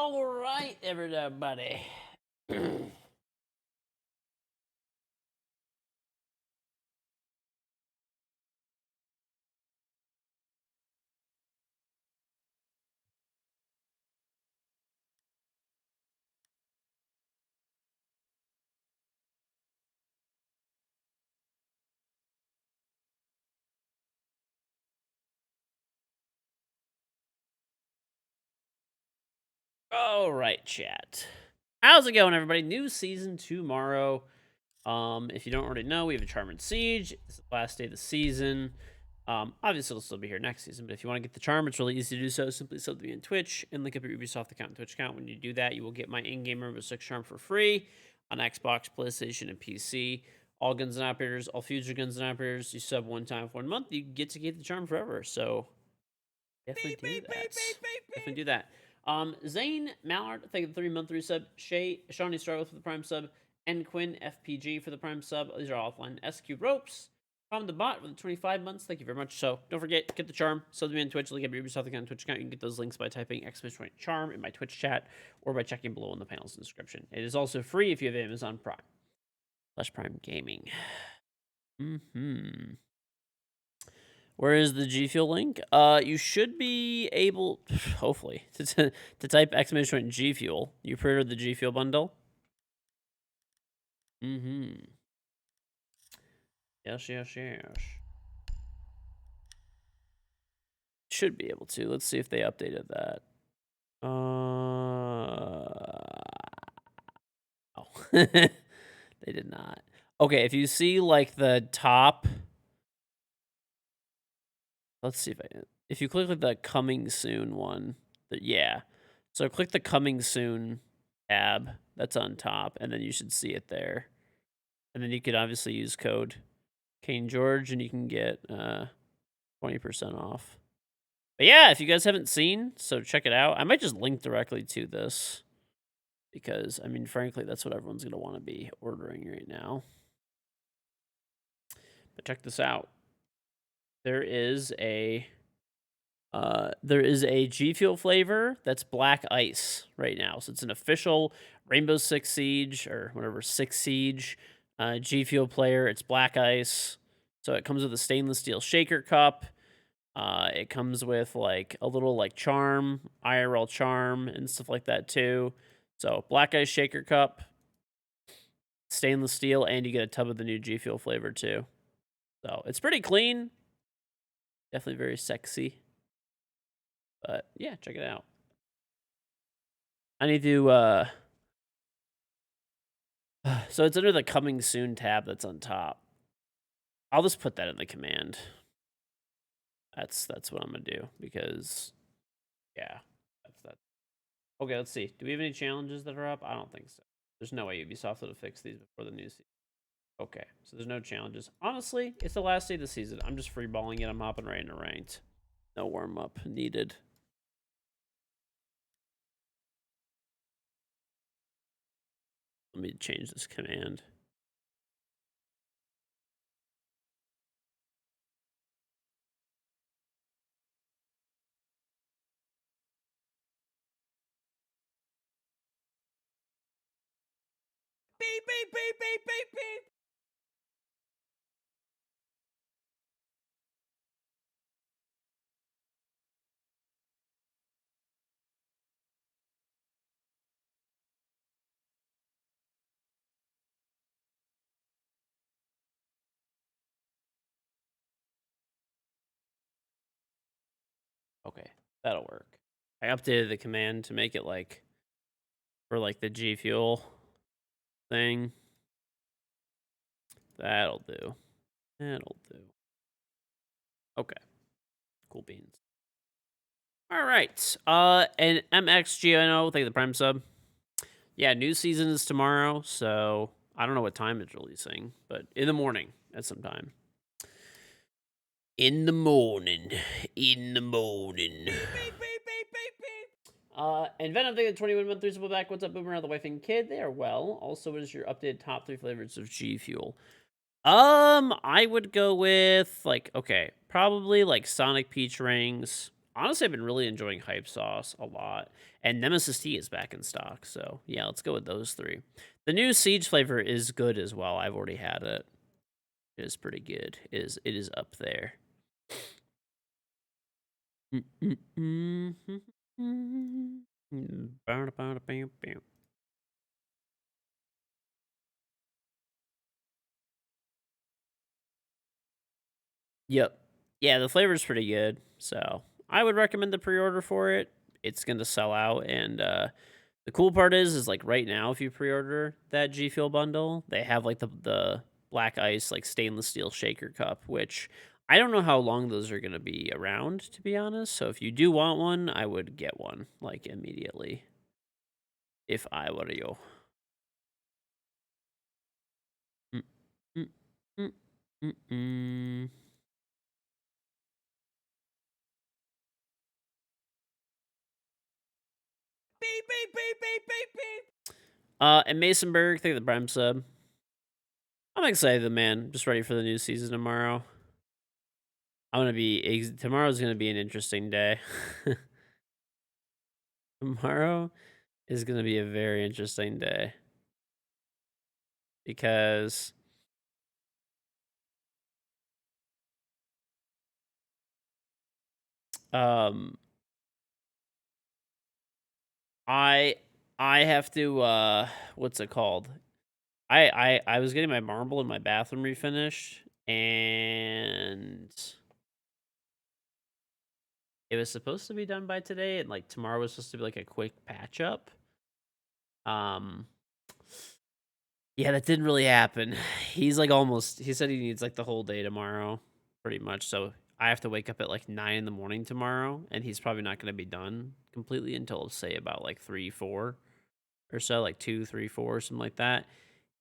All right, everybody. All right, chat. How's it going, everybody? New season tomorrow. If you don't already know, we have a Charm Siege. It's the last day of the season. Obviously, it'll still be here next season, but if you want to get the charm, it's really easy to do so. Simply sub to me on Twitch and link up your Ubisoft account and Twitch account. When you do that, you will get my in-game Rainbow Six charm for free on Xbox, PlayStation, and PC. All guns and operators, all future guns and operators, you sub one time for 1 month, you get to keep the charm forever. So definitely do that. Definitely do that. Zane Mallard, thank you for the 3-month resub. Shawnee Struggle for the Prime sub. And Quinn FPG for the Prime sub. These are offline. SQ Ropes. Tom the Bot with the 25 months. Thank you very much. So don't forget, get the charm. Sub to me on Twitch. Link up your Ubisoft account and Twitch account. You can get those links by typing !charm in my Twitch chat or by checking below in the panels and description. It is also free if you have Amazon Prime. /Prime Gaming. Where is the G Fuel link? You should be able, hopefully, to type !G Fuel. You pre-ordered the G Fuel bundle? Yes. Should be able to. Let's see if they updated that. Oh. They did not. Okay, if you see, like, the top... Let's see if you click like the coming soon one, yeah. So click the coming soon tab that's on top, and then you should see it there. And then you could obviously use code KingGeorge, and you can get 20% off. But yeah, if you guys haven't seen, so check it out. I might just link directly to this because, I mean, frankly, that's what everyone's going to want to be ordering right now. But check this out. There is a G Fuel flavor that's Black Ice right now. So it's an official Rainbow Six Siege or whatever Six Siege G Fuel player. It's Black Ice. So it comes with a stainless steel shaker cup. It comes with like a little like charm, IRL charm and stuff like that too. So Black Ice shaker cup, stainless steel, and you get a tub of the new G Fuel flavor too. So it's pretty clean. Definitely very sexy. But yeah, check it out. I need to so it's under the coming soon tab that's on top. I'll just put that in the command. That's what I'm gonna do because yeah, that's that. Okay, let's see. Do we have any challenges that are up? I don't think so. There's no way Ubisoft would have fixed these before the new season. Okay, so there's no challenges. Honestly, it's the last day of the season. I'm just freeballing it. I'm hopping right into ranked. No warm up needed. Let me change this command. Beep, beep, beep, beep, beep, beep. Okay, that'll work. I updated the command to make it like for like the G Fuel thing. That'll do. That'll do. Okay. Cool beans. All right. And MXGNO, thank you the Prime sub. Yeah, new season is tomorrow, so I don't know what time it's releasing, but in the morning at some time. In the morning. In the morning. Beep, beep, beep, beep, beep, beep. And Venom, thank you the 21-month 3 simple back. What's up, Boomer, the wife and kid? They are well. Also, what is your updated top 3 flavors of G Fuel? I would go with, like, okay, probably, like, Sonic Peach Rings, Honestly, I've been really enjoying Hype Sauce a lot, and Nemesis Tea is back in stock. So yeah, let's go with those three. The new Siege flavor is good as well. I've already had it. It is pretty good. It is up there. Yep. Yeah, the flavor's pretty good. So I would recommend the pre-order for it. It's gonna sell out, and the cool part is like right now, if you pre-order that G Fuel bundle, they have like the black ice like stainless steel shaker cup, which I don't know how long those are gonna be around, to be honest. So if you do want one, I would get one like immediately if I were you. Mm, mm, mm, mm, mm. Beep, beep, beep, beep, beep, beep. And Masonburg, thank you the Prime sub. I'm excited, man. Just ready for the new season tomorrow. Tomorrow's gonna be an interesting day. Tomorrow is gonna be a very interesting day because um I I have to what's it called? I was getting my marble in my bathroom refinished, and it was supposed to be done by today, and like tomorrow was supposed to be like a quick patch up. Um Yeah, that didn't really happen. He said he needs like the whole day tomorrow, pretty much. So I have to wake up at like 9 in the morning tomorrow, and he's probably not going to be done completely until say about like 3, 4 or so, like 2, 3, 4, something like that.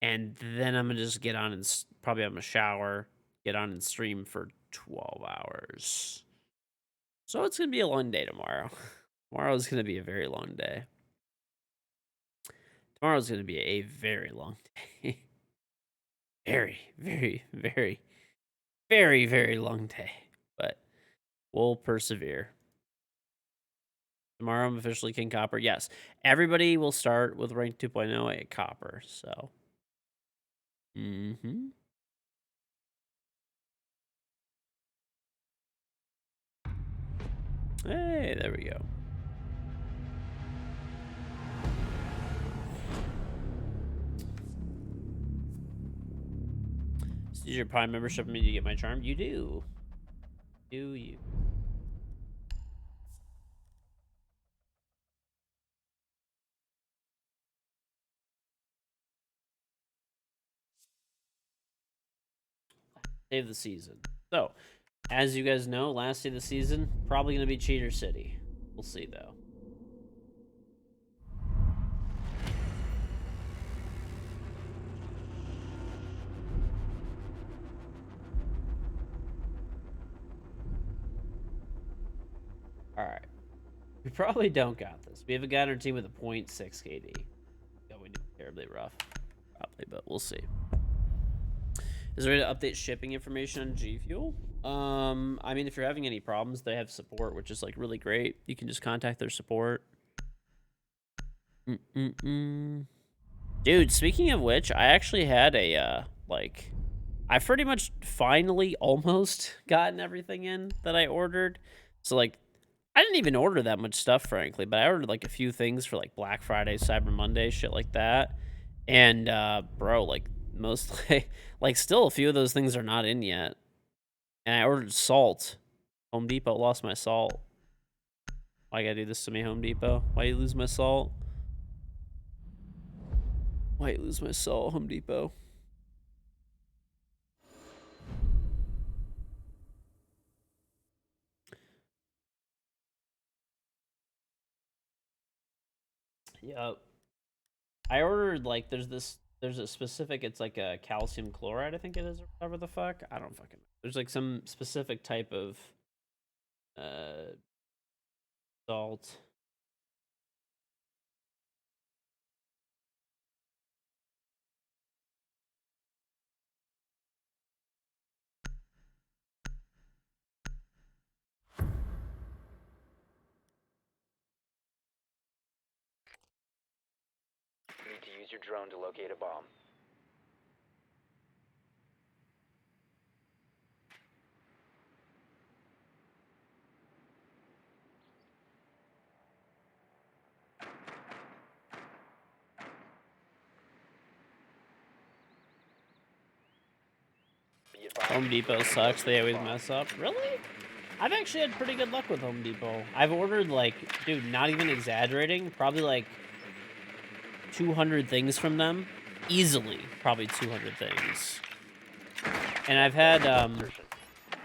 And then I'm gonna just get on and probably have a shower, get on and stream for 12 hours. So it's gonna be a long day tomorrow. Tomorrow's gonna be a very long day. Tomorrow's gonna be a very long day. Very, very, very, very, very long day, but we'll persevere. Tomorrow I'm officially King Copper. Yes, everybody will start with rank 2.0 at Copper. So, mm-hmm. Hey, there we go. So does your Prime membership mean you get my charm? You do. Do you? Day of the season. So, as you guys know, last day of the season, probably going to be Cheater City. We'll see, though. All right. We probably don't got this. We have a guy on our team with a 0.6 KD. Going to be terribly rough. Probably, but we'll see. Is there a way to update shipping information on G Fuel? I mean, if you're having any problems, they have support, which is like really great. You can just contact their support. Dude, speaking of which, I actually had a I pretty much finally almost gotten everything in that I ordered. So like I didn't even order that much stuff, frankly, but I ordered like a few things for like Black Friday, Cyber Monday, shit like that. And bro, like mostly like still a few of those things are not in yet. And I ordered salt. Home Depot lost my salt. Why you gotta do this to me, Home Depot? Why you lose my salt? Why you lose my salt, Home Depot? Yep. I ordered like there's a specific, it's like a calcium chloride, I think it is, or whatever the fuck. I don't fucking know. There's like some specific type of uh salt. use your drone to locate a bomb. Home Depot sucks. They always mess up. Really? I've actually had pretty good luck with Home Depot. I've ordered, like, dude, not even exaggerating, probably like 200 things from them. Easily, probably 200 things. And I've had,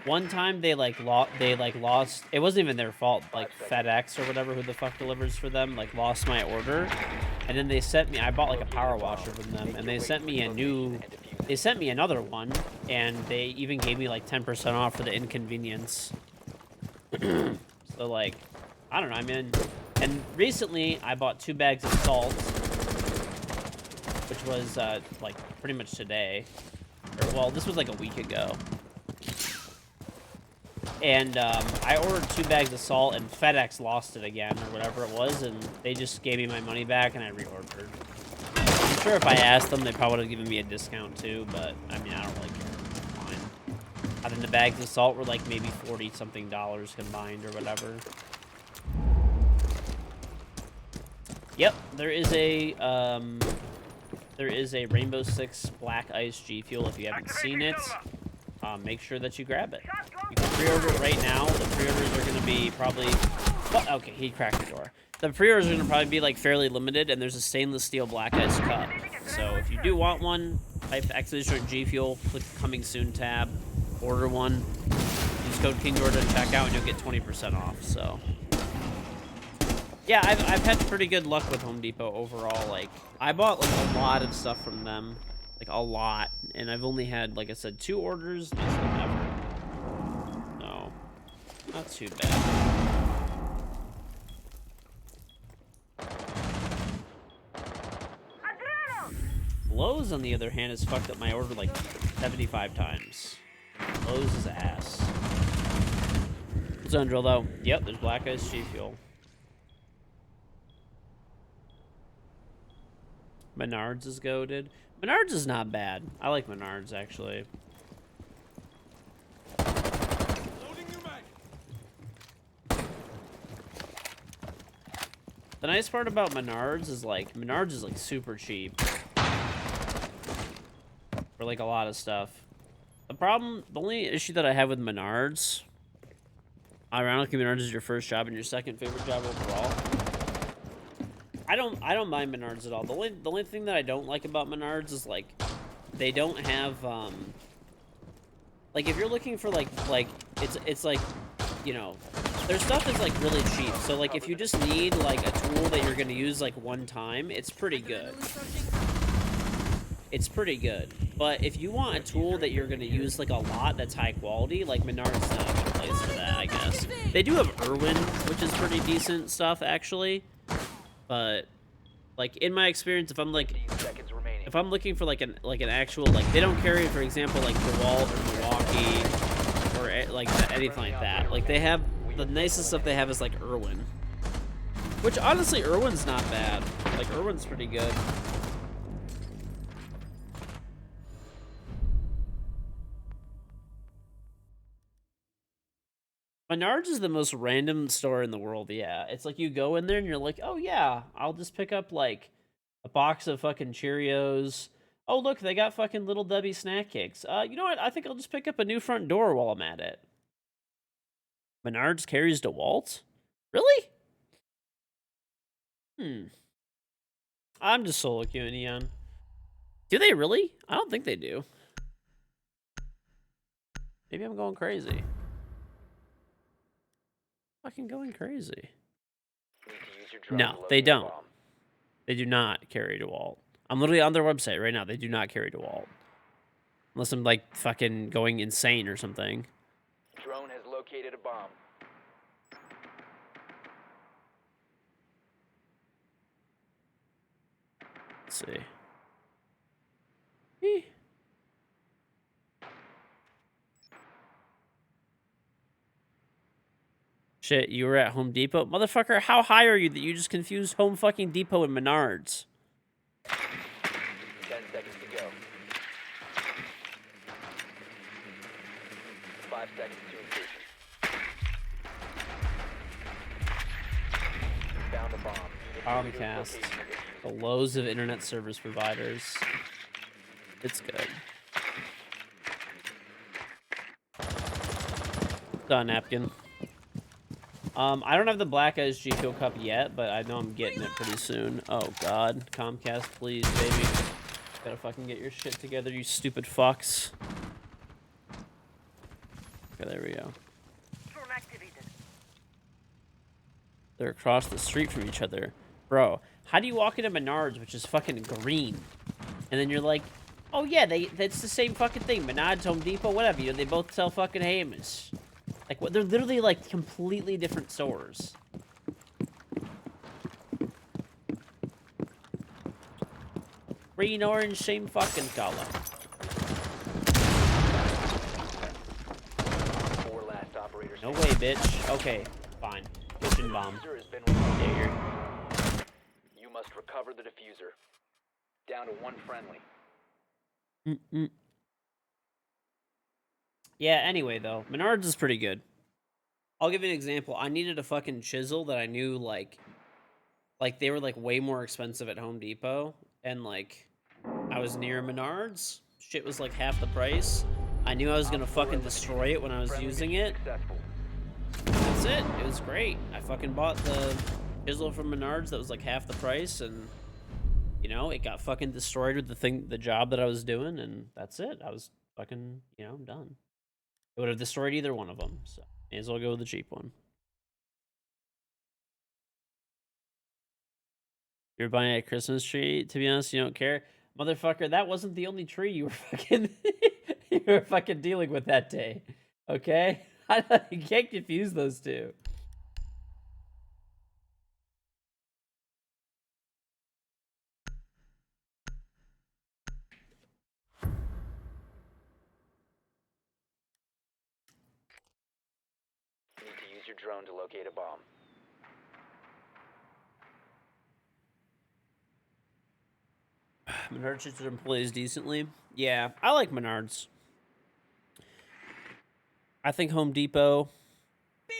one time they lost, it wasn't even their fault, like FedEx or whatever, who the fuck delivers for them, like lost my order. And then they sent me, I bought like a power washer from them, and they sent me another one, and they even gave me like 10% off for the inconvenience. So like, I don't know, I mean, and recently I bought 2 bags of salt, which was like pretty much today, or well, this was like a week ago. And I ordered 2 bags of salt, and FedEx lost it again, or whatever it was, and they just gave me my money back, and I reordered. I'm sure if I asked them, they probably would have given me a discount too, but I mean, I don't really care. Fine. I think the bags of salt were like maybe $40-something combined, or whatever. Yep, there is a Rainbow Six Black Ice G Fuel. If you haven't seen it, make sure that you grab it. You can pre-order it right now. The pre-orders are going to be probably... What? Okay, he cracked the door. The pre-orders are going to probably be like fairly limited, and there's a stainless steel Black Ice cup. So if you do want one, type Expedition G Fuel, click the Coming Soon tab, order one. Use code KingGeorge at checkout, and you'll get 20% off. So yeah, I've had pretty good luck with Home Depot overall. Like, I bought like a lot of stuff from them, like a lot, and I've only had, like I said, 2 orders. No, not too bad. Lowe's, on the other hand, has fucked up my order like 75 times. Lowe's is ass. Zone drill though. Yep, there's Black Ice G Fuel. Menards is goated. Menards is not bad. I like Menards, actually. The nice part about Menards is like super cheap for like a lot of stuff. The only issue that I have with Menards, ironically, Menards is your first job and your second favorite job overall. I don't mind Menards at all. The only thing that I don't like about Menards is like they don't have like if you're looking for like it's like, you know, their stuff is like really cheap. So like if you just need like a tool that you're gonna use like one time, it's pretty good. It's pretty good. But if you want a tool that you're gonna use like a lot that's high quality, like Menards is not a good place for that, I guess. They do have Irwin, which is pretty decent stuff actually. But like in my experience, if I'm looking for like an actual, like, they don't carry, for example, like DeWalt or Milwaukee or like anything like that. Like they have the nicest stuff they have is like Irwin, which honestly Irwin's not bad. Like Irwin's pretty good. Menards is the most random store in the world, yeah. It's like you go in there and you're like, oh yeah, I'll just pick up like a box of fucking Cheerios. Oh look, they got fucking Little Debbie snack cakes. You know what? I think I'll just pick up a new front door while I'm at it. Menards carries DeWalt? Really? I'm just solo queuing, Eon. Do they really? I don't think they do. Maybe I'm going crazy. Fucking going crazy. No, they don't. They do not carry DeWalt. I'm literally on their website right now. They do not carry DeWalt. Unless I'm like fucking going insane or something. Drone has located a bomb. Let's see. Shit, you were at Home Depot? Motherfucker, how high are you that you just confused Home fucking Depot and Menards? 5 seconds to insertion. Found a bomb. Comcast. The lows of internet service providers. It's good. Done, napkin. I don't have the Black Eyes G Fuel Cup yet, but I know I'm getting it pretty soon. Oh god, Comcast, please, baby. Gotta fucking get your shit together, you stupid fucks. Okay, there we go. They're across the street from each other. Bro, how do you walk into Menards, which is fucking green? And then you're like, oh yeah, that's the same fucking thing. Menards, Home Depot, whatever. You know, they both sell fucking hammers. Like, what? They're literally like completely different stores. Green, orange, same fucking color. 4 last operators. No way, bitch. Okay, fine. Kitchen bomb. Diffuser has been Yeah, you're... You must recover the diffuser. Down to 1 friendly. Yeah, anyway, though. Menards is pretty good. I'll give you an example. I needed a fucking chisel that I knew, like they were, like, way more expensive at Home Depot. And, like, I was near Menards. Shit was, like, half the price. I knew I was gonna fucking destroy it when I was using it. Successful. That's it. It was great. I fucking bought the chisel from Menards that was, like, half the price. And, you know, it got fucking destroyed with the job that I was doing. And that's it. I was fucking, you know, done. It would have destroyed either one of them. So, may as well go with the cheap one. You're buying a Christmas tree, to be honest, you don't care. Motherfucker, that wasn't the only tree you were fucking you were fucking dealing with that day. Okay? You can't confuse those two. You need to use your drone to locate a bomb. Menards treats their employees decently. Yeah, I like Menards. I think Home Depot,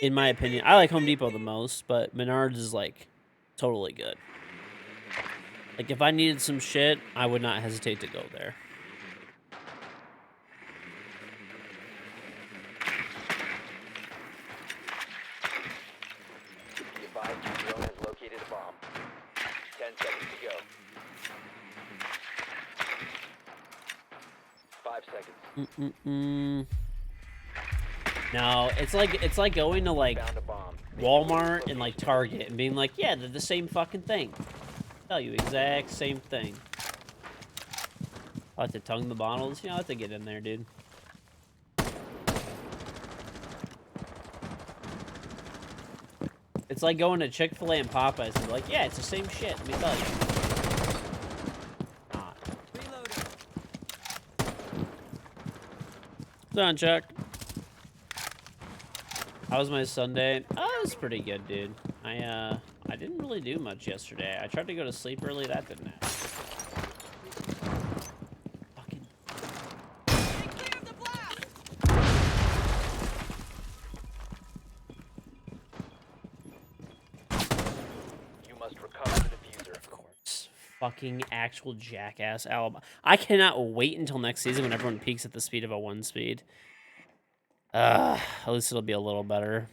in my opinion, I like Home Depot the most, but Menards is, like, totally good. Like, if I needed some shit, I would not hesitate to go there. Be advised your drone has located a bomb. 10 seconds to go. 5 seconds. No, it's like going to, like, Found a bomb. Walmart and, like, Target and being like, yeah, they're the same fucking thing. Tell you, exact same thing. I'll have to tongue the bottles. You know, I'll have to get in there, dude. It's like going to Chick-fil-A and Popeyes and be like, yeah, it's the same shit. Let me tell you. Not. Done, Chuck. How was my Sunday? Oh, it was pretty good, dude. I didn't really do much yesterday. I tried to go to sleep early. That didn't happen. Fucking... You must recover the diffuser. Of course. Fucking actual jackass Alabama. I cannot wait until next season when everyone peaks at the speed of a 1 speed. At least it'll be a little better.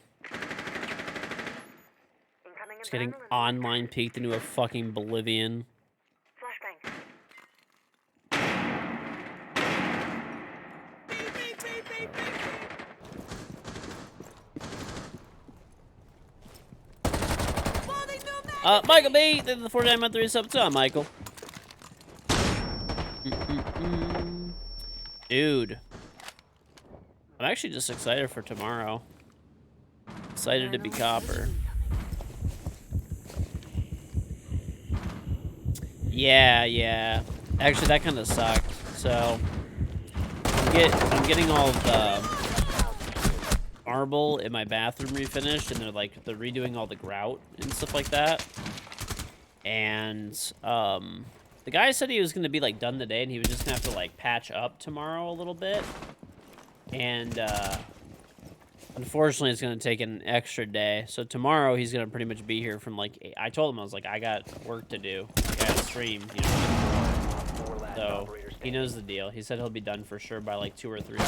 Just getting online peaked into a fucking oblivion. Michael B, the 49 month 3 sub. What's up, Michael? Dude. I'm actually just excited for tomorrow. Excited to be copper. Yeah. Actually, that kind of sucked. So, I'm getting all the marble in my bathroom refinished, and they're redoing all the grout and stuff like that. And the guy said he was gonna be like done today, and he was just gonna have to like patch up tomorrow a little bit. And Unfortunately, it's gonna take an extra day. So tomorrow he's gonna pretty much be here from like 8. I told him I was like, I got work to do. Like, I gotta stream, you know. So he knows the deal. He said he'll be done for sure by like 2 or 3.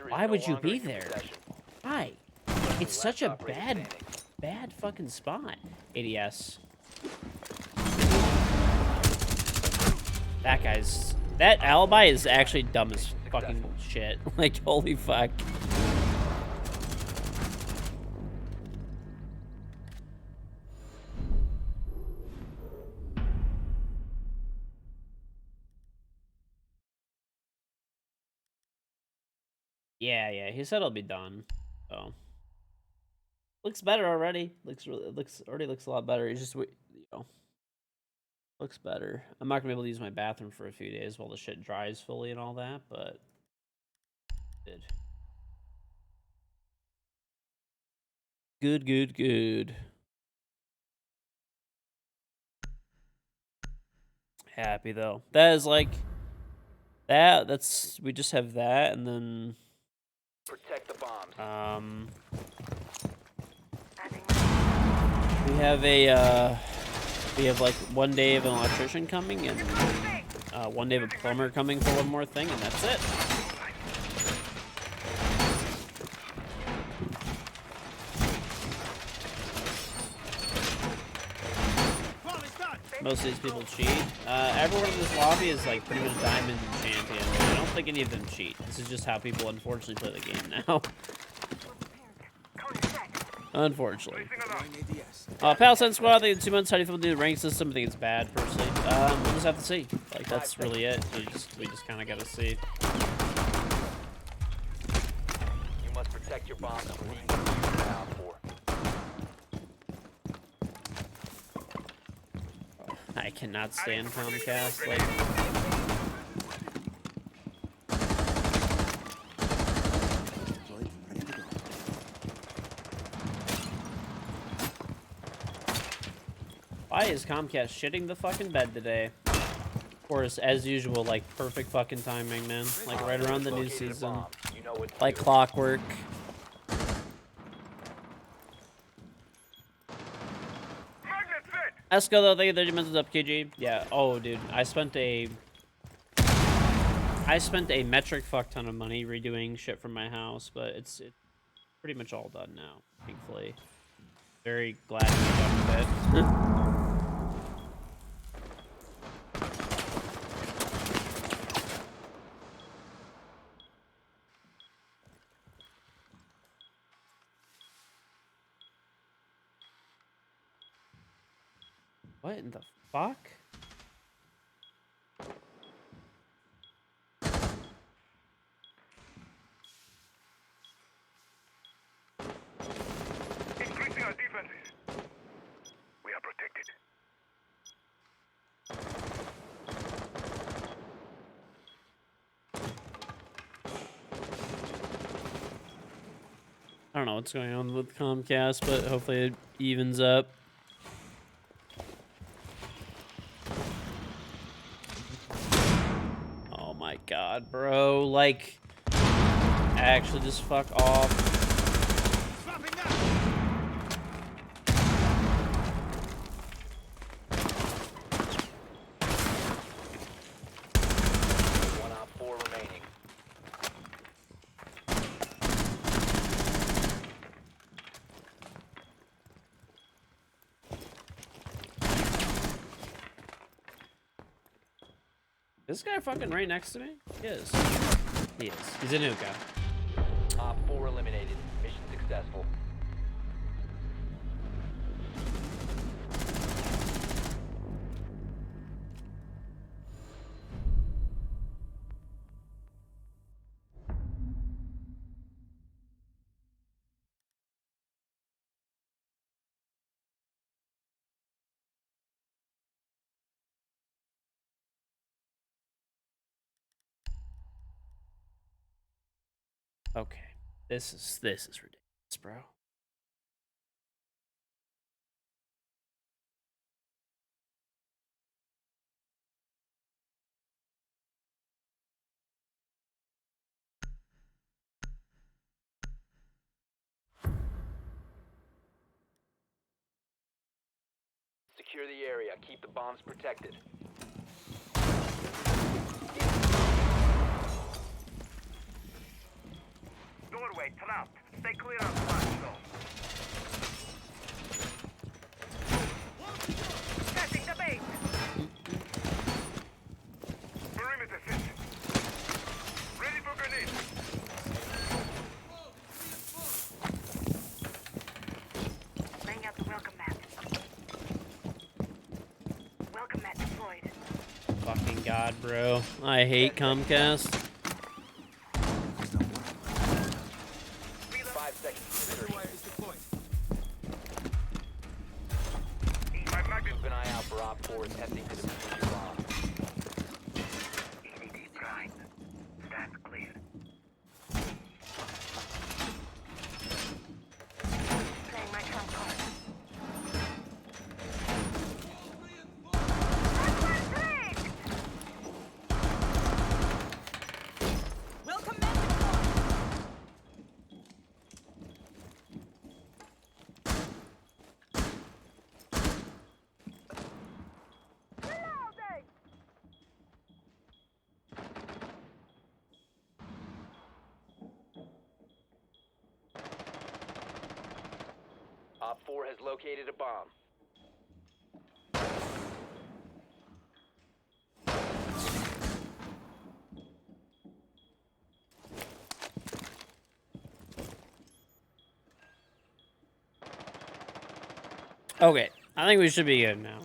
Why would you be there? Why? It's such a bad fucking spot. ADS. That alibi is actually dumb as fucking shit. Like, holy fuck. Yeah, he said it'll be done. So looks better already. Already looks a lot better. It's just, you know, looks better. I'm not gonna be able to use my bathroom for a few days while the shit dries fully and all that, but good. Happy though. That is like that's we just have that, and then Protect the bombs. we have like 1 day of an electrician coming, and 1 day of a plumber coming for one more thing, and that's it. Most of these people cheat. Everyone in this lobby is like pretty much diamond and champion. I don't think any of them cheat. This is just how people unfortunately play the game now. Unfortunately. Palisade Squad, I think in 2 months, how do you feel do the rank system? I think it's bad, personally. We'll just have to see. Like, that's really it. We just kind of got to see. You must protect your bombs from being used now for. I cannot stand Comcast. Like, why is Comcast shitting the fucking bed today? Of course, as usual, like perfect fucking timing, man. Like right around the new season. Like clockwork. Esco though, thank you 30 minutes up, KG. Yeah. Oh, dude, I spent a metric fuck ton of money redoing shit from my house, but it's pretty much all done now. Thankfully, very glad to be done with it. What in the fuck? Increasing our defenses. We are protected. I don't know what's going on with Comcast, but hopefully it evens up. Oh my god, bro. Like, actually just fuck off. One op 4 remaining. This guy fucking right next to me? He is. He is. He's a new guy. Op 4 eliminated. Mission successful. Okay. This is ridiculous, bro. Secure the area. Keep the bombs protected. Doorway trapped. Stay clear of the blast zone. Setting the bait. Perimeter set. Ready for grenade. Laying out the welcome mat. Welcome mat deployed. Fucking god, bro. I hate Comcast. 5 seconds to insertion. My magnet. Keep an eye out for Op 4 attempting to defuse your bomb. EDD prime. Stand clear. Playing my trump card. Welcome mat deployed. Op 4 has located a bomb. Okay, I think we should be good now.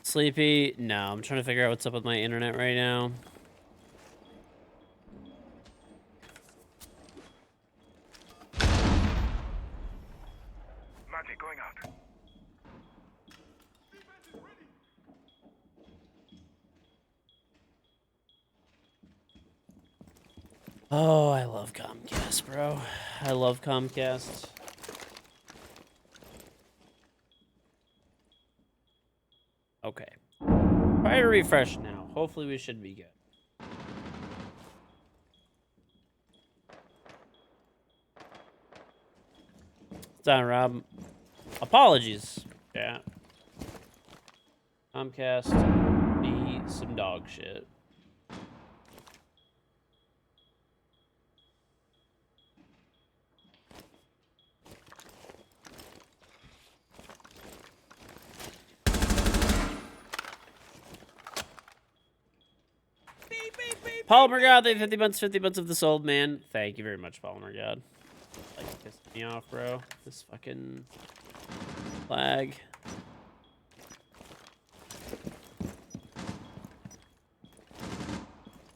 Sleepy? No, I'm trying to figure out what's up with my internet right now. Magic going out. Oh, I love Comcast, bro. I love Comcast. Okay. Try to refresh now. Hopefully we should be good. It's done, Rob. Apologies. Yeah. Comcast be some dog shit. Palmer God, they 50 months of this old man. Thank you very much, Palmer God. Like, pissed me off, bro. This fucking flag.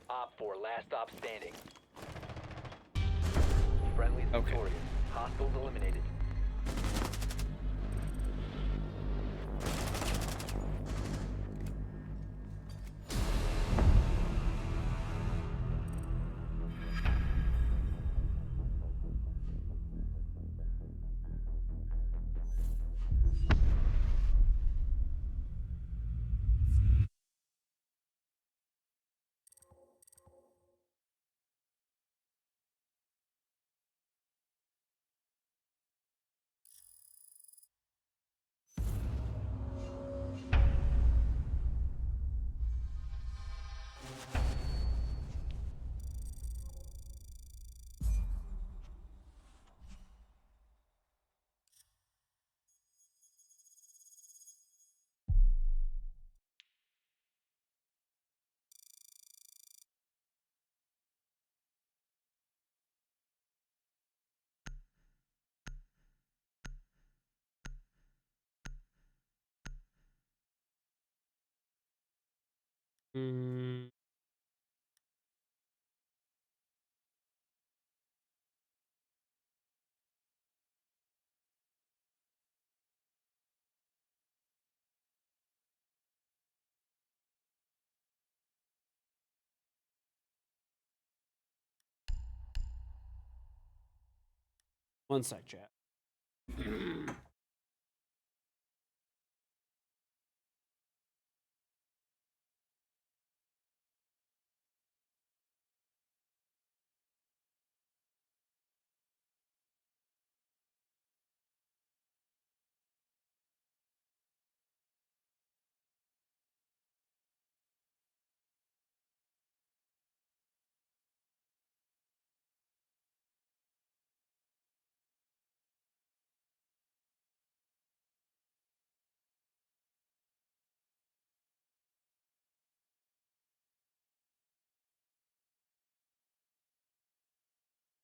Op 4, last stop standing. Friendly Okay. victorious. Hostiles eliminated. Mm. One sec, chat.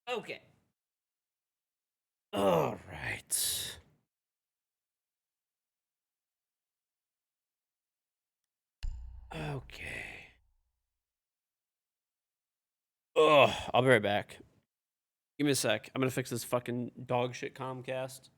Okay. All right. Okay. Ugh, I'll be right back. Give me a sec. I'm gonna fix this fucking dog shit Comcast.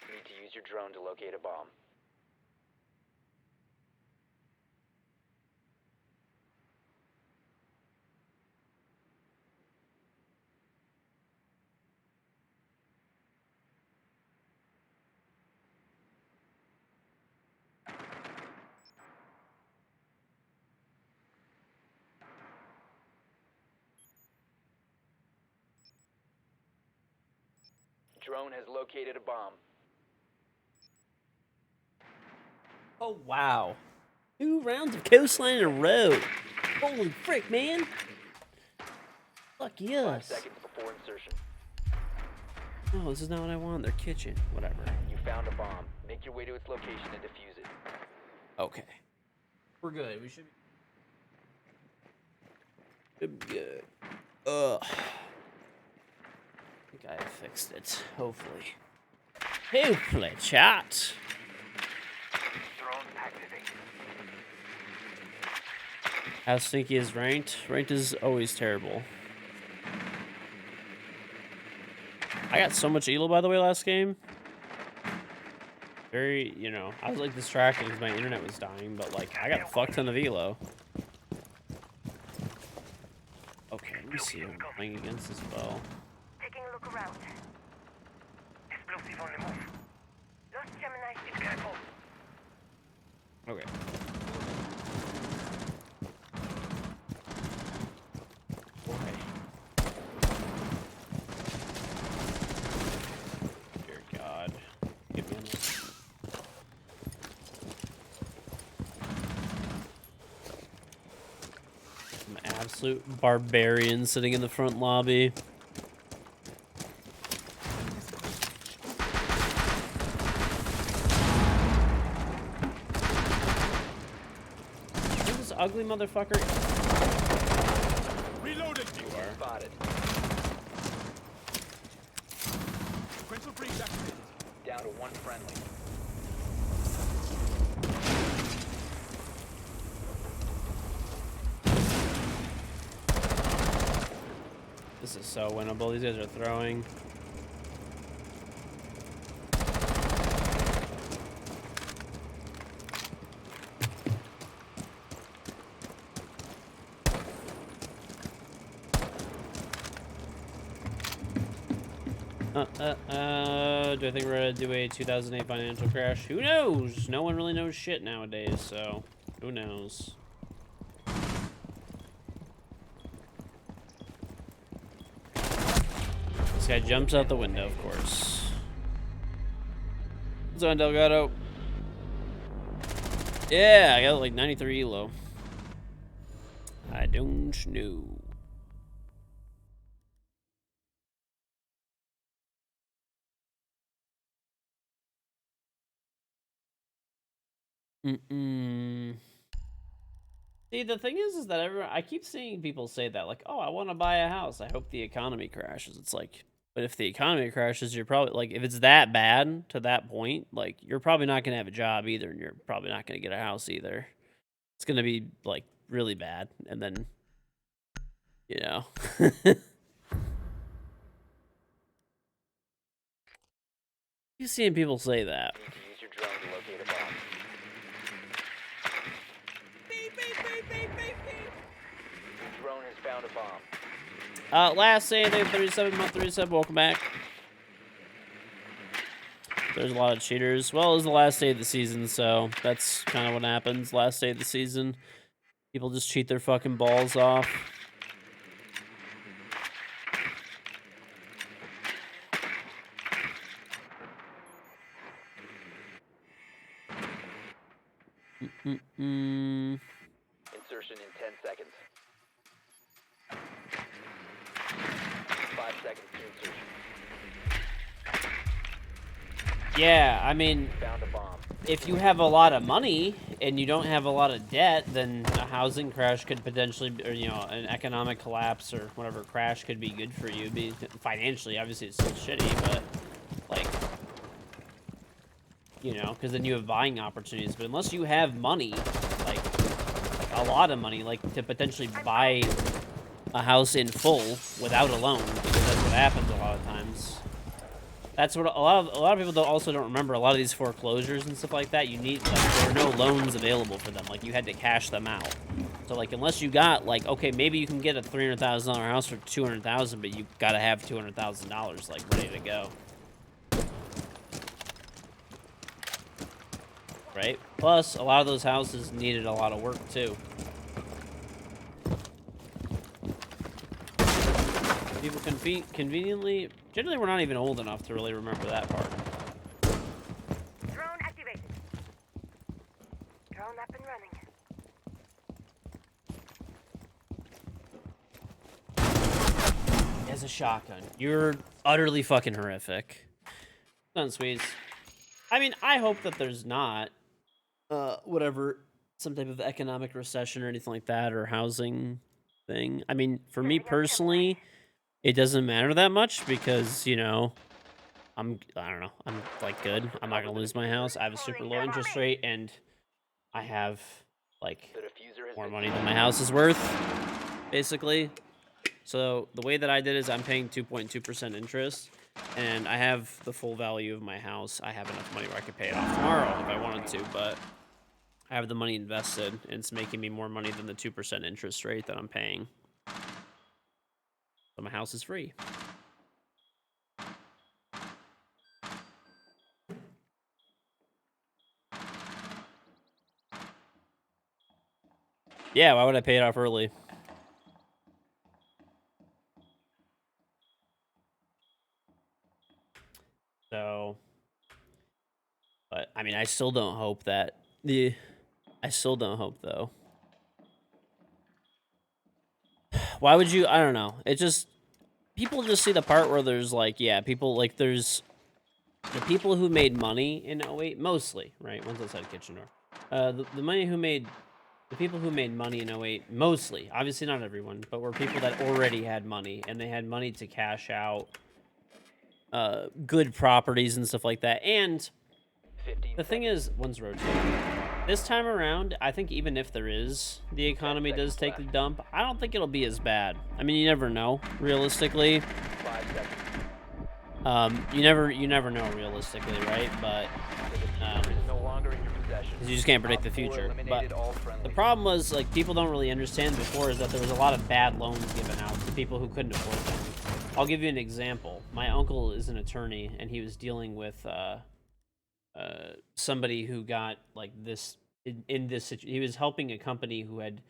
You need to use your drone to locate a bomb. Drone has located a bomb. Oh wow. 2 rounds of coastline in a row. Holy frick, man. Fuck 5 yes. seconds before insertion. No, this is not what I want. Their kitchen. Whatever. You found a bomb. Make your way to its location and defuse it. Okay. We're good. We should be good. Ugh. I think I fixed it. Hopefully. Hopefully, chat. Drone activated. How stinky is ranked? Ranked is always terrible. I got so much elo, by the way, last game. Very, you know, I was like distracted because my internet was dying, but like I got a fuck ton of elo. Okay, let me see who I'm playing against as well. Taking a look around. Explosive on the move. Lost Gemini. It's careful. Okay. Boy. Dear God. Get me on this. Some absolute barbarian sitting in the front lobby. Who's this ugly motherfucker? Reloading. You are. Spotted. Sequential breach activated. Down to one friendly. This is so winnable. These guys are throwing. Do I think we're gonna do a 2008 financial crash? Who knows? No one really knows shit nowadays, so who knows? This guy jumps out the window, of course. What's on, Delgado? Yeah, I got like 93 elo. I don't know. See, the thing is that I keep seeing people say that, like, oh, I want to buy a house. I hope the economy crashes. It's like, but if the economy crashes, you're probably, like, if it's that bad to that point, like, you're probably not going to have a job either, and you're probably not going to get a house either. It's going to be, like, really bad, and then, you know. You've seen people say that. You need to use your drone to locate a bomb. Your drone has found a bomb. Last say they 37 month 37. Welcome back. There's a lot of cheaters. Well, it was the last day of the season, so that's kind of what happens. Last day of the season, people just cheat their fucking balls off. Insertion in 10 seconds. 5 seconds to insertion. Yeah, I mean, Found a bomb. if you have a lot of money and you don't have a lot of debt, then a housing crash could potentially, or, you know, an economic collapse or whatever crash could be good for you. Be financially, obviously, it's still shitty, but like, you know, because then you have buying opportunities. But unless you have money, like a lot of money, like to potentially buy a house in full without a loan, because that's what happens a lot of times. That's what a lot of people also don't remember. A lot of these foreclosures and stuff like that, you need, like, there are no loans available for them. Like, you had to cash them out. So, like, unless you got, like, okay, maybe you can get a $300,000 house for $200,000, but you gotta have $200,000 like ready to go. Right? Plus, a lot of those houses needed a lot of work too. People conveniently, generally, we're not even old enough to really remember that part. Drone activated. Drone up and running. He has a shotgun. You're utterly fucking horrific. Done, Swedes. I mean, I hope that there's not, whatever, some type of economic recession or anything like that, or housing thing. I mean, for me personally, it doesn't matter that much because, you know, I don't know, I'm like good. I'm not gonna lose my house. I have a super low interest rate, and I have like The diffuser has more been money than my house is worth, basically. So the way that I did is I'm paying 2.2% interest, and I have the full value of my house. I have enough money where I could pay it off tomorrow if I wanted to, but I have the money invested, and it's making me more money than the 2% interest rate that I'm paying. So my house is free. Yeah, why would I pay it off early? So, but I mean, I still don't hope that I still don't hope though. Why would you? I don't know. It just, people just see the part where there's like, yeah, people like, there's the people who made money in '08 mostly, right? One's outside the kitchen door. The people who made money in '08 mostly, obviously not everyone, but were people that already had money, and they had money to cash out good properties and stuff like that. And 15 the thing is, one's rotating. This time around, I think even if there is, the economy does take the dump, I don't think it'll be as bad. I mean, you never know, realistically. 5 seconds. You never know realistically, right? But The diffuser is no longer in your possession. 'cause you just can't predict the Op 4 future. But eliminated all the friendlies. problem was, like, people don't really understand before is that there was a lot of bad loans given out to people who couldn't afford them. I'll give you an example. My uncle is an attorney, and he was dealing with somebody who got like this in this he was helping a company who had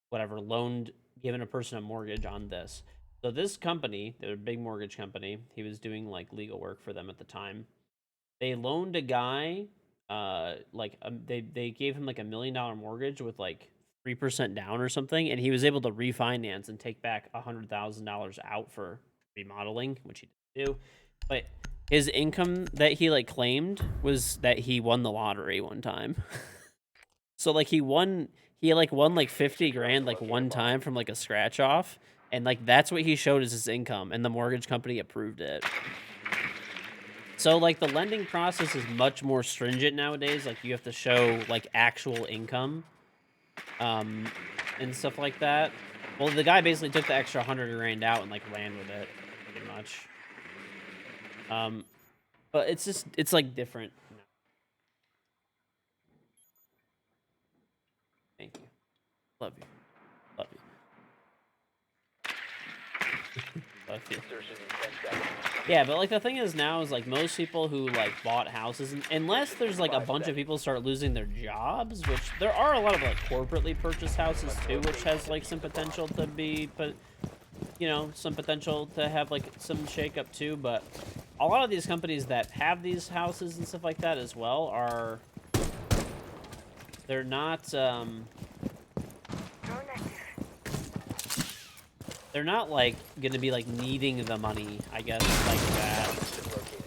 whatever loaned given a person a mortgage on this. So this company, they're a big mortgage company, he was doing like legal work for them at the time. They loaned a guy they gave him like $1 million mortgage with like 3% down or something, and he was able to refinance and take back $100,000 out for remodeling, which he didn't do. But his income that he like claimed was that he won the lottery one time. So like he won like 50 grand like one time from like a scratch off, and like that's what he showed as his income, and the mortgage company approved it. So like the lending process is much more stringent nowadays. Like you have to show like actual income, and stuff like that. Well, the guy basically took the extra 100 grand out and like ran with it, pretty much. But it's like different. Thank you. Love you. Love you. Love you. Insertion in 10 seconds. Yeah, but like the thing is now is like most people who like bought houses, unless there's like a 5 bunch of seconds. people start losing their jobs, which there are a lot of like corporately purchased houses too, which has like some potential to be, but some potential to have like some shakeup too. But a lot of these companies that have these houses and stuff like that as well they're not Drone active. they're not like gonna be like needing the money, I guess, like that. Been located.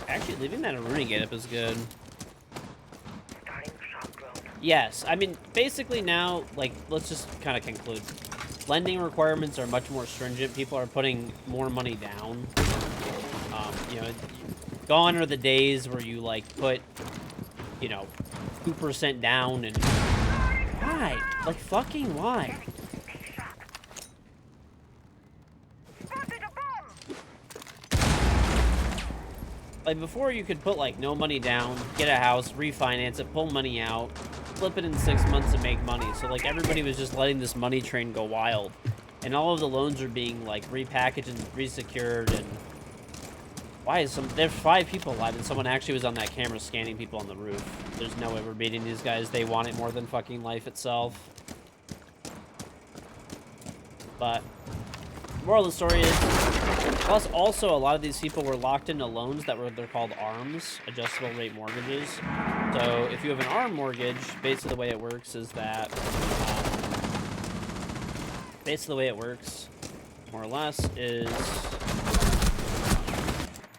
Actually, leaving that Aruna gate up is good. Starting shock drone. Yes, I mean, basically now, like, let's just kind of conclude. Lending requirements are much more stringent. People are putting more money down. Gone are the days where you, like, put, 2% down and... Why? Like, fucking why? Take shot. Spotted a bomb! Like, before you could put, like, no money down, get a house, refinance it, pull money out, flip it in 6 months and make money. So, like, everybody was just letting this money train go wild. And all of the loans are being, like, repackaged and resecured. And there's 5 people alive and someone actually was on that camera scanning people on the roof. There's no way we're beating these guys. They want it more than fucking life itself. But moral of the story is, plus also a lot of these people were locked into loans they're called ARMs, adjustable rate mortgages. So if you have an ARM mortgage, basically the way it works is that, more or less, is,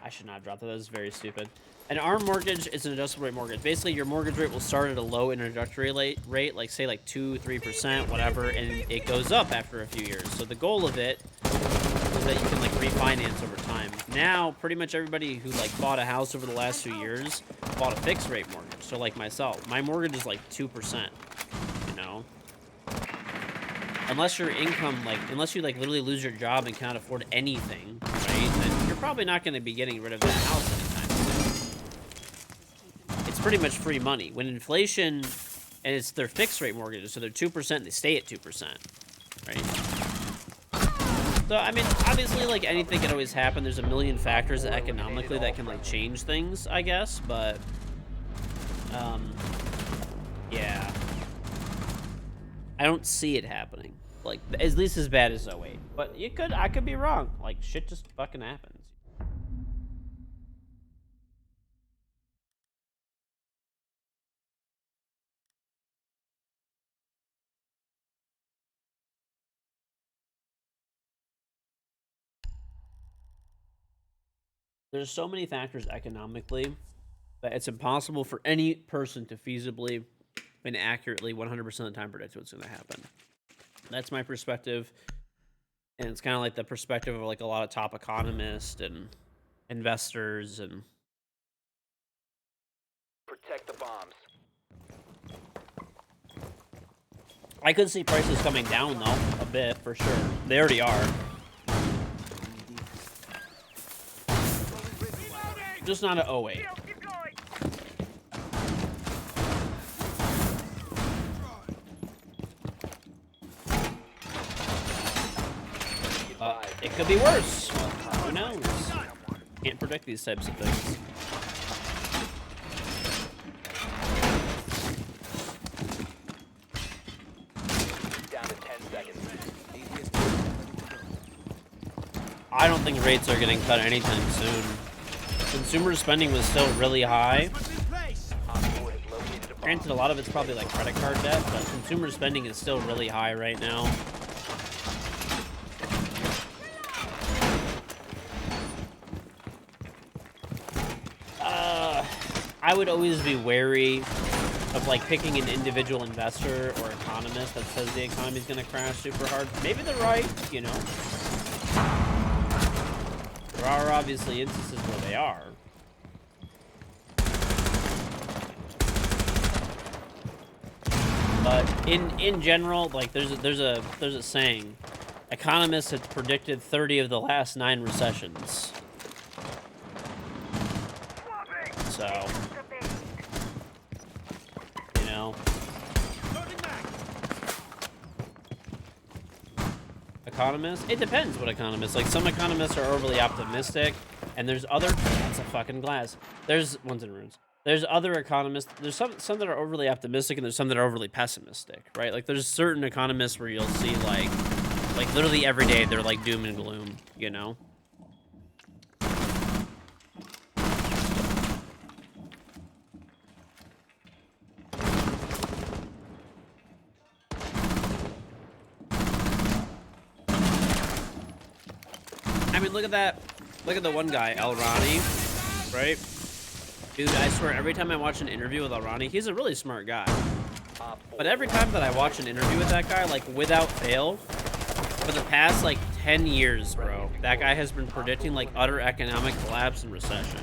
I should not have dropped that. That was very stupid. An ARM mortgage is an adjustable rate mortgage. Basically, your mortgage rate will start at a low introductory rate, like say like 2-3%, whatever, and it goes up after a few years. So the goal of it is that you can like refinance over time. Now, pretty much everybody who like bought a house over the last few years bought a fixed rate mortgage. So like myself, my mortgage is like 2%. Unless your income, unless you like literally lose your job and cannot afford anything, right? Then you're probably not going to be getting rid of that house anytime soon. It's pretty much free money. When inflation, and it's their fixed rate mortgages, so they're 2%, they stay at 2%, right? So, I mean, obviously, like, anything can always happen. There's a million factors economically that can, like, change things, I guess, but, yeah. I don't see it happening. Like, at least as bad as 08. But I could be wrong. Like, shit just fucking happens. There's so many factors economically that it's impossible for any person to feasibly and accurately 100% of the time predict what's going to happen. That's my perspective. And it's kind of like the perspective of like a lot of top economists and investors, and Protect the bombs. I could see prices coming down though a bit for sure. They already are. Just not at 08. Shield deployed. It could be worse. Who knows? Can't predict these types of things. Down to 10 seconds. I don't think rates are getting cut anytime soon. Consumer spending was still really high. Op 4 has located a bomb. Granted, a lot of it's probably like credit card debt, but consumer spending is still really high right now. I would always be wary of like picking an individual investor or economist that says the economy's gonna crash super hard. Maybe they're right, you know. There are obviously instances where they are. But in general, like there's a saying, economists have predicted 30 of the last 9 recessions. So, you know, economists, it depends what economists. Like some economists are overly optimistic, and there's other, that's a fucking glass. There's ones in runes. There's other economists, there's some that are overly optimistic, and there's some that are overly pessimistic, right? Like there's certain economists where you'll see like literally every day they're like doom and gloom, you know? I mean, look at that. Look at the one guy, El Rani, right? Dude, I swear, every time I watch an interview with El Rani, he's a really smart guy. But every time that I watch an interview with that guy, like, without fail, for the past, like, 10 years, bro, that guy has been predicting, like, utter economic collapse and recession.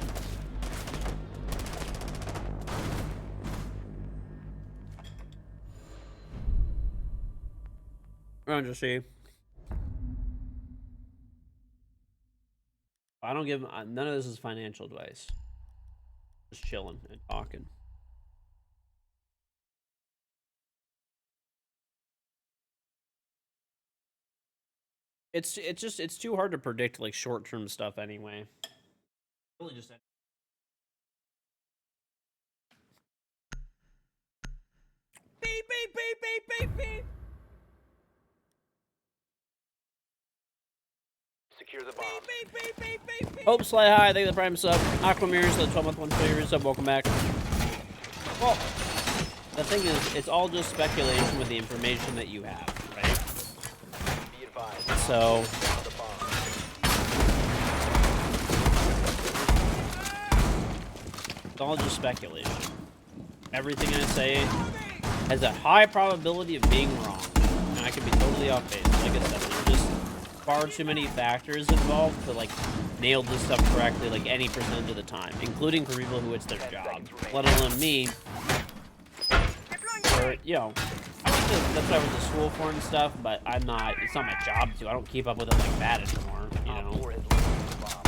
I'm just see. I don't give none of this is financial advice. Just chilling and talking. It's too hard to predict like short-term stuff anyway. Really just beep beep beep beep beep beep. Secure the bomb. Hope Sly High, thank you for the prime sub. Aquamirrors, the 12-month one favorite sub, welcome back. Well, the thing is, it's all just speculation with the information that you have, right? Be advised. So, Down the bomb. it's all just speculation. Everything I say has a high probability of being wrong. And I could be totally off base. Like I said, there's just far too many factors involved to like nail this stuff correctly like any percentage of the time, including for people who it's their job, let alone me. Or, you know, that's what I went to school for and stuff, but I'm not, it's not my job to. I don't keep up with it like that anymore, you Op know. 4 has located the bomb.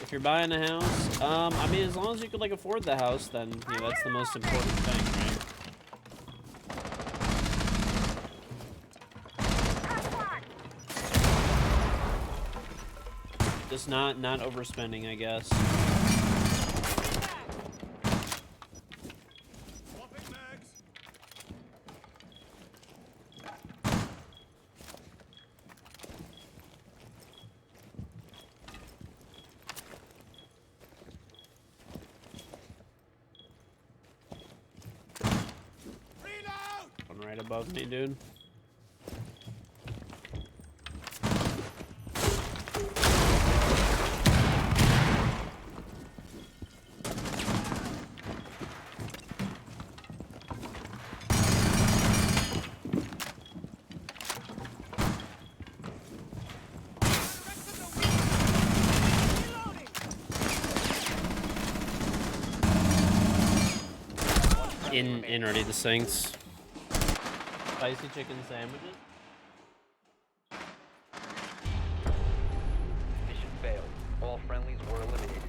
If you're buying a house, I mean, as long as you could like afford the house, then you know that's the most important thing, right? Just not overspending, I guess. One right above me, dude. in already the sinks. Spicy chicken sandwiches. Mission failed. All friendlies were eliminated.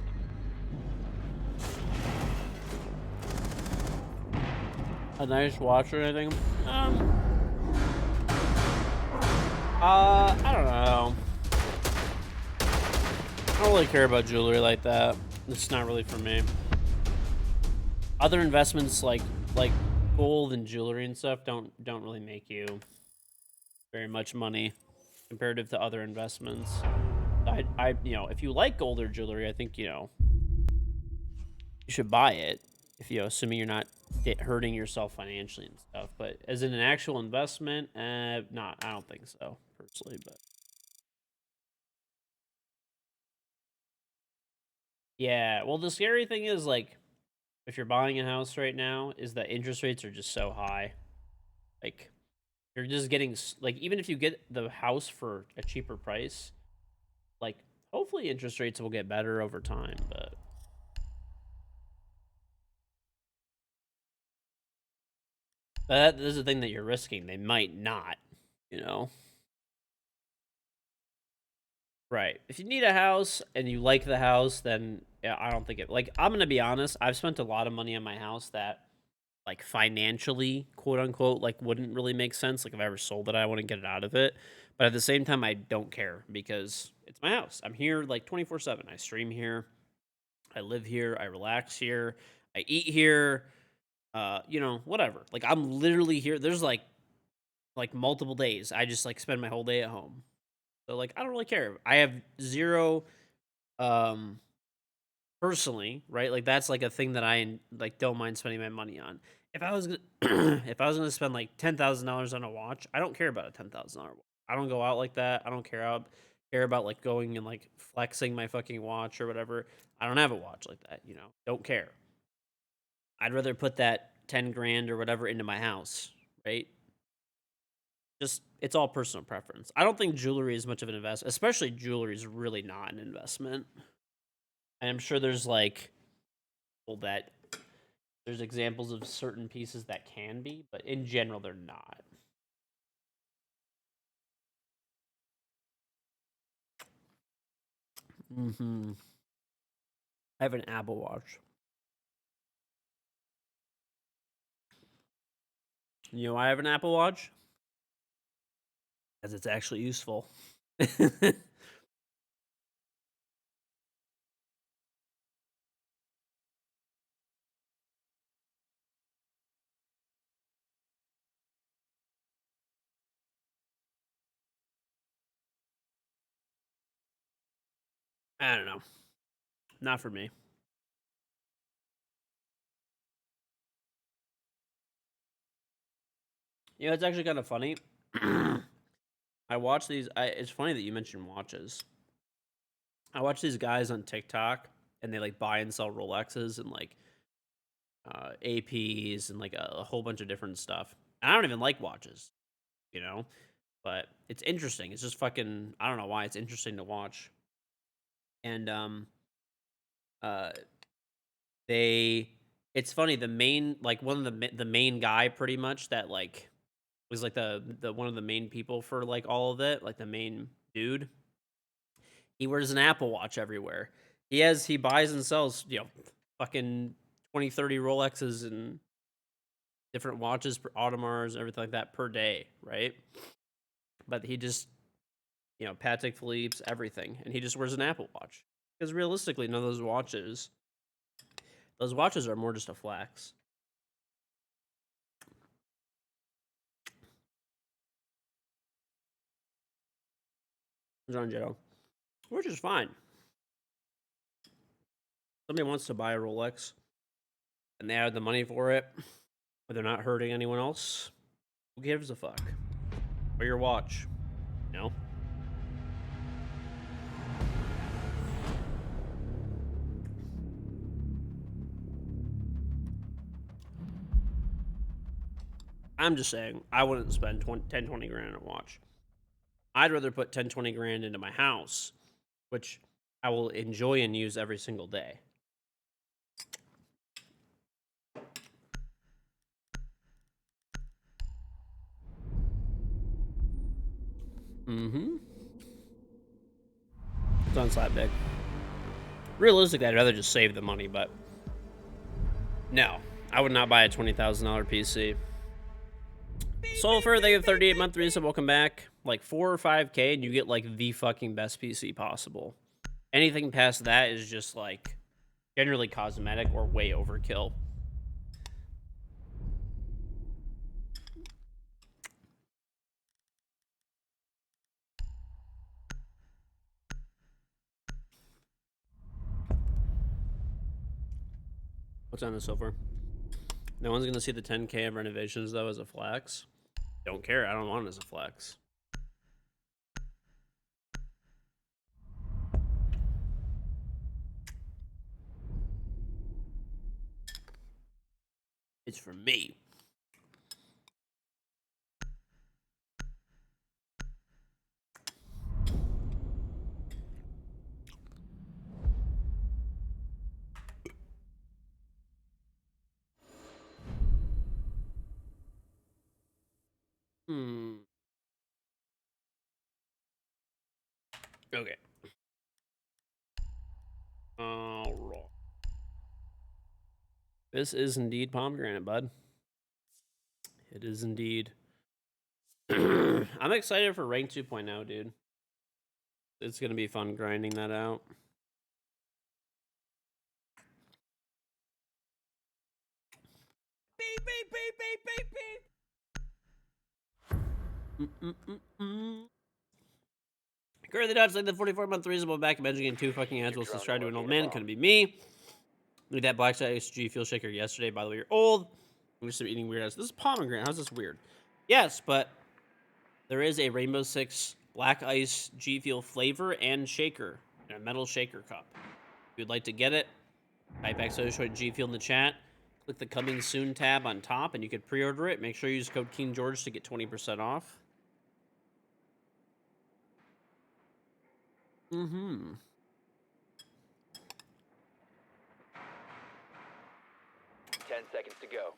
A nice watch or anything? I don't know. I don't really care about jewelry like that. It's not really for me. Other investments like gold and jewelry and stuff don't really make you very much money comparative to other investments. I you know, if you like gold or jewelry, I think, you know, you should buy it if, you know, assuming you're not hurting yourself financially and stuff. But as in an actual investment, not, I don't think so personally. But yeah, well, the scary thing is, like, if you're buying a house right now, is that interest rates are just so high. Like, you're just getting, like, even if you get the house for a cheaper price, like, hopefully interest rates will get better over time. But that is the thing that you're risking. They might not, you know. Right. If you need a house and you like the house, then yeah, I don't think it, like, I'm gonna be honest, I've spent a lot of money on my house that, like, financially, quote unquote, like, wouldn't really make sense. Like, if I ever sold it, I wouldn't get it out of it. But at the same time, I don't care because it's my house. I'm here like 24/7. I stream here. I live here. I relax here. I eat here. You know, whatever. Like, I'm literally here. There's like multiple days. I just, like, spend my whole day at home. So, like, I don't really care. I have zero um personally, right? Like, that's like a thing that I, like, don't mind spending my money on. If I was if I was gonna spend like $10,000 on a watch, I don't care about a $10,000 watch. I don't go out like that. I don't care about, like, going and, like, flexing my fucking watch or whatever. I don't have a watch like that, you know. Don't care. I'd rather put that 10 grand or whatever into my house, right? Just, it's all personal preference. I don't think jewelry is much of an investment, especially jewelry is really not an investment. And I'm sure there's, like, well, that there's examples of certain pieces that can be, but in general, they're not. I have an Apple Watch. You know why I have an Apple Watch? Because it's actually useful. I don't know. Not for me. You know, it's actually kind of funny. I watch these. It's funny that you mentioned watches. I watch these guys on TikTok, and they, like, buy and sell Rolexes and, like, APs and, like, a whole bunch of different stuff. And I don't even like watches, you know, but it's interesting. It's just fucking. I don't know why it's interesting to watch. And uh, they. It's funny. The main, like, one of the main guy, pretty much, that, like, was, like, the one of the main people for, like, all of it, like, the main dude. He wears an Apple Watch everywhere. He buys and sells, you know, fucking 20, 30 Rolexes and different watches, per Audemars, everything like that per day, right? But he just, you know, Patek Philippe's, everything, and he just wears an Apple Watch because realistically, none of those watches are more just a flex. John Joe, which is fine. Somebody wants to buy a Rolex and they have the money for it, but they're not hurting anyone else. Who gives a fuck? Or your watch, you know? I'm just saying, I wouldn't spend 10, 20 grand on a watch. I'd rather put 10, 20 grand into my house, which I will enjoy and use every single day. Mm-hmm. It's on slap big. Realistically, I'd rather just save the money, but no, I would not buy a $20,000 PC. Sulfur, they have 38-month resub. Welcome back. Like 4 or 5K, and you get like the fucking best PC possible. Anything past that is just like generally cosmetic or way overkill. What's on the silver? No one's gonna see the 10K of renovations though as a flex. Don't care. I don't want it as a flex. It's for me. Okay. All right. This is indeed pomegranate, bud. It is indeed. I'm excited for rank 2.0, dude. It's gonna be fun grinding that out. Beep, beep, beep, beep, beep, beep. Curry the Dodge, like the 44-month reasonable back imagine getting 2 fucking ads while subscribed to an old man. It couldn't be me. Look at that Black Side G fuel shaker yesterday. By the way, you're old. I'm just eating weird ass. This is pomegranate. How's this weird? Yes, but there is a Rainbow Six Black Ice G Fuel flavor and shaker in a metal shaker cup. If you'd like to get it, type G Fuel in the chat. Click the coming soon tab on top, and you could pre-order it. Make sure you use code KingGeorge to get 20% off. 10 seconds to go.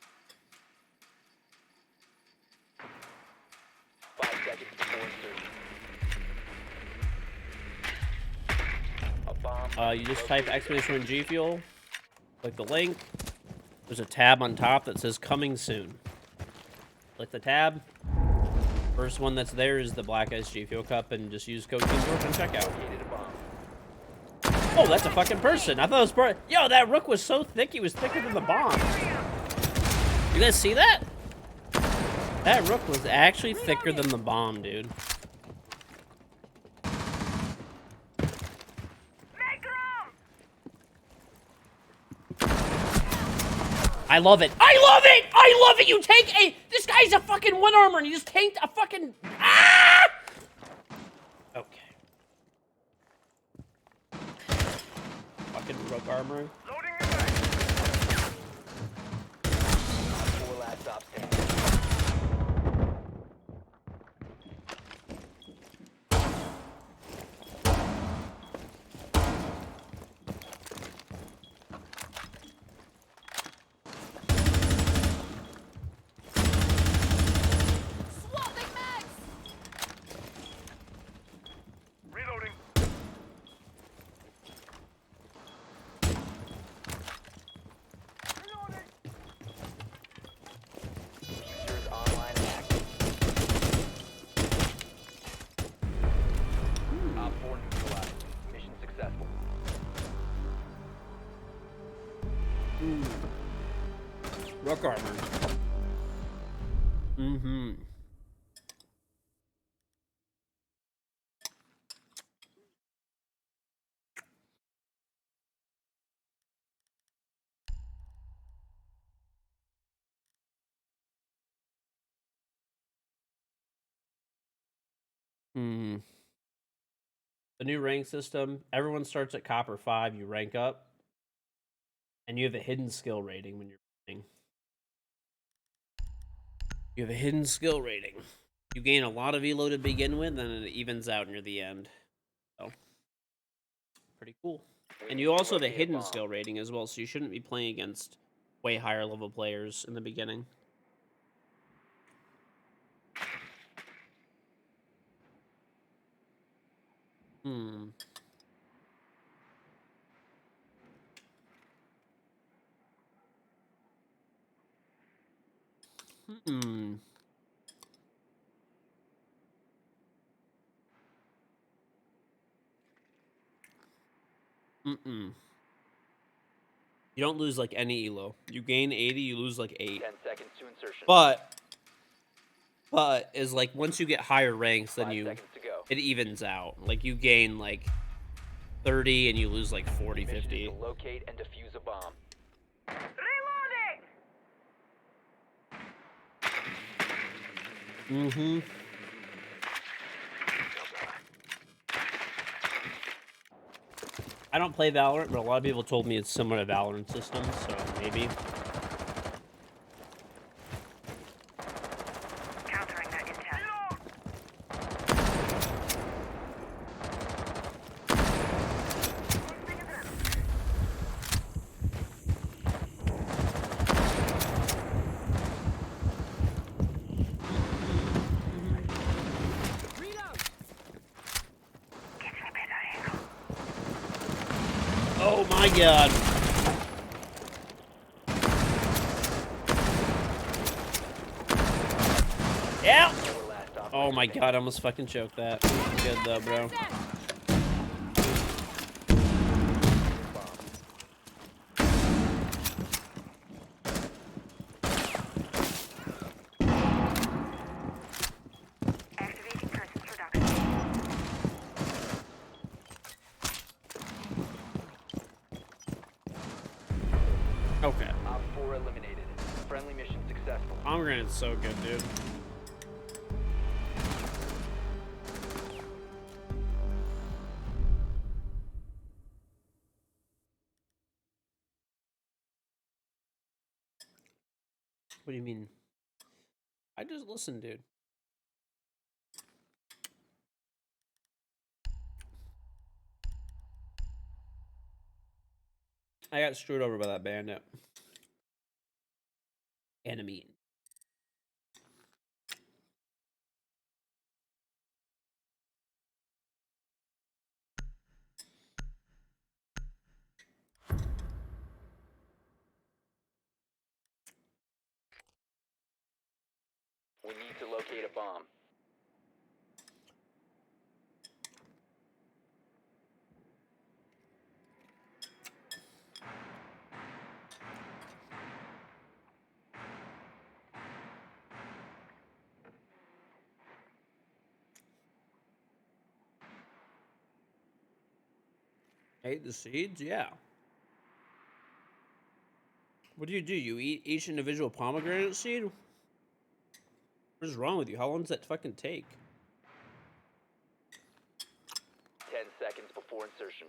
5 seconds before insertion. A bomb. You just type G Fuel, click the link. There's a tab on top that says coming soon. Click the tab. First one that's there is the Black Ice G Fuel cup, and just use code KingGeorge on checkout. Oh, that's a fucking person. I thought it was part. Yo, that rook was so thick, he was thicker than the bomb. You guys see that? That rook was actually thicker than the bomb, dude. I love it. I love it! I love it! You take a... This guy's a fucking 1 armor, and you just tanked a fucking... Ah! Okay. Fucking rook armor. Loading the mag. 4 last stop standing. Reloading. Diffuser is online and active. Op 4 neutralized. Mission successful. Rook armor. Mm-hmm. Hmm. The new rank system, everyone starts at Copper 5, you rank up, and you have a hidden skill rating when you're playing. You have a hidden skill rating. You gain a lot of elo to begin with, and it evens out near the end. So, pretty cool. And you also have a hidden skill rating as well, so you shouldn't be playing against way higher level players in the beginning. Hmm. Hmm. Mm-mm. You don't lose like any elo. You gain 80, you lose like 8. 10 seconds to insertion. But is like once you get higher ranks, then 5 you seconds to go. it evens out. Like you gain like 30 and you lose like 40, Mission is 50. to locate and defuse a bomb. Reloading! Mm-hmm. I don't play Valorant, but a lot of people told me it's similar to Valorant systems, so maybe. Countering that intel. Getting a better angle. Oh my god. Yeah. Four last Oh operators my standing. god, I almost fucking choked that. Good though, bro. Activating presence reduction. Okay. Op 4 eliminated. Friendly mission successful. Pomegranate's so good, dude. What do you mean? I just listened, dude. I got screwed over by that bandit. Enemy. We need to locate a bomb. Ate the seeds? Yeah. What do? You eat each individual pomegranate seed? What is wrong with you? How long does that fucking take? 10 seconds before insertion.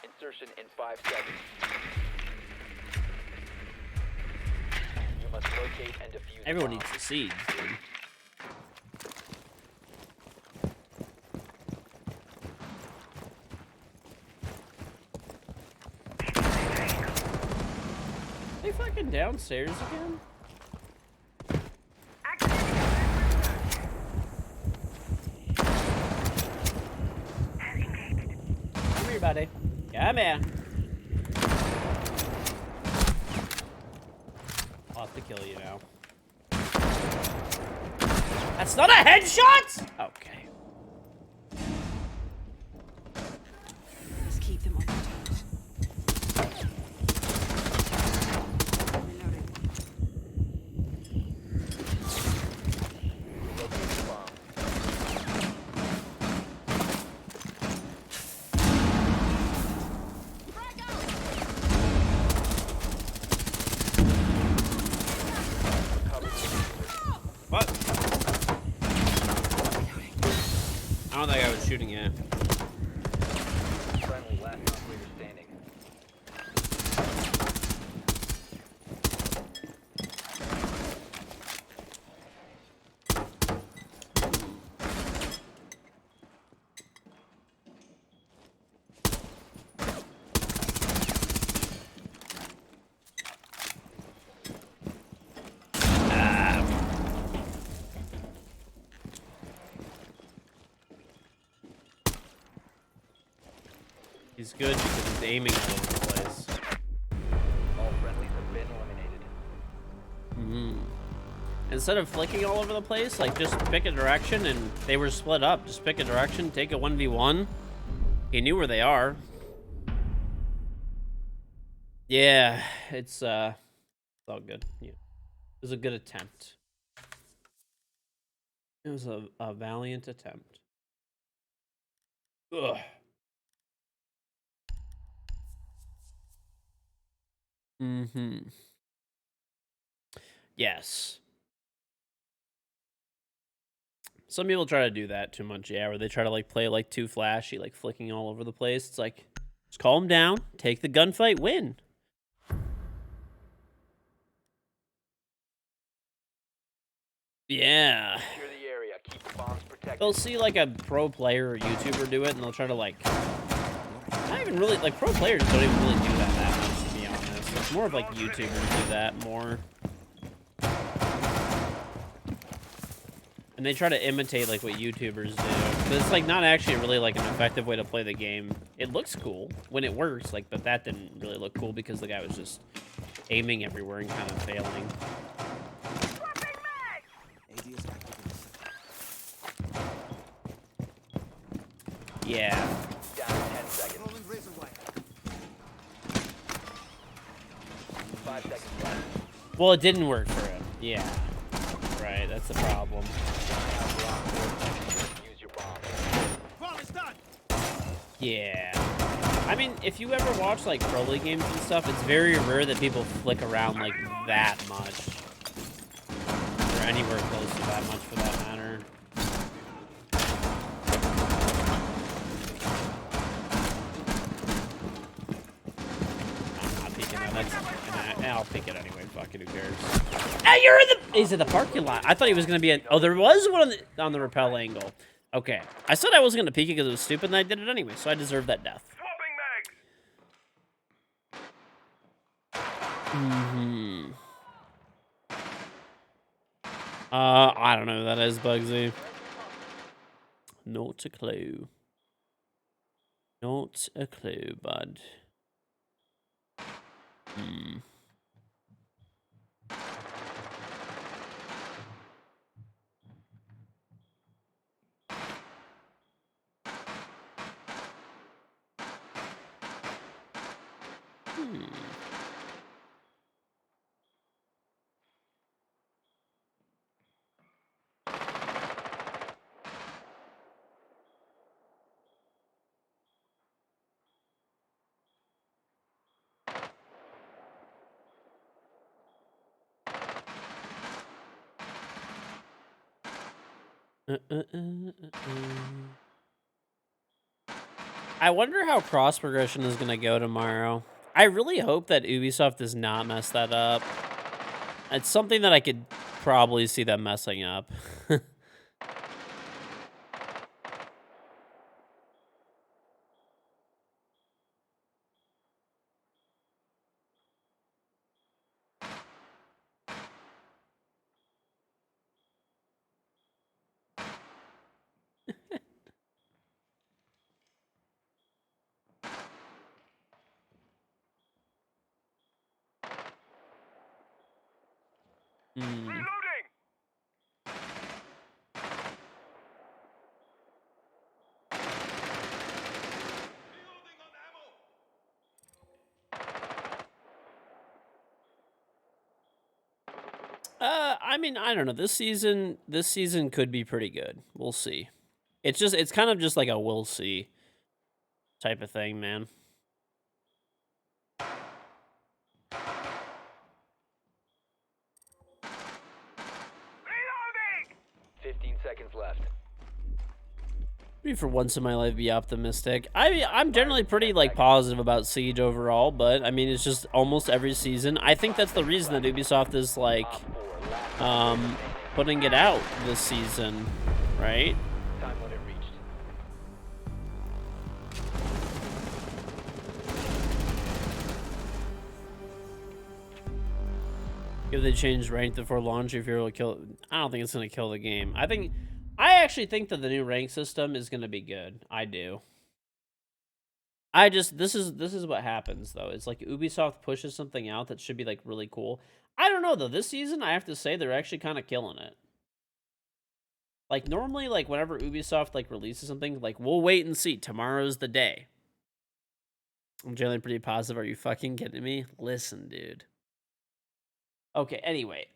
Insertion in 5 seconds. You must locate and defuse a Everyone bomb. eats the seeds, dude. They fucking downstairs again? Activating has engaged. Come here, buddy. Come here. I'll have to kill you now. That's not a headshot? Okay. Just keep them on their toes. Reloading. Locate the bomb. Recover the diffuser. What? I don't think I was shooting yet. Friendly last operator standing. He's good because he's aiming all over the place. All friendlies have been eliminated. Instead of flicking all over the place, like just pick a direction, and they were split up. Just pick a direction, take a 1v1. He knew where they are. Yeah, it's all good. Yeah, it was a good attempt. It was a valiant attempt. Ugh. Yes. Some people try to do that too much, yeah, where they try to like play like too flashy, like flicking all over the place. It's like, just calm down, take the gunfight, win. Yeah. Secure the area. Keep the bombs protected. They'll see like a pro player or YouTuber do it, and they'll try to like, not even really, like pro players don't even really do that much, to be honest. It's more of like YouTubers do that more. And they try to imitate like what YouTubers do. But it's like not actually really like an effective way to play the game. It looks cool when it works, like, but that didn't really look cool because the guy was just aiming everywhere and kind of failing. Yeah. Down to 10 seconds. 5 seconds left. Well, it didn't work for him. Yeah. Right, that's the problem. Use your bomb. Yeah. I mean, if you ever watch like Pro League games and stuff, it's very rare that people flick around like that much. Or anywhere close to that much for that matter. I'm not peeking that. I'll pick it anyway. Fuck it, who cares? Hey, you're in the... He's in the parking lot. I thought he was going to be... Oh, there was one on the rappel angle. Okay. I said I wasn't going to peek it because it was stupid, and I did it anyway, so I deserve that death. I don't know who that is, Bugsy. Not a clue. Not a clue, bud. I wonder how cross progression is going to go tomorrow. I really hope that Ubisoft does not mess that up. It's something that I could probably see them messing up. I mean, I don't know. This season could be pretty good. We'll see. It's kind of just like a we'll see type of thing, man. Reloading! 15 seconds left. Maybe for once in my life, be optimistic. I'm generally pretty like positive about Siege overall, but I mean, it's just almost every season. I think that's the reason that Ubisoft is like, putting it out this season, right? Time limit reached. If they change rank before launch, if you're able to kill, I don't think it's gonna kill the game. I actually think that the new rank system is gonna be good. I do. this is what happens though. It's like Ubisoft pushes something out that should be like really cool. I don't know though. This season, I have to say they're actually kind of killing it. Like normally, like whenever Ubisoft like releases something, like we'll wait and see. Tomorrow's the day. I'm generally pretty positive. Are you fucking kidding me? Listen, dude. Okay, anyway.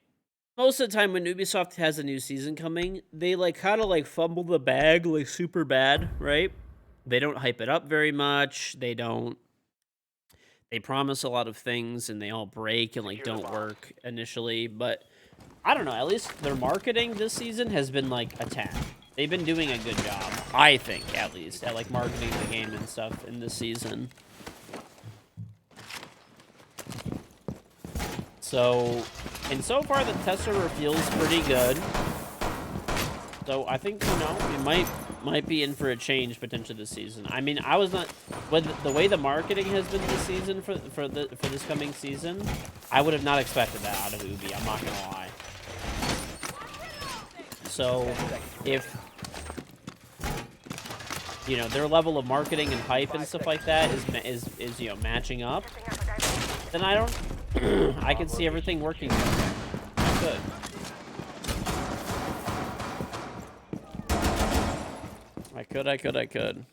Most of the time when Ubisoft has a new season coming, they like kind of like fumble the bag like super bad, right? They don't hype it up very much. They promise a lot of things and they all break and like don't work initially, but I don't know, at least their marketing this season has been like attack. They've been doing a good job, I think, at least, at like marketing the game and stuff in this season. So, and so far the test server feels pretty good. So I think, you know, we might be in for a change potentially this season. I mean, I was not with the way the marketing has been this season for this coming season. I would have not expected that out of Ubi. I'm not gonna lie. So if you know their level of marketing and hype and stuff like that is you know matching up, then I don't. I can see everything working. Good. I could.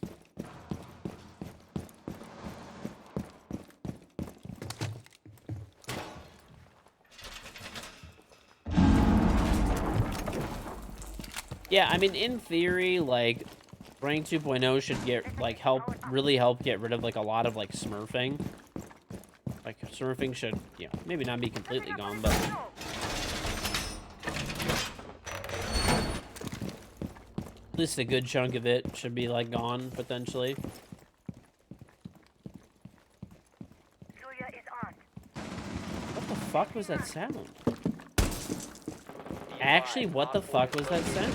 Yeah, I mean, in theory, like, Rank 2.0 should really help get rid of, like, a lot of, like, smurfing. Like, smurfing should, you know, maybe not be completely gone, but... at least a good chunk of it should be, like, gone, potentially. What the fuck was that sound? Actually, what the fuck was that sound?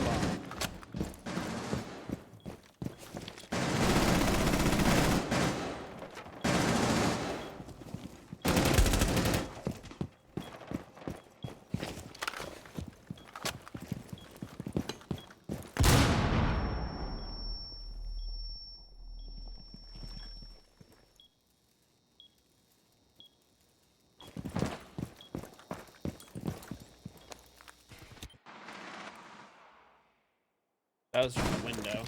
That was from the window.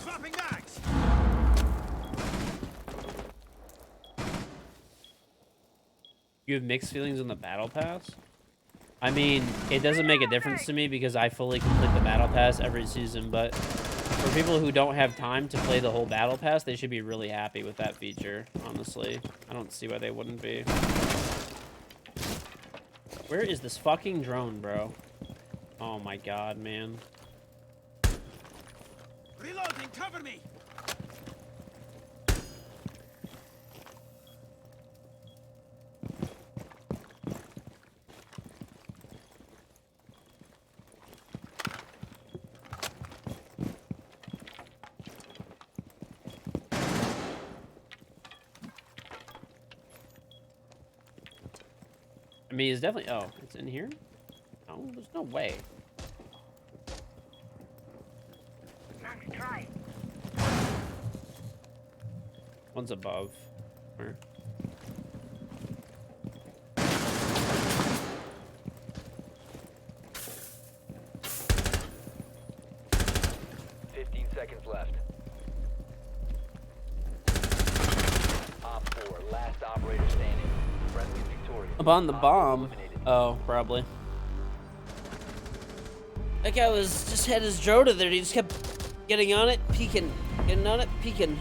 Swapping bags. You have mixed feelings on the battle pass? I mean, it doesn't make a difference to me because I fully complete the battle pass every season, but for people who don't have time to play the whole battle pass, they should be really happy with that feature, honestly. I don't see why they wouldn't be. Where is this fucking drone, bro? Oh my god, man. Reloading, cover me. I mean, it's definitely... oh, it's in here? No, there's no way. One's above. Where? Seconds left. Op 4, last operator standing. Friendly victorious. Upon the Op bomb. eliminated. Oh, probably. That guy was just had his drone to there. He just kept getting on it, peeking. Getting on it, peeking.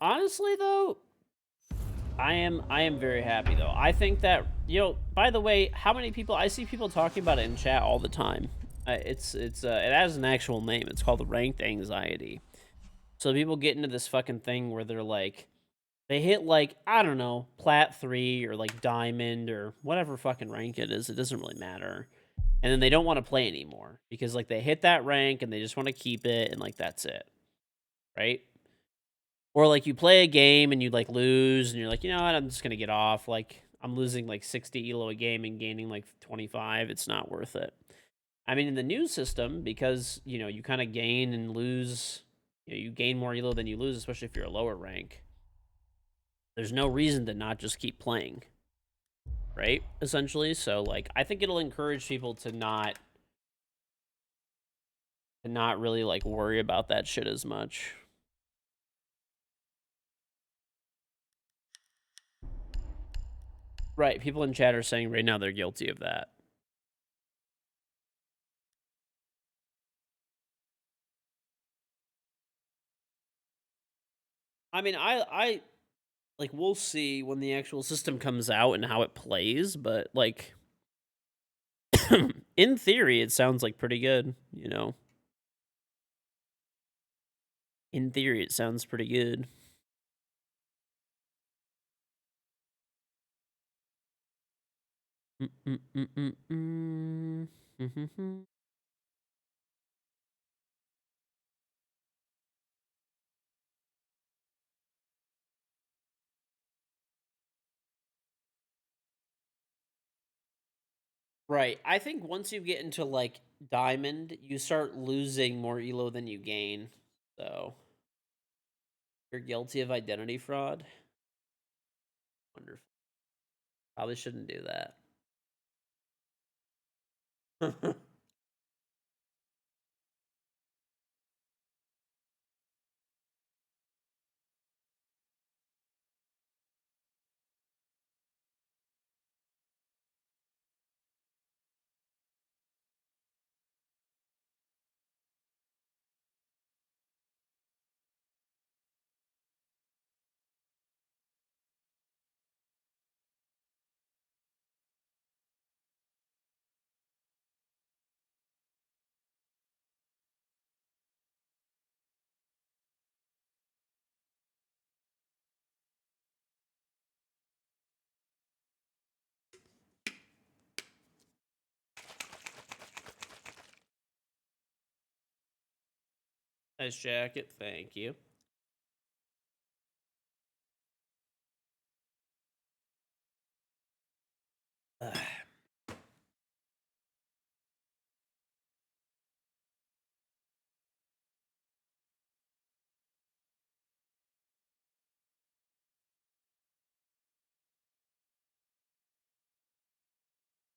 Honestly though, I am very happy though. I think that, you know, by the way, how many people I see people talking about it in chat all the time. It has an actual name. It's called ranked anxiety. So people get into this fucking thing where they're like, they hit like, I don't know, plat 3 or like diamond or whatever fucking rank it is. It doesn't really matter. and then they don't want to play anymore because like they hit that rank and they just want to keep it and like that's it, right? Or like you play a game and you like lose and you're like, you know what, I'm just gonna get off. Like I'm losing like 60 elo a game and gaining like 25. It's not worth it. I mean, in the new system, because you kind of gain and lose, you gain more elo than you lose, especially if you're a lower rank. There's no reason to not just keep playing, right? Essentially, so like I think it'll encourage people to not really like worry about that shit as much. Right, people in chat are saying right now they're guilty of that. I mean, I like we'll see when the actual system comes out and how it plays, but like in theory it sounds like pretty good, In theory it sounds pretty good. Right. I think once you get into like diamond, you start losing more elo than you gain. So you're guilty of identity fraud. Wonderful. Probably shouldn't do that. Nice jacket, thank you.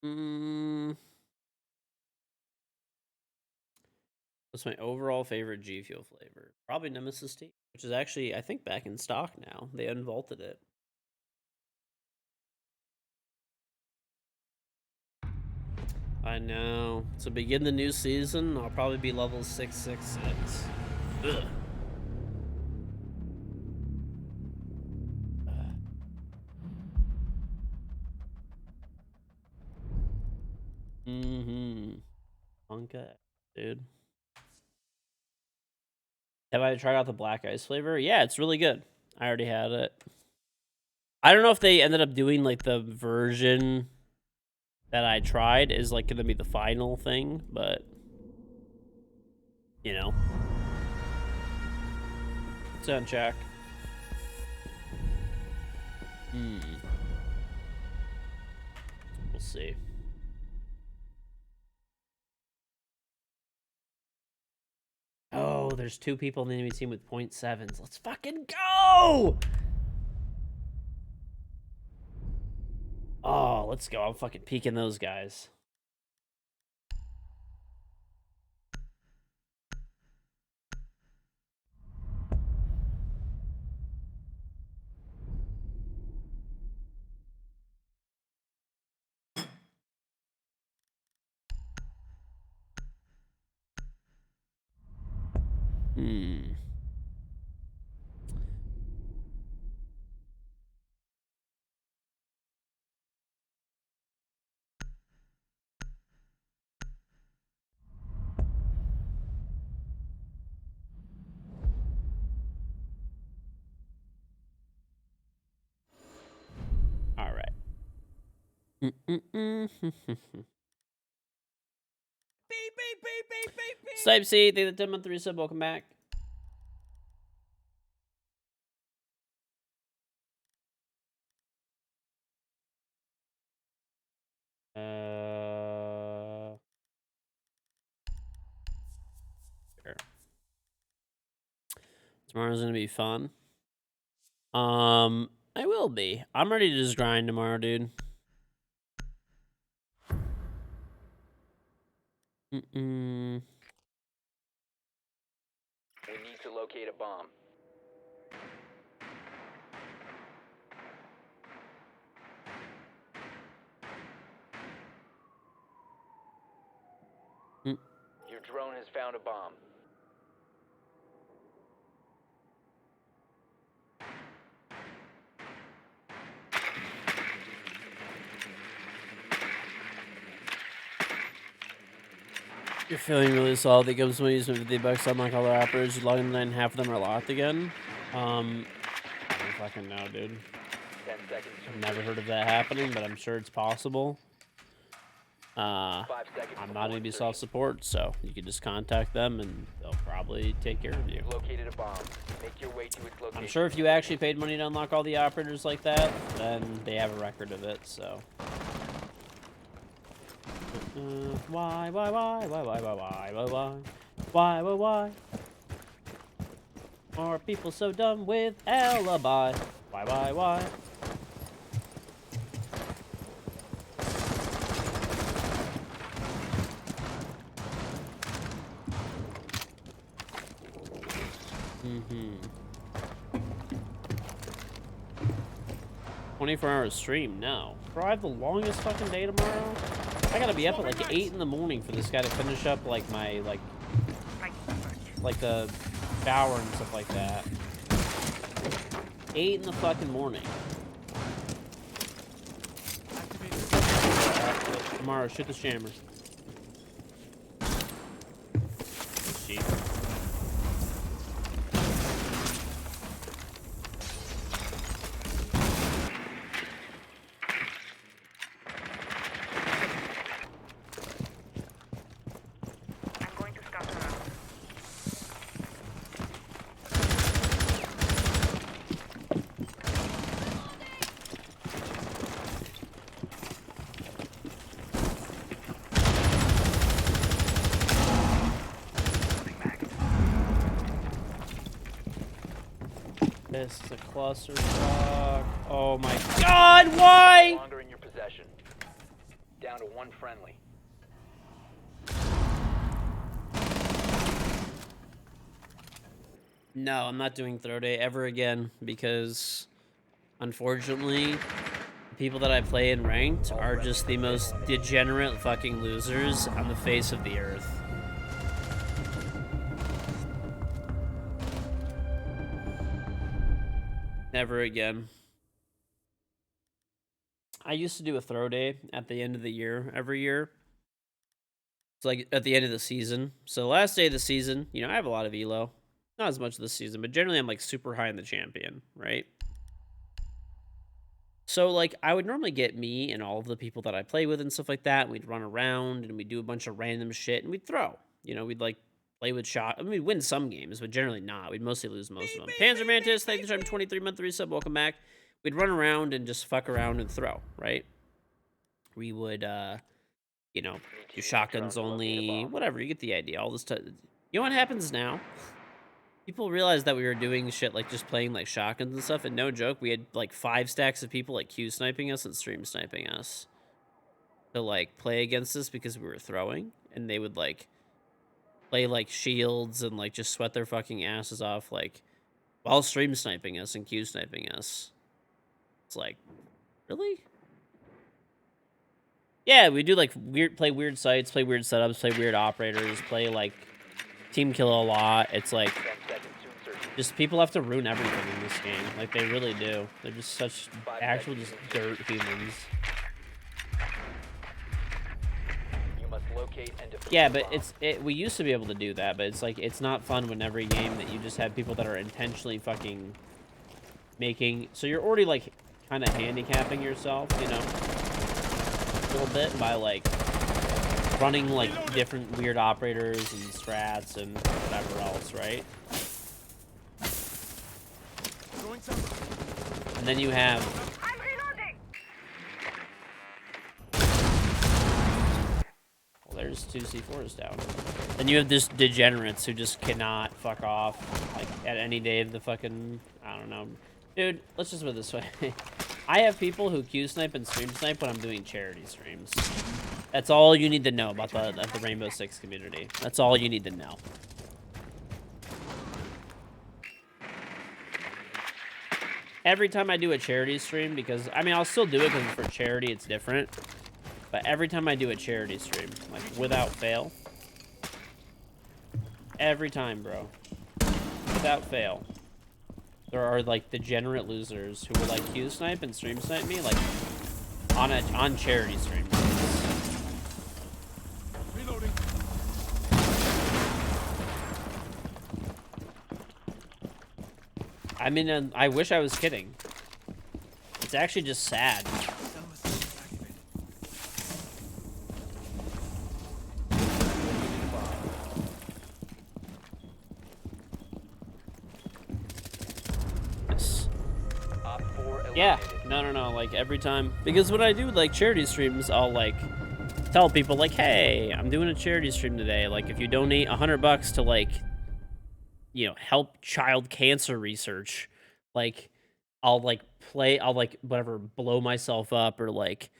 Mm, what's my overall favorite G Fuel flavor? Probably Nemesis Tea, which is actually I think back in stock now. They unvaulted it. I know. To begin the new season, I'll probably be level 666. Ugh. Mm-hmm. Punka, dude. Have I tried out the black ice flavor? Yeah, it's really good. I already had it. I don't know if they ended up doing like the version that I tried is like gonna be the final thing, but you know. Sound check. We'll see. Oh, there's 2 people in the enemy team with .7s. Let's fucking go! Oh, let's go. I'm fucking peeking those guys. Hmm. All right. Type C, thank you for the 10-month resub. Welcome back. Sure. Tomorrow's gonna be fun. I will be. I'm ready to just grind tomorrow, dude. We need to locate a bomb. Your drone has found a bomb. You're feeling really solid. That gives me some $50 unlock all the operators. You log in and half of them are locked again. I don't fucking know, dude. 10 seconds. I've never heard of that happening, but I'm sure it's possible. 5 seconds. I'm not gonna Ubisoft support, so you can just contact them and they'll probably take care of you. You've located a bomb. Make your way to its location. I'm sure if you actually paid money to unlock all the operators like that, then they have a record of it, so. Why? Are people so dumb with alibi? Why? Mm-hmm. 24-hour stream? No. Bro, I have the longest fucking day tomorrow. I gotta be up at like 8 in the morning for this guy to finish up like my like the shower and stuff like that. 8 in the fucking morning. Tomorrow, shoot the shammer. Jeez. I'm going to scout around. This is a clusterfuck. Oh my god, why? No longer in your possession. Down to one friendly. No, I'm not doing throw day ever again because, unfortunately, the people that I play in ranked are just the most degenerate fucking losers on the face of the earth. Never again. I used to do a throw day at the end of the year, every year. It's like at the end of the season. So last day of the season, you know, I have a lot of elo. Not as much this season, but generally I'm like super high in the champion, right? So like I would normally get me and all of the people that I play with and stuff like that. And we'd run around and we'd do a bunch of random shit and we'd throw. You know, we'd like play with shot. I mean, we'd win some games, but generally not. We'd mostly lose most of them. Panzer Mantis, thank you for 23-month resub. Welcome back. We'd run around and just fuck around and throw, right? We would, you know, do shotguns only, whatever. You get the idea. All this stuff. You know what happens now? People realized that we were doing shit like just playing like shotguns and stuff, and no joke, we had like 5 stacks of people like Q sniping us and stream sniping us to like play against us because we were throwing, and they would like play like shields and like just sweat their fucking asses off like while stream sniping us and Q sniping us. It's like, really? Yeah, we do like play weird sites, play weird setups, play weird operators, play like team kill a lot. It's like 10 seconds to insertion. just people have to ruin everything in this game. Like they really do. They're just such actual just dirt humans. You must locate and defuse Yeah, the but bomb. we used to be able to do that, but it's like it's not fun when every game that you just have people that are intentionally fucking making, so you're already like kind of handicapping yourself, you know, a little bit by like running like different weird operators and strats and whatever else, right? And then you have I'm reloading. well, there's 2 C4s down. Then you have this degenerates who just cannot fuck off like at any day of the fucking I don't know. Dude, let's just put it this way. I have people who Q snipe and stream snipe when I'm doing charity streams. That's all you need to know about the Rainbow Six community. That's all you need to know. Every time I do a charity stream, because, I mean, I'll still do it because for charity it's different. But every time I do a charity stream, like, without fail. Every time, bro. Without fail. There are, like, degenerate losers who will, like, Q snipe and stream snipe me, like, on charity streams. Reloading. I mean, I wish I was kidding. It's actually just sad. Yes. Op 4 Yeah, eliminated. no, like every time. Because when I do like charity streams, I'll like tell people like, hey, I'm doing a charity stream today. Like if you donate $100 to like, you know, help child cancer research, like I'll like whatever, blow myself up or like,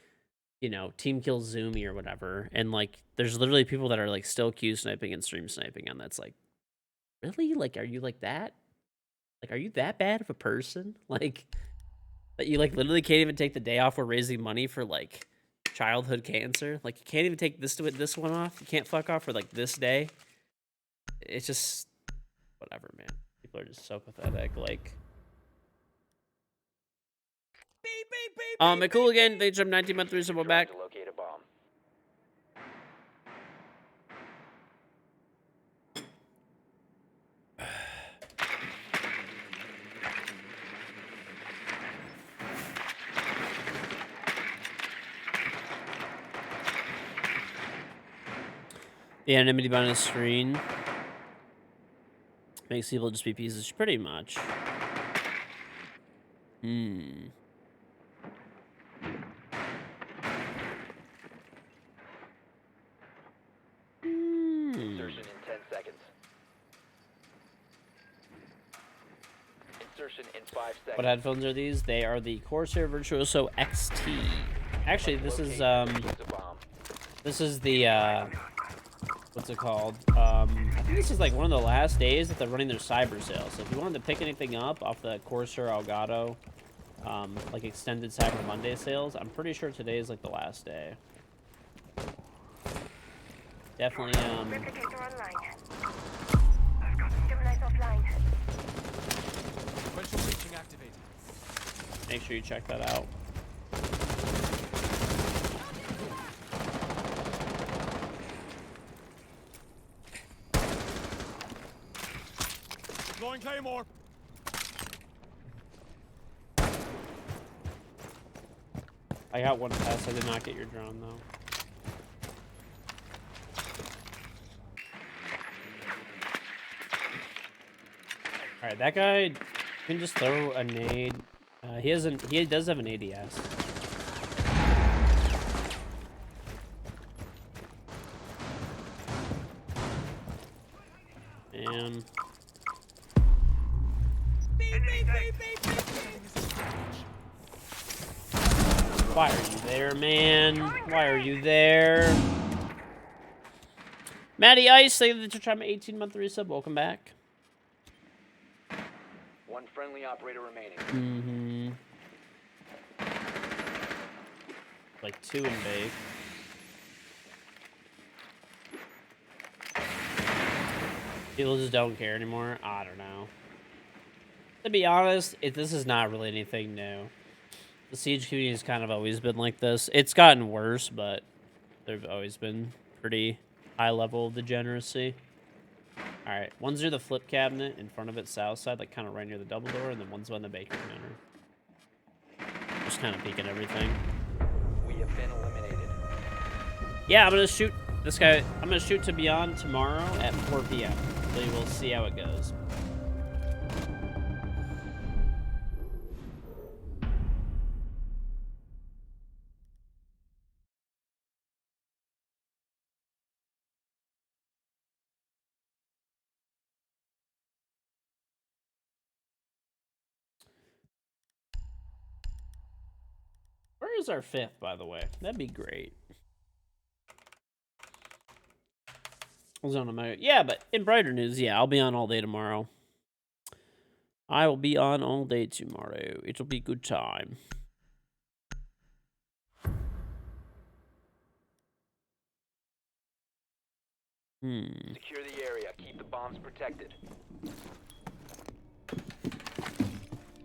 you know, team kill Zoomy or whatever. And like there's literally people that are like still Q sniping and stream sniping, and that's like, really? Like, are you like that? Like, are you that bad of a person? Like that you like literally can't even take the day off for raising money for like childhood cancer? Like you can't even take this one off? You can't fuck off for like this day? It's just whatever, man. People are just so pathetic. Like cool again. Thanks for 19-month through someone back. To locate a bomb. The anonymity behind the screen makes people just be pieces, pretty much. Insertion in 10 seconds. Insertion in 5 seconds. What headphones are these? They are the Corsair Virtuoso XT. Actually, this is Locate the bomb. this is the what's it called? I think this is like one of the last days that they're running their cyber sale. So if you wanted to pick anything up off the Corsair Elgato, like extended Cyber Monday sales, I'm pretty sure today is like the last day. Definitely, Replicator online. Gemini's offline. Sequential breaching activated. make sure you check that out. Deploying Claymore. I got one test. I did not get your drone though. All right, that guy can just throw a nade. He does have an ADS. And why are you there, man? Why are you there? Matty Ice, thank you for trying my 18-month resub. Welcome back. One friendly operator remaining. Like 2 in bake. People just don't care anymore. I don't know. To be honest, this is not really anything new. The Siege community has kind of always been like this. It's gotten worse, but they've always been pretty high level of degeneracy. Alright, one's near the flip cabinet in front of it, south side, like kind of right near the double door, and then one's on the bakery counter. Just kind of peeking everything. We have been eliminated. Yeah, I'm gonna shoot This guy, I'm gonna shoot to Beyond tomorrow at 4 p.m. So we'll see how it goes. Where is our 5th, by the way? That'd be great. Yeah, but in brighter news, yeah, I'll be on all day tomorrow. I will be on all day tomorrow. It'll be good time. Secure the area. Keep the bombs protected.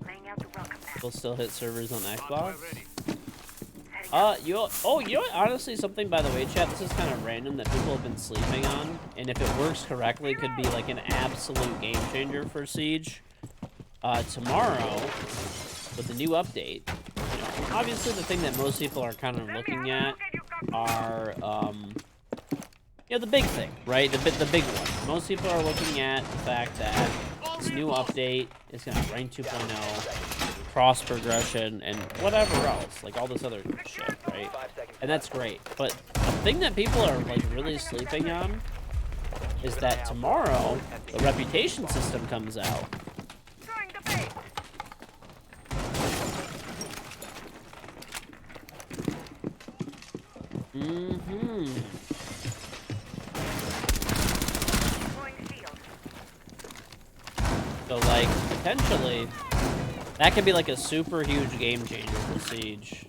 Laying out the welcome mat. We'll still hit servers on Xbox. Ready. You know what? Honestly, something, by the way, chat, this is kind of random that people have been sleeping on, and if it works correctly, could be like an absolute game changer for Siege. Tomorrow, with the new update, you know, obviously the thing that most people are kind of looking at are, you know, the big thing, right? The big one. Most people are looking at the fact that this new update is going to rank 2.0, cross progression, and whatever else, like all this other shit, right? And that's great. But the thing that people are like really sleeping on is that tomorrow the reputation system comes out. Throwing the bait. Deploying field. So like potentially that could be like a super huge game changer for Siege.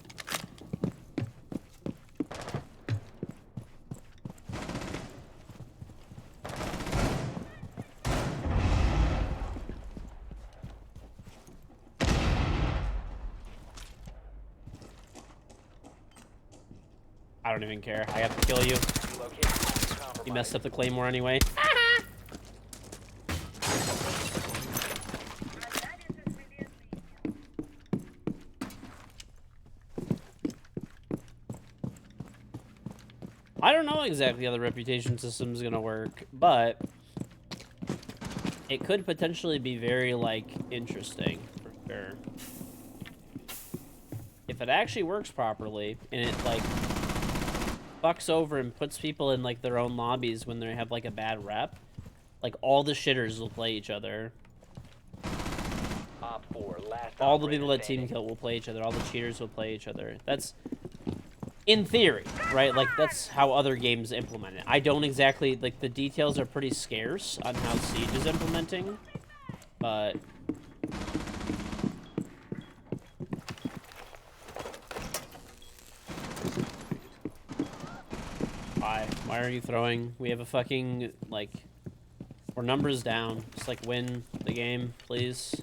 I don't even care. I have to kill you. You messed up the claymore anyway. I don't know exactly how the reputation system is gonna work, but it could potentially be very like interesting for sure. If it actually works properly and it like fucks over and puts people in like their own lobbies when they have like a bad rep, like all the shitters will play each other. All the people that team kill will play each other. All the cheaters will play each other. That's in theory, right? Like that's how other games implement it. I don't exactly like the details are pretty scarce on how Siege is implementing, but why are you throwing? We have a fucking like we're numbers down. Just like win the game, please.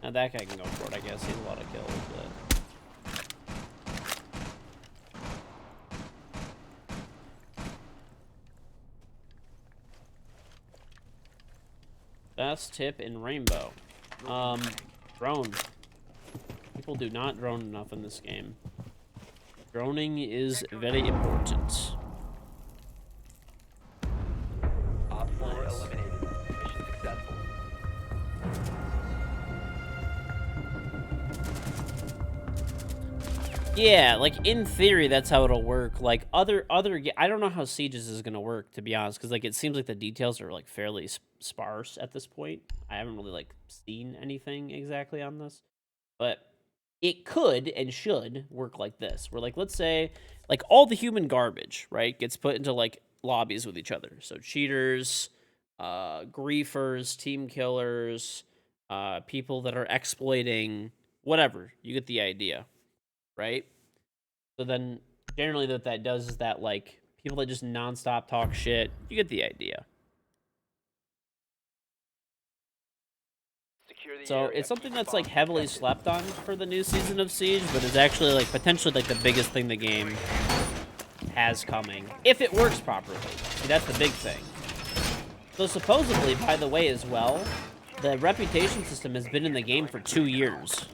Now that guy can go for it, I guess. He has a lot of kills, but... Best tip in Rainbow. Drone. People do not drone enough in this game. Droning is very important. Op 4 eliminated. Mission successful. Yeah, like in theory, that's how it'll work. Like I don't know how Sieges is gonna work, to be honest, because like it seems like the details are like fairly sparse at this point. I haven't really like seen anything exactly on this, but it could and should work like this. Where like let's say like all the human garbage, right, gets put into like lobbies with each other. So cheaters, griefers, team killers, people that are exploiting, whatever. You get the idea. Right? So then generally what that does is that like people that just nonstop talk shit, you get the idea. So it's something that's like heavily slept on for the new season of Siege, but is actually like potentially like the biggest thing the game has coming, if it works properly. See, that's the big thing. So supposedly, by the way, as well, the reputation system has been in the game for 2 years.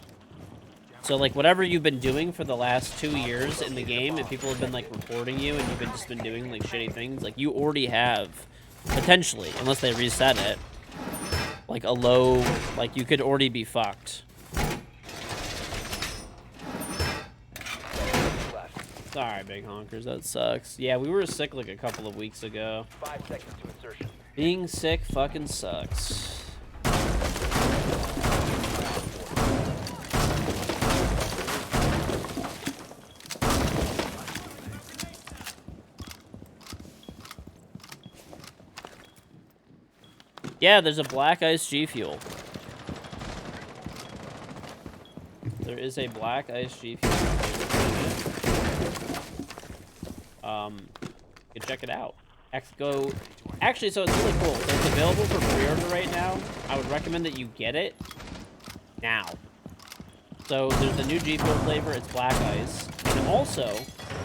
So like whatever you've been doing for the last 2 years in the game, and people have been like reporting you, and you've been just been doing like shitty things, like you already have potentially, unless they reset it, like a low, like you could already be fucked. Sorry, big honkers, that sucks. Yeah, we were sick like a couple of weeks ago. 5 seconds to insertion. Being sick fucking sucks. Yeah, there's a black ice G Fuel. There is a black ice G Fuel. You can check it out. Actually, so it's really cool. So it's available for pre-order right now. I would recommend that you get it now. So there's a new G Fuel flavor. It's black ice. And also,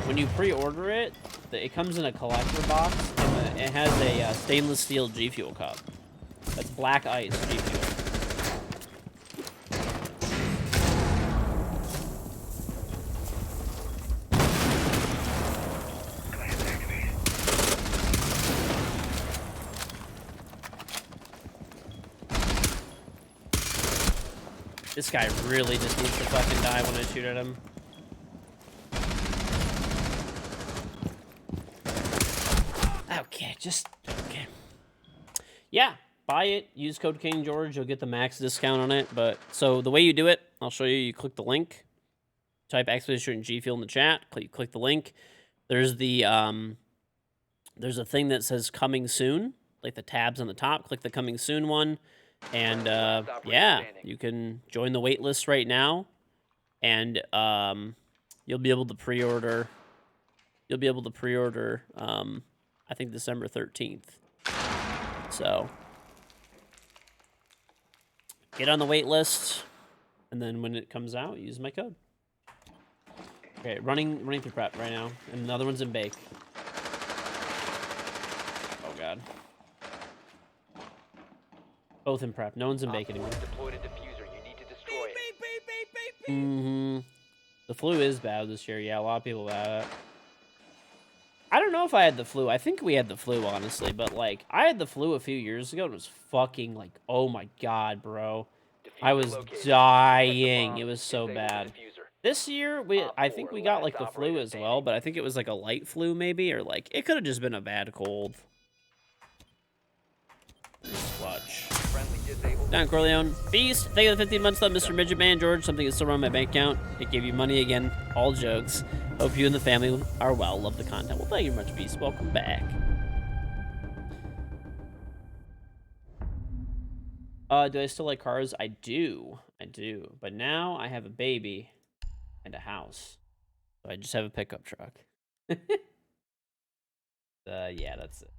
when you pre-order it, it comes in a collector box, and it has a stainless steel G Fuel cup. That's black ice G Fuel. This guy really just needs to fucking die when I shoot at him. Okay, okay. Yeah, buy it. Use code KingGeorge. You'll get the max discount on it. But so the way you do it, I'll show you. You click the link. Type Expedition G Fuel in the chat. Click the link. There's a thing that says coming soon, like the tabs on the top. Click the coming soon one. And yeah, you can join the wait list right now, and you'll be able to pre-order. I think December 13th. So get on the wait list, and then when it comes out, use my code. Okay, running through prep right now, and another one's in bake. Oh god. Both in prep. No one's in bake anymore. Deployed a diffuser. You need to destroy it. The flu is bad this year. Yeah, a lot of people have it. I don't know if I had the flu. I think we had the flu, honestly. But, like, I had the flu a few years ago, and it was fucking, like, oh my god, bro. I was dying. It was so bad. This year, I think we got, like, the flu as well, but I think it was, like, a light flu, maybe, or, like, it could have just been a bad cold. Clutch. Down Corleone. Beast, thank you for the 15 months left, Mr. Midget Man. George, something is still on my bank account. It gave you money again. All jokes. Hope you and the family are well. Love the content. Well, thank you very much, Beast. Welcome back. Do I still like cars? I do. But now I have a baby and a house. So I just have a pickup truck. Yeah, that's it.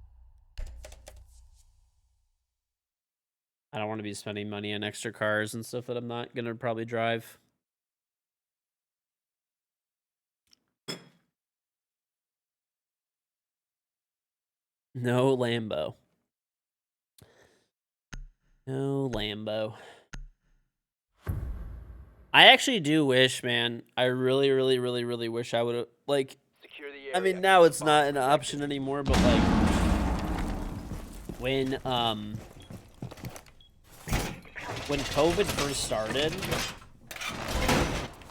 I don't want to be spending money on extra cars and stuff that I'm not going to probably drive. No Lambo. No Lambo. I actually do wish, man. I really, really, really, really wish I would have, like, I mean, now it's not an option anymore, but, like, when COVID first started,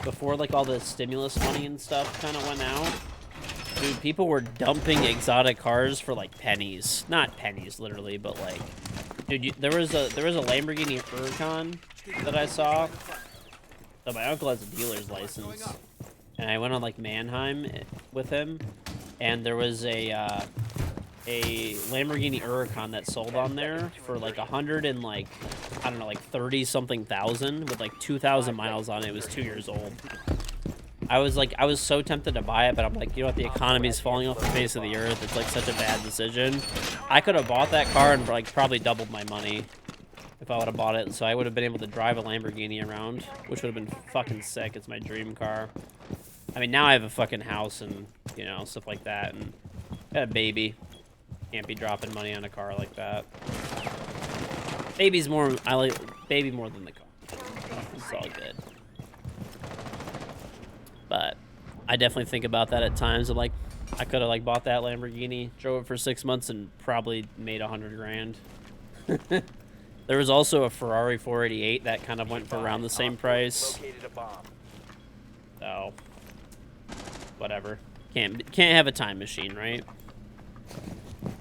before, like, all the stimulus money and stuff kind of went out, dude, people were dumping exotic cars for, like, pennies. Not pennies, literally, but, like, dude, there was a Lamborghini Huracan that I saw. So my uncle has a dealer's license, and I went on, like, Mannheim with him, and there was a Lamborghini Huracan that sold on there for, like, 100 and, like, I don't know, like 30-something thousand with, like, 2,000 miles on it. It was 2 years old. I was so tempted to buy it, but I'm like, you know what, the economy's falling off the face of the earth. It's, like, such a bad decision. I could have bought that car and, like, probably doubled my money if I would have bought it. So I would have been able to drive a Lamborghini around, which would have been fucking sick. It's my dream car. I mean, now I have a fucking house and, you know, stuff like that, and got a baby. Can't be dropping money on a car like that. Baby's more, I like baby more than the car. It's all good. But I definitely think about that at times. I'm like, I could have like bought that Lamborghini, drove it for 6 months, and probably made 100 grand. There was also a Ferrari 488 that kind of went for around the same price. Located a bomb. So, whatever. Can't have a time machine, right?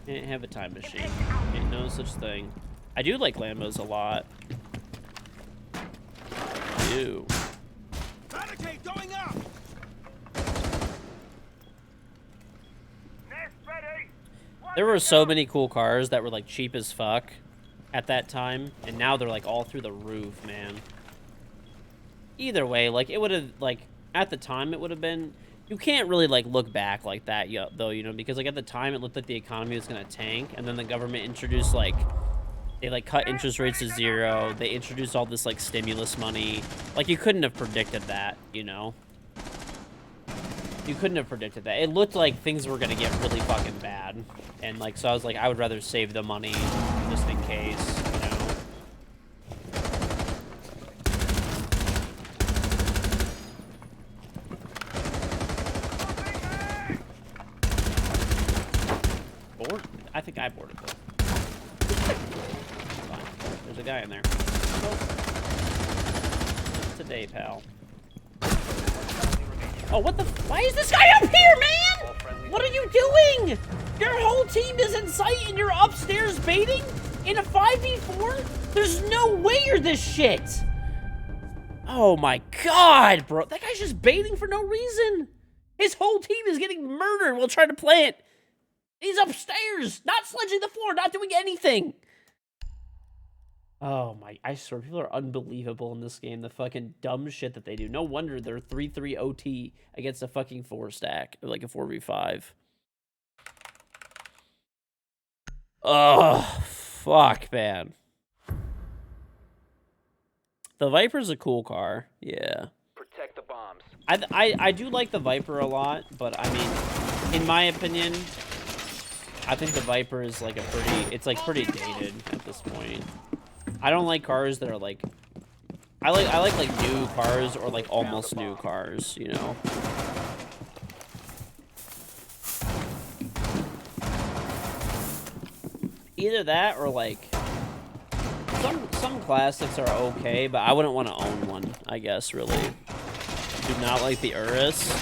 Can't have a time machine. Ain't no such thing. I do like Lambos a lot. I do. Barricade going up! Nest ready! There were so many cool cars that were like cheap as fuck at that time, and now they're like all through the roof, man. Either way, like it would have like at the time it would have been. You can't really like look back like that, though, you know, because like at the time it looked like the economy was gonna tank, and then the government introduced like they like cut interest rates to 0. They introduced all this like stimulus money. Like you couldn't have predicted that, you know. You couldn't have predicted that. It looked like things were gonna get really fucking bad, and like so I was like, I would rather save the money just in case, you know. Board? I think I boarded though. Fine. There's a guy in there. Today, pal. Oh, what the? Why is this guy up here, man? What are you doing? Your whole team is in sight and you're upstairs baiting in a 5v4? There's no way you're this shit. Oh my god, bro. That guy's just baiting for no reason. His whole team is getting murdered while trying to plant. He's upstairs, not sledging the floor, not doing anything. Oh my, I swear, people are unbelievable in this game. The fucking dumb shit that they do. No wonder they're 3-3 OT against a fucking 4-stack, or like a 4v5. Oh, fuck, man. The Viper's a cool car, yeah. Protect the bombs. I do like the Viper a lot, but I mean, in my opinion, I think the Viper is like it's like pretty dated at this point. I don't like cars that are like, I like new cars or like almost new cars, you know. Either that or like some classics are okay, but I wouldn't want to own one, I guess, really. Do not like the Urus.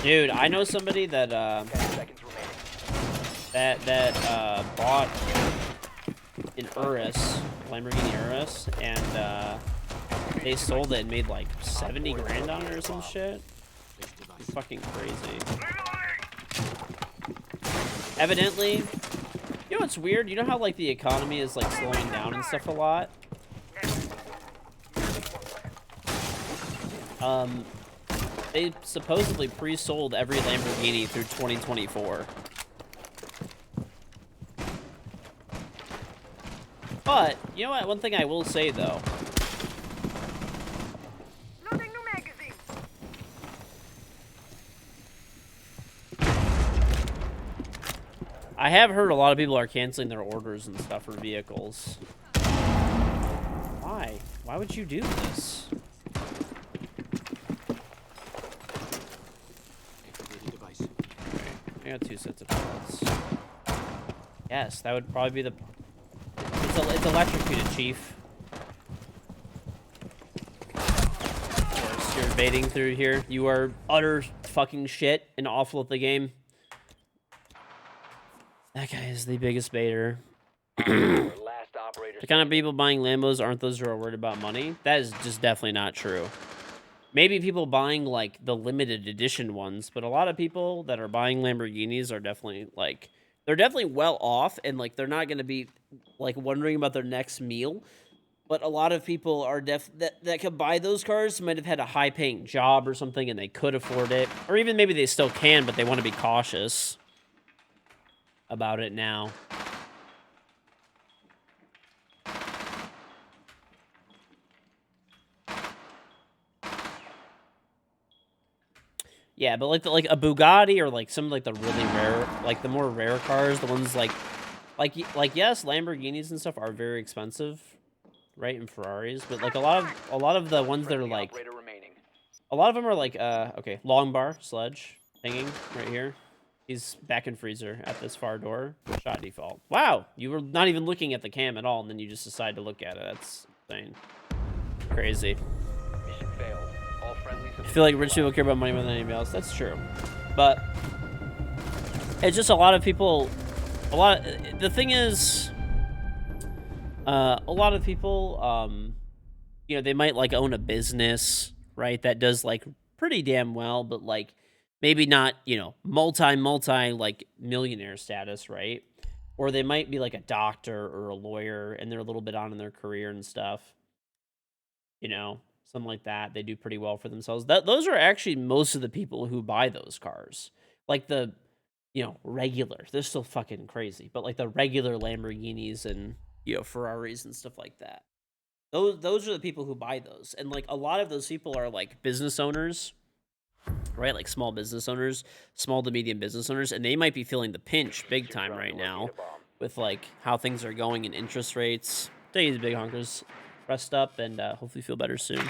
Dude, I know somebody that 10 seconds remaining. bought an Urus, Lamborghini Urus, and they sold it and made like 70 grand on it or some shit. Fucking crazy. Evidently, you know what's weird? You know how like the economy is like slowing down and stuff a lot? They supposedly pre-sold every Lamborghini through 2024. But, you know what? One thing I will say, though. Loading new magazine. I have heard a lot of people are canceling their orders and stuff for vehicles. Why? Why would you do this? I got 2 sets of pallets. Yes, that would probably be the... It's electrocuted, Chief. Of course, you're baiting through here. You are utter fucking shit and awful at the game. That guy is the biggest baiter. Last operator. The kind of people buying Lambos aren't those who are worried about money. That is just definitely not true. Maybe people buying, like, the limited edition ones, but a lot of people that are buying Lamborghinis are definitely, like... They're definitely well off, and, like, they're not going to be, like, wondering about their next meal. But a lot of people are that could buy those cars might have had a high-paying job or something, and they could afford it. Or even maybe they still can, but they want to be cautious about it now. Yeah, but like a Bugatti or like some like the really rare, like the more rare cars, the ones like yes, Lamborghinis and stuff are very expensive, right? And Ferraris, but like a lot of the ones that are like Operator remaining. A lot of them are like, okay, long bar, sledge, hanging right here. He's back in freezer at this far door. Shot default. Wow, you were not even looking at the cam at all, and then you just decide to look at it. That's insane. Crazy. Mission failed. All friendlies I feel like rich people care about money more than anybody else. That's true. But it's just a lot of people, the thing is, a lot of people, you know, they might like own a business, right? That does like pretty damn well, but like maybe not, you know, multi like millionaire status, right? Or they might be like a doctor or a lawyer and they're a little bit on in their career and stuff, you know, something like that. They do pretty well for themselves. Those are actually most of the people who buy those cars. Like the, you know, regular, they're still fucking crazy, but like the regular Lamborghinis and, you know, Ferraris and stuff like that. Those are the people who buy those. And like a lot of those people are like business owners, right? Like small business owners, small to medium business owners, and they might be feeling the pinch big time right now with like how things are going and interest rates. Take these big honkers, rest up, and hopefully feel better soon.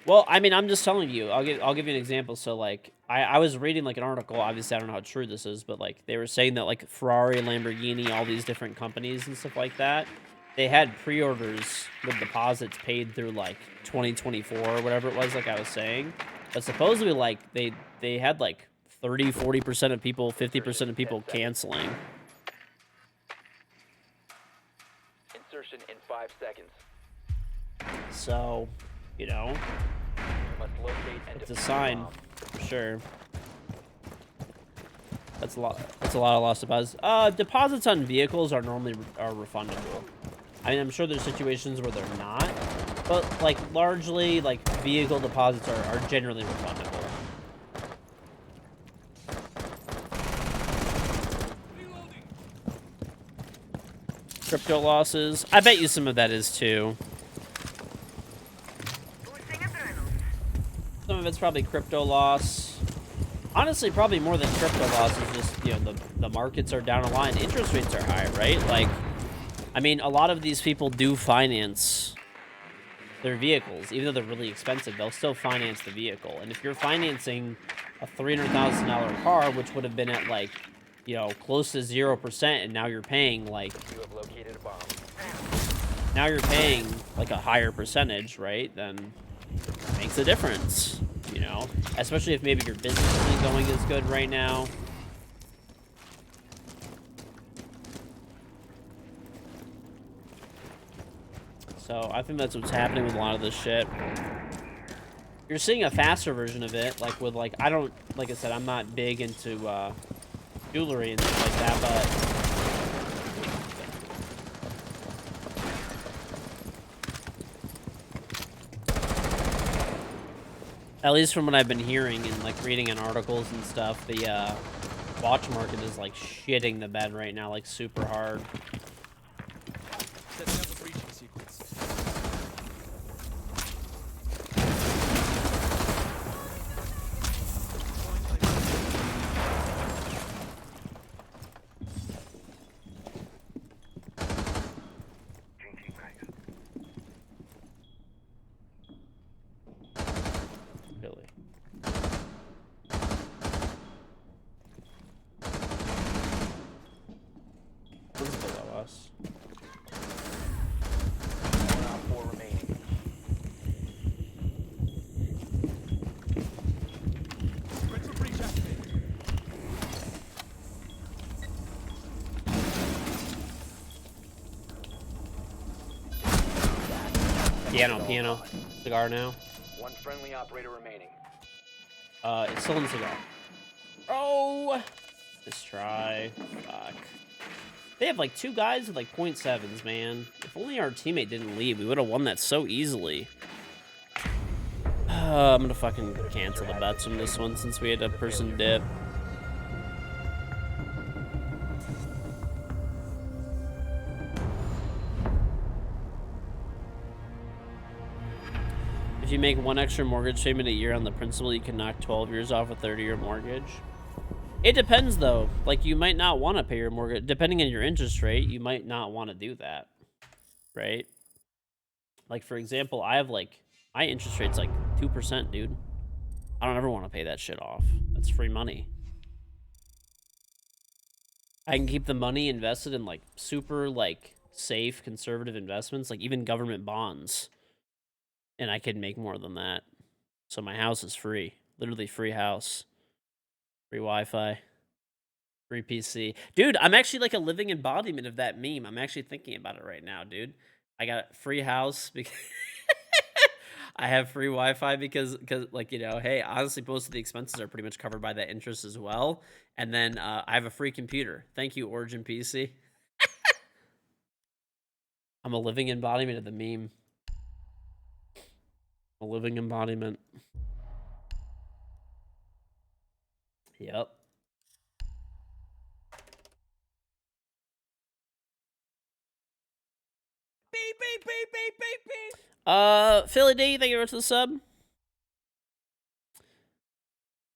Well, I mean, I'm just telling you. I'll give you an example. So, like, I was reading like an article. Obviously, I don't know how true this is, but like they were saying that like Ferrari, Lamborghini, all these different companies and stuff like that, they had pre-orders with deposits paid through like 2024 or whatever it was. Like I was saying, but supposedly like they had like 30-40% of people, 50% of people canceling. Insertion in 5 seconds. So, you know, Must locate and it's a defuse the sign, bomb. for sure. That's a lot. That's a lot of lost deposits. Deposits on vehicles are normally refundable. I mean, I'm sure there's situations where they're not, but like largely, like vehicle deposits are generally refundable. Crypto losses. I bet you some of that is too. Boosting adrenaline. Some of it's probably crypto loss. Honestly, probably more than crypto loss is just, you know, the markets are down a line. Interest rates are high, right? Like, I mean, a lot of these people do finance their vehicles. Even though they're really expensive, they'll still finance the vehicle. And if you're financing a $300,000 car, which would have been at, like, you know, close to 0%, and now you're paying, like, You have located a bomb. now you're paying, like, a higher percentage, right? Then it makes a difference, you know? Especially if maybe your business isn't going as good right now. So I think that's what's happening with a lot of this shit. You're seeing a faster version of it, like with like, I don't, like I said, I'm not big into jewelry and stuff like that, but at least from what I've been hearing and like reading in articles and stuff, the watch market is like shitting the bed right now, like super hard. Setting up a breaching sequence. Changing mags. Really. What's below us? 1 out 4 remaining. Rental breach activated. Piano. Cigar now. 1 friendly operator remaining. It's still in the cigar. Oh! Let's try. Fuck. They have like 2 guys with like .7s, man. If only our teammate didn't leave, we would have won that so easily. I'm gonna fucking cancel the bets from this one since we had a person dip. If you make 1 extra mortgage payment a year on the principal, you can knock 12 years off a 30-year mortgage. It depends though. Like you might not want to pay your mortgage depending on your interest rate. You might not want to do that, right? Like for example, I have like my interest rate's like 2%, dude. I don't ever want to pay that shit off. That's free money. I can keep the money invested in like super like safe conservative investments, like even government bonds, and I can make more than that. So my house is free, literally free house, free Wi-Fi, free PC. Dude, I'm actually like a living embodiment of that meme. I'm actually thinking about it right now, dude. I got free house because I have free Wi-Fi because like hey, honestly, most of the expenses are pretty much covered by that interest as well. And then I have a free computer. Thank you, Origin PC. I'm a living embodiment of the meme. A living embodiment. Yep. Beep, beep, beep, beep, beep, beep. Philly D, thank you very much for the sub.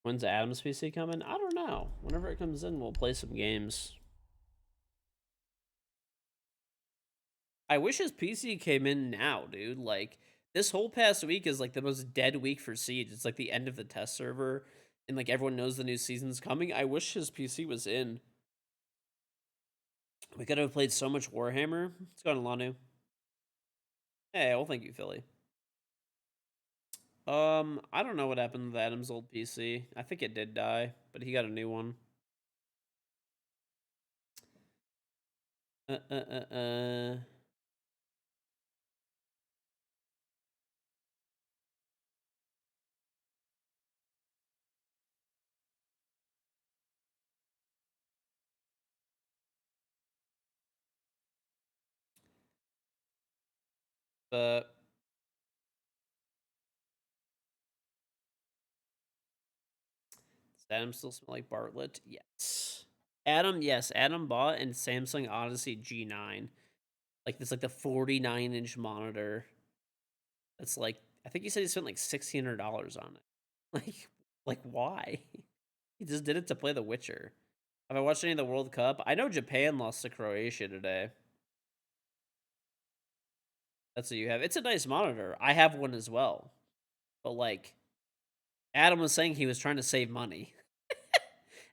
When's Adam's PC coming? I don't know. Whenever it comes in, we'll play some games. I wish his PC came in now, dude. Like, this whole past week is like the most dead week for Siege. It's like the end of the test server, and like everyone knows the new season's coming. I wish his PC was in. We could have played so much Warhammer. What's going on, Lanu? Hey, well, thank you, Philly. I don't know what happened to Adam's old PC. I think it did die, but he got a new one. Uh, uh, uh, uh. But does Adam still smell like Bartlett? Yes. Adam, yes, Adam bought a Samsung Odyssey G9. Like this, like the 49-inch monitor. That's like I think he said he spent like $1,600 on it. Like why? He just did it to play The Witcher. Have I watched any of the World Cup? I know Japan lost to Croatia today. That's what you have. It's a nice monitor. I have one as well. But like Adam was saying he was trying to save money.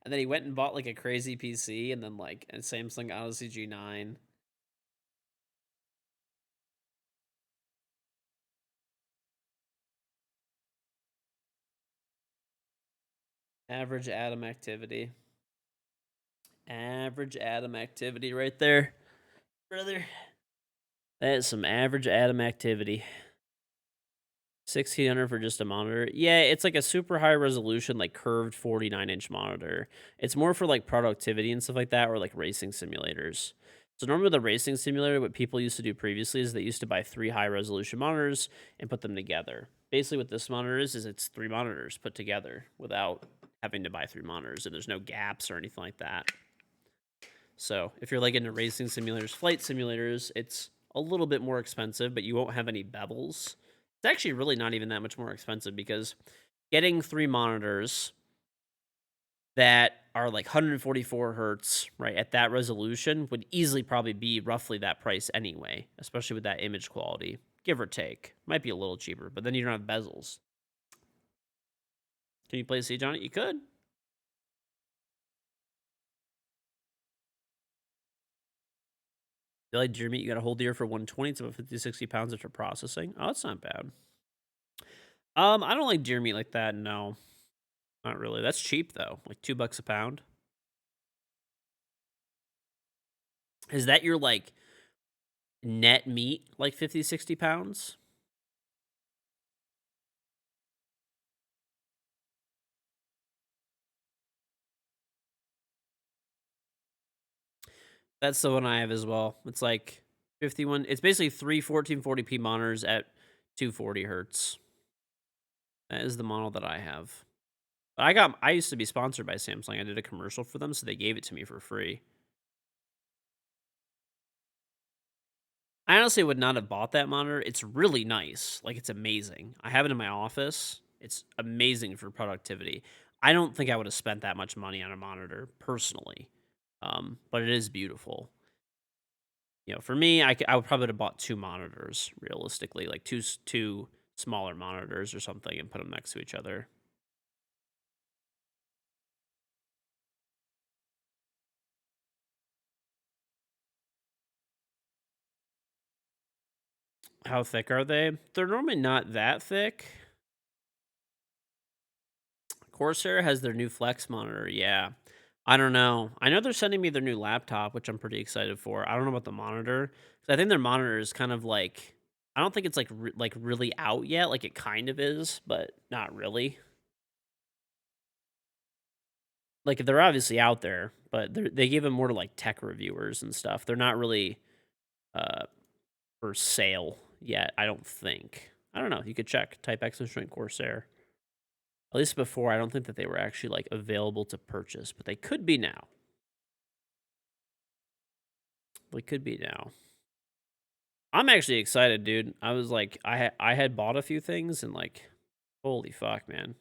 And then he went and bought like a crazy PC and then like a Samsung Odyssey G9. Average Adam activity. Average Adam activity right there, brother. That is some average Adam activity. 1600 for just a monitor. Yeah, it's like a super high resolution, like curved 49-inch monitor. It's more for like productivity and stuff like that, or like racing simulators. So normally the racing simulator, what people used to do previously is they used to buy 3 high resolution monitors and put them together. Basically what this monitor is it's 3 monitors put together without having to buy 3 monitors, and there's no gaps or anything like that. So if you're like into racing simulators, flight simulators, it's a little bit more expensive, but you won't have any bevels. It's actually really not even that much more expensive because getting 3 monitors that are like 144 hertz, right, at that resolution would easily probably be roughly that price anyway, especially with that image quality, give or take. Might be a little cheaper, but then you don't have bezels. Can you play Siege on it? You could. You like deer meat? You got a whole deer for 120. It's about 50, 60 pounds after processing. Oh, that's not bad. I don't like deer meat like that. No, not really. That's cheap though. Like $2 a pound. Is that your like net meat? Like 50, 60 pounds? That's the one I have as well. It's like 51. It's basically 3 1440p monitors at 240 hertz. That is the model that I have. But I used to be sponsored by Samsung. I did a commercial for them, so they gave it to me for free. I honestly would not have bought that monitor. It's really nice. Like, it's amazing. I have it in my office. It's amazing for productivity. I don't think I would have spent that much money on a monitor personally, but it is beautiful. You know, for me, I would probably have bought 2 monitors realistically, like two smaller monitors or something, and put them next to each other. How thick are they? They're normally not that thick. Corsair has their new Flex monitor. Yeah. I don't know. I know they're sending me their new laptop, which I'm pretty excited for. I don't know about the monitor, 'cause I think their monitor is kind of like, I don't think it's like really out yet. Like it kind of is, but not really. Like they're obviously out there, but they give them more to like tech reviewers and stuff. They're not really uh for sale yet, I don't think. I don't know. You could check. Type Exo Strength Corsair. At least before, I don't think that they were actually like available to purchase, but they could be now. They could be now. I'm actually excited, dude. I was like, I had bought a few things and like, holy fuck, man.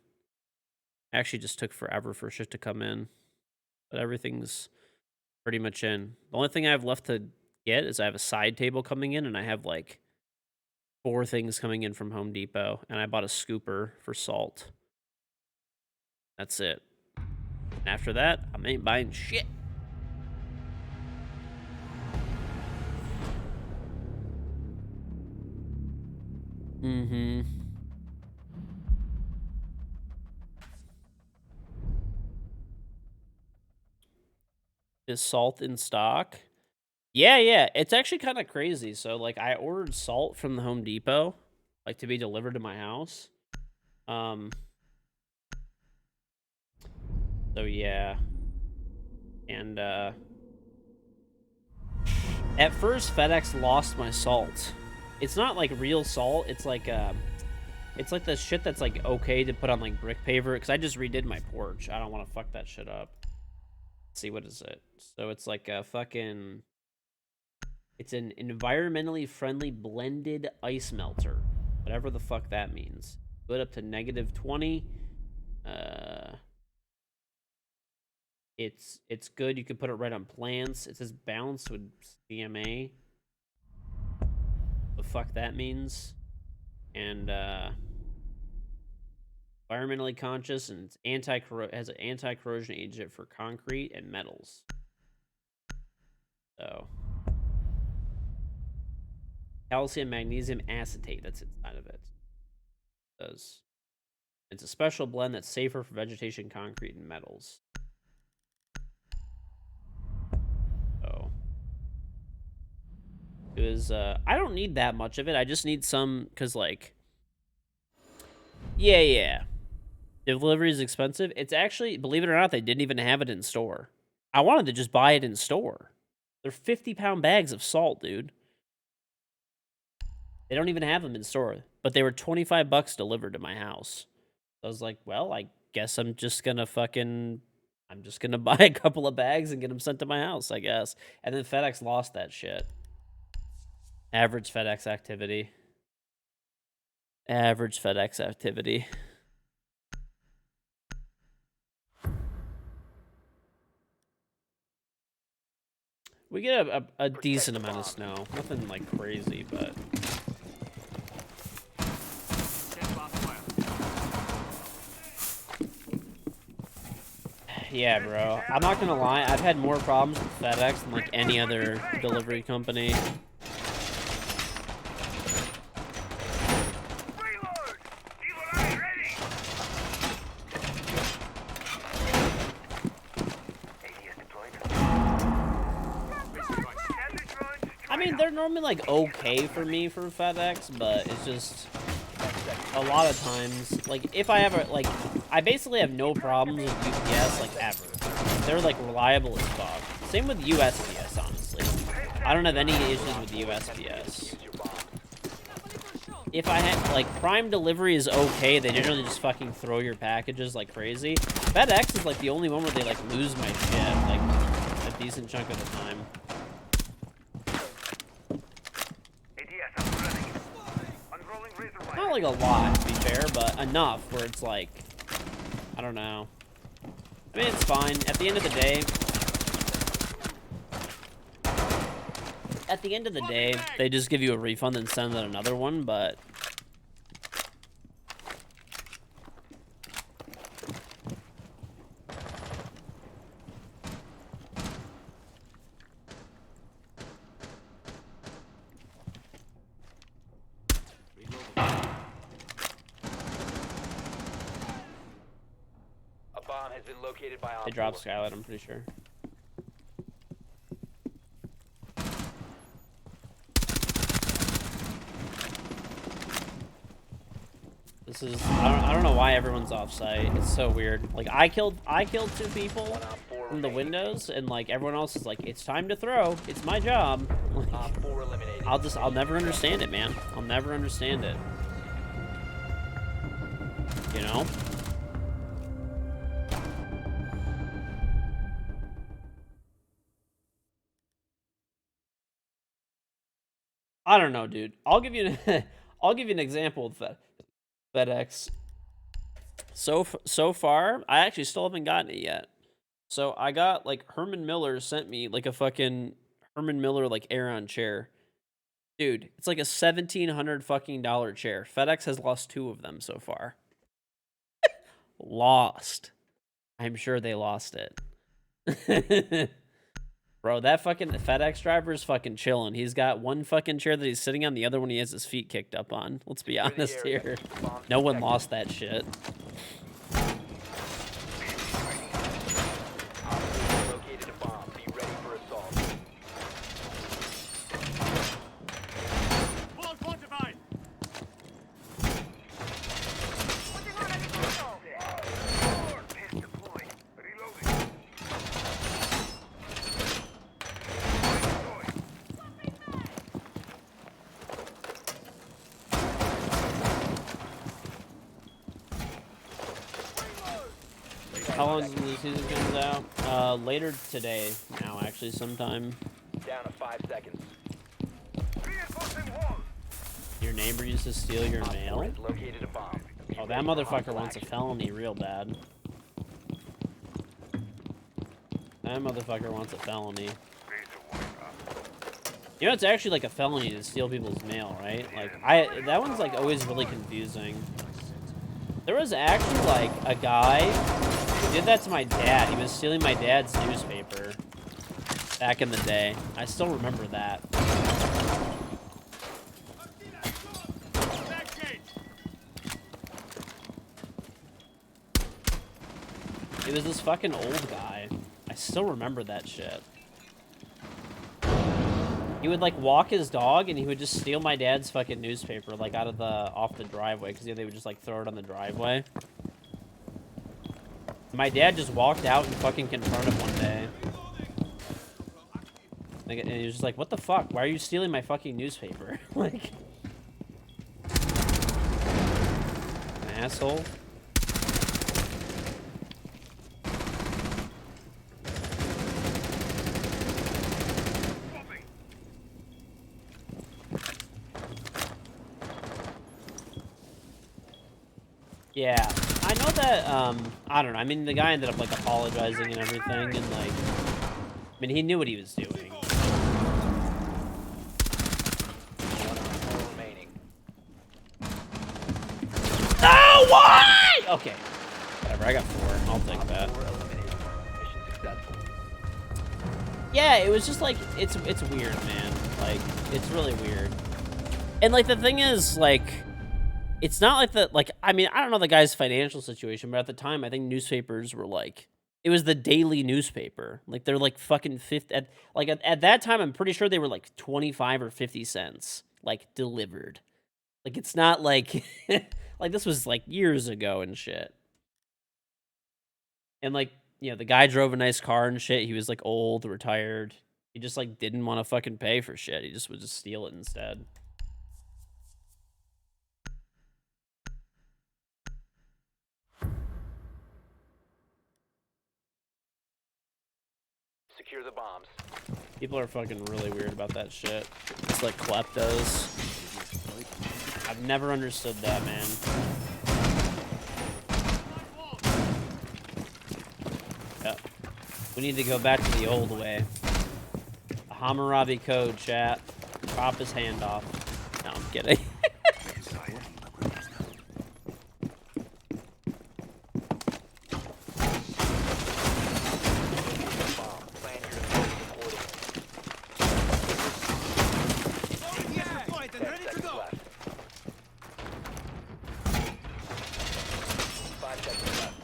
Actually, just took forever for shit to come in, but everything's pretty much in. The only thing I have left to get is I have a side table coming in, and I have like 4 things coming in from Home Depot, and I bought a scooper for salt. That's it. And after that, I ain't buying shit. Mm-hmm. Is salt in stock? Yeah. It's actually kind of crazy. So, like, I ordered salt from the Home Depot, like, to be delivered to my house. So, yeah. And, at first, FedEx lost my salt. It's not, like, real salt. It's like the shit that's, like, okay to put on, like, brick paver. Because I just redid my porch. I don't want to fuck that shit up. Let's see, what is it? So, it's like a fucking... It's an environmentally friendly blended ice melter. Whatever the fuck that means. Put up to -20. It's good. You can put it right on plants. It says balanced with CMA. The fuck that means. And environmentally conscious, and it's has an anti-corrosion agent for concrete and metals. So calcium magnesium acetate, that's inside of it. It does. It's a special blend that's safer for vegetation, concrete, and metals. So it was I don't need that much of it. I just need some, because like, yeah. Delivery is expensive. It's actually, believe it or not, they didn't even have it in store. I wanted to just buy it in store. They're 50-pound bags of salt, dude. They don't even have them in store, but they were $25 delivered to my house. So I was like, well, I guess I'm just gonna buy a couple of bags and get them sent to my house, I guess. And then FedEx lost that shit. Average FedEx activity. Average FedEx activity. We get a decent amount of snow. Nothing like crazy, but... Yeah, bro. I'm not gonna lie. I've had more problems with FedEx than like any other delivery company. Reload! Evil eye ready! ADS deployed. Standard drones I mean, they're normally like okay for me for FedEx, but it's just a lot of times, like if I ever like, I basically have no problems with UPS like ever. They're like reliable as fuck. Same with USPS, honestly. I don't have any issues with USPS. If I had like Prime delivery is okay, they generally just fucking throw your packages like crazy. FedEx is like the only one where they like lose my shit like a decent chunk of the time. ADS up and running. Unrolling razor wire. Not like a lot, to be fair, but enough where it's like, I don't know. mean, it's fine. At the end of the day, they just give you a refund and send out another one, but A bomb has been located by they Op drop 4. Skylight, I'm pretty sure. This is I don't know why everyone's off site. It's so weird. Like I killed 2 people One Op 4 from the remaining. windows, and like everyone else is like, it's time to throw. It's my job. Like, Op 4 eliminated. I'll never understand it, man. I'll never understand it. You know? I don't know, dude. I'll give you I'll give you an example of FedEx. So far, I actually still haven't gotten it yet. So I got like Herman Miller sent me like a fucking Herman Miller like Aeron chair. Dude, it's like a $1,700 fucking chair. FedEx has lost 2 of them so far. Lost. I'm sure they lost it. Bro, that fucking FedEx driver is fucking chilling. He's got one fucking chair that he's sitting on, the other one he has his feet kicked up on. Let's be Secure the honest area. here. Keep the bombs No one protected. lost that shit. Op 4 located a bomb. Be ready for assault. Full quantified. Putting on a missile. Pest deployed. Reloading. How long is the season comes out? Later today now, actually, sometime. Down to 5 seconds. Reinforcing wall. Your neighbor used to steal your Op 4 mail? has located a bomb. Be Oh, that ready for motherfucker hostile wants a action. felony real bad. That motherfucker wants a felony. Raise the water up. You know, it's actually like a felony to steal people's mail, right? Like, that one's like always really confusing. There was actually like a guy who did that to my dad. He was stealing my dad's newspaper back in the day. I still remember that. He was this fucking old guy. I still remember that shit. He would like walk his dog and he would just steal my dad's fucking newspaper like off the driveway, because they would just like throw it on the driveway. My dad just walked out and fucking confronted him one day. Like, and he was just like, what the fuck? Why are you stealing my fucking newspaper? Like, an asshole. Yeah, I know that, I don't know. I mean, the guy ended up, like, apologizing and everything, and, like, I mean, he knew what he was doing. 1 Op 4 remaining. Oh, why? Okay. Whatever, I got 4. I'll take that. 4 eliminated. Mission successful. Yeah, it was just, like, it's weird, man. Like, it's really weird. And, like, the thing is, like, it's not like the, like, I mean, I don't know the guy's financial situation, but at the time, I think newspapers were, like, it was the daily newspaper. Like, they're, like, fucking 50, at that time, I'm pretty sure they were, like, 25 or 50 cents, like, delivered. Like, it's not, like, like, this was, like, years ago and shit. And, like, you know, the guy drove a nice car and shit. He was, like, old, retired. He just, like, didn't want to fucking pay for shit. He just would just steal it instead. Secure the bombs. People are fucking really weird about that shit. It's like kleptos. I've never understood that, man. We need to go back to the old way. The Hammurabi code, chat. Chop his hand off. No, I'm kidding. Bomb. Plan your defense accordingly. Yeah, fight and 10 ready to seconds go. left. 5 seconds left.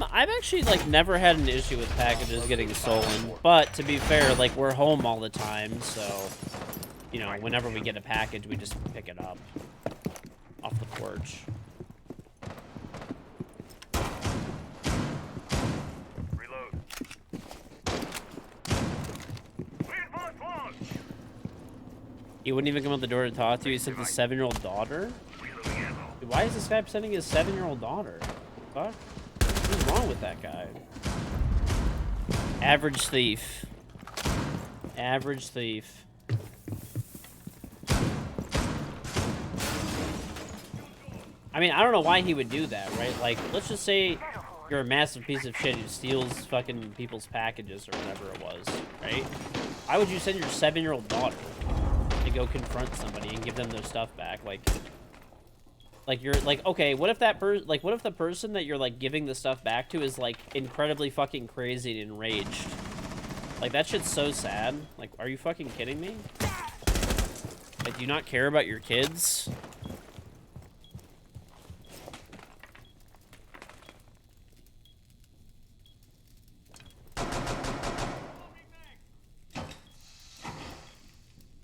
I've actually, like, never had an issue with packages getting stolen. But, to be fair, like, we're home all the time, so, you know, whenever we get a package, we just pick it up off the porch. Reload. Reinforce walls. He wouldn't even come out the door to talk to you. He sent his 7-year-old daughter? Reloading ammo. Dude, why is this guy sending his 7-year-old daughter? Fuck? What's wrong with that guy? Average thief. Average thief. I mean, I don't know why he would do that, right? Like, let's just say you're a massive piece of shit who steals fucking people's packages or whatever it was, right? Why would you send your 7-year-old daughter to go confront somebody and give them their stuff back? Like you're like, okay, what if that what if the person that you're like giving the stuff back to is like incredibly fucking crazy and enraged? Like, that shit's so sad. Like, are you fucking kidding me? Like, do you not care about your kids?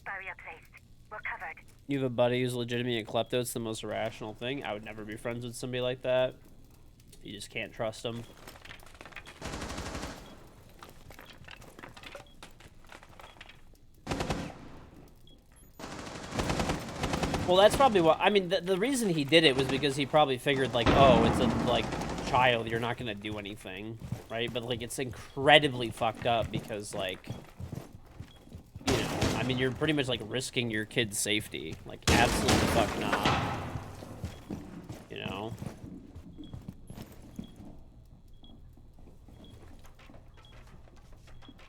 Barrier placed. We're covered. You have a buddy who's legitimately a klepto. It's the most irrational thing. I would never be friends with somebody like that. You just can't trust them. Well, that's probably what... I mean, the reason he did it was because he probably figured, like, oh, it's a, like, child. You're not going to do anything, right? But, like, it's incredibly fucked up because, like... You know, I mean, you're pretty much, like, risking your kid's safety. Like, absolutely fuck not. You know?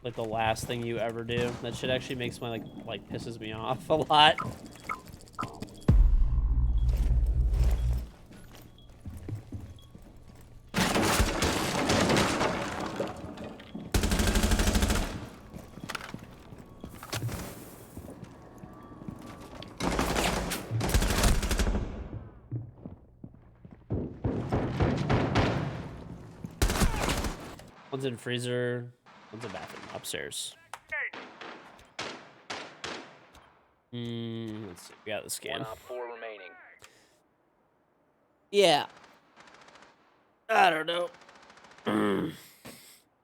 Like, the last thing you ever do. That shit actually makes my, like pisses me off a lot. One's in freezer. One's in bathroom. Upstairs. Let's see. We got the scan. 1 op 4 remaining. Yeah. I don't know.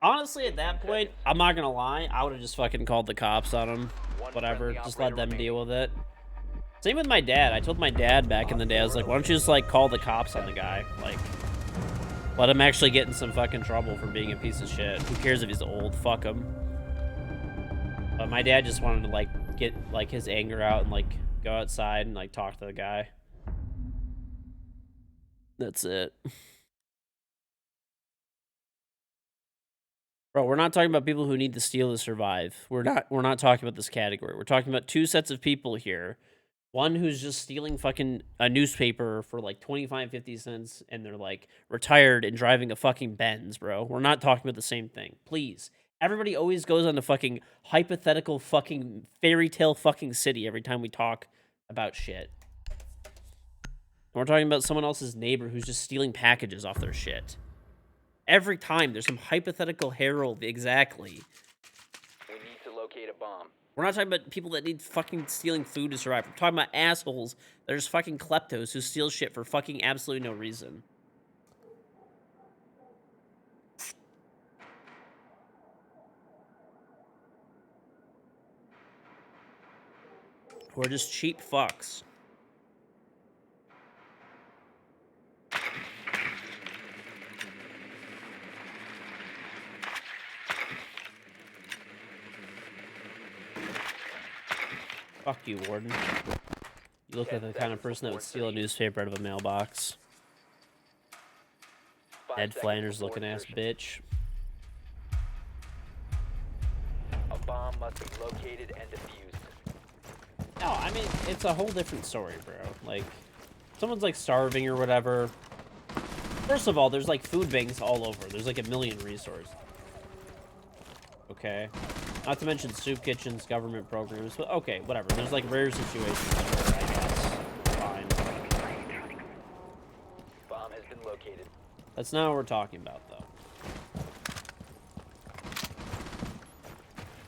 Honestly, at that point, I'm not gonna lie. I would have just fucking called the cops on him. One Whatever. friendly Just let operator them deal remaining. with it. Same with my dad. I told my dad back in the day, I was like, why don't you just, like, call the cops on the guy? Like, let him actually get in some fucking trouble for being a piece of shit. Who cares if he's old? Fuck him. But my dad just wanted to, like, get, like, his anger out and, like, go outside and, like, talk to the guy. That's it. Bro, we're not talking about people who need to steal to survive. We're not talking about this category. We're talking about two sets of people here. One who's just stealing fucking a newspaper for like 25, 50 cents and they're like retired and driving a fucking Benz, bro. We're not talking about the same thing. Please. Everybody always goes on the fucking hypothetical fucking fairy tale fucking city every time we talk about shit. We're talking about someone else's neighbor who's just stealing packages off their shit. Every time there's some hypothetical herald, exactly. We need to locate a bomb. We're not talking about people that need fucking stealing food to survive. We're talking about assholes that are just fucking kleptos who steal shit for fucking absolutely no reason. We're just cheap fucks. Fuck you, Warden. You look like the kind of person that would steal a newspaper out of a mailbox. 5 Ned seconds Flanders before looking ass insertion. bitch. must be located and defused. No, I mean, it's a whole different story, bro. Like, someone's like starving or whatever. First of all, there's like food banks all over. There's like a million resources. Okay. Not to mention soup kitchens, government programs, but okay, whatever. There's like rare situations where I guess. Fine. Bomb has been located. That's not what we're talking about, though.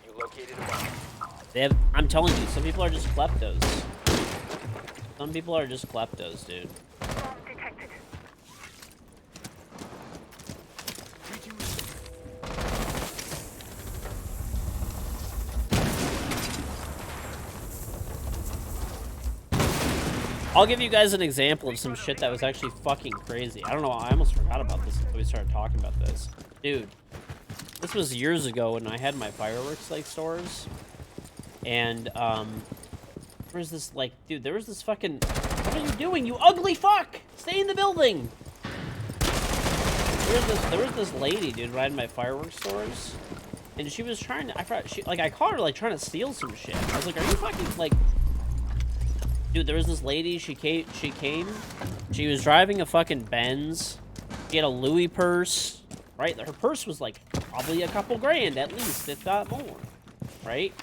You located a bomb. I'm telling you, some people are just kleptos. Some people are just kleptos, dude. Bomb detected. I'll give you guys an example of some shit that was actually fucking crazy. I don't know, I almost forgot about this until we started talking about this. Dude, this was years ago when I had my fireworks, like, stores. And, there was this, like, dude, there was this fucking... What are you doing, you ugly fuck? Stay in the building! There was this lady, dude, riding my fireworks stores. And she was trying to... I caught her, like, trying to steal some shit. I was like, are you fucking, like... Dude, there was this lady, she came, she was driving a fucking Benz, she had a Louis purse, right? Her purse was like probably a couple grand at least, if not more, right?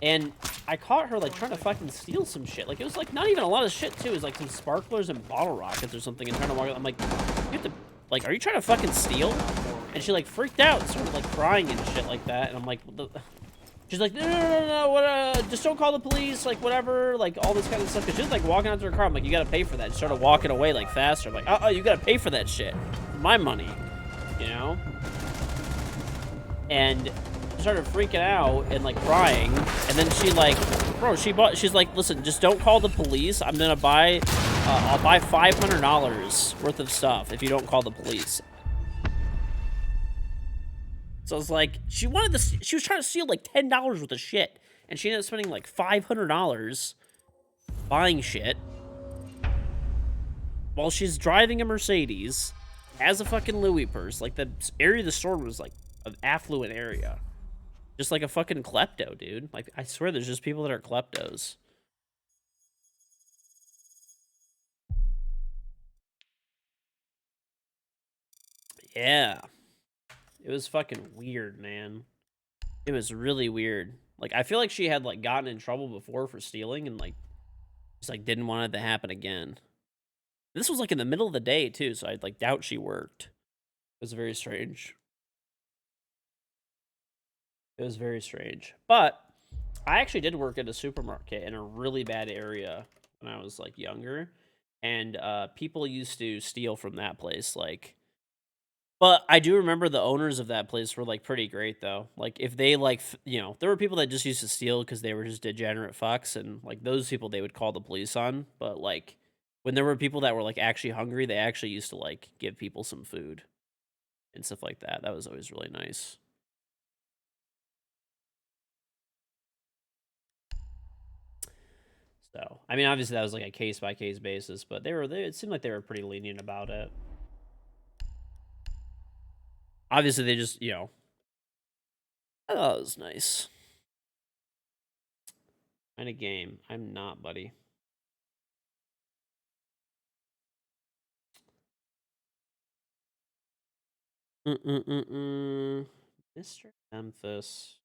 And I caught her like trying to fucking steal some shit. Like it was like not even a lot of shit too, it was like some sparklers and bottle rockets or something and trying to walk, I'm like, you have to, like, are you trying to fucking steal? And she like freaked out and started like crying and shit like that, and I'm like, what the... She's like, no, what, just don't call the police, like, whatever, like, all this kind of stuff. Cause she was, like, walking out to her car. I'm like, you gotta pay for that. She started walking away, like, faster. I'm like, you gotta pay for that shit. My money, you know? And she started freaking out and, like, crying. And then she, like, bro, she's like, listen, just don't call the police. I'm gonna buy, I'll buy $500 worth of stuff if you don't call the police. So I was like, she was trying to steal like $10 worth of shit. And she ended up spending like $500 buying shit. While she's driving a Mercedes, has a fucking Louis purse. Like the area of the store was like an affluent area. Just like a fucking klepto, dude. Like I swear there's just people that are kleptos. Yeah. It was fucking weird, man. It was really weird. Like, I feel like she had, like, gotten in trouble before for stealing and, like, just, like, didn't want it to happen again. This was, like, in the middle of the day, too, so I, like, doubt she worked. It was very strange. It was very strange. But I actually did work at a supermarket in a really bad area when I was, like, younger. And people used to steal from that place, like... But I do remember the owners of that place were, like, pretty great, though. Like, if they, like, you know, there were people that just used to steal because they were just degenerate fucks, and, like, those people they would call the police on. But, like, when there were people that were, like, actually hungry, they actually used to, like, give people some food and stuff like that. That was always really nice. So, I mean, obviously that was, like, a case-by-case basis, but it seemed like they were pretty lenient about it. Obviously, they just, you know... I thought it was nice. Kind of game. I'm not, buddy. Mr. Memphis.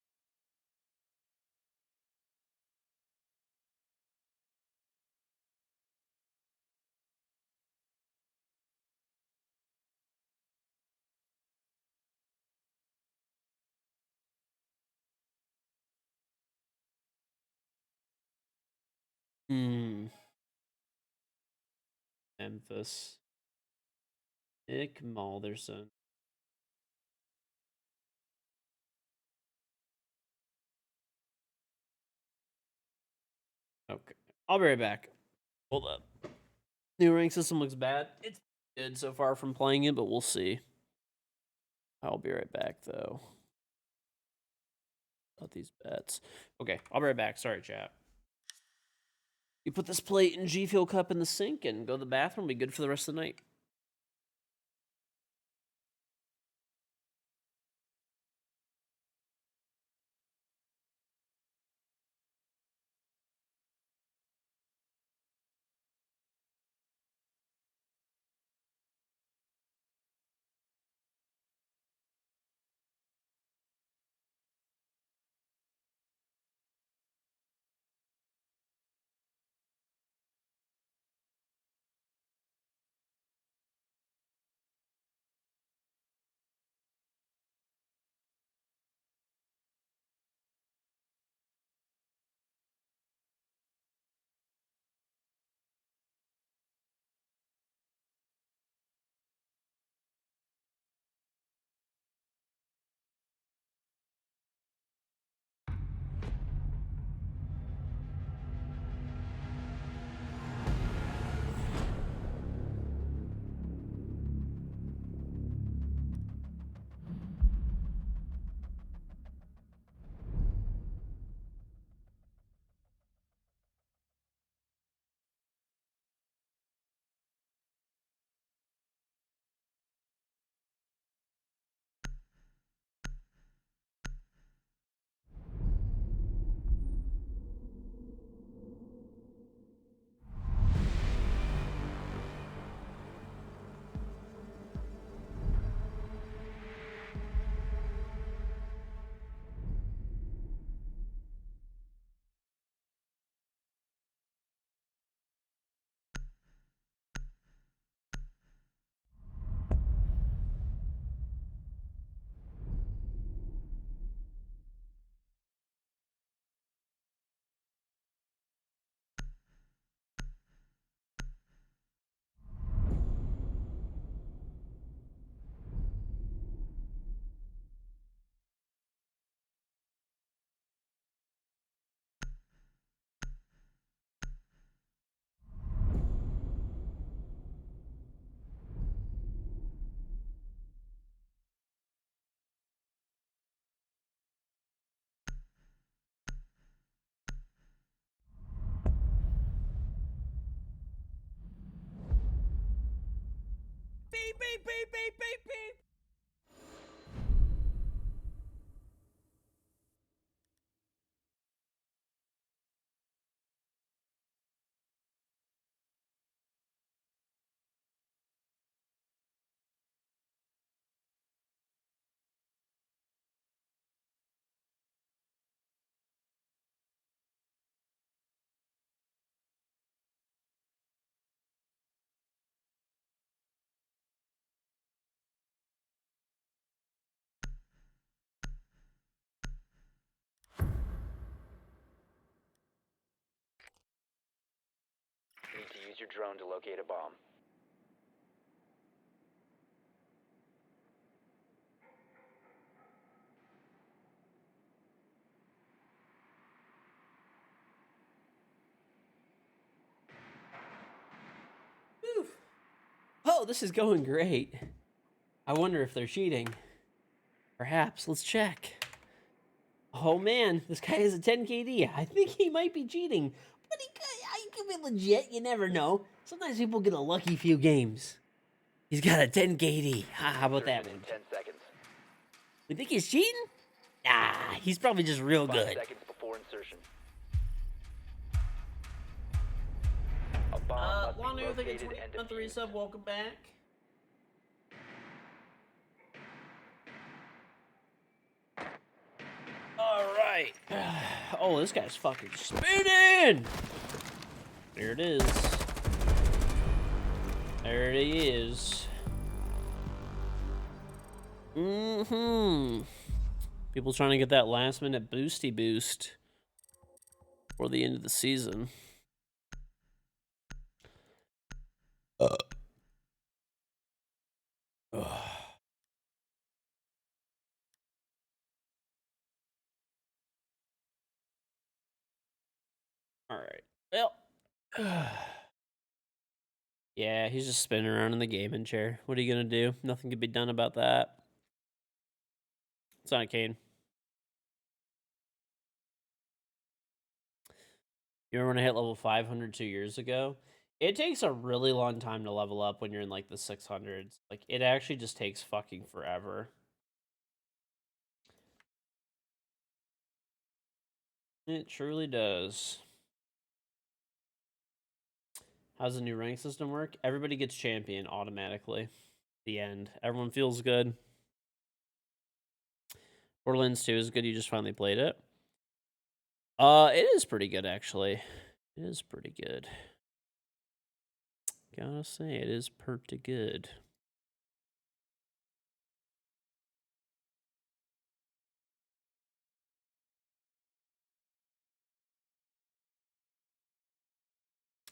Memphis. Nick Malderson. Okay. I'll be right back. Hold up. New rank system looks bad. It's good so far from playing it, but we'll see. I'll be right back, though. About these bets. Okay, I'll be right back. Sorry, chat. You put this plate and G Fuel cup in the sink and go to the bathroom. Be good for the rest of the night. beep, beep, beep, beep, beep, beep. Need to use your drone to locate a bomb. Whew. Oh, this is going great. I wonder if they're cheating. Perhaps. Let's check. Oh man, this guy has a 10 KD. I think he might be cheating, but he could be legit. You never know. Sometimes people get a lucky few games. He's got a 10 KD. How about that Insertion one? in 10 seconds. We think he's cheating? Nah, he's probably just real 5 good. seconds before insertion. A bomb must Long be New think it's located and 20 defused. sub. Welcome back. All right. Oh, this guy's fucking spinning. There it is. There it is. People trying to get that last minute boosty boost for the end of the season. All right. Well. Yeah, he's just spinning around in the gaming chair. What are you gonna do? Nothing can be done about that. It's not Kane. You remember when I hit level 500 2 years ago? It takes a really long time to level up when you're in like the 600s. Like it actually just takes fucking forever. It truly does. How's the new rank system work? Everybody gets champion automatically. The end. Everyone feels good. Borderlands 2 is good. You just finally played it. It is pretty good actually. It is pretty good. Gotta say, it is pretty good.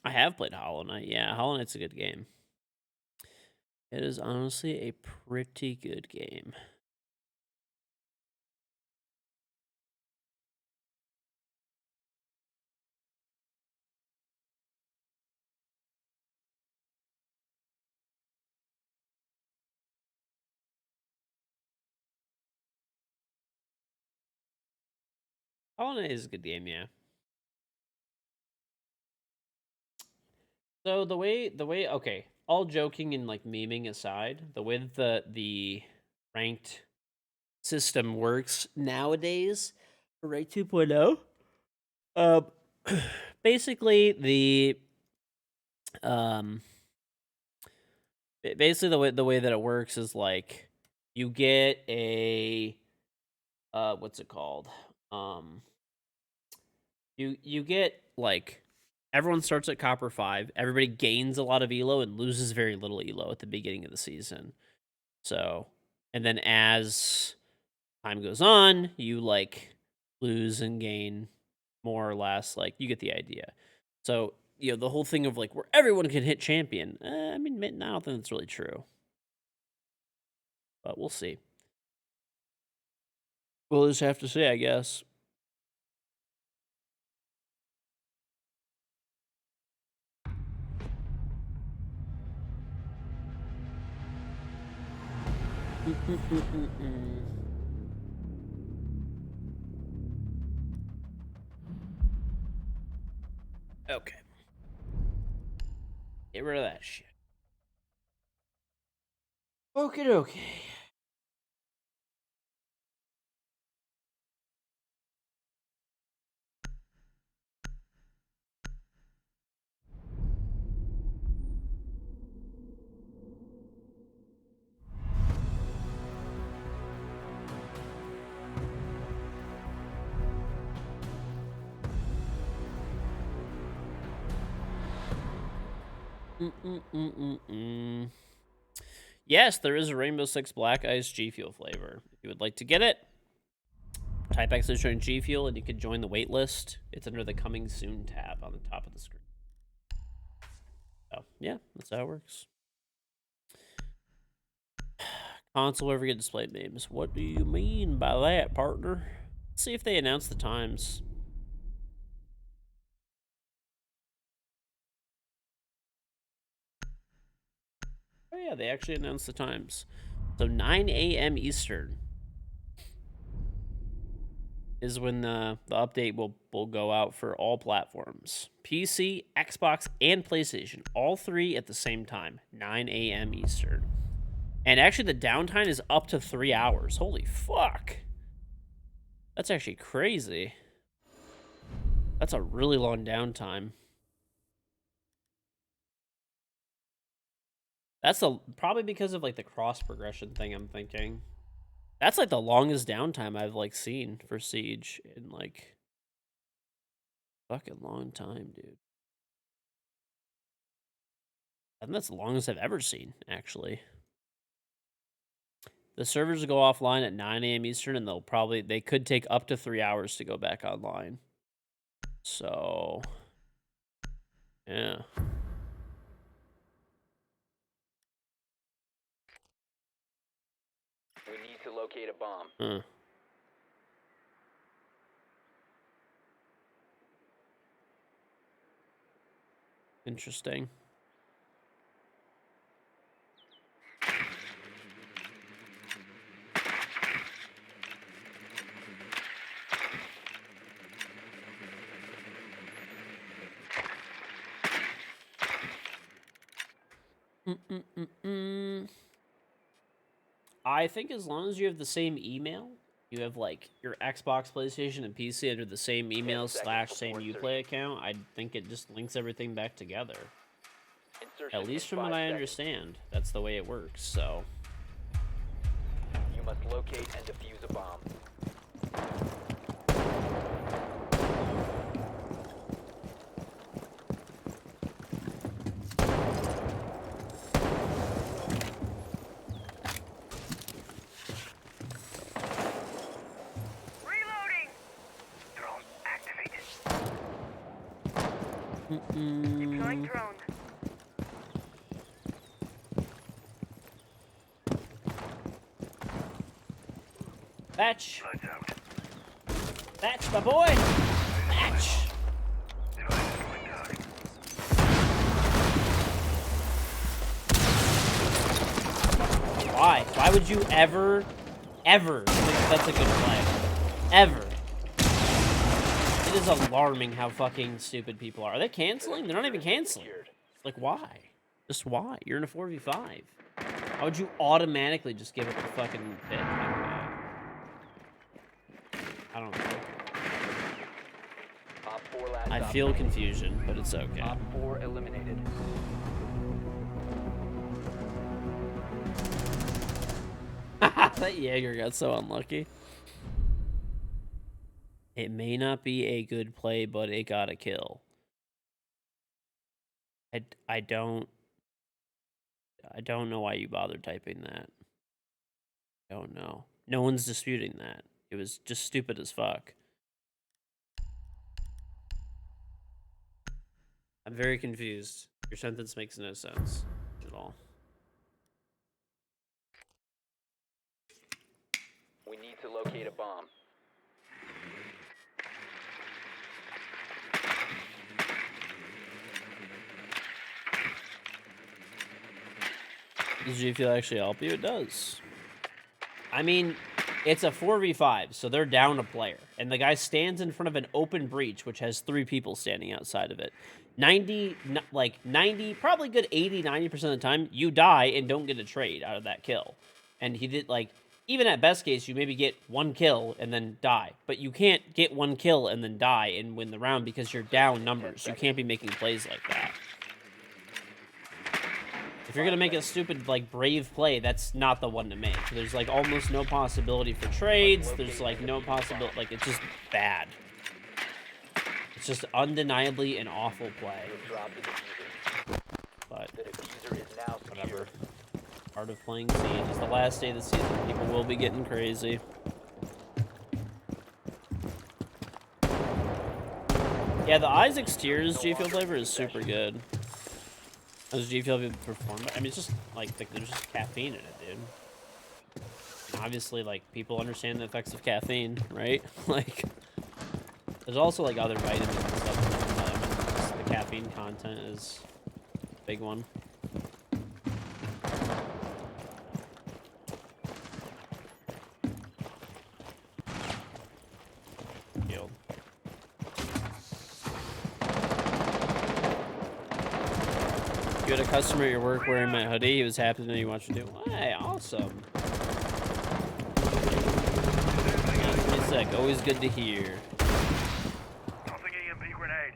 I have played Hollow Knight. Yeah, Hollow Knight's a good game. It is honestly a pretty good game. Hollow Knight is a good game, yeah. So the way okay, all joking and like memeing aside, the way that the ranked system works nowadays for Rank 2.0, basically um basically the way that it works is like you get a what's it called? Um you get like everyone starts at copper 5. Everybody gains a lot of elo and loses very little elo at the beginning of the season. So, and then as time goes on, you like lose and gain more or less. Like you get the idea. So, the whole thing of like where everyone can hit champion. I mean, I don't think that's really true. But we'll see. We'll just have to see, I guess. Okay. Get rid of that shit. Okie dokie. Yes, there is a Rainbow Six Black Ice G Fuel flavor. If you would like to get it, type ! G Fuel and you can join the wait list. It's under the Coming Soon tab on the top of the screen. So, yeah, that's how it works. Console ever get displayed names. What do you mean by that, partner? Let's see if they announce the times. Oh yeah, they actually announced the times. So 9 a.m. Eastern is when the update will go out for all platforms. PC, Xbox, and PlayStation. All three at the same time. 9 a.m. Eastern. And actually the downtime is up to 3 hours. Holy fuck. That's actually crazy. That's a really long downtime. That's probably because of like the cross progression thing I'm thinking. That's like the longest downtime I've like seen for Siege in like fucking long time, dude. I think that's the longest I've ever seen, actually. The servers go offline at 9 a.m. Eastern, and they could take up to 3 hours to go back online. So, yeah. We need to locate a bomb. Huh. Interesting. I think as long as you have the same email, you have like your Xbox, PlayStation, and PC under the same email / same Uplay account, I think it just links everything back together. Insertion At least in from what 5 I seconds. understand, that's the way it works. So, You must locate and defuse a bomb. Reloading! Drone activated. Deploying drone. Batch, Lights out. Batch, my boy, Batch. Device going dark. Why? Why would you ever think that's a good play? Ever. It is alarming how fucking stupid people are. Are they canceling? They're not even canceling. Like, why? Just why? You're in a 4v5. How would you automatically just give it the fucking pick like that? I don't know. Op 4 last I op feel standing. confusion, but it's okay. Op 4 eliminated. That Jaeger got so unlucky. It may not be a good play, but it got a kill. I don't know why you bothered typing that. I don't know. No one's disputing that. It was just stupid as fuck. I'm very confused. Your sentence makes no sense at all. We need to locate a bomb. Does G Fuel actually help you? It does. I mean, It's a 4v5, so they're down a player. And the guy stands in front of an open breach, which has 3 people standing outside of it. 90, probably good 80, 90% of the time, you die and don't get a trade out of that kill. And he did, like, even at best case, you maybe get 1 kill and then die. But you can't get 1 kill and then die and win the round because you're down numbers. You can't be making plays like that. If you're gonna make a stupid, like, brave play, that's not the one to make. There's, like, almost no possibility for trades. There's, like, no possibility. Like, it's just bad. It's just undeniably an awful play. But whatever. Part of playing Siege. It's the last day of the season. People will be getting crazy. Yeah, the Isaac's Tears G Fuel flavor is super good. Those G Fuel perform. I mean, it's just like there's just caffeine in it, dude. And obviously, like, people understand the effects of caffeine, right? Like, there's also like other vitamins and stuff. The caffeine content is a big one. Yield. You had a customer at your work wearing my hoodie. He was happy to know you watched the video. Hey, awesome. Give me a sec. Always good to hear. Tossing EMP grenade.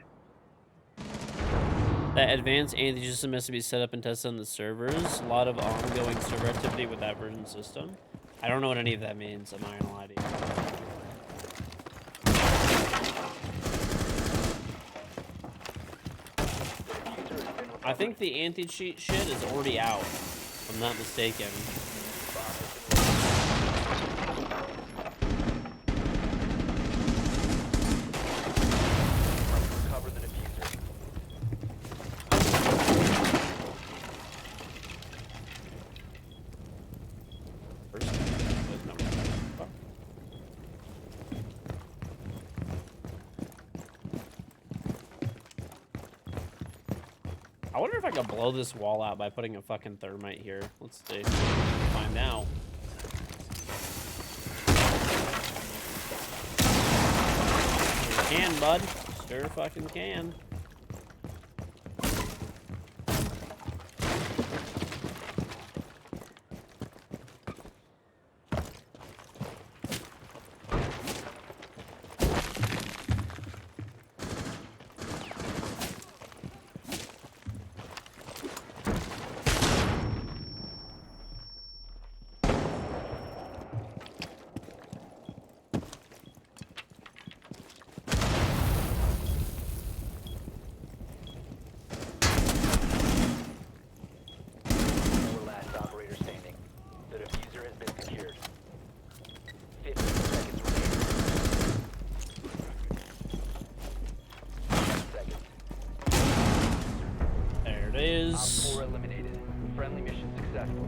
That advanced anti system has to be set up and tested on the servers. A lot of ongoing server activity with that version system. I don't know what any of that means. I'm not gonna lie to you. I think the anti-cheat shit is already out, if I'm not mistaken. Recover the diffuser. I wonder if I could blow this wall out by putting a fucking thermite here. Let's see. Find out. Sure can, bud. Sure fucking can. Last operator standing. The diffuser has been secured. 15 seconds remaining. 10 seconds. There it Op is. 4 eliminated. Friendly mission successful.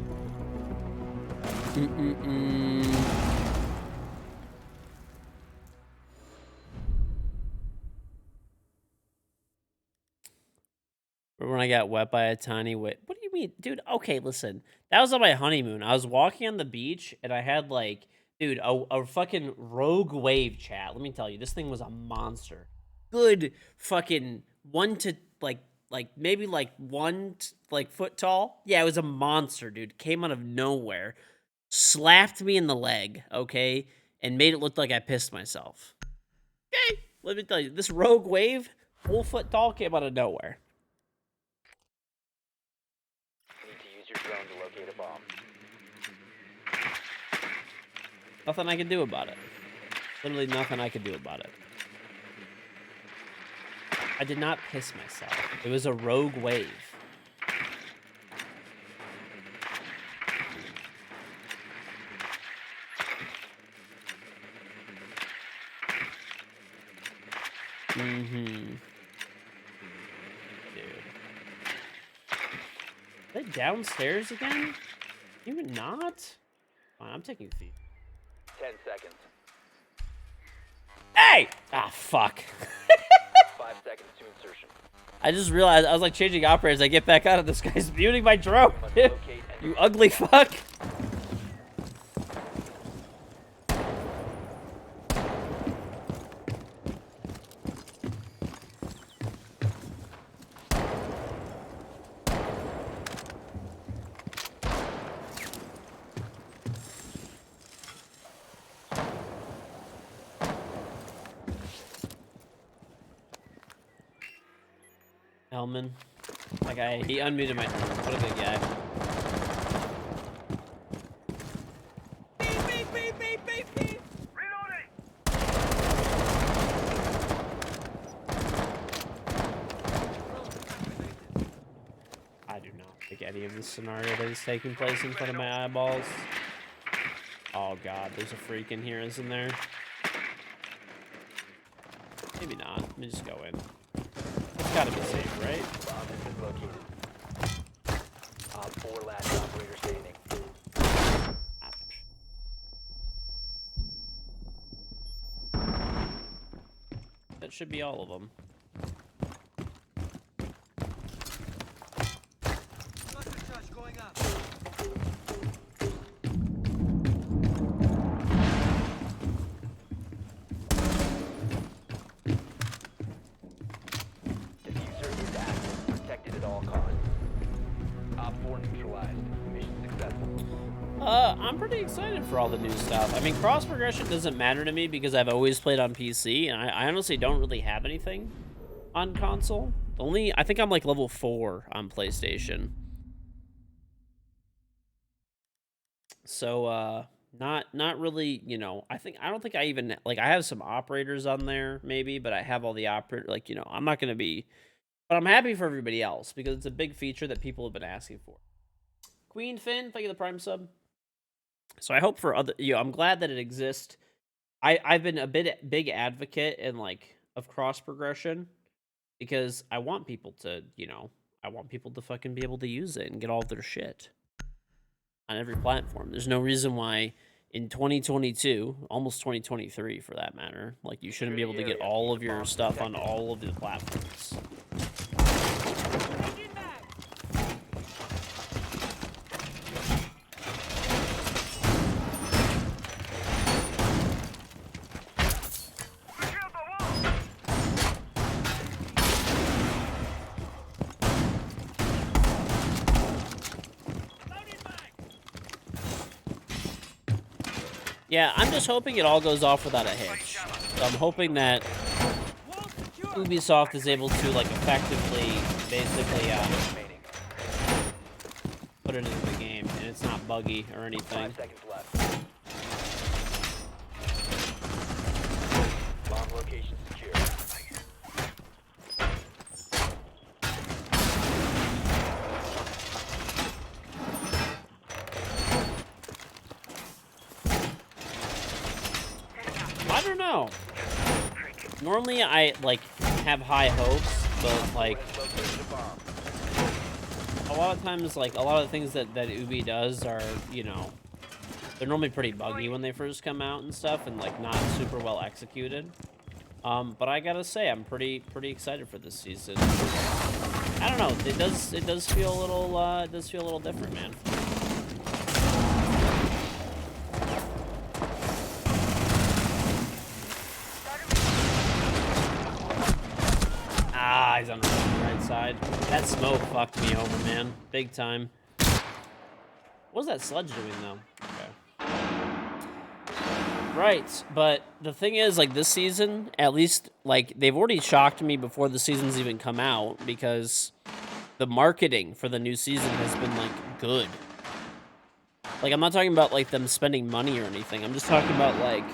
When I got wet by a tiny wit. What do you mean? Dude, okay, listen. That was on my honeymoon. I was walking on the beach, and I had, like, dude, a fucking rogue wave chat. Let me tell you, this thing was a monster. Good fucking maybe 1 foot tall. Yeah, it was a monster, dude. Came out of nowhere. Slapped me in the leg, okay? And made it look like I pissed myself. Okay, let me tell you, this rogue wave, full foot tall, came out of nowhere. Need to use your drone to locate a bomb. Nothing I can do about it. Literally nothing I could do about it. I did not piss myself. It was a rogue wave. Dude. Are they downstairs again? Even not? Fine, I'm taking feet. 10 seconds. Hey! Ah, fuck. 5 seconds to insertion. I just realized I was like changing operators. I get back out of this guy's muting my drone. Must locate and You ugly fuck. Elman. That guy, he unmuted my. What a good guy. Beep, beep, beep, beep, beep. Reloading! I do not think any of this scenario that is taking place in front of my eyeballs. Oh god, there's a freak in here, isn't there? Maybe not. Let me just go in. It's gotta be safe, right? Bomb has been located. Op 4 last operator standing. That should be all of them. Cluster charge going up. Diffuser is active. Protected at all costs. Op 4 neutralized. Mission successful. I'm pretty excited for all the new stuff. I mean, cross progression doesn't matter to me because I've always played on PC, and I honestly don't really have anything on console. I think I'm like level 4 on PlayStation. So, not really, you know, I don't think I even, like, I have some operators on there, maybe, but I have all the like, you know, I'm not gonna be, but I'm happy for everybody else because it's a big feature that people have been asking for. Queen Finn, thank you for the Prime sub. So I hope for other, you know, I'm glad that it exists. I've been a big advocate and like of cross progression because I want people to, you know, I want people to fucking be able to use it and get all their shit on every platform. There's no reason why in 2022, almost 2023 for that matter, like you shouldn't be able to get all of your stuff on all of the platforms. Secure the wall! Yeah, I'm just hoping it all goes off without a hitch. So I'm hoping that Ubisoft is able to like effectively, basically, Remaining. put it into the game and it's not buggy or anything. 5 seconds left. Bomb location secure. I don't know. Normally I like have high hopes, but like Has located a bomb. a lot of times, like a lot of the things that Ubi does are, you know, they're normally pretty buggy when they first come out and stuff, and like not super well executed. But I gotta say, I'm pretty excited for this season. I don't know, it does feel a little different, man. Ah, he's on the right side. That smoke fucked me over, man. Big time. What was that sludge doing, though? Okay. Right, but the thing is, like, this season, at least, like, they've already shocked me before the season's even come out, because the marketing for the new season has been, like, good. Like, I'm not talking about, like, them spending money or anything. I'm just talking about, like,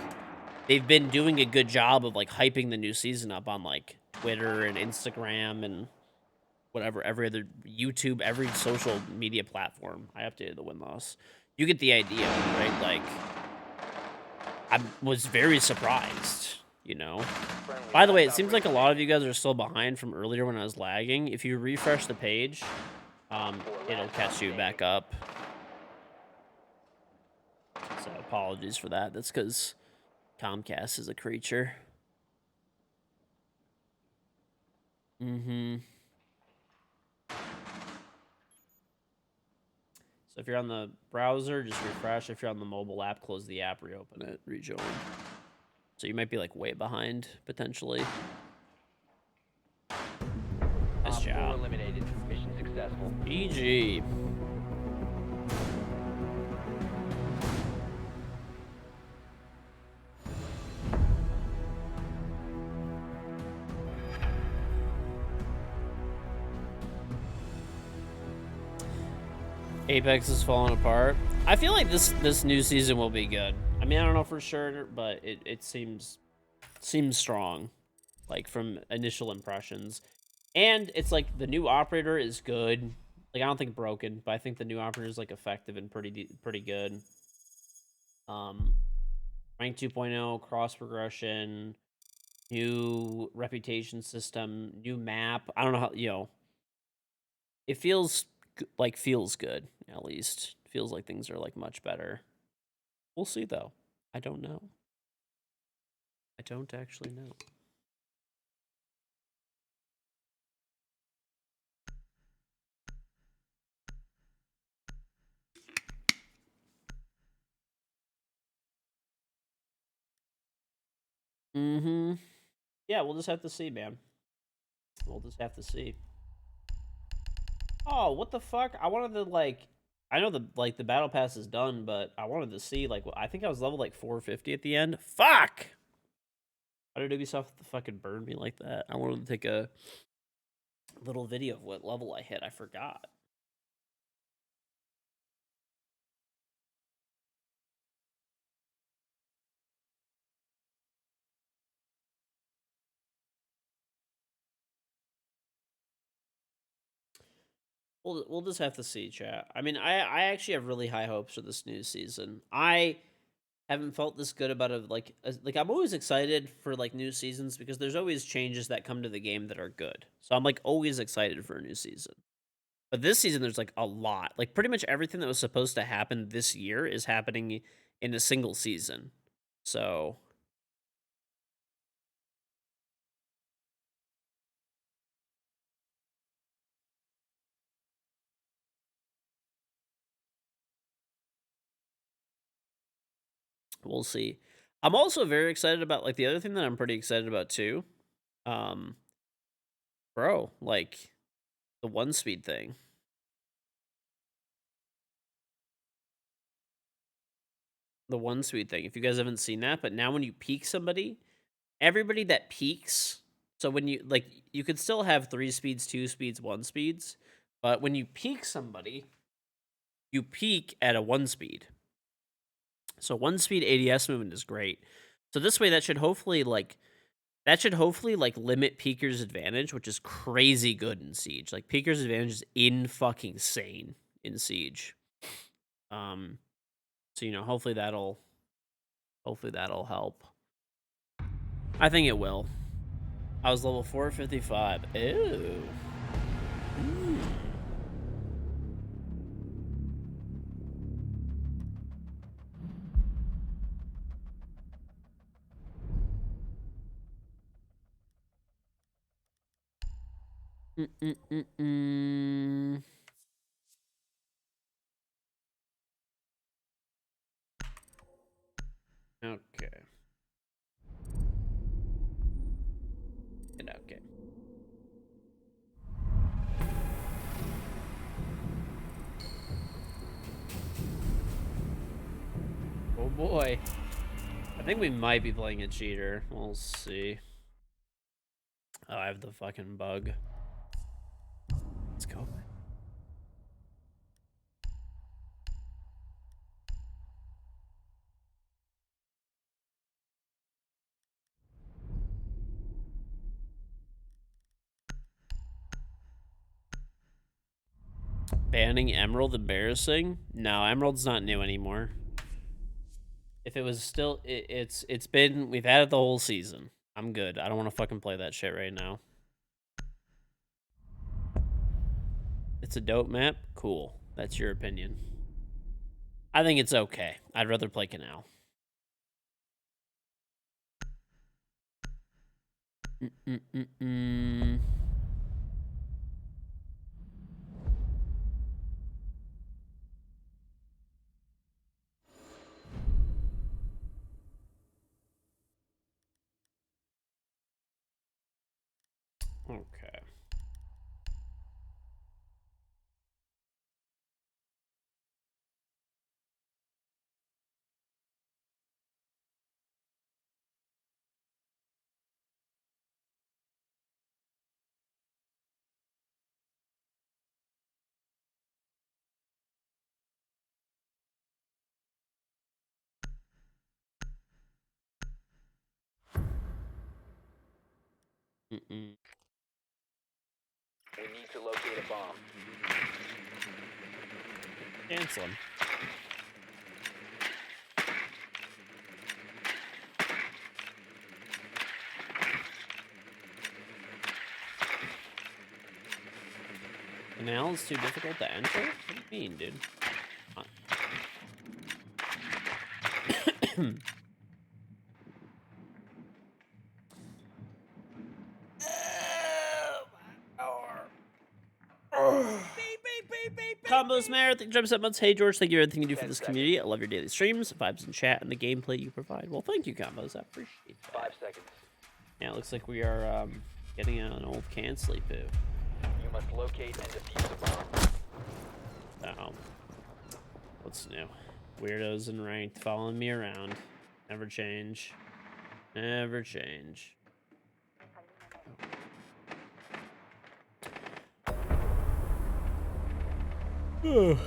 they've been doing a good job of, like, hyping the new season up on, like, Twitter and Instagram and whatever, every other YouTube, every social media platform. I updated the win-loss. You get the idea, right? Like, I was very surprised, you know? Friendly By the way, it last seems like a operator lot of you guys are still behind from earlier when I was lagging. If you refresh the page, it'll catch you back up. So apologies for that. That's because Comcast is a creature. Mm-hmm. So if you're on the browser, just refresh. If you're on the mobile app, close the app, reopen it, rejoin. So you might be like way behind, potentially. Nice Op 4 job. eliminated. Mission successful. GG. Apex is falling apart. I feel like this new season will be good. I mean, I don't know for sure, but it seems strong, like from initial impressions. And it's like the new operator is good. Like I don't think broken, but I think the new operator is like effective and pretty good. Rank 2.0, cross progression, new reputation system, new map. I don't know how, it feels feels good at least. Feels like things are like much better. We'll see though. I don't know. I don't actually know. Mhm. Yeah, we'll just have to see, man. We'll just have to see. Oh, what the fuck? I wanted to I know the battle pass is done, but I wanted to see I think I was level like 450 at the end. Fuck! Why did Ubisoft fucking burn me like that? I wanted to take a little video of what level I hit. I forgot. We'll just have to see, chat. I mean, I actually have really high hopes for this new season. I haven't felt this good about it. Like I'm always excited for like new seasons because there's always changes that come to the game that are good. So I'm like always excited for a new season. But this season, there's like a lot. Like pretty much everything that was supposed to happen this year is happening in a single season. So we'll see. I'm also very excited about like the other thing that I'm pretty excited about too. Um, bro, like the one speed thing. The one speed thing. If you guys haven't seen that, but now when you peek somebody, everybody that peaks, so when you like you could still have 3 speeds, 2 speeds, 1 speeds, but when you peek somebody, you peak at a 1 speed. So 1 speed ADS movement is great. So this way that should hopefully limit Peeker's advantage, which is crazy good in Siege. Like Peeker's advantage is in fucking sane in Siege. So hopefully that'll help. I think it will. I was level 455. Ew. Mm-mm-mm-mm. Okay. And okay. Oh boy. I think we might be playing a cheater. We'll see. Oh, I have the fucking bug. Let's go. Banning Emerald embarrassing? No, Emerald's not new anymore. If it was still, it's been, we've had it the whole season. I'm good. I don't want to fucking play that shit right now. It's a dope map? Cool. That's your opinion. I think it's okay. I'd rather play Canal. Mm-mm-mm-mm. Okay. Mm-mm. We need to locate a bomb. Cancel him. Canal is too difficult to enter? What do you mean, dude? Combos Marathon jumps up months. Hey George, thank you for everything you do for 10 this seconds. community. I love your daily streams, vibes in chat, and the gameplay you provide. Well, thank you, Combos. I appreciate that. 5 seconds. Yeah, it looks like we are getting an old can sleep poo. You must locate and defuse the bomb. Oh. What's new? Weirdos in ranked following me around. Never change. Never change. Mm-hmm.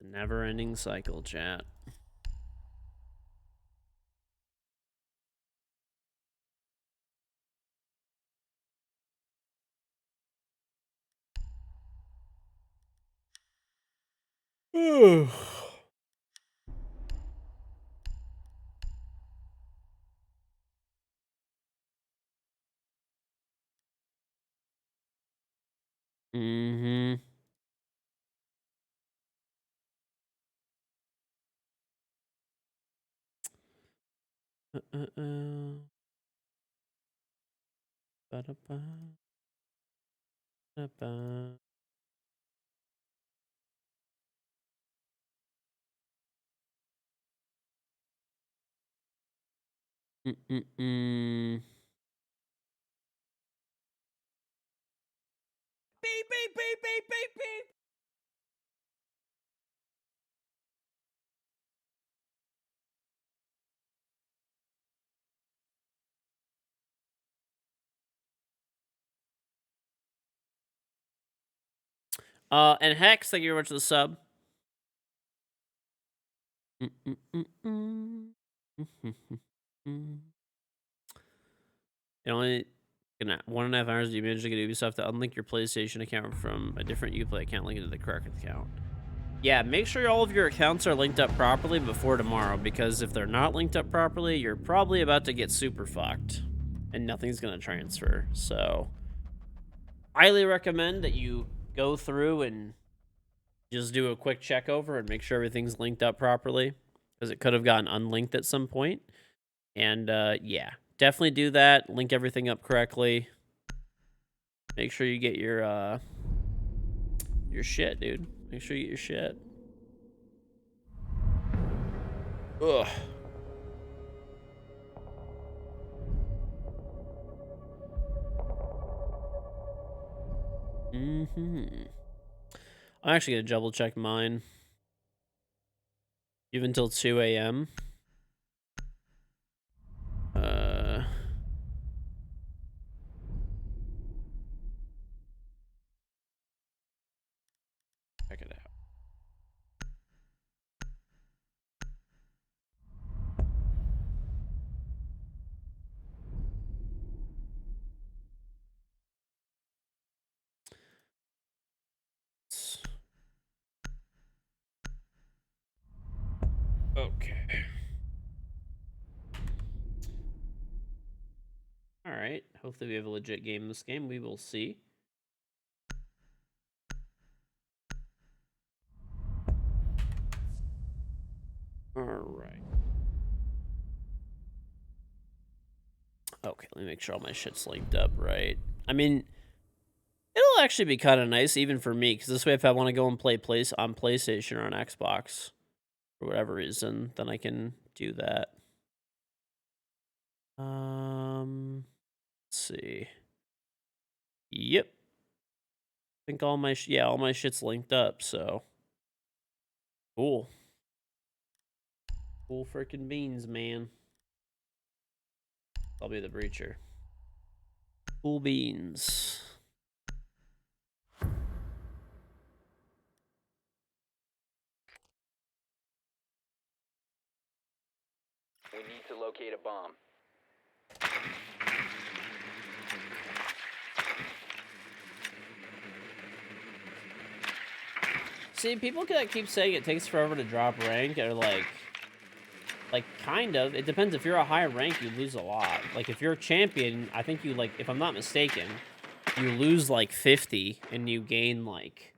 The never-ending cycle, chat. Mm-hmm. Ba-da-ba. Ba-da-ba. Mm-mm-mm. Beep, beep, beep, beep, beep, beep. And Hex, thank you very much for the sub. Mm-mm-mm-mm. Mm-mm-mm-mm. It only 1.5 hours do you manage to get Ubisoft to unlink your PlayStation account from a different Uplay account, link it to the correct account. Yeah, make sure all of your accounts are linked up properly before tomorrow, because if they're not linked up properly, you're probably about to get super fucked and nothing's gonna transfer. So highly recommend that you go through and just do a quick check over and make sure everything's linked up properly, because it could have gotten unlinked at some point. And yeah, definitely do that. Link everything up correctly. Make sure you get your shit, dude. Make sure you get your shit. Ugh. I'm actually gonna double check mine. Even till 2 a.m. Check it out. Okay. All right. Hopefully we have a legit game this game. We will see. All right. Okay, let me make sure all my shit's linked up right. I mean, it'll actually be kind of nice even for me, because this way if I want to go and play on PlayStation or on Xbox for whatever reason, then I can do that. Let's see. Yep. I think all my shit's linked up, so cool. Cool freaking beans, man. I'll be the breacher. Cool beans. We need to locate a bomb. See, people that keep saying it takes forever to drop rank are like kind of. It depends. If you're a high rank, you lose a lot. Like if you're a champion, I think you like, if I'm not mistaken, you lose like 50 and you gain like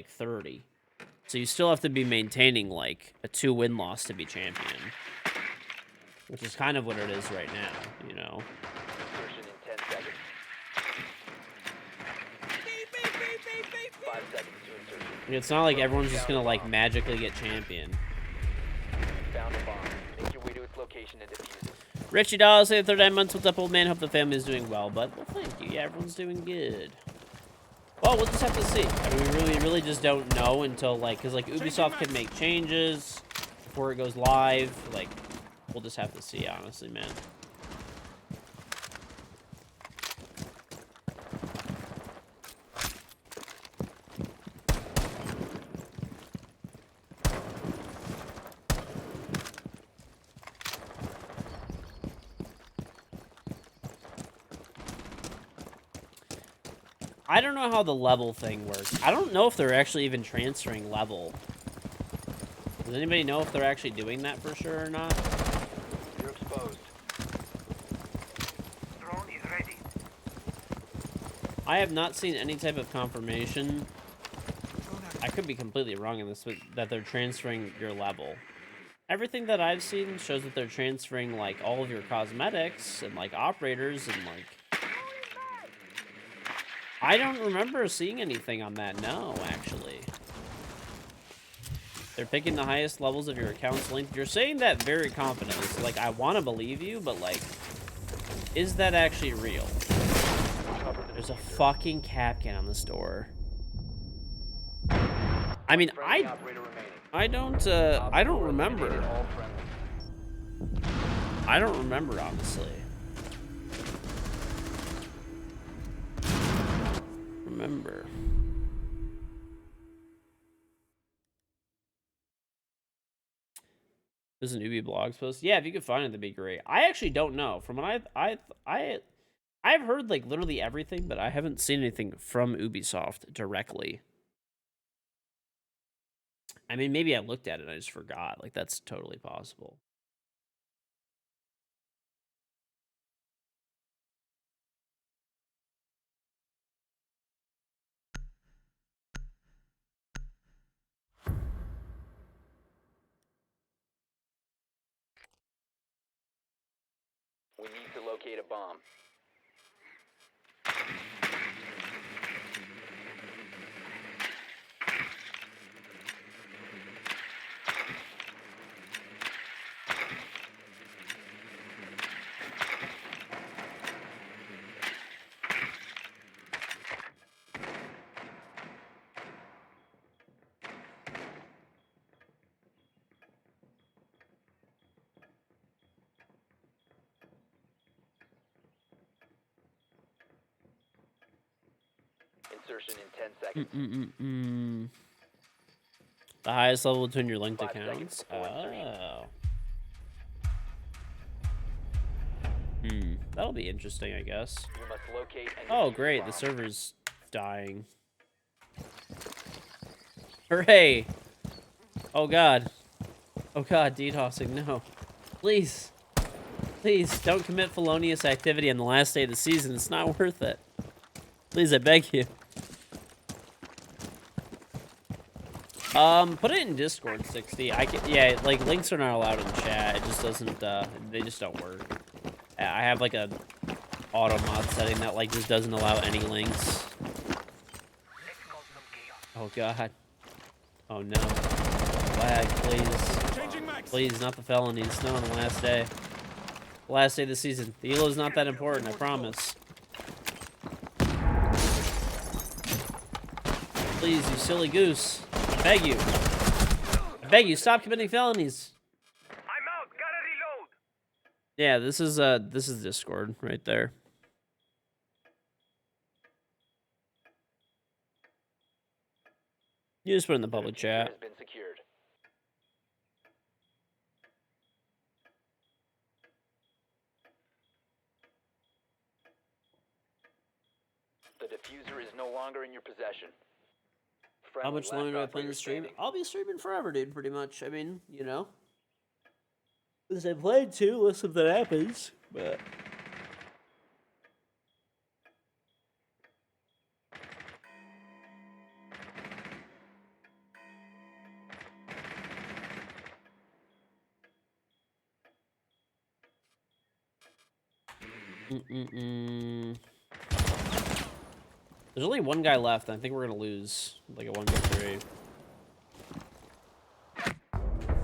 30. So you still have to be maintaining like a 2-win loss to be champion, which is kind of what it is right now, you know. Insertion in 10 seconds. Beep, beep, beep, beep, beep, 5 seconds to insertion. It's not like everyone's just gonna like magically get champion. Found a bomb. Make your way to its location and defuse it. Richie Dolls, say the 39 months. What's up, old man? Hope the family is doing well, bud. Well, thank you. Yeah, everyone's doing good. Well, we'll just have to see. I mean, we really just don't know until, like, because, like, Ubisoft can make changes before it goes live. Like, we'll just have to see, honestly, man. I don't know how the level thing works. I don't know if they're actually even transferring level. Does anybody know if they're actually doing that for sure or not? You're exposed. Drone is ready. I have not seen any type of confirmation. I could be completely wrong in this, but that they're transferring your level. Everything that I've seen shows that they're transferring, like, all of your cosmetics and, like, operators and, like... I don't remember seeing anything on that, no, actually. They're picking the highest levels of your account's length. You're saying that very confidently, so, like, I want to believe you, but, like, is that actually real? There's a fucking Capcan on this door. I mean, I don't remember. I don't remember, honestly. Remember. There's an Ubi blogs post. Yeah, if you could find it, that'd be great. I actually don't know. From what I've heard like literally everything, but I haven't seen anything from Ubisoft directly. I mean, maybe I looked at it and I just forgot. Like, that's totally possible. We need to locate a bomb. Insertion in 10 seconds. The highest level between your linked 5 seconds accounts. before insertion. That'll be interesting, I guess. You must locate and Oh, defuse the great, the bomb. server's dying. Hooray! Oh god. Oh god, DDoSing, no. Please. Please, don't commit felonious activity on the last day of the season. It's not worth it. Please, I beg you. Put it in Discord, 60. Yeah, like, links are not allowed in chat. It just doesn't, they just don't work. I have, like, a auto mod setting that, like, just doesn't allow any links. Oh, God. Oh, no. Lag, please. Please, not the felonies. No, on the last day. The last day of the season. The elo's not that important, I promise. Please, you silly goose. I beg you. I beg you, stop committing felonies. I'm out. Gotta reload. Yeah, this is Discord right there. You just put it in the public The diffuser chat. has been secured. possession. How Friendly, much last longer do I plan operator to stream? standing. I'll be streaming forever, dude, pretty much. I mean, you know. As I plan to, unless something happens. But there's only one guy left, and I think we're gonna lose like a 1v3.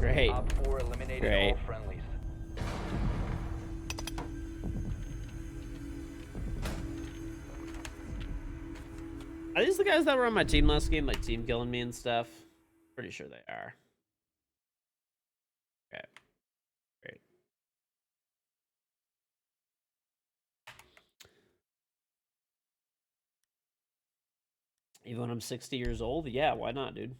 Great. Op 4 eliminated Great. all friendlies. Are these the guys that were on my team last game, like team killing me and stuff? Pretty sure they are. Okay. Great. Even when I'm 60 years old? Yeah, why not, dude?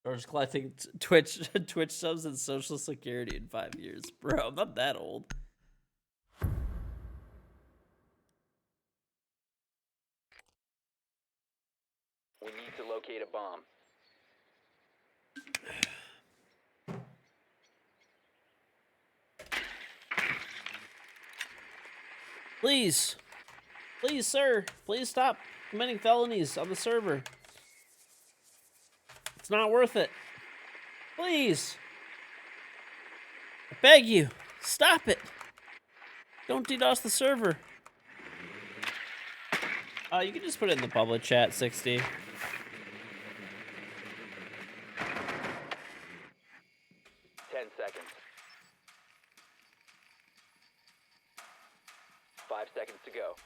George collecting Twitch Twitch subs and Social Security in 5 years. Bro, I'm not that old. We need to locate a bomb. Please. Please, sir. Please stop committing felonies on the server. It's not worth it. Please. I beg you. Stop it. Don't DDoS the server. You can just put it in the public chat, 60. 10 seconds. 5 seconds to go.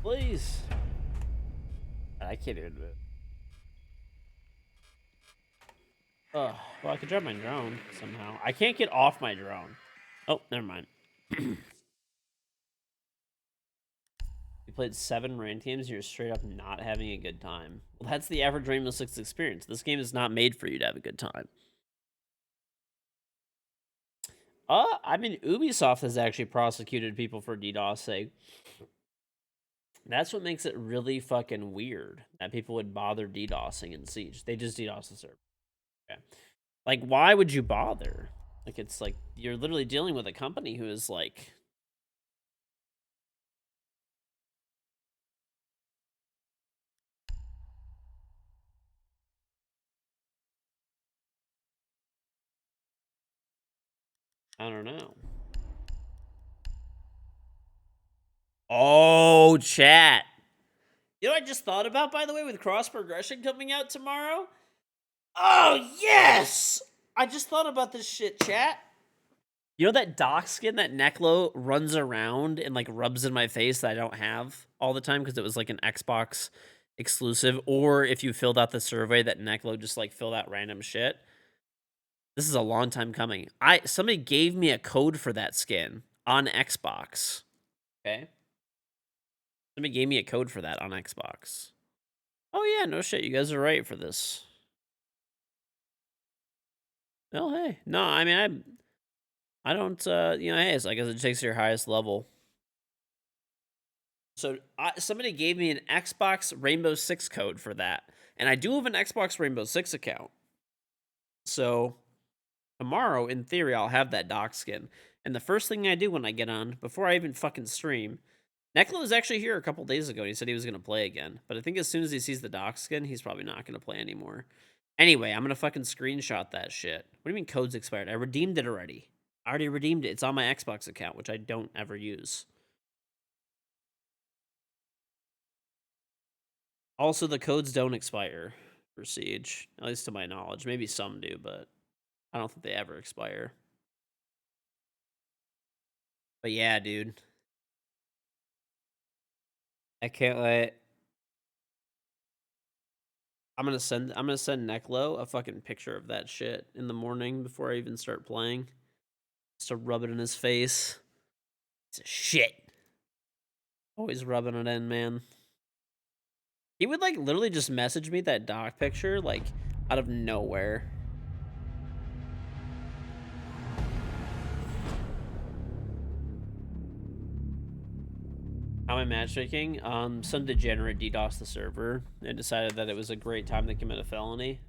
Please. I can't even do it. Oh, well, I could drive my drone somehow. I can't get off my drone. Oh, never mind. You played 7 ranked games and you're straight up not having a good time. Well, that's the average Rainbow Six experience. This game is not made for you to have a good time. I mean, Ubisoft has actually prosecuted people for DDoSing. That's what makes it really fucking weird that people would bother DDoSing in Siege. They just DDoS the server. Okay. Like, why would you bother? Like, it's like you're literally dealing with a company who is like. I don't know. Oh, chat. You know what I just thought about, by the way, with cross progression coming out tomorrow? Oh, yes! I just thought about this shit, chat. You know that dock skin that Neclo runs around and like rubs in my face that I don't have all the time because it was like an Xbox exclusive, or if you filled out the survey that Neclo just like filled out random shit. This is a long time coming. Somebody gave me a code for that skin on Xbox. Okay. Somebody gave me a code for that on Xbox. Oh yeah, no shit. You guys are right for this. Well, hey. No, I mean, I don't, hey, it's like, it takes your highest level. So somebody gave me an Xbox Rainbow Six code for that. And I do have an Xbox Rainbow Six account. So tomorrow, in theory, I'll have that dock skin. And the first thing I do when I get on, before I even fucking stream, Neclo was actually here a couple days ago, and he said he was going to play again. But I think as soon as he sees the dock skin, he's probably not going to play anymore. Anyway, I'm going to fucking screenshot that shit. What do you mean code's expired? I redeemed it already. I already redeemed it. It's on my Xbox account, which I don't ever use. Also, the codes don't expire for Siege, at least to my knowledge. Maybe some do, but I don't think they ever expire. But yeah, dude. I can't wait. I'm gonna send Neclo a fucking picture of that shit in the morning before I even start playing. Just to rub it in his face. It's a shit. Always rubbing it in, man. He would like literally just message me that doc picture like out of nowhere. my matchmaking. Some degenerate DDoSed the server and decided that it was a great time to commit a felony.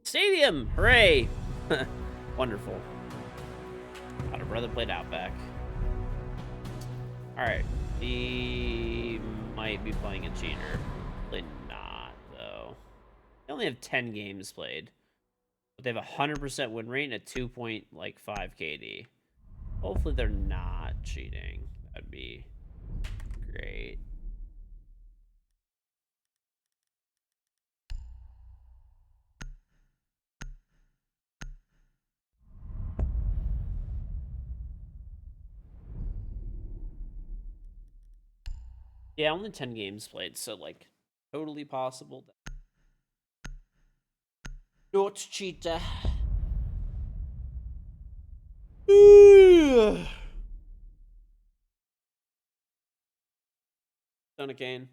Stadium! Hooray! Wonderful. I'd have rather played Outback. Alright. He might be playing a cheater. Probably not, though. They only have 10 games played. But they have a 100% win rate and a 2.5 KD. Hopefully they're not cheating. That'd be great. Yeah, only 10 games played, so like totally possible. Not cheater. Done again.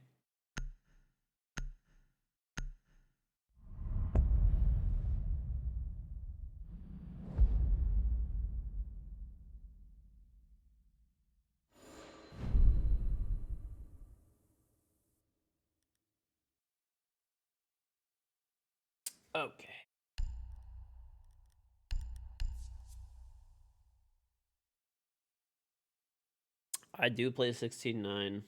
Okay. I do play 16-9.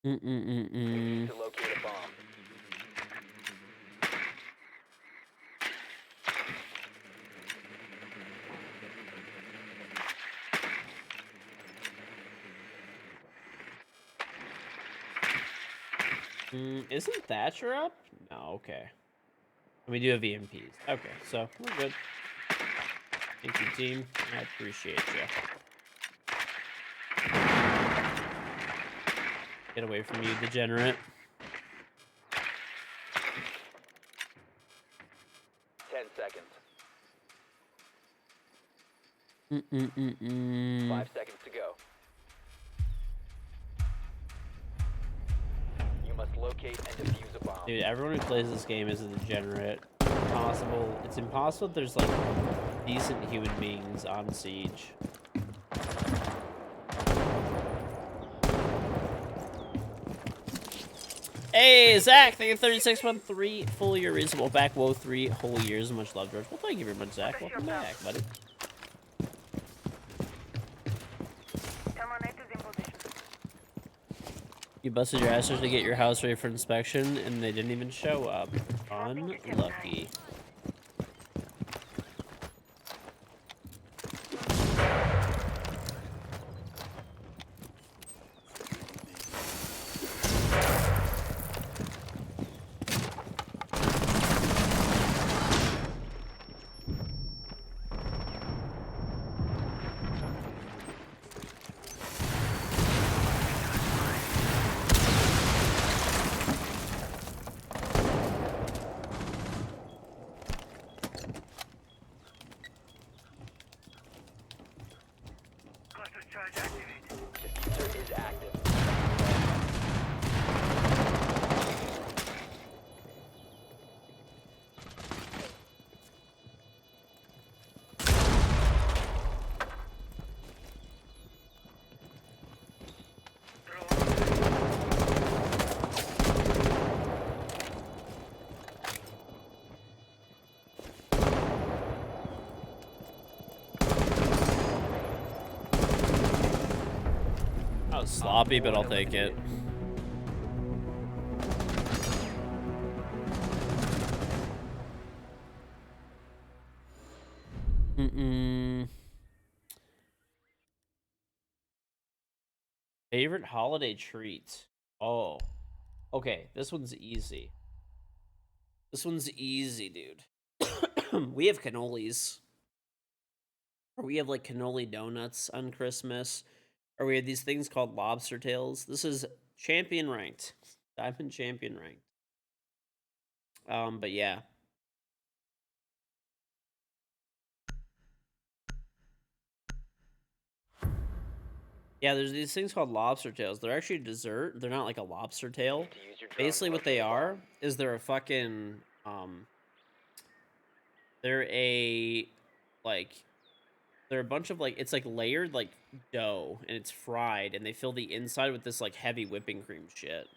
We need to locate a bomb. Isn't Thatcher up? No, okay. And we do have EMPs. Okay, so we're good. Thank you, team. I appreciate you. Get away from you, degenerate. 10 seconds. 5 5 seconds to go. You must locate and defuse a bomb. Dude, everyone who plays this game is a degenerate. It's impossible that there's like decent human beings on Siege. Hey, Zach, thank you 36.3 full year reasonable back. Whoa, 3 whole years. Much love, George. Well, thank you very much, Zach. Welcome back, buddy. Thermonet is in position. You busted your asses to get your house ready for inspection, and they didn't even show up. Unlucky. Cluster charge activated. Diffuser is active. That was sloppy, but I'll take it. Favorite holiday treat? Oh. Okay, this one's easy. This one's easy, dude. We have cannolis. Or we have like cannoli donuts on Christmas. Or we have these things called lobster tails. This is champion ranked. Diamond champion ranked. But yeah. Yeah, there's these things called lobster tails. They're actually a dessert. They're not like a lobster tail. To use your drone Basically to what they locate a bomb. are is they're a fucking they're a like they're a bunch of like it's like layered like dough and it's fried and they fill the inside with this like heavy whipping cream shit.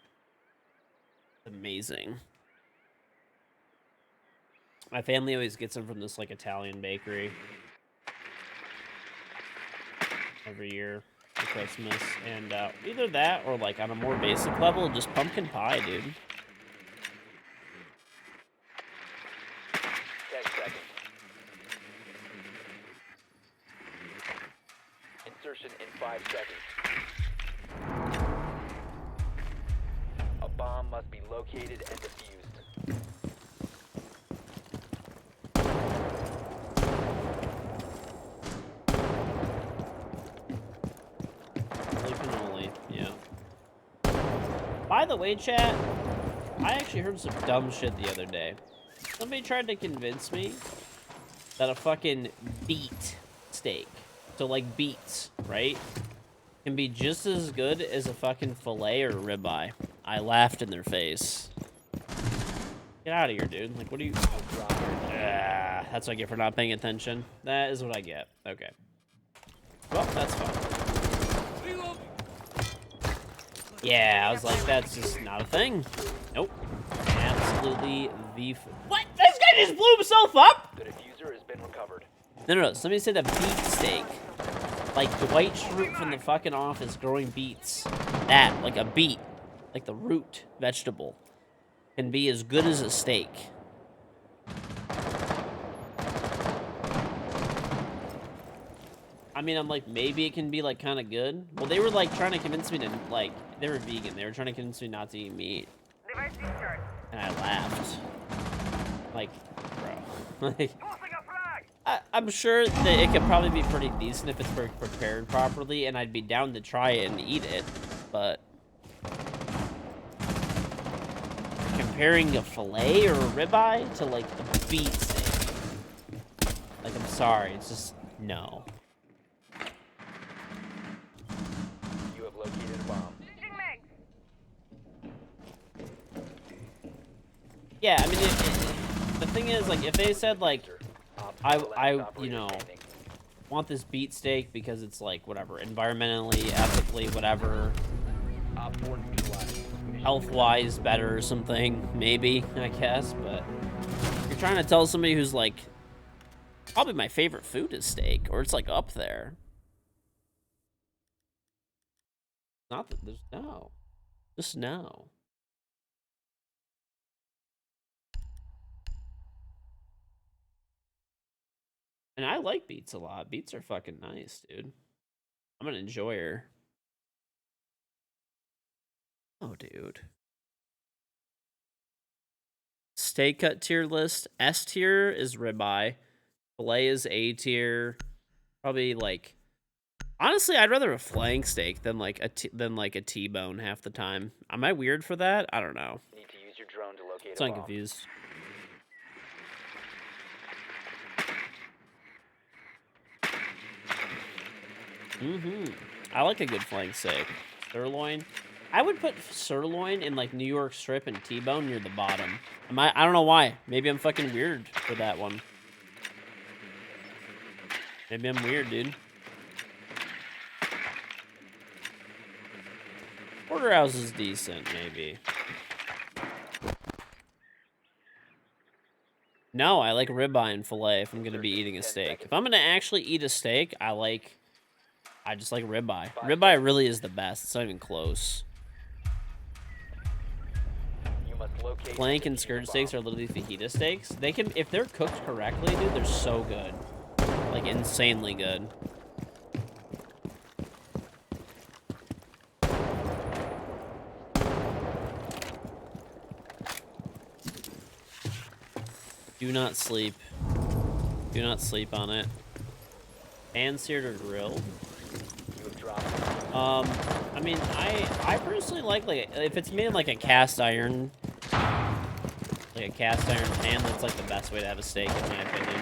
It's amazing. My family always gets them from this like Italian bakery every year for Christmas, and either that or like on a more basic level, just pumpkin pie, dude. 10 seconds. Insertion in 5 seconds. A bomb must be located and defused. Holy cannoli, yeah. By the way, chat, I actually heard some dumb shit the other day. Somebody tried to convince me that a fucking beet steak, so like beets, right, can be just as good as a fucking fillet or ribeye. I laughed in their face. Get out of here, dude. Like, what are you... that's what I get for not paying attention. That is what I get. Okay. Well, that's fine. Reload. Yeah, I was like, that's just not a thing. Nope. Absolutely the... What? This guy just blew himself up? The diffuser has been recovered. No. Somebody said a beet steak. Like Dwight Schrute from the fucking Office growing beets. That, like a beet, like the root vegetable, can be as good as a steak. I mean, I'm like, maybe it can be like kind of good. Well, they were like trying to convince me to like, they were vegan. They were trying to convince me not to eat meat. Device discharged. And I laughed. Like, bro. Like, Tossing a flag! I'm sure that it could probably be pretty decent if it's prepared properly, and I'd be down to try it and eat it, but comparing a fillet or a ribeye to, like, a beet steak, like, I'm sorry, it's just, no. You have located a bomb. Switching mags. Yeah, I mean, the thing is, like, if they said, like, you know, want this beet steak because it's like whatever, environmentally, ethically, whatever, health-wise better or something, maybe, I guess, but you're trying to tell somebody who's like, probably my favorite food is steak, or it's like up there. Not that there's no. Just no. And I like beets a lot. Beets are fucking nice, dude. I'm an enjoyer. Oh, dude. Steak cut tier list. S tier is ribeye. Filet is A tier. Probably like, honestly, I'd rather a flank steak than like a T-bone half the time. Am I weird for that? I don't know. Need to use your drone to locate So a I'm bomb. confused. I like a good flank steak. Sirloin. I would put sirloin in like New York strip and T-bone near the bottom. I don't know why. Maybe I'm fucking weird for that one. Maybe I'm weird, dude. Porterhouse is decent, maybe. No, I like ribeye and filet if I'm gonna be eating a steak. If I'm gonna actually eat a steak, I just like ribeye. Ribeye really is the best. It's not even close. You must locate Flank the and diffuser skirt bomb. steaks are literally fajita steaks. They can, if they're cooked correctly, dude, they're so good. Like, insanely good. Do not sleep. Do not sleep on it. Pan seared or grilled? You have dropped. I mean, I personally like if it's made in like a cast iron pan, that's like the best way to have a steak in my opinion.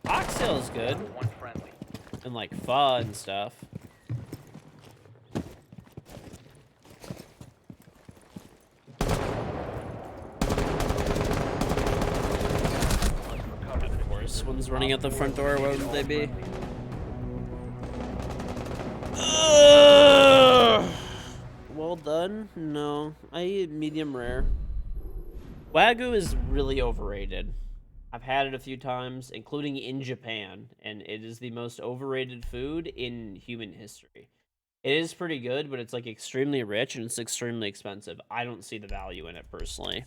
Oxtail is good, One friendly. and like pho and stuff. Of course, one's running out the front door. What would they be? Well done. No, I eat medium rare. Wagyu is really overrated. I've had it a few times, including in Japan, and it is the most overrated food in human history. It is pretty good, but it's like extremely rich and it's extremely expensive. I don't see the value in it personally.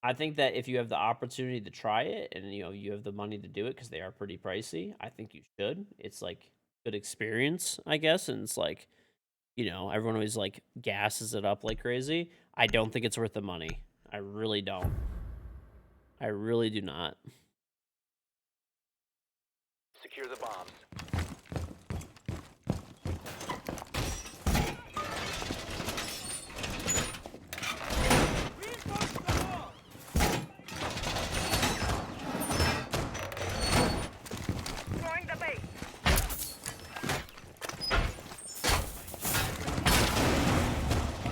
I think that if you have the opportunity to try it and you have the money to do it because they are pretty pricey, I think you should. It's like good experience, I guess, and it's like, everyone always like gasses it up like crazy. I don't think it's worth the money. I really don't. I really do not. Secure the bombs. Reinforce the wall. Throwing the bait.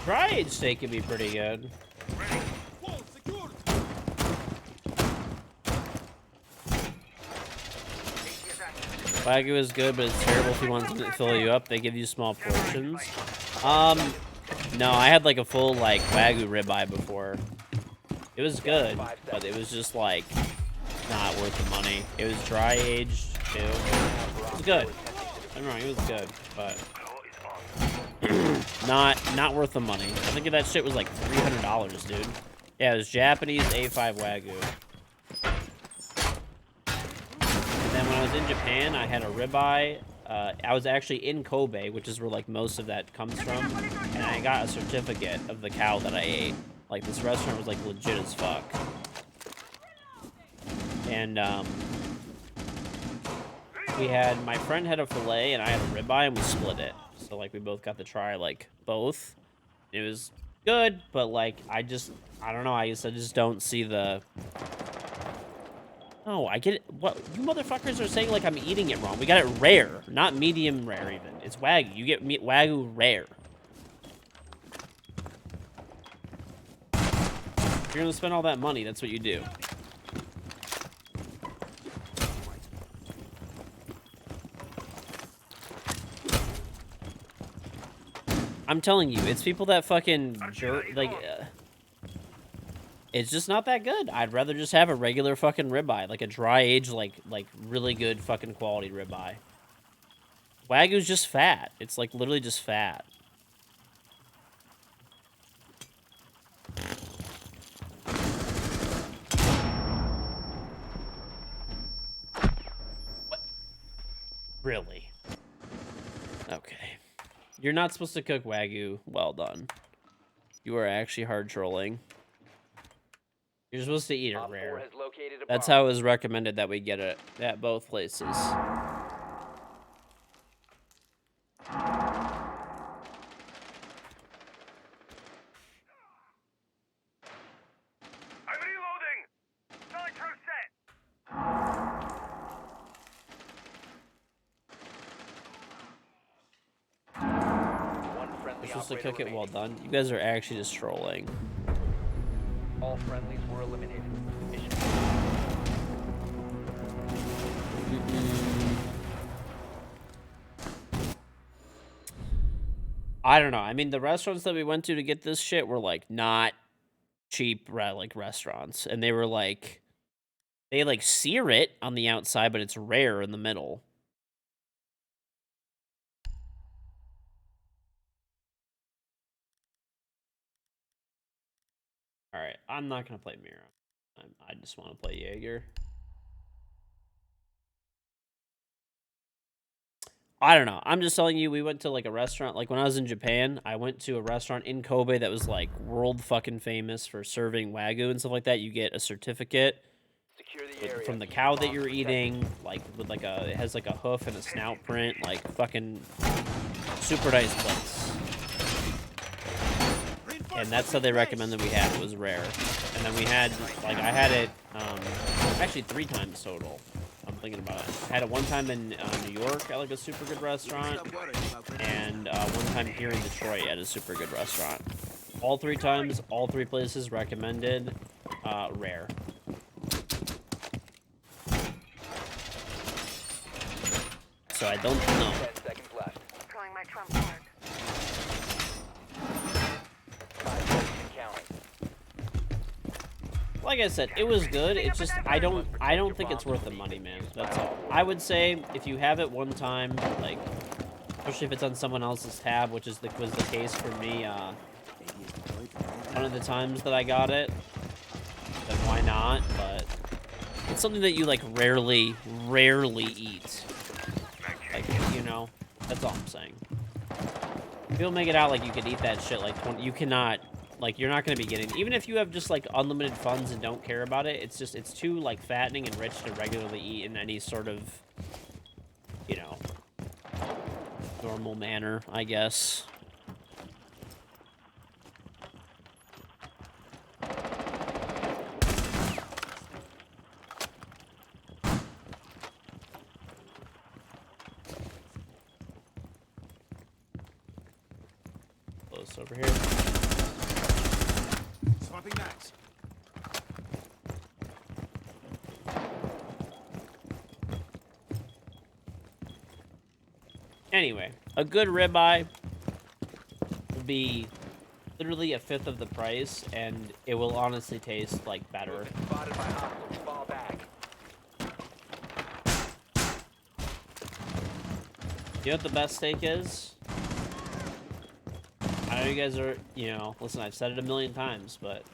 Dry aged steak could be pretty good. Wall secured. Wagyu is good, but it's terrible if you want something to fill you up. They give you small portions. No, I had like a full like Wagyu ribeye before. It was good, but it was just like not worth the money. It was dry aged too. It was good. I'm wrong, it was good, but not worth the money. I think that shit was like $300, dude. Yeah, it was Japanese A5 Wagyu. And then when I was in Japan, I had a ribeye. I was actually in Kobe, which is where like most of that comes from, and I got a certificate of the cow that I ate. Like this restaurant was like legit as fuck. And my friend had a fillet and I had a ribeye and we split it. So like we both got to try like both. It was good, but like I don't know. I just don't see the. Oh, I get it. What you motherfuckers are saying? Like I'm eating it wrong. We got it rare, not medium rare. Even it's Wagyu. You get Wagyu rare. If you're gonna spend all that money, that's what you do. I'm telling you, it's people that fucking it's just not that good. I'd rather just have a regular fucking ribeye, like a dry aged, like really good fucking quality ribeye. Wagyu's just fat. It's like literally just fat. What? Really? Okay. You're not supposed to cook Wagyu well done. You are actually hard trolling. You're supposed to eat it Op 4 rare. has located a That's bomb. how it was recommended that we get it at both places. I'm reloading. Nitro set. One friendly You're supposed to operator cook it well remaining. done. You guys are actually just trolling. All friendlies were eliminated. Mission I don't know. I mean, the restaurants that we went to get this shit were like not cheap like restaurants, and they were like they like sear it on the outside, but it's rare in the middle. All right, I'm not gonna play Mira. I just want to play Jaeger. I don't know. I'm just telling you, we went to like a restaurant. Like when I was in Japan, I went to a restaurant in Kobe that was like world fucking famous for serving Wagyu and stuff like that. You get a certificate Secure the area. from the Keep cow the that bombs you're protected. eating, like with like it has like a hoof and a snout print, like fucking super nice place. And that's how they recommended we have. It was rare. And then we had, like, I had it, actually 3 times total. I'm thinking about it. I had it one time in New York at, like, a super good restaurant. And one time here in Detroit at a super good restaurant. All 3 times, all 3 places recommended, rare. So I don't know. 10 seconds left. Throwing my trump card. 5 seconds and counting. Like I said, it was good. It's just I don't think it's worth the money, man. That's all. I would say if you have it one time, like especially if it's on someone else's tab, which was the case for me. One of the times that I got it, then why not? But it's something that you like rarely eat. Like, you know, that's all I'm saying. People make it out like you could eat that shit like you cannot. Like, you're not going to be getting, even if you have just like unlimited funds and don't care about it, it's too like fattening and rich to regularly eat in any sort of, you know, normal manner, I guess. Close over here. Swapping mags. Anyway, a good ribeye will be literally a fifth of the price, and it will honestly taste like better. Spotted by hostiles. Fall back. You know what the best steak is? I know you guys are, you know, listen, I've said it a million times, but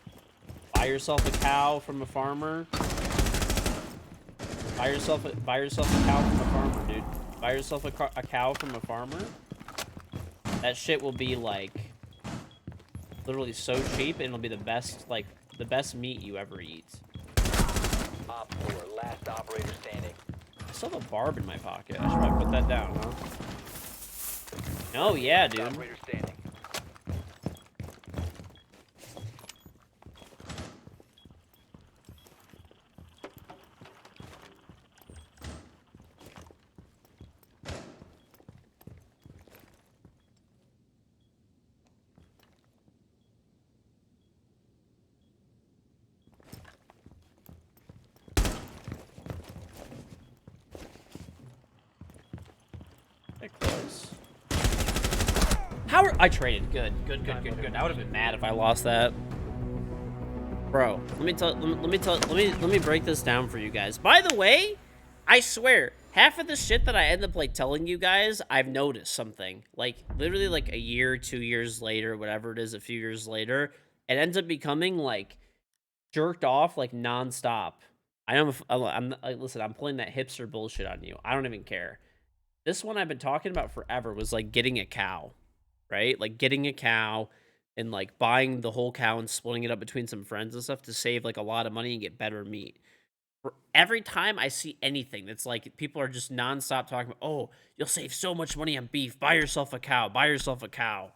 buy yourself a cow from a farmer. Buy yourself a cow from a farmer, dude. Buy yourself a cow from a farmer. That shit will be like literally so cheap, and it'll be the best, like the best meat you ever eat. Op 4, last operator standing. I still have a barb in my pocket. I should probably put that down, huh? Oh yeah, dude. Operator standing. Close. How are I traded? Good. I would have been mad if I lost that. Bro, let me break this down for you guys. By the way, I swear, half of the shit that I end up like telling you guys, I've noticed something. Like literally like a year, 2 years later, whatever it is, a few years later, it ends up becoming like jerked off like nonstop. Listen, I'm pulling that hipster bullshit on you. I don't even care. This one I've been talking about forever was like getting a cow, right? Like getting a cow and like buying the whole cow and splitting it up between some friends and stuff to save like a lot of money and get better meat. Every time I see anything that's like people are just nonstop talking about, oh, you'll save so much money on beef. Buy yourself a cow. Buy yourself a cow.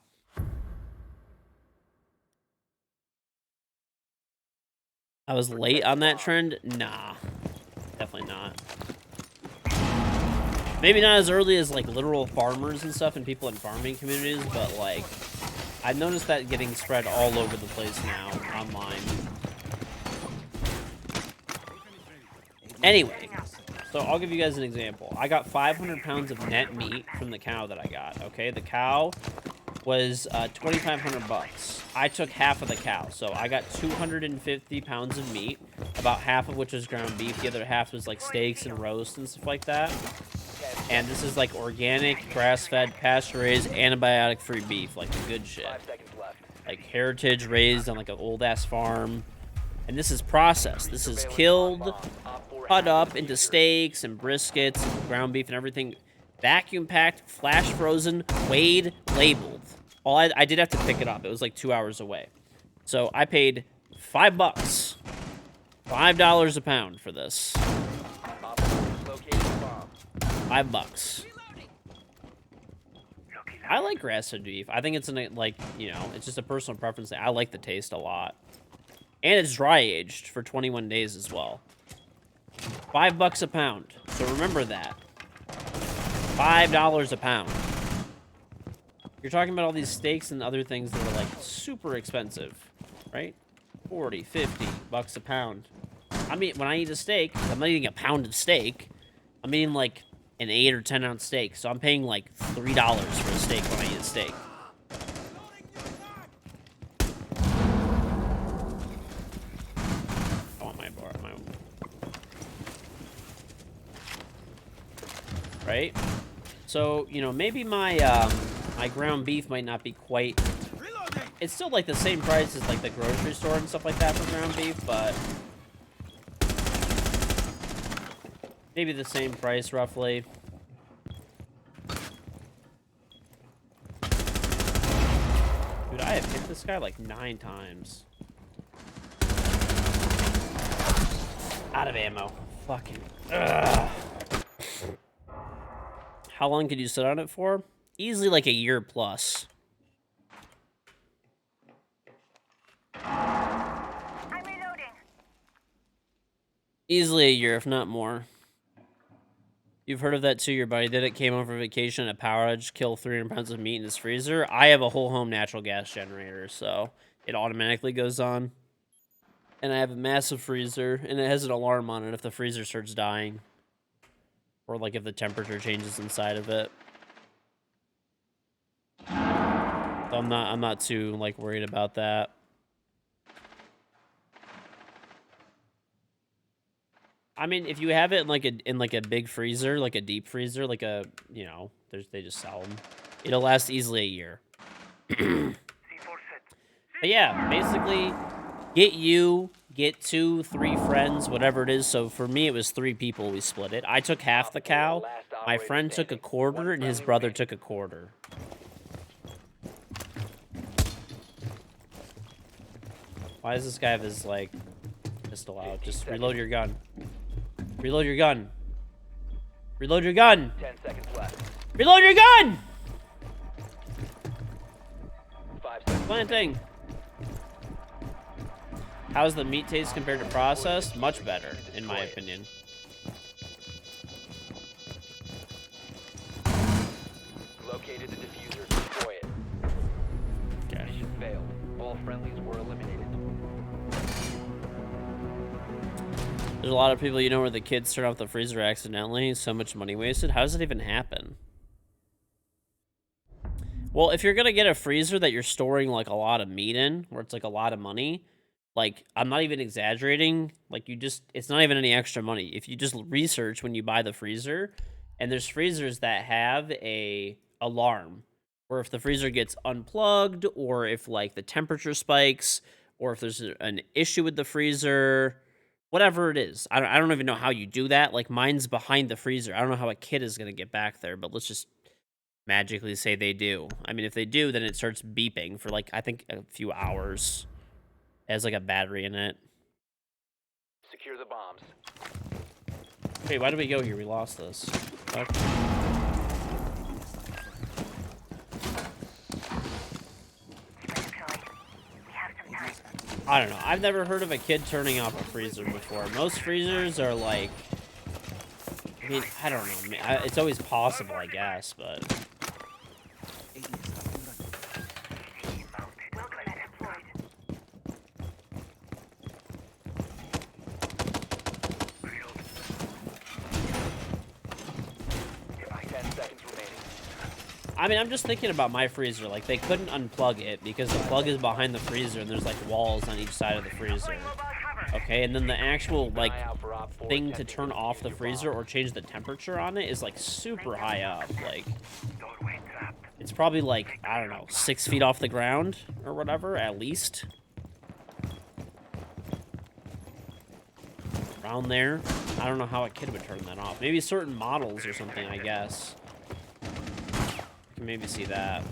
I was late on that trend? Nah, definitely not. Maybe not as early as, like, literal farmers and stuff and people in farming communities, but, like, I've noticed that getting spread all over the place now online. Anyway, so I'll give you guys an example. I got 500 pounds of net meat from the cow that I got, okay? The cow was $2,500. I took half of the cow, so I got 250 pounds of meat, about half of which was ground beef. The other half was, like, steaks and roasts and stuff like that. And this is like organic, grass-fed, pasture-raised, antibiotic-free beef, like the good shit. 5 seconds left. Like heritage raised on like an old-ass farm. And this is processed. This is killed, cut up into steaks and briskets and ground beef and everything. Vacuum packed, flash frozen, weighed, labeled. I did have to pick it up. It was like 2 hours away. So I paid $5. $5 a pound for this. Op 4 located the bomb. $5. I like grass-fed beef. I think it's like, you know, it's just a personal preference. I like the taste a lot. And it's dry aged for 21 days as well. $5 a pound. So remember that. $5 a pound. You're talking about all these steaks and other things that are like super expensive, right? 40, 50 bucks a pound. I mean, when I eat a steak, I'm not eating a pound of steak. I'm eating like an 8 or 10 ounce steak. So I'm paying like $3 for a steak when I eat a steak. I want my bar, right? So, you know, maybe my my ground beef might not be quite... It's still like the same price as like the grocery store and stuff like that for ground beef, but... Maybe the same price, roughly. Dude, I have hit this guy like 9 times. Out of ammo. Fucking... Ugh. How long could you sit on it for? Easily like a year plus. I'm reloading. Easily a year, if not more. You've heard of that too. Your buddy did it. Came over vacation at a power outage, killed 300 pounds of meat in his freezer. I have a whole home natural gas generator, so it automatically goes on. And I have a massive freezer, and it has an alarm on it if the freezer starts dying. Or like if the temperature changes inside of it. So I'm not too like worried about that. I mean, if you have it in like a big freezer, like a deep freezer, like a, you know, they just sell them. It'll last easily a year. But yeah, basically get 2, 3 friends, whatever it is. So for me, it was 3 people. We split it. I took half the cow. My friend took a quarter, and his brother took a quarter. Why does this guy have his, like, pistol out? Just reload your gun. Reload your gun. Reload your gun. 10 seconds left. Reload your gun! 5 seconds. Planting. How's the meat taste compared to processed? Much better, in my opinion. Located the diffuser. Destroy it. Okay. Mission failed. All friendlies were eliminated. There's a lot of people, you know, where the kids turn off the freezer accidentally. So much money wasted. How does that even happen? Well, if you're going to get a freezer that you're storing, like, a lot of meat in, where it's, like, a lot of money, like, I'm not even exaggerating. Like, it's not even any extra money. If you just research when you buy the freezer, and there's freezers that have a alarm, where if the freezer gets unplugged, or if, like, the temperature spikes, or if there's an issue with the freezer... Whatever it is. I don't even know how you do that. Like, mine's behind the freezer. I don't know how a kid is going to get back there, but let's just magically say they do. I mean, if they do, then it starts beeping for, like, I think a few hours. It has, like, a battery in it. Secure the bombs. Wait, why did we go here? We lost this. Fuck. I don't know. I've never heard of a kid turning off a freezer before. Most freezers are like... I mean, I don't know. It's always possible, I guess, but... I mean, I'm just thinking about my freezer. Like, they couldn't unplug it because the plug is behind the freezer and there's, like, walls on each side of the freezer. Okay, and then the actual, like, thing to turn off the freezer or change the temperature on it is, like, super high up. Like, it's probably, like, I don't know, 6 feet off the ground or whatever, at least. Around there. I don't know how a kid would turn that off. Maybe certain models or something, I guess. Can maybe see that.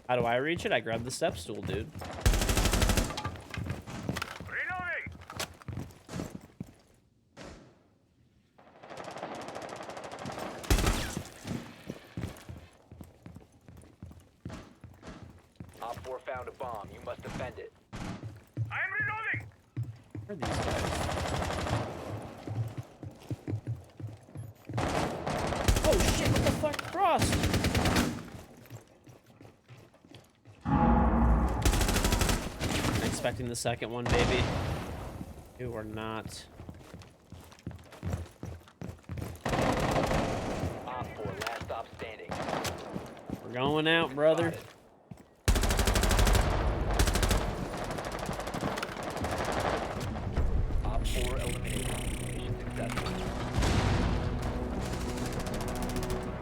How do I reach it? I grab the step stool, dude. Reloading! Op 4 found a bomb. You must defend it. I'm reloading! Where are these guys? Oh shit, what the fuck? Frost! I'm expecting the second one, baby. You are not. Op 4, last stop standing. We're going out, brother. Op 4 eliminated. Mission successful.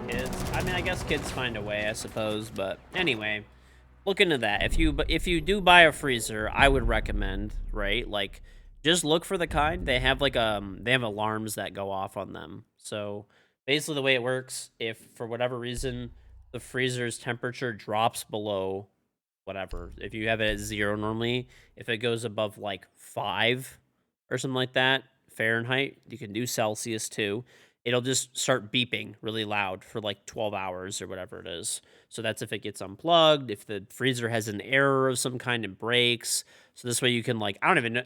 Kids. I mean, I guess kids find a way, I suppose. But anyway, look into that. If you do buy a freezer, I would recommend, right? Like, just look for the kind. They have like they have alarms that go off on them. So basically, the way it works, if for whatever reason the freezer's temperature drops below whatever, if you have it at 0 normally, if it goes above like 5 or something like that Fahrenheit, you can do Celsius too. It'll just start beeping really loud for like 12 hours or whatever it is. So that's if it gets unplugged, if the freezer has an error of some kind and breaks. So this way you can like, I don't even know,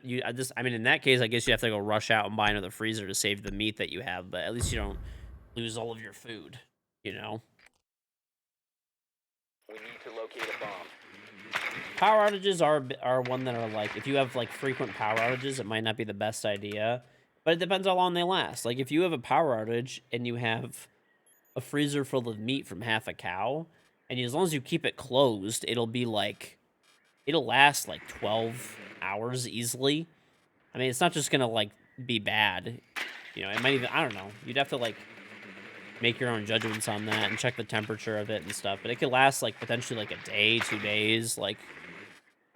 I mean, in that case, I guess you have to go rush out and buy another freezer to save the meat that you have, but at least you don't lose all of your food, you know? We need to locate a bomb. Power outages are one that are like, if you have like frequent power outages, it might not be the best idea, but it depends how long they last. Like if you have a power outage and you have a freezer full of meat from half a cow, and as long as you keep it closed, it'll last like 12 hours easily. I mean, it's not just gonna like be bad. You know, it might even, I don't know. You'd have to like make your own judgments on that and check the temperature of it and stuff. But it could last like potentially like a day, 2 days. Like,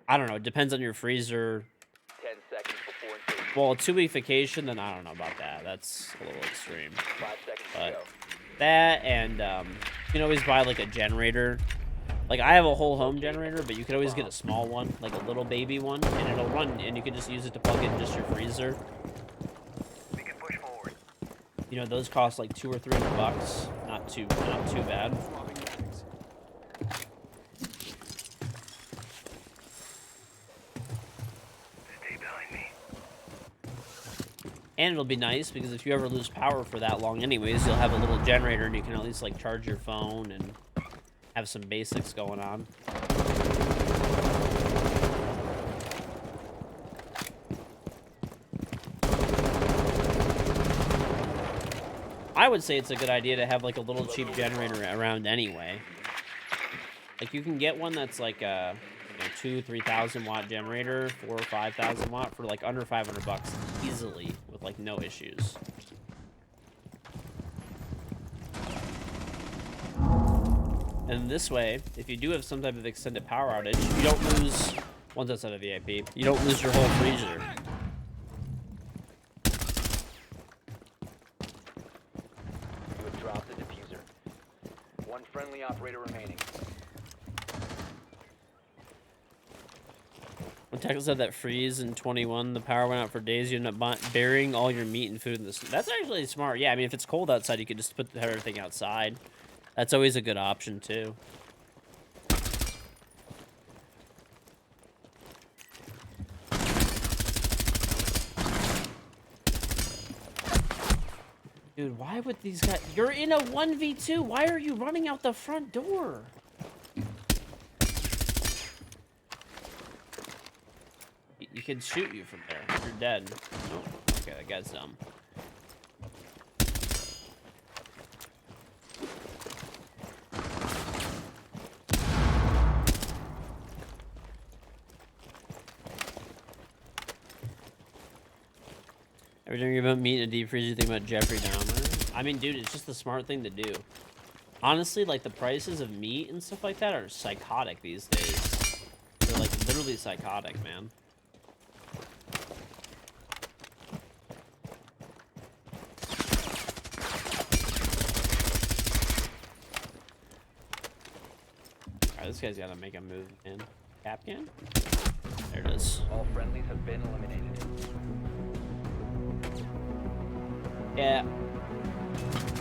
I don't know. It depends on your freezer. 10 seconds before insertion. Well, a 2-week vacation, then I don't know about that. That's a little extreme. 5 seconds to But go. that and you can always buy like a generator. Like I have a whole home generator, but you could always get a small one, like a little baby one, and it'll run, and you can just use it to plug in just your freezer. We can push forward. You know, those cost like $200 or $300. Not too bad. Swapping mags. Stay behind me. And it'll be nice because if you ever lose power for that long anyways, you'll have a little generator and you can at least like charge your phone and have some basics going on. I would say it's a good idea to have like a little cheap generator around anyway. Like you can get one that's like a 2,000-3,000 watt generator, 4,000 or 5,000 watt for like under $500 easily with like no issues. And this way, if you do have some type of extended power outage, you don't lose, once outside of VIP, you don't lose your whole freezer. You have dropped the diffuser. One friendly operator remaining. When Texas had that freeze in 21, the power went out for days. You end up burying all your meat and food in this. That's actually smart. Yeah, I mean, if it's cold outside, you could just put everything outside. That's always a good option, too. Dude, why would these guys... You're in a 1v2. Why are you running out the front door? You can shoot you from there. You're dead. Oh, okay, that guy's dumb. Every time you're about meat in a deep freeze, you think about Jeffrey Dahmer. I mean, dude, it's just the smart thing to do. Honestly, like, the prices of meat and stuff like that are psychotic these days. They're, like, literally psychotic, man. this guy's gotta make a move, man. Cap can? There it is. All friendlies have been eliminated. Yeah.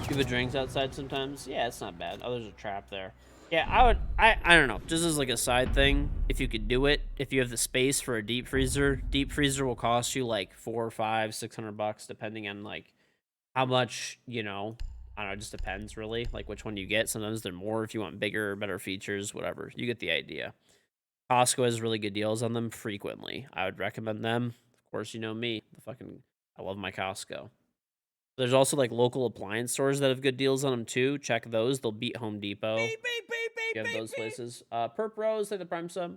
Give a drinks outside sometimes. Yeah, it's not bad. Oh, there's a trap there. Yeah, I don't know. Just as like a side thing, if you could do it, if you have the space for a deep freezer will cost you like $400, $500, $600, depending on like how much, you know, I don't know, it just depends really, like which one you get. Sometimes they're more if you want bigger, better features, whatever. You get the idea. Costco has really good deals on them frequently. I would recommend them. Of course, you know me. I love my Costco. There's also like local appliance stores that have good deals on them too. Check those. They'll beat Home Depot. You have those places. Perp Rose, like the Prime Sub.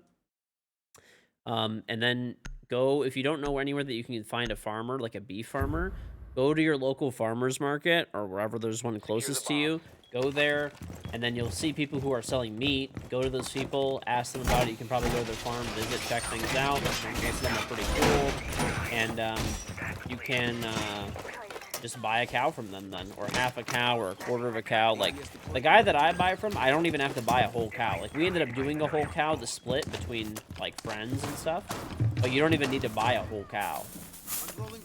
And then go, if you don't know anywhere that you can find a farmer, like a beef farmer, go to your local farmer's market or wherever there's one closest to you. Go there, and then you'll see people who are selling meat. Go to those people, ask them about it. You can probably go to their farm, visit, check things out. Most of them are pretty cool. And you can just buy a cow from them then, or half a cow or a quarter of a cow. Like, the guy that I buy from, I don't even have to buy a whole cow. Like, we ended up doing a whole cow to split between, like, friends and stuff. But you don't even need to buy a whole cow.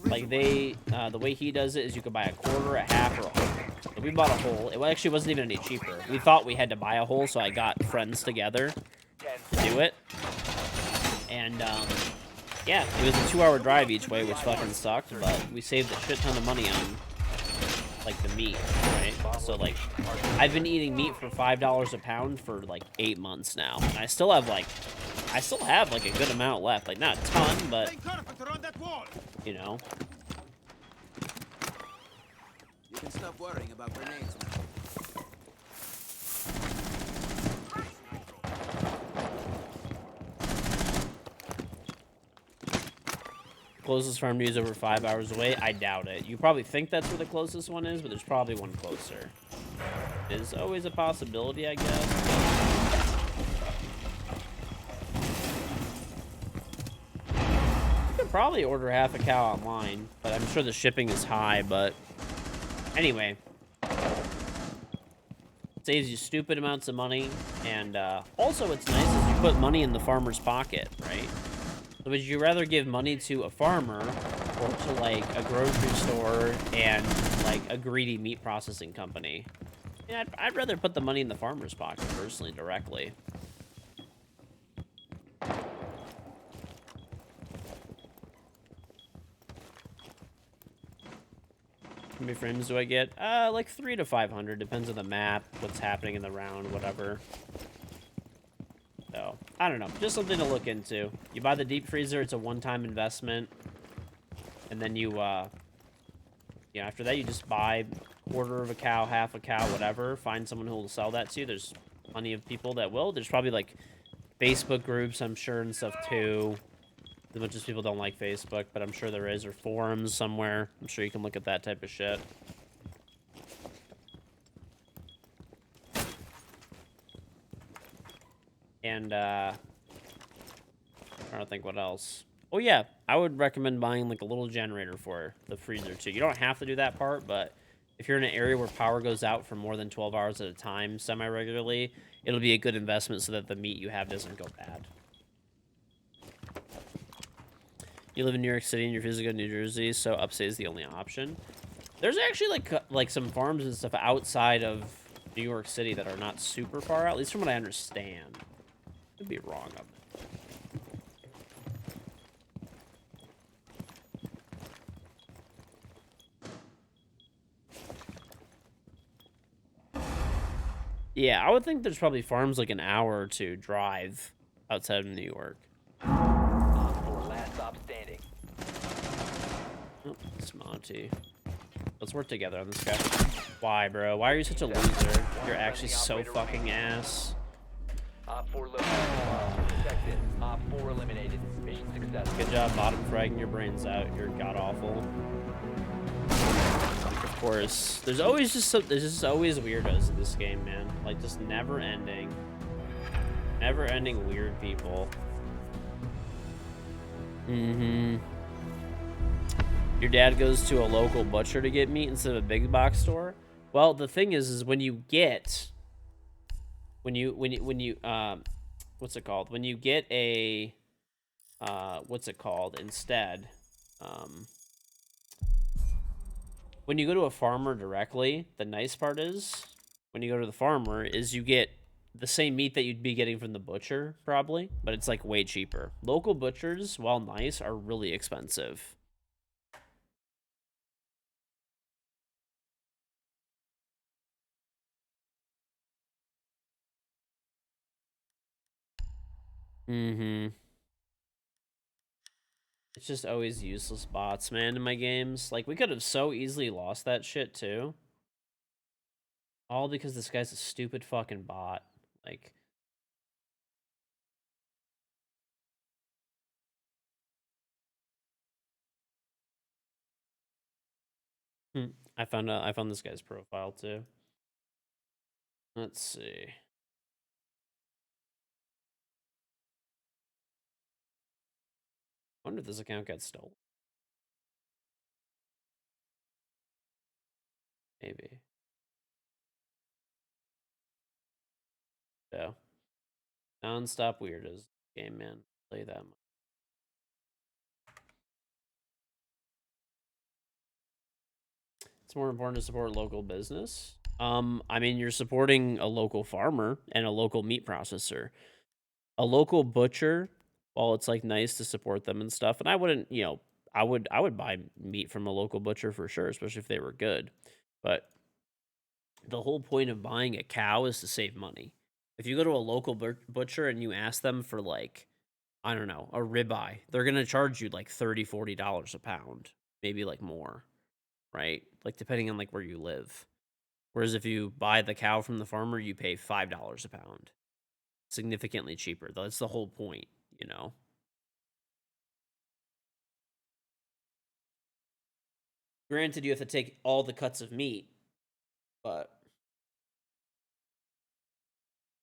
Like, the way he does it is you can buy a quarter, a half, or a whole. So we bought a whole. It actually wasn't even any cheaper. We thought we had to buy a whole, so I got friends together to do it. And, yeah, it was a 2-hour drive each way, which fucking sucked, but we saved a shit ton of money on, like, the meat, right? So, like, I've been eating meat for $5 a pound for, like, 8 months now. And I still have, like, a good amount left. Like, not a ton, but, you know. You can stop worrying about grenades now. Closest farm to you is over 5 hours away. I doubt it. You probably think that's where the closest one is, but there's probably one closer. Is always a possibility, I guess. You could probably order half a cow online, but I'm sure the shipping is high. But anyway, saves you stupid amounts of money, and also what's nice is you put money in the farmer's pocket, right? So would you rather give money to a farmer or to, like, a grocery store and, like, a greedy meat processing company? Yeah, I'd rather put the money in the farmer's pocket, personally, directly. How many frames do I get? Like 300 to 500. Depends on the map, what's happening in the round, whatever. So, I don't know. Just something to look into. You buy the deep freezer, it's a one-time investment. And then you, after that, you just buy a quarter of a cow, half a cow, whatever. Find someone who will sell that to you. There's plenty of people that will. There's probably, like, Facebook groups, I'm sure, and stuff, too. As much as people don't like Facebook, but I'm sure there is. Or forums somewhere. I'm sure you can look at that type of shit. And, I don't think what else. Oh, yeah. I would recommend buying, like, a little generator for the freezer, too. You don't have to do that part, but if you're in an area where power goes out for more than 12 hours at a time, semi-regularly, it'll be a good investment so that the meat you have doesn't go bad. You live in New York City and you're physically go to New Jersey, so upstate is the only option. There's actually, like some farms and stuff outside of New York City that are not super far out, at least from what I understand. Could be wrong on that. Yeah, I would think there's probably farms like an hour or two drive outside of New York. Last stop standing. Oh, it's Monty. Let's work together on this guy. Why, bro? Why are you such a loser? You're actually so fucking ass. Op 4 located. Protected. Op 4 eliminated. Mission successful. Good job bottom fragging your brains out. You're god-awful. Of course. There's just always weirdos in this game, man. Like, just never-ending. Never-ending weird people. Mm-hmm. Your dad goes to a local butcher to get meat instead of a big box store? Well, the thing is when you what's it called? When you get a what's it called instead? When you go to a farmer directly, the nice part is when you go to the farmer is you get the same meat that you'd be getting from the butcher probably, but it's like way cheaper. Local butchers, while nice, are really expensive. Mm-hmm. It's just always useless bots, man, in my games. Like, we could have so easily lost that shit, too. All because this guy's a stupid fucking bot. Like, I found this guy's profile, too. Let's see. I wonder if this account got stolen. Maybe. Yeah. Non-stop weirdos. Game, man. Play that much. It's more important to support local business. I mean, you're supporting a local farmer and a local meat processor. A local butcher, while it's like nice to support them and stuff, and I wouldn't, I would buy meat from a local butcher for sure, especially if they were good. But the whole point of buying a cow is to save money. If you go to a local butcher and you ask them for like, I don't know, a ribeye, they're gonna charge you like $30-$40 a pound, maybe like more, right? Like depending on like where you live. Whereas if you buy the cow from the farmer, you pay $5 a pound, significantly cheaper. That's the whole point, you know. Granted, you have to take all the cuts of meat, but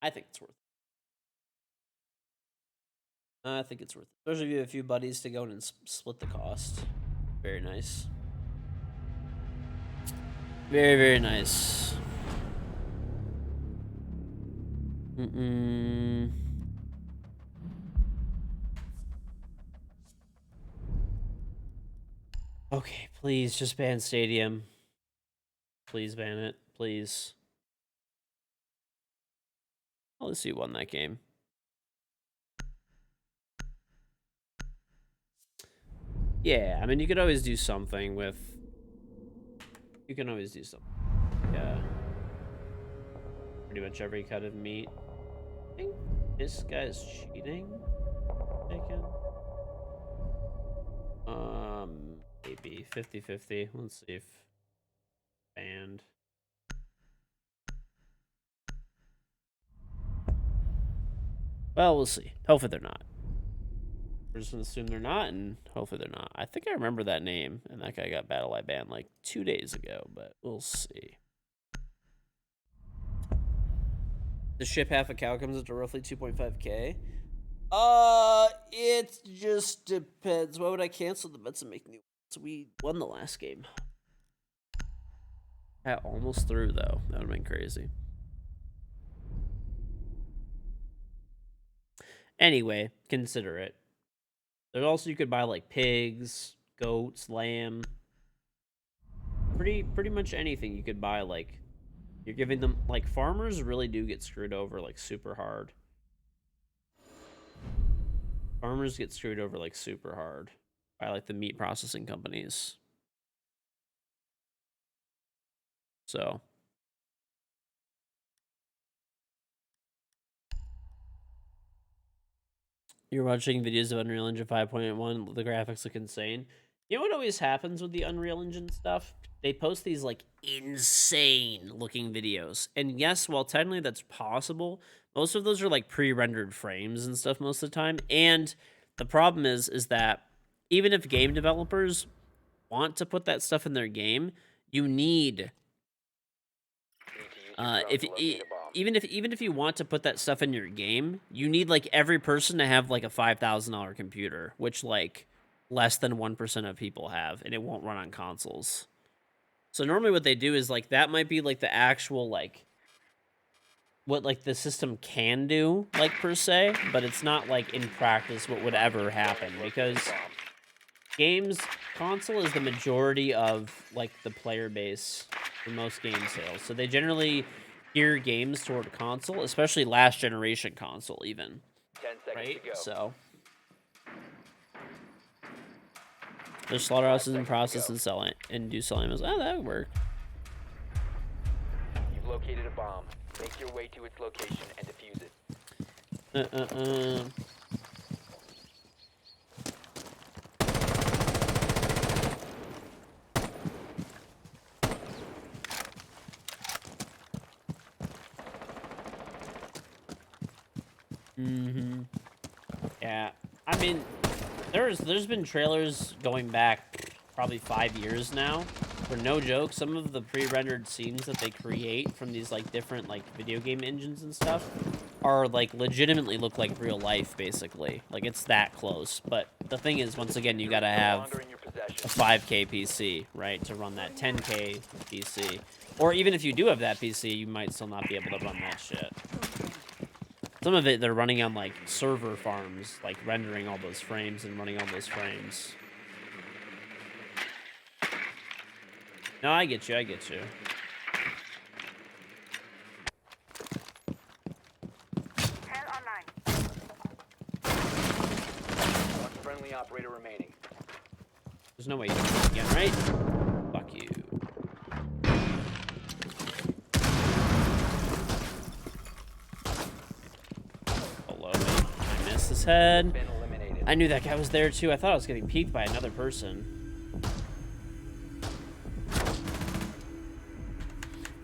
I think it's worth it. I think it's worth it. Especially if you have a few buddies to go in and split the cost. Very nice. Very, very nice. Okay, please just ban Stadium. Please ban it. Please. I'll let's see who won that game. Yeah, I mean, you could always do something with... You can always do something. Yeah. Pretty much every cut of meat. I think this guy's cheating. Taken. Maybe 50-50. Let's see if banned. Well, we'll see. Hopefully they're not. We're just gonna assume they're not, and hopefully they're not. I think I remember that name, and that guy got Battle Eye banned like 2 days ago, but we'll see. The ship half a cow comes up to roughly 2.5K. It just depends. Why would I cancel the bets and make new ones? We won the last game. I almost threw, though. That would have been crazy. Anyway, consider it. There's also, you could buy, like, pigs, goats, lamb. Pretty much anything you could buy, like, you're giving them, like, farmers really do get screwed over, like, super hard. Farmers get screwed over, like, super hard by, like, the meat processing companies. So... You're watching videos of Unreal Engine 5.1, the graphics look insane. You know what always happens with the Unreal Engine stuff? They post these, like, insane looking videos. And yes, while technically that's possible, most of those are, like, pre-rendered frames and stuff most of the time. And the problem is that even if game developers want to put that stuff in their game, you need... even if you want to put that stuff in your game, you need like every person to have like a $5,000 computer, which like less than 1% of people have, and it won't run on consoles. So normally what they do is like that might be like the actual like what like the system can do, like per se, but it's not like in practice what would ever happen because games console is the majority of like the player base for most game sales. So they generally gear games toward console, especially last generation console even, 10 seconds right? to go. So there's slaughterhouses in process and selling and do selling as oh that would work. You've located a bomb. Make your way to its location and defuse it. Yeah, I mean, there's been trailers going back probably 5 years now. For no joke, some of the pre-rendered scenes that they create from these like different like video game engines and stuff are like legitimately look like real life, basically. Like it's that close. But the thing is, once again, you gotta No have longer in your possession. a 5K PC, right, to run that 10K PC. Or even if you do have that PC, you might still not be able to run that shit. Some of it, they're running on, like, server farms, like, rendering all those frames and running all those frames. No, I get you, I get you. Hell online. One friendly operator remaining. There's no way you can do it again, right? Fuck you. Below me. I missed his head. Been eliminated. I knew that guy was there, too. I thought I was getting peeked by another person.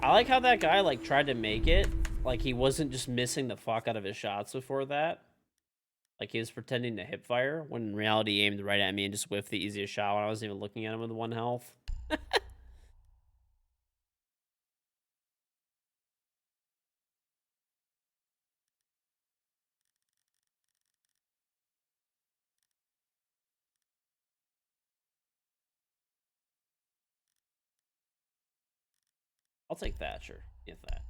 I like how that guy, like, tried to make it. Like, he wasn't just missing the fuck out of his shots before that. Like, he was pretending to hip fire, when in reality he aimed right at me and just whiffed the easiest shot when I wasn't even looking at him with 1 health. I'll take Thatcher. Get that.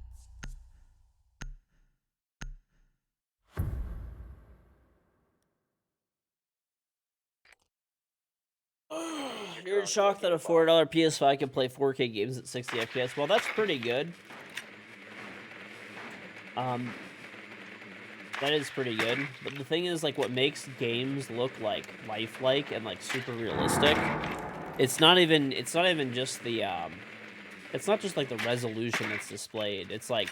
You're shocked that a $4 PS5 can play 4K games at 60 FPS. Well, that's pretty good. That is pretty good. But the thing is, like, what makes games look like lifelike and like super realistic, it's not even just the it's not just like the resolution that's displayed. It's like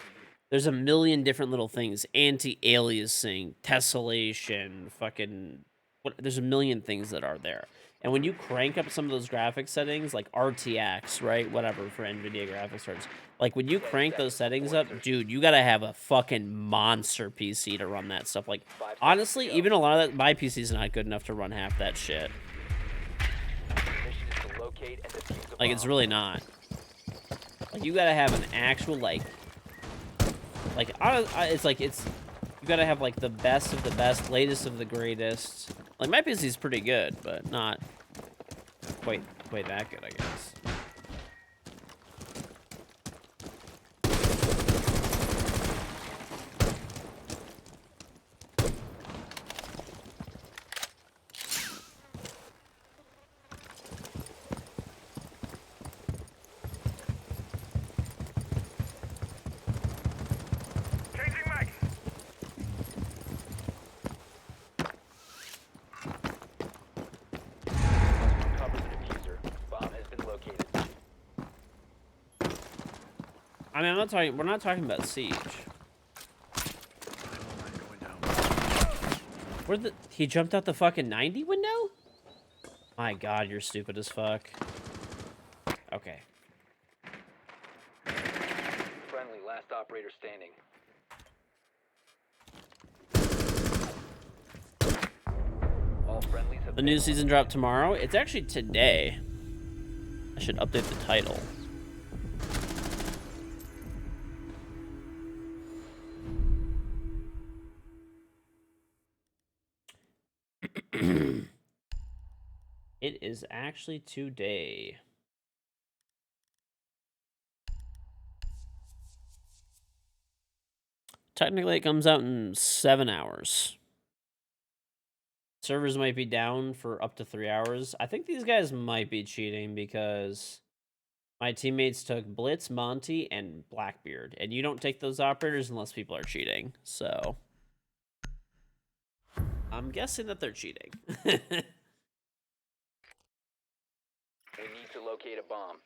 there's a million different little things: anti-aliasing, tessellation, fucking what. There's a million things that are there. And when you crank up some of those graphic settings, like RTX, right, whatever for NVIDIA graphics cards, like when you crank those settings up, dude, you gotta have a fucking monster PC to run that stuff. Like, 5 seconds honestly, to go. even a lot of that, my PC's not good enough to run half that shit. Mission is to locate and defuse the Like, it's bomb. really not. Like, you gotta have an actual, like, it's like, you gotta have, like, the best of the best, latest of the greatest. Like, my PC's pretty good, but not quite that good, I guess. Changing mag. Cover the diffuser. Bomb has been located. I mean, we're not talking about Siege. He jumped out the fucking 90 window? My god, you're stupid as fuck. Okay. Friendly, last operator standing. All friendlies have The been new season dropped tomorrow. It's actually today. I should update the title. It is actually today. technically it comes out in 7 hours. Servers might be down for up to 3 hours. I think these guys might be cheating because my teammates took Blitz, Monty, and Blackbeard. And you don't take those operators unless people are cheating. So I'm guessing that they're cheating. We need to locate a bomb.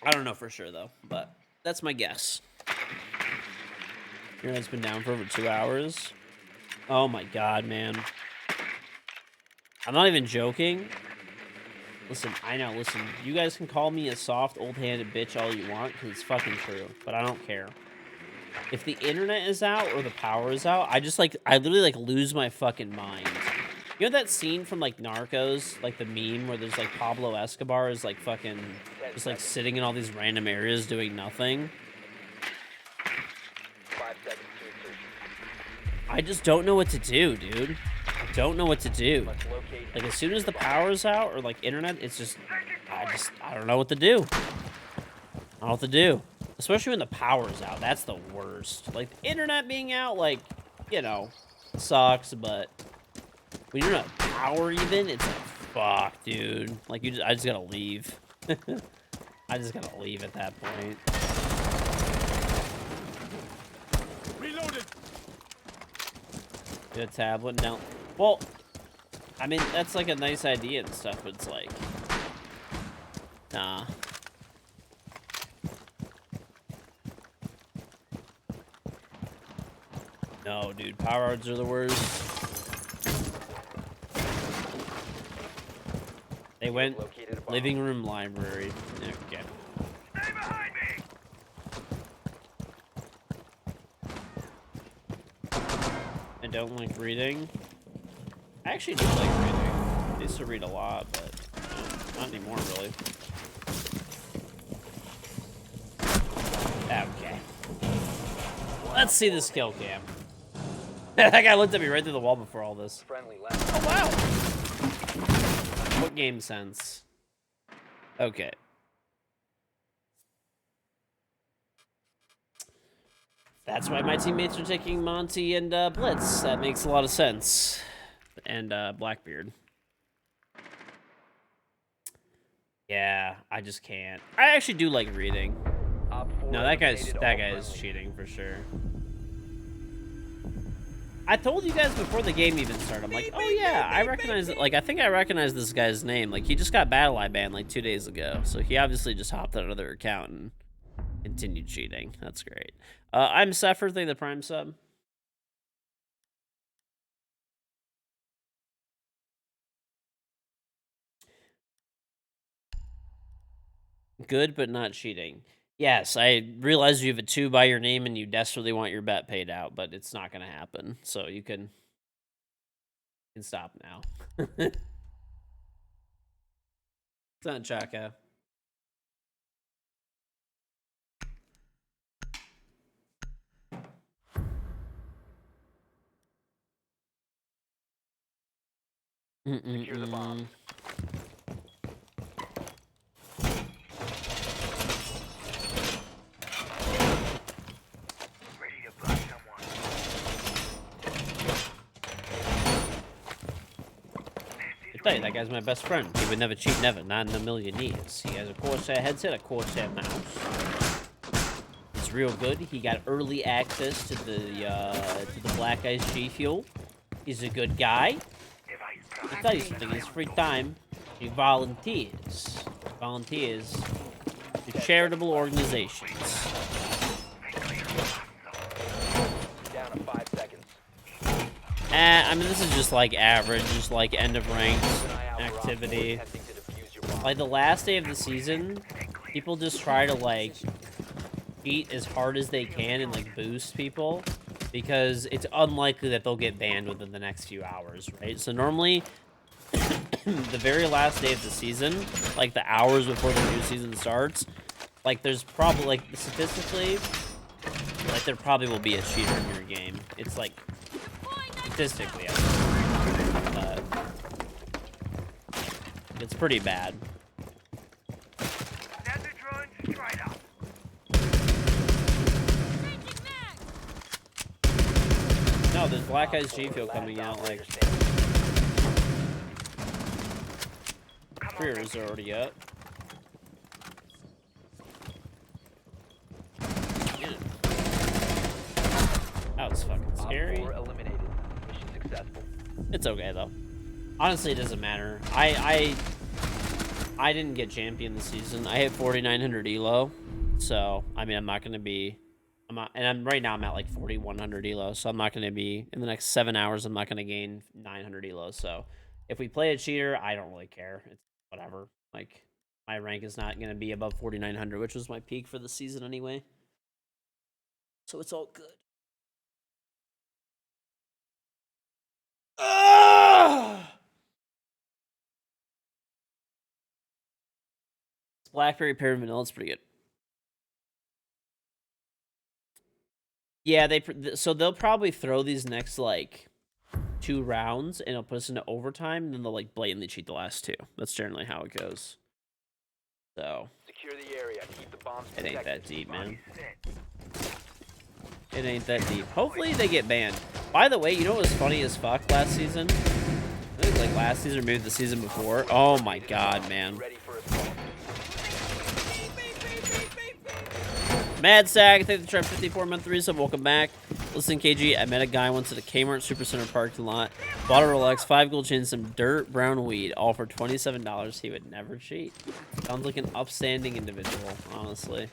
I don't know for sure, though, but that's my guess. It's been down for over 2 hours. Oh my god, man. I'm not even joking. Listen, I know, listen. You guys can call me a soft, old-handed bitch all you want, because it's fucking true. But I don't care. If the internet is out or the power is out, I literally, like, lose my fucking mind. You know that scene from, like, Narcos? Like, the meme where there's, like, Pablo Escobar is, like, fucking just, like, sitting in all these random areas doing nothing? 5 seconds to insertion. I just don't know what to do, dude. I don't know what to do. Must locate. Like, as soon as the power's out or, like, internet, it's just, I don't know what to do. I don't know what to do. Especially when the power's out. That's the worst. Like, the internet being out, like, you know, sucks, but when you're not power even, it's like, fuck, dude. Like, I just gotta leave. I just gotta leave at that point. Reloaded. Get a tablet now. Well, I mean, that's like a nice idea and stuff, but it's like, nah. No, dude, power outs are the worst. They went Located a bomb. living room library. Okay. Stay behind me. I don't like reading. I actually do like reading. I used to read a lot, but not anymore, really. Okay. Let's see the skill cam. That guy looked at me right through the wall before all this. Friendly last. Oh, wow. What game sense? Okay. That's why my teammates are taking Monty and Blitz. That makes a lot of sense. And Blackbeard. Yeah, I just can't. I actually do like reading. Op 4 No, that guy's eliminated all cheating for sure. I told you guys before the game even started. I'm like, oh yeah, I recognize it. Like, I think I recognize this guy's name. Like, he just got Battle Eye banned like 2 days ago. So he obviously just hopped on another account and continued cheating. That's great. I'm Sepher, thank the Prime sub. Good, but not cheating. Yes, I realize you have a 2 by your name and you desperately want your bet paid out, but it's not going to happen. So you can stop now. It's not Chaka. Secure the bomb. Ready to block someone. I tell you, that guy's my best friend. He would never cheat, never, not in a million years. He has a Corsair headset, a Corsair mouse. It's real good. He got early access to the Black Ice G Fuel. He's a good guy. Device I'll tell you something, in his free time, he volunteers. Volunteers to charitable organizations. Down to 5 seconds. I mean, this is just like average, just like end of ranked Keep an eye out for Op 4 activity. attempting to defuse your bomb. Like the last day of the season, people just try to like cheat as hard as they can and like boost people because it's unlikely that they'll get banned within the next few hours, right? So normally, the very last day of the season, like the hours before the new season starts, like there's probably like statistically, like there probably will be a cheater in your game. It's like statistically, but it's pretty bad. Desert drones straight up. No, there's Black Eyes Op G 4, Fuel last coming out like operator standing. careers are already up. Yeah. That was fucking Op scary. 4 eliminated. Mission successful. It's okay though. Honestly, it doesn't matter. I didn't get champion this season. I hit 4,900 elo, so I mean I'm not gonna be. I'm not, and I'm right now I'm at like 4,100 elo, so I'm not gonna be in the next 7 hours. I'm not gonna gain 900 elo. So if we play a cheater, I don't really care. It's whatever. Like my rank is not gonna be above 4,900, which was my peak for the season anyway. So it's all good. Blackberry pear vanilla, it's pretty good. Yeah, so they'll probably throw these next like 2 rounds and it'll put us into overtime, and then they'll like blatantly cheat the last 2. That's generally how it goes. So Secure the area. Keep the bombs it ain't protected. that deep, man. It ain't that deep. Hopefully they get banned. By the way, you know what was funny as fuck last season? I think like last season or maybe the season before. Oh my god, man. Ready for assault. Mad Sag, thank you for the 54-month resub. Welcome back. Listen, KG, I met a guy once at a Kmart Supercenter parking lot. Bought a Rolex, 5 gold chains, some dirt brown weed, all for $27. He would never cheat. Sounds like an upstanding individual, honestly.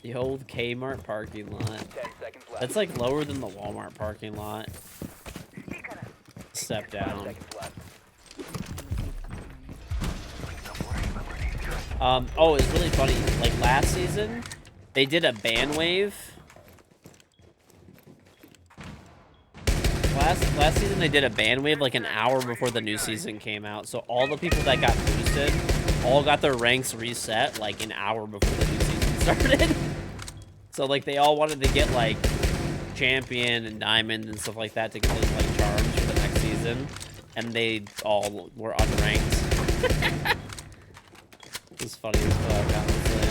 The old Kmart parking lot. 10 seconds left. That's like lower than the Walmart parking lot. Step 5 down. seconds left. Oh, it's really funny. Like last season, they did a ban wave. Last season they did a ban wave like an hour before the new season came out. So all the people that got boosted all got their ranks reset like an hour before the new season started. So like they all wanted to get like champion and diamond and stuff like that to get those like charms for the next season, and they all were unranked. It's funny as fuck, honestly.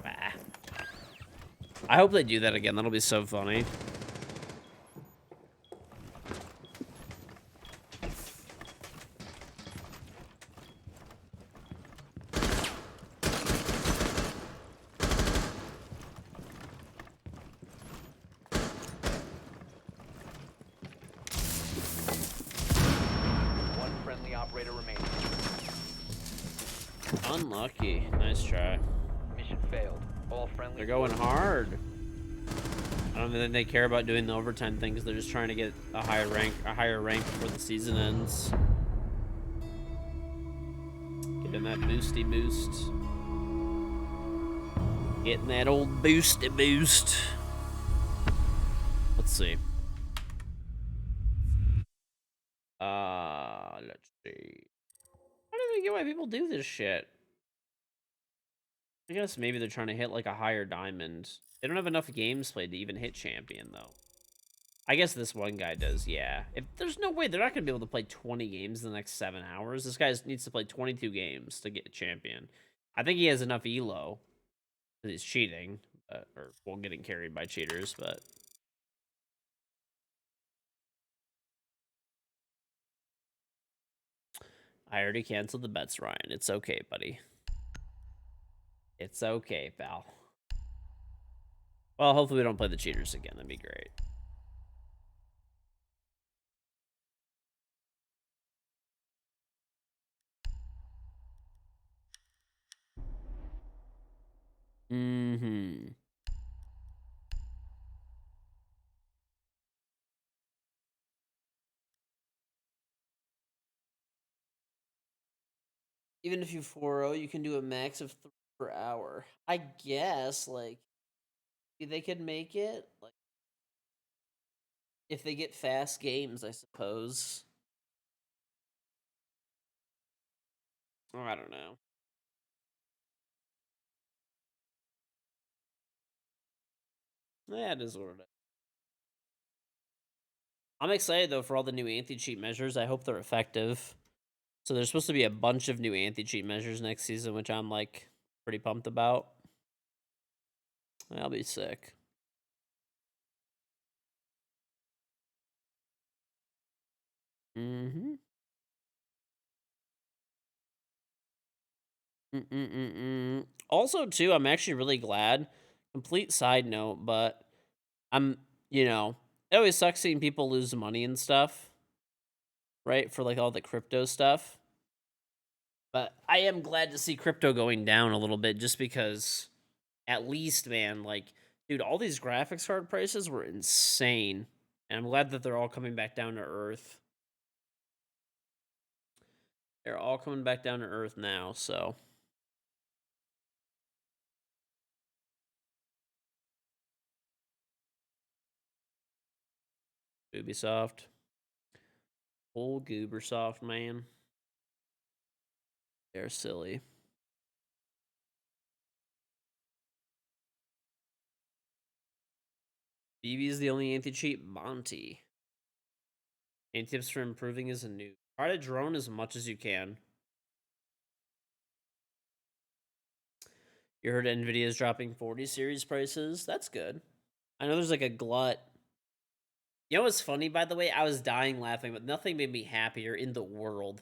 Ah. I hope they do that again. That'll be so funny. One friendly operator remaining. Unlucky. Nice try. Mission failed. All friendly. They're going hard. I don't think they care about doing the overtime thing because they're just trying to get a higher rank before the season ends. Getting that boosty boost. Getting that old boosty boost. Let's see. Let's see. I don't even get why people do this shit. I guess maybe they're trying to hit like a higher diamond. They don't have enough games played to even hit champion though. I guess this one guy does, yeah. If there's no way they're not gonna be able to play 20 games in the next 7 hours. This guy needs to play 22 games to get a champion. I think he has enough elo. He's cheating, or well, getting carried by cheaters, but I already canceled the bets, Ryan. It's okay, buddy. It's okay, pal. Well, hopefully we don't play the cheaters again. That'd be great. Mm-hmm. Even if you 4-0, you can do a max of 3 per hour. I guess, like, they could make it, like, if they get fast games, I suppose. Oh, I don't know. Yeah, it is what it is. I'm excited, though, for all the new anti-cheat measures. I hope they're effective. So there's supposed to be a bunch of new anti-cheat measures next season, which I'm, like, pretty pumped about. That'll be sick. Mm-hmm. Also, too, I'm actually really glad. Complete side note, but I'm, it always sucks seeing people lose money and stuff, right? For like all the crypto stuff. But I am glad to see crypto going down a little bit just because at least, man, like, dude, all these graphics card prices were insane. And I'm glad that they're all coming back down to earth. They're all coming back down to earth now, so. Ubisoft. Old Goobersoft, man. They're silly. BB is the only anti-cheat. Monty. Any tips for improving is a new. Try to drone as much as you can. You heard Nvidia is dropping 40 series prices? That's good. I know there's like a glut. You know what's funny, by the way? I was dying laughing, but nothing made me happier in the world.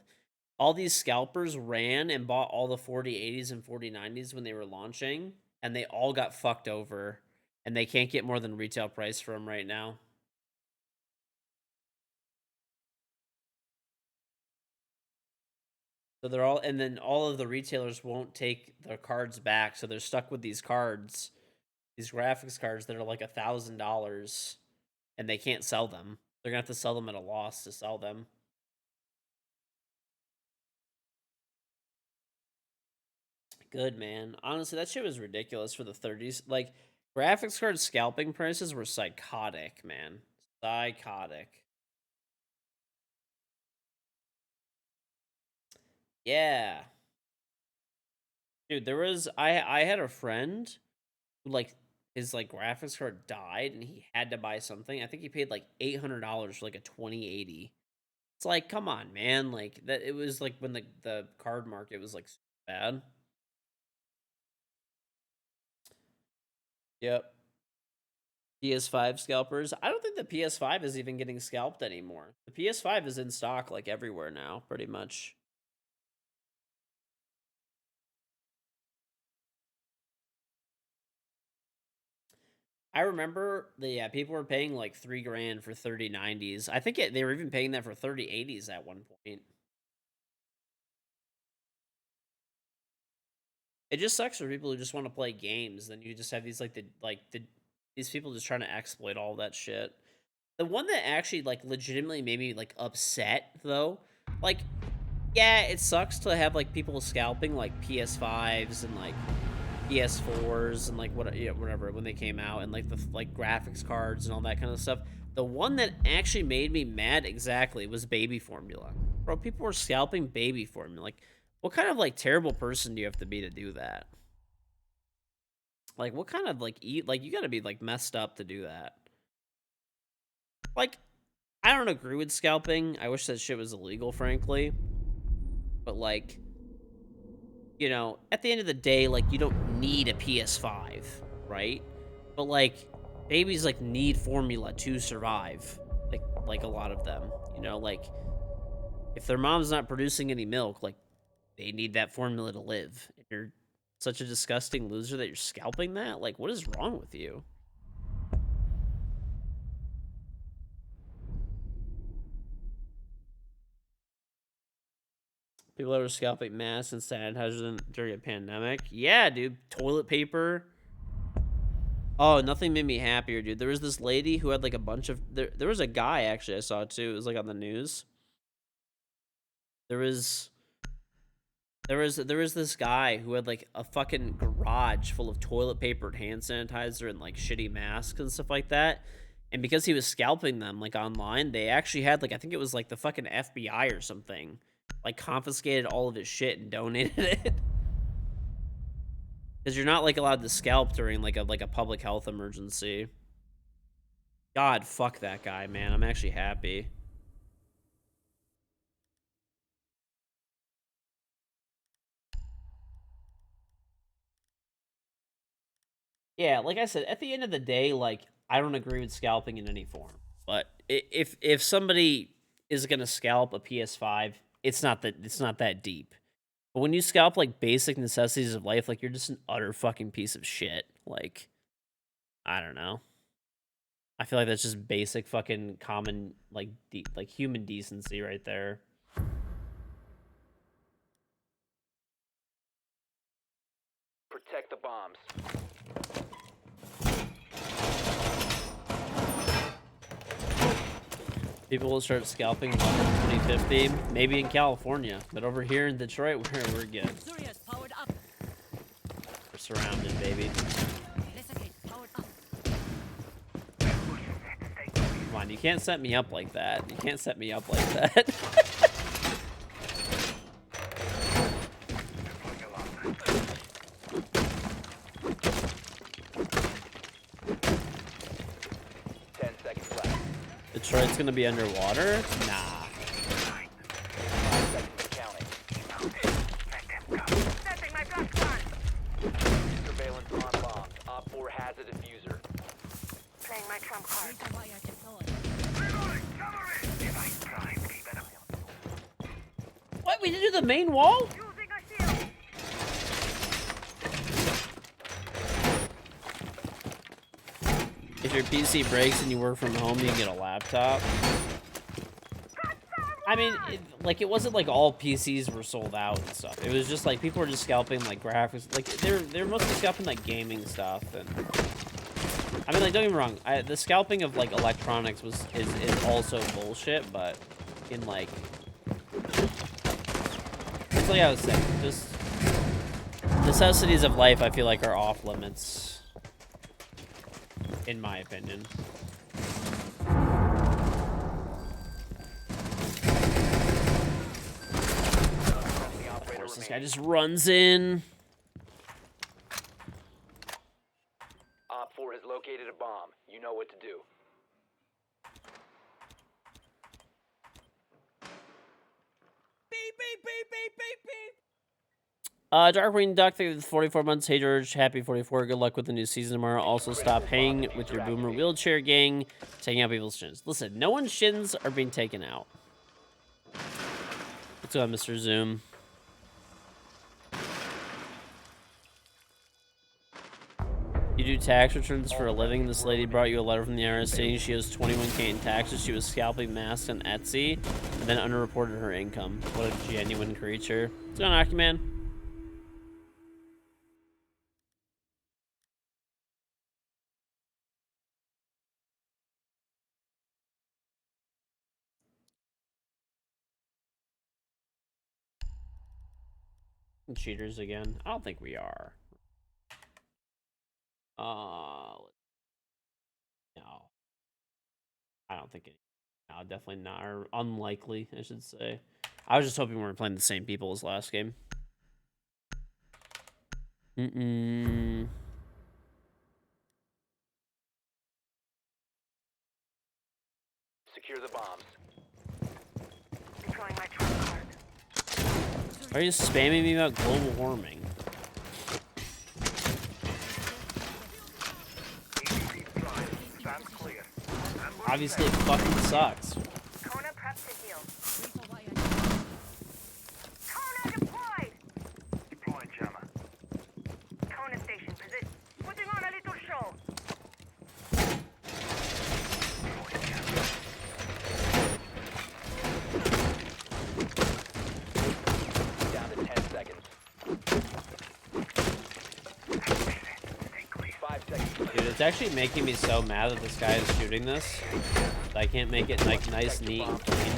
All these scalpers ran and bought all the 4080s and 4090s when they were launching, and they all got fucked over, and they can't get more than retail price for them right now. So they're all, and then all of the retailers won't take their cards back, so they're stuck with these cards, these graphics cards that are like $1,000, and they can't sell them. They're gonna have to sell them at a loss to sell them. Good, man. Honestly, that shit was ridiculous for the 30s. Like, graphics card scalping prices were psychotic, man. Psychotic. Yeah. Dude, there was I had a friend who like his like graphics card died and he had to buy something. I think he paid like $800 for like a 2080. It's like, come on, man. Like that it was like when the card market was like bad. Yep. PS5 scalpers. I don't think the PS5 is even getting scalped anymore. The PS5 is in stock like everywhere now, pretty much. I remember people were paying like 3 grand for 3090s. I think they were even paying that for 3080s at one point. It just sucks for people who just want to play games. Then you just have these these people just trying to exploit all that shit. The one that actually like legitimately made me like upset though, like yeah, it sucks to have like people scalping like PS5s and like PS4s and like whatever when they came out and like the like graphics cards and all that kind of stuff. The one that actually made me mad exactly was baby formula. Bro, people were scalping baby formula. Like, what kind of like terrible person do you have to be to do that? Like, what kind of like you got to be like messed up to do that. Like, I don't agree with scalping. I wish that shit was illegal, frankly. But like, at the end of the day, like, you don't need a PS5, right? But like, babies like need formula to survive. Like a lot of them, like if their mom's not producing any milk, like they need that formula to live. And you're such a disgusting loser that you're scalping that. Like, what is wrong with you? People that were scalping masks and sanitizer during a pandemic. Yeah, dude. Toilet paper. Oh, nothing made me happier, dude. There was this lady who had like a bunch of there was a guy actually I saw too. It was like on the news. There was there was this guy who had like a fucking garage full of toilet paper and hand sanitizer and like shitty masks and stuff like that. And because he was scalping them like online, they actually had like I think it was like the fucking FBI or something like confiscated all of his shit and donated it. Because you're not like allowed to scalp during like a public health emergency. God, fuck that guy, man. I'm actually happy. Yeah, like I said, at the end of the day, like I don't agree with scalping in any form. But if somebody is gonna scalp a PS5, it's not that deep. But when you scalp like basic necessities of life, like you're just an utter fucking piece of shit. Like I don't know. I feel like that's just basic fucking common like like human decency right there. Protect the bombs. People will start scalping in 2050, maybe in California, but over here in Detroit, we're good. Surya's powered up. We're surrounded, baby. Resuscitate powered up. Come on, you can't set me up like that. You can't set me up like that. Deploying alarm. 10 seconds left. Detroit's gonna be underwater? Nah. 5 seconds and counting. Let them go. Setting my blast gun. Surveillance on bombs. Op 4 has a diffuser. Playing my trump card. Razor wire deployed. Reloading. Cover it. Device prime. Keep an eye on. What? We didn't do the main wall? Using a shield. If your PC breaks and you work from home, you can get a laptop. I mean, it wasn't like all PCs were sold out and stuff. It was just like people were just scalping like graphics, like they're mostly scalping like gaming stuff. And I mean, like don't get me wrong, the scalping of like electronics is also bullshit, but in like it's like I was saying, just necessities of life, I feel like are off limits. In my opinion. Of course, this guy just runs in. Op 4 has located a bomb. You know what to do. Darkwing Duck, thank you for the 44 months. Hey George, happy 44. Good luck with the new season tomorrow. Also, stop hanging with your boomer wheelchair gang, taking out people's shins. Listen, no one's shins are being taken out. What's going on, Mr. Zoom? You do tax returns for a living. This lady brought you a letter from the IRS saying she owes $21K in taxes. She was scalping masks on Etsy and then underreported her income. What a genuine creature. What's going on, Akiman? Cheaters again. I don't think we are. No. I don't think it. No, definitely not. Or unlikely, I should say. I was just hoping we weren't playing the same people as last game. Secure the bombs. Deploying my trump card. Are you spamming me about global warming? EDP prime. Stand clear. Obviously, it fucking sucks. Kona prep to heal. Razor wire. Kona deployed. Deploying jammer. Kona station position. Putting on a little show. Deploying jammer. Down to 10 seconds. Stay clear. 5 seconds. Dude, it's actually making me so mad that this guy is shooting this. I can't make it like nice, neat, and clean.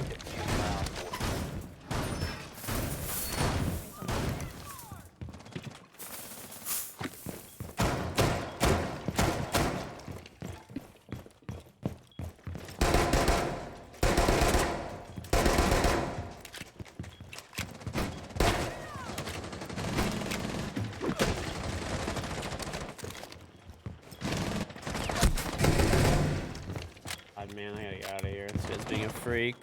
God, man, I gotta get out of here. This guy's being a freak.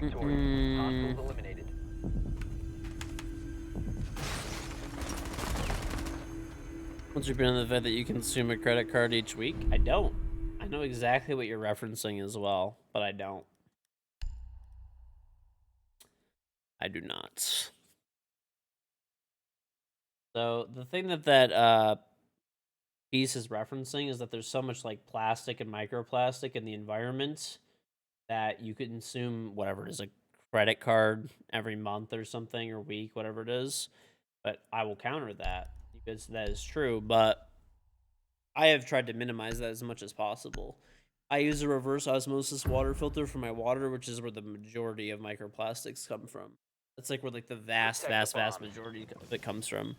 victorious. Hostiles eliminated. What's your opinion on the fact that you consume a credit card each week? I don't. I know exactly what you're referencing as well, but I don't. I do not. So the thing that piece is referencing is that there's so much like plastic and microplastic in the environment that you could consume whatever it is, a credit card every month or something or week, whatever it is. But I will counter that because that is true. But I have tried to minimize that as much as possible. I use a reverse osmosis water filter for my water, which is where the majority of microplastics come from. That's like where like the vast majority of it comes from.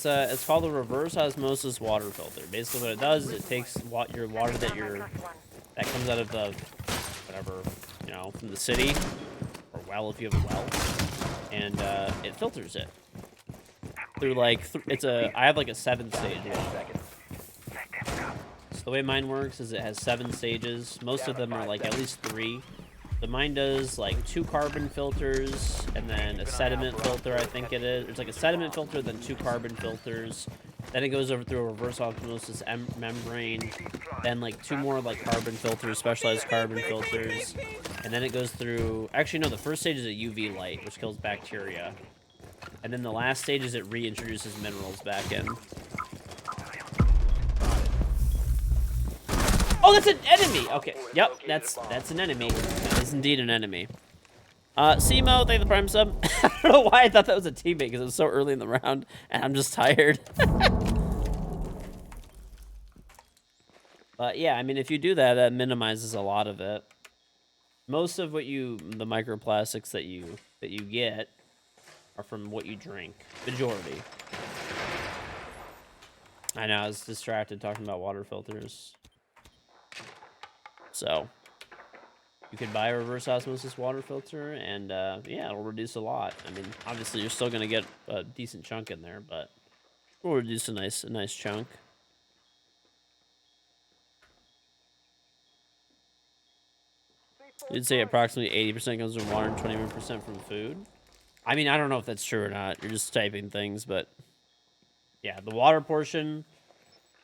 It's called a reverse osmosis water filter. Basically, what it does is it takes your water that comes out of the whatever, you know, from the city or well if you have a well, and it filters it through like I have like a 7-stage one. So the way mine works is it has 7 stages. Most of them are like at least 3. So mine does like 2 carbon filters and then a sediment filter, I think it is. There's like a sediment filter, then 2 carbon filters. Then it goes over through a reverse osmosis membrane. Then like 2 more like carbon filters, specialized carbon filters. And then it goes through, actually no, the first stage is a UV light, which kills bacteria. And then the last stage is it reintroduces minerals back in. Oh, that's an enemy! Okay, yep, that's an enemy. That is indeed an enemy. Simo, thank you for the prime sub. I don't know why I thought that was a teammate, because it was so early in the round, and I'm just tired. But yeah, I mean, if you do that, that minimizes a lot of it. Most of the microplastics that you get are from what you drink. Majority. I know, I was distracted talking about water filters. So, you could buy a reverse osmosis water filter, and yeah, it'll reduce a lot. I mean, obviously, you're still gonna get a decent chunk in there, but it'll reduce a nice chunk. You'd say approximately 80% comes from water and 21% from food. I mean, I don't know if that's true or not. You're just typing things, but yeah, the water portion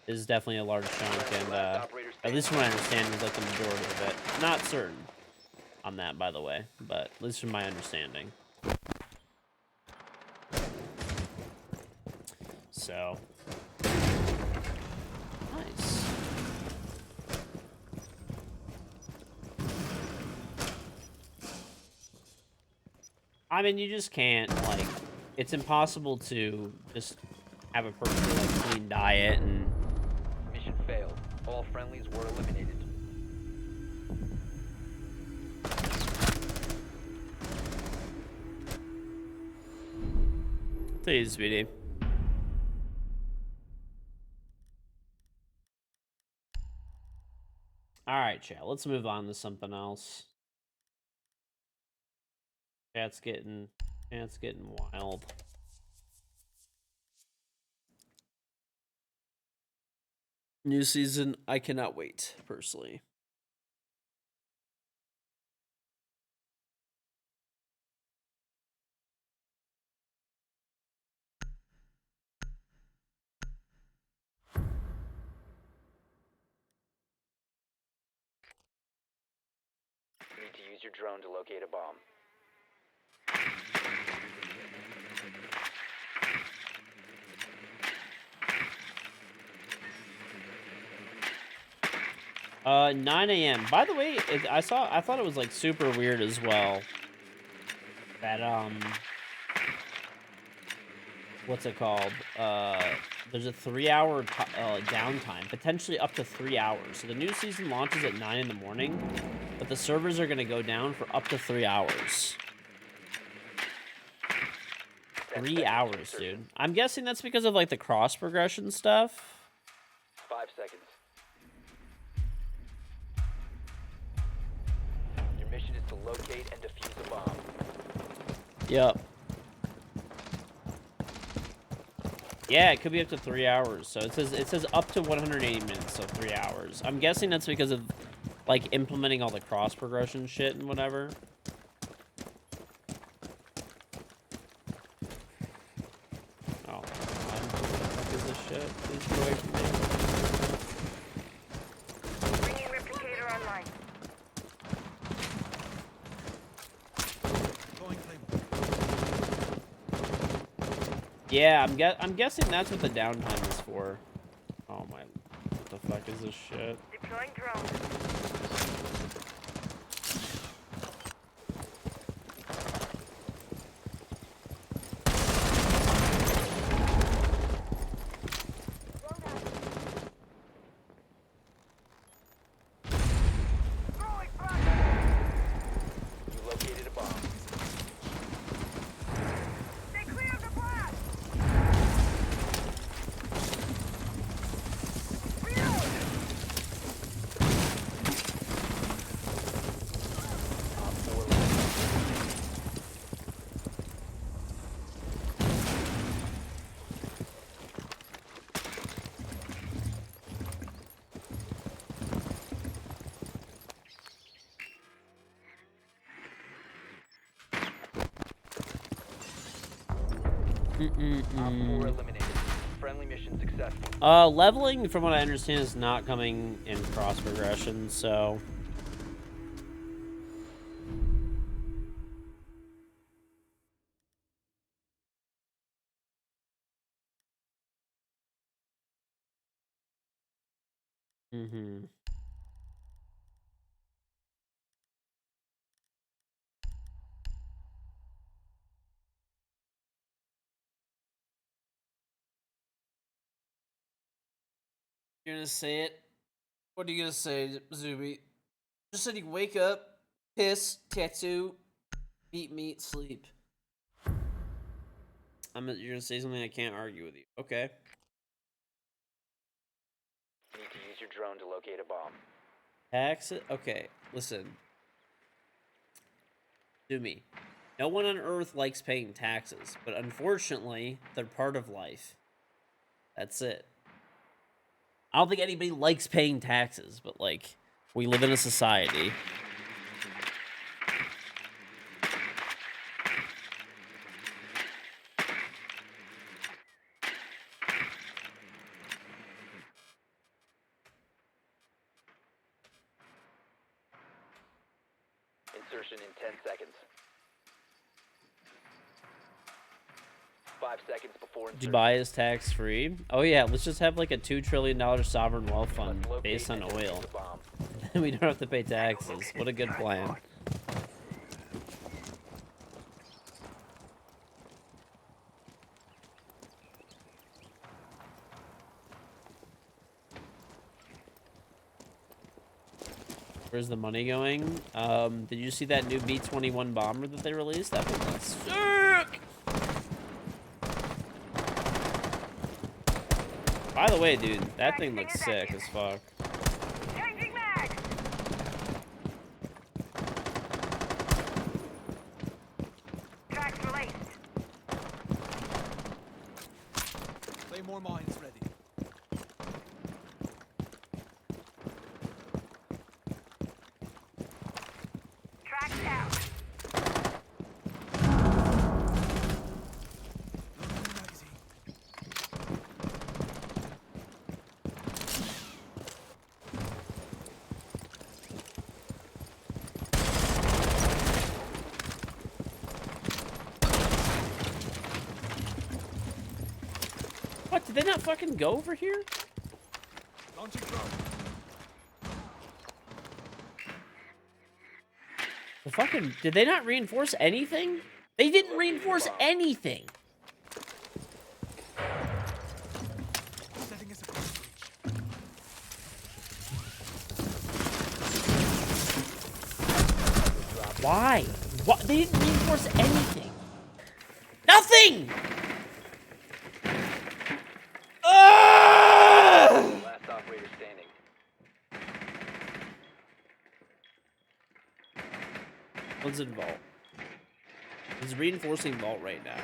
is definitely a large chunk, and at least from what I understand, is like the majority of it. Not certain on that, by the way, but at least from my understanding. So, nice. I mean, you just can't, like, it's impossible to just have a perfectly, like, clean diet and... Mission failed. All friendlies were eliminated. Thank you, sweetie. Alright, chat, let's move on to something else. Chat's getting wild. New season, I cannot wait, personally. Need to use your drone to locate a bomb. 9 a.m. By the way, I thought it was like super weird as well. That what's it called? There's a 3-hour downtime, potentially up to 3 hours. So the new season launches at 9 in the morning, but the servers are gonna go down for up to 3 hours. 3 hours, dude. I'm guessing that's because of like the cross progression stuff. 5 seconds. Your mission is to locate and defuse a bomb. Yep. Yeah, it could be up to 3 hours. So it says up to 180 minutes, so 3 hours. I'm guessing that's because of like implementing all the cross progression shit and whatever. Oh, God. What the fuck is this shit? Please get away from me. Bringing replicator online. Yeah, I'm guessing that's what the downtime is for. Oh my, what the fuck is this shit? Deploying drone. Throwing fire. You located a bomb. Stay clear of the blast. Reload. Op 4 eliminated. Op 4 eliminated. Friendly mission successful. Leveling, from what I understand, is not coming in cross progression, so. Mm-hmm. You're gonna say it? What are you gonna say, Zuby? Just said you wake up, piss, tattoo, eat meat, sleep. You're gonna say something I can't argue with you. Okay. You need to use your drone to locate a bomb. Okay, listen. Do me. No one on Earth likes paying taxes, but unfortunately, they're part of life. That's it. I don't think anybody likes paying taxes, but like, we live in a society. Insertion in 10 seconds. 5 seconds before insertion. Dubai is tax free. Oh yeah, let's just have like a $2 trillion sovereign wealth fund Must locate based on and defuse oil. the bomb. Then we don't have to pay taxes. What a good plan. Where's the money going? Did you see that new B-21 bomber that they released? That thing looks sick! By the way, dude, that thing looks sick as fuck. Changing mags. Tracks released. Claymore mines ready. Tracks down. Magazine. What, did they not fucking go over here? Launching drone. Did they not reinforce anything? They didn't reinforce anything! Setting us a bridge. Why? What? They didn't reinforce anything. Nothing! Last operator standing. One's in vault. He's reinforcing vault right now.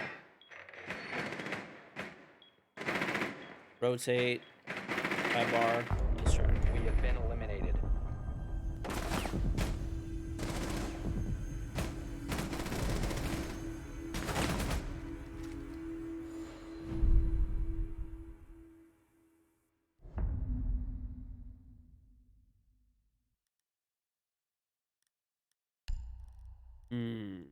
Rotate. High bar. Let's try. We have been eliminated. Hmm.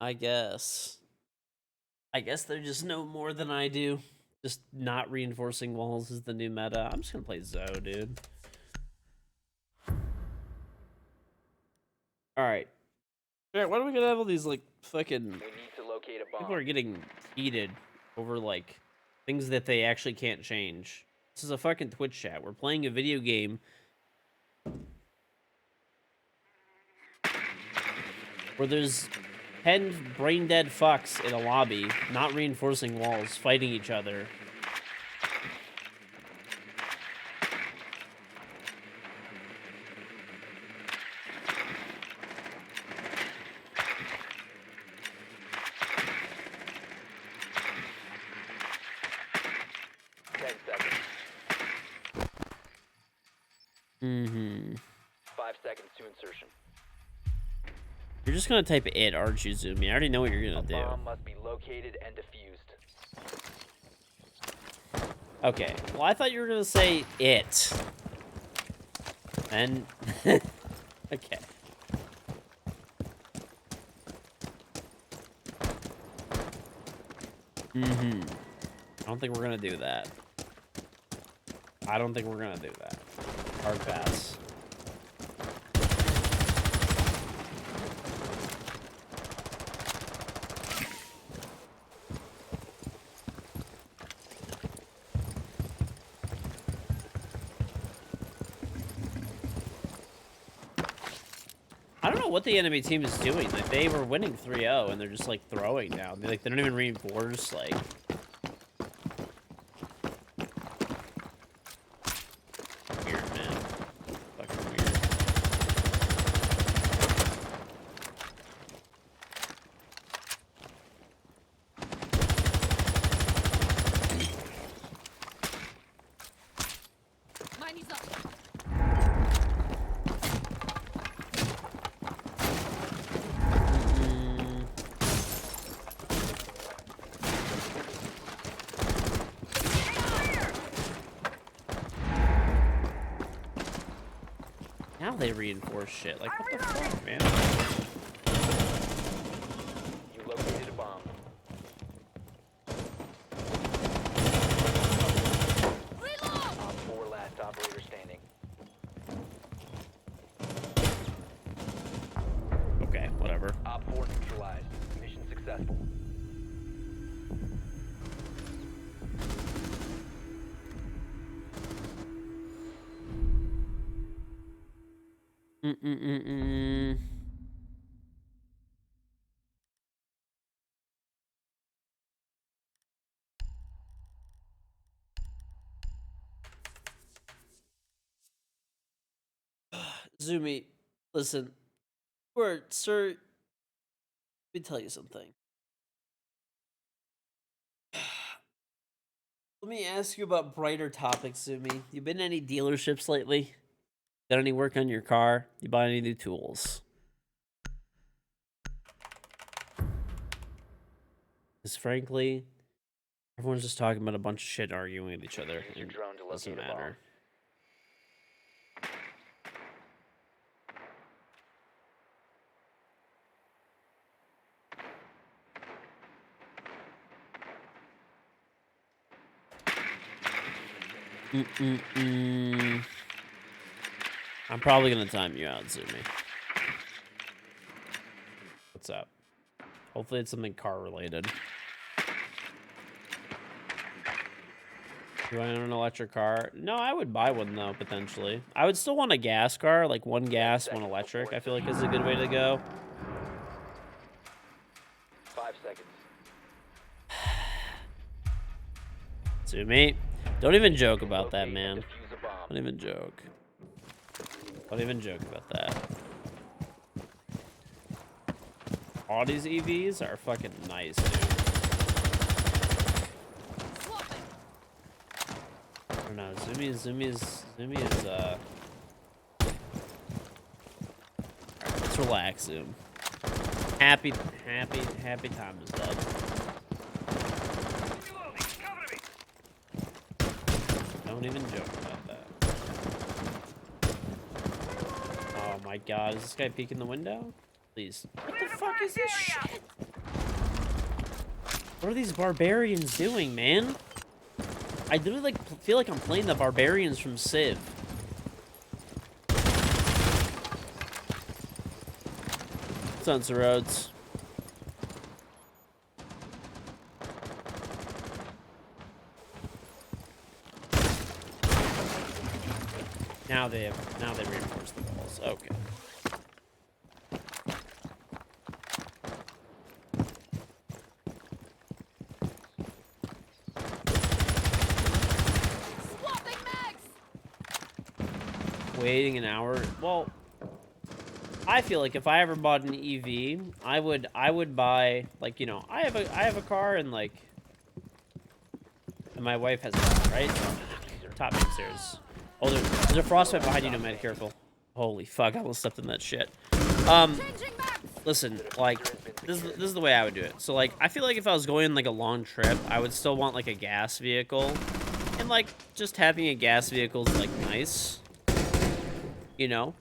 I guess. I guess they just know more than I do. Just not reinforcing walls is the new meta. I'm just gonna play Zoe, dude. Alright. Alright, why do we gotta have all these, like, fucking... We need to locate a People are bomb. getting heated over, like, things that they actually can't change. This is a fucking Twitch chat. We're playing a video game where there's 10 brain dead fucks in a lobby, not reinforcing walls, fighting each other. Mm-hmm. 5 seconds to insertion. You're just gonna type it, aren't you, Zumi? I already know what you're gonna A do. bomb must be located and defused. Okay. Well, I thought you were gonna say it. And okay. Mm-hmm. I don't think we're gonna do that. I don't think we're gonna do that. Hard pass. I don't know what the enemy team is doing. Like, they were winning 3-0 and they're just like throwing now. They don't even reinforce. Like, weird, man. Fucking weird. Mine is up. Mm. Now they reinforce shit. Like, what the fuck, man? You located a bomb. Op 4 last operator standing. Okay, whatever. Op 4 neutralized. Mission successful. Mm-mm-mm-mm. Zumi, listen. Sir, let me tell you something. Let me ask you about brighter topics, Zumi. You been to any dealerships lately? Got any work on your car? You bought any new tools? Because frankly, everyone's just talking about a bunch of shit, arguing with each other. Use your And drone to it doesn't locate a bomb. matter. Mm-mm-mm. I'm probably gonna time you out, Zumi. What's up? Hopefully it's something car related. Do I own an electric car? No, I would buy one though, potentially. I would still want a gas car, like one gas, one electric. I feel like is a good way to go. 5 seconds. Sumi, don't even joke about that, Locate man. and defuse a bomb. Don't even joke. Don't even joke about that. All these EVs are fucking nice, dude. Swapping. I don't know. Zumi is. Alright, let's relax, Zoom. Happy time is done. Reloading. Cover me. Don't even joke about that. Oh my god, is this guy peeking the window? Please. What the fuck is this shit? What are these barbarians doing, man? I literally feel like I'm playing the barbarians from Civ. Sunset Roads. Now they reinforced the walls. Okay. Swapping mags. Waiting an hour. Well, I feel like if I ever bought an EV, I would buy, like, you know, I have a car and like, and my wife has a car, right? Top stairs. Oh, there's a frostbite behind you, no matter. Careful. Holy fuck, I almost stepped in that shit. Changing mags. Listen, like, this is the way I would do it. So, like, I feel like if I was going on, like, a long trip, I would still want, like, a gas vehicle. And, like, just having a gas vehicle is, like, nice. You know?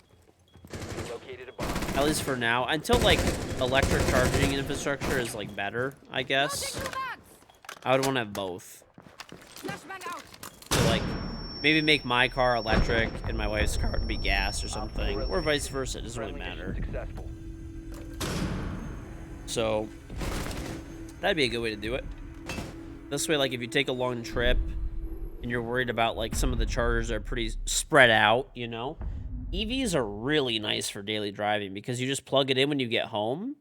Located a bomb. At least for now. Until, like, electric charging infrastructure is, like, better, I guess. Launching two mags. I would want to have both. Flashbang out. So, like, maybe make my car electric and my wife's car to be gas or something. Or vice versa. It doesn't really matter. Successful. So, that'd be a good way to do it. This way, like, if you take a long trip and you're worried about, like, some of the chargers are pretty spread out, you know? EVs are really nice for daily driving because you just plug it in when you get home.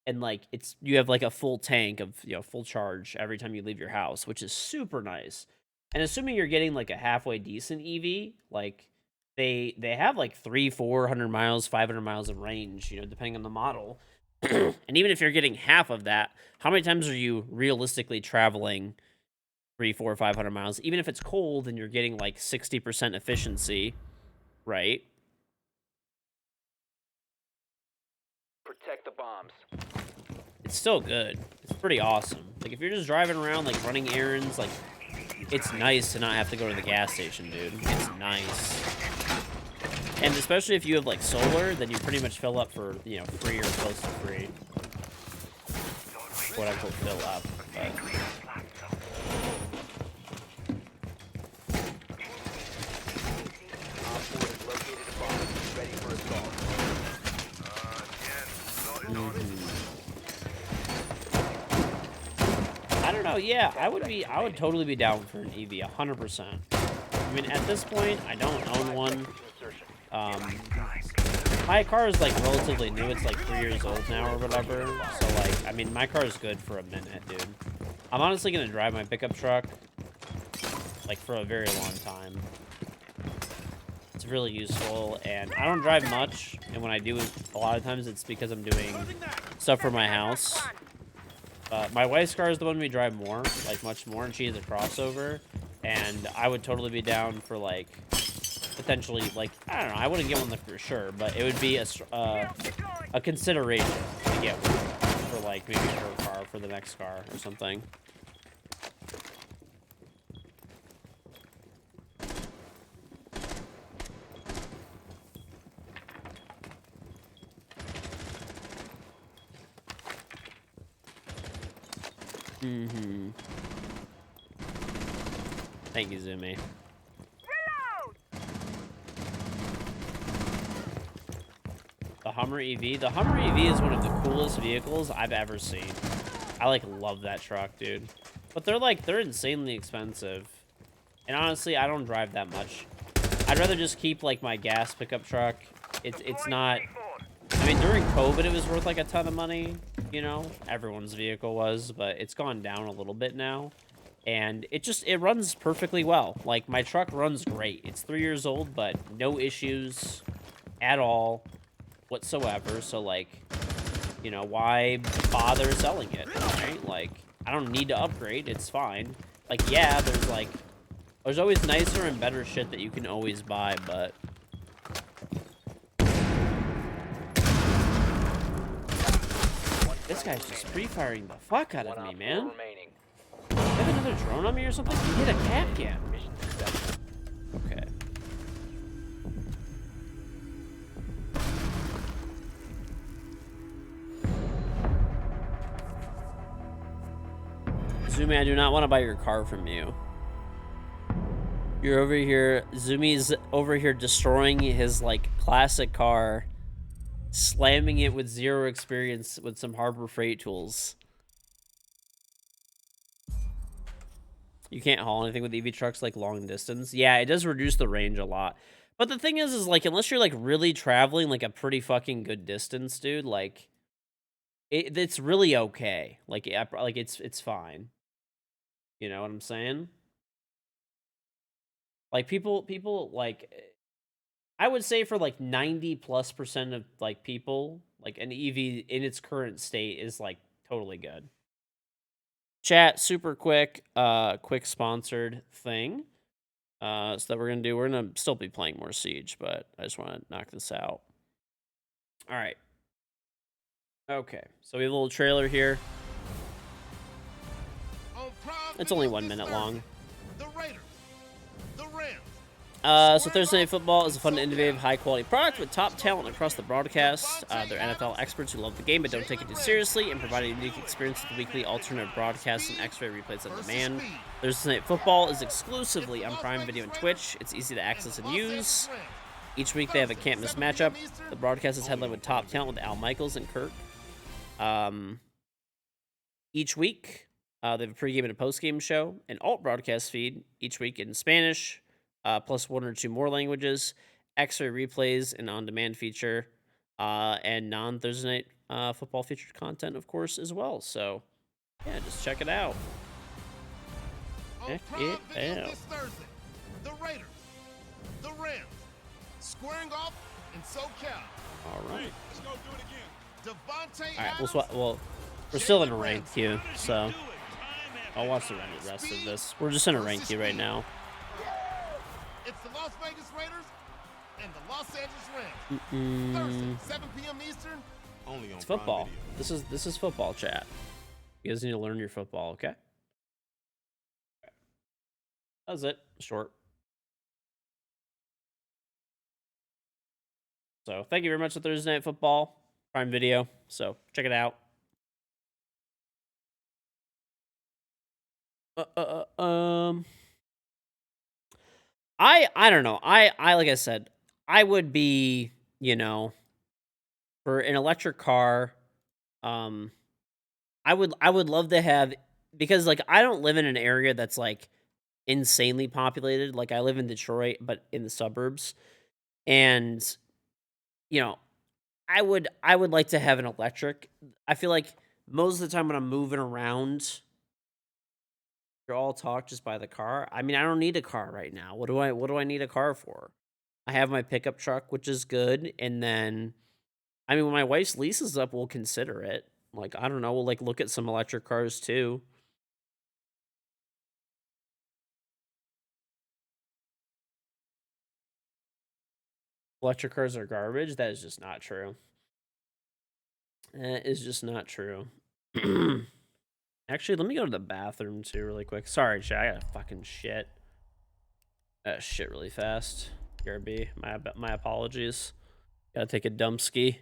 And, like, you have, like, a full tank of, you know, full charge every time you leave your house, which is super nice. And assuming you're getting, like, a halfway decent EV, like, they have, like, 400 miles, 500 miles of range, you know, depending on the model. And even if you're getting half of that, how many times are you realistically traveling 300, 400, 500 miles? Even if it's cold and you're getting like 60% efficiency, right? Protect the bombs. It's still good. It's pretty awesome. Like if you're just driving around, like running errands, like it's nice to not have to go to the gas station, dude. It's nice. And especially if you have, like, solar, then you pretty much fill up for, you know, free or close to free. Quote unquote fill up. But Op 4 has located a bomb. Ready for assault. I don't know, yeah, I would totally be down for an EV, 100%. I mean, at this point, I don't own one. Insertion. My car is, like, relatively new. It's, like, 3 years old now or whatever. So, like, I mean, my car is good for a minute, dude. I'm honestly going to drive my pickup truck, like, for a very long time. It's really useful, and I don't drive much. And when I do, a lot of times it's because I'm doing stuff for my house. My wife's car is the one we drive more, like, much more, and she has a crossover. And I would totally be down for, like, potentially, like, I don't know, I wouldn't get one for sure, but it would be a consideration to get one for, like, maybe her car for the next car or something. Mm-hmm. Thank you, Zumi. Reload! The Hummer EV. The Hummer EV is one of the coolest vehicles I've ever seen. I, like, love that truck, dude. But they're insanely expensive. And honestly, I don't drive that much. I'd rather just keep like my gas pickup truck. It's not. I mean, during COVID, it was worth like a ton of money. You know, everyone's vehicle was, but it's gone down a little bit now. And it runs perfectly well. Like, my truck runs great. It's 3 years old, but no issues at all whatsoever. So, like, you know, why bother selling it, right? Like, I don't need to upgrade. It's fine. Like, yeah, there's always nicer and better shit that you can always buy, but this guy's just pre-firing the fuck out of me, man. Remaining. You have another drone on me or something? You hit a Kapkan. Mission successful. Okay. Zumi, I do not want to buy your car from you. You're over here, Zumi's over here destroying his, like, classic car, slamming it with 0 experience with some Harbor Freight tools. You can't haul anything with EV trucks, like, long distance. Yeah, it does reduce the range a lot. But the thing is, like, unless you're, like, really traveling, like, a pretty fucking good distance, dude, like, it's really okay. Like, yeah, like, it's fine. You know what I'm saying? Like, people, like, I would say for, like, 90+% of, like, people, like, an EV in its current state is, like, totally good. Chat, super quick, quick sponsored thing. So that we're gonna do. We're gonna still be playing more Siege, but I just want to knock this out. All right. Okay, so we have a little trailer here. It's only 1 minute long. The Raiders, the Rams. So Thursday Night Football is a fun, innovative, high-quality product with top talent across the broadcast. They're NFL experts who love the game but don't take it too seriously and provide a unique experience with weekly alternate broadcasts and X-ray replays on demand. Thursday Night Football is exclusively on Prime Video and Twitch. It's easy to access and use. Each week they have a can't-miss matchup. The broadcast is headlined with top talent with Al Michaels and Kirk. Each week, they have a pregame and a postgame show, an alt broadcast feed each week in Spanish, plus 1 or 2 more languages, X-ray replays, an on-demand feature, and non-Thursday Night Football featured content, of course, as well. So, yeah, just check it out. Check it out. This Thursday, the Raiders, the Rams, squaring off in SoCal. All right. Let's go do it again. Devontae All right, Adams, well, we're still in a rank queue, so I'll watch the rest of this. We're just in a rank queue right now. it's the Las Vegas Raiders and the Los Angeles Rams. Thursday, 7 p.m. Eastern. Only on It's football. Prime Video. This is football, chat. You guys need to learn your football, okay? That was it. Short. So thank you very much for Thursday Night Football Prime Video. So check it out. I don't know. I like I said, I would be, you know, for an electric car, I would love to have, because like I don't live in an area that's like insanely populated. Like I live in Detroit, but in the suburbs. And you know, I would like to have an electric. I feel like most of the time when I'm moving around, you're all talk just by the car. I mean, I don't need a car right now. What do I need a car for? I have my pickup truck, which is good, and then I mean, when my wife's lease is up, we'll consider it. Like, I don't know, we'll like look at some electric cars too. Electric cars are garbage. That is just not true. That is just not true. Actually, let me go to the bathroom too, really quick. Sorry, chat. I gotta fucking shit. Shit really fast. BRB. My apologies. Gotta take a dump ski.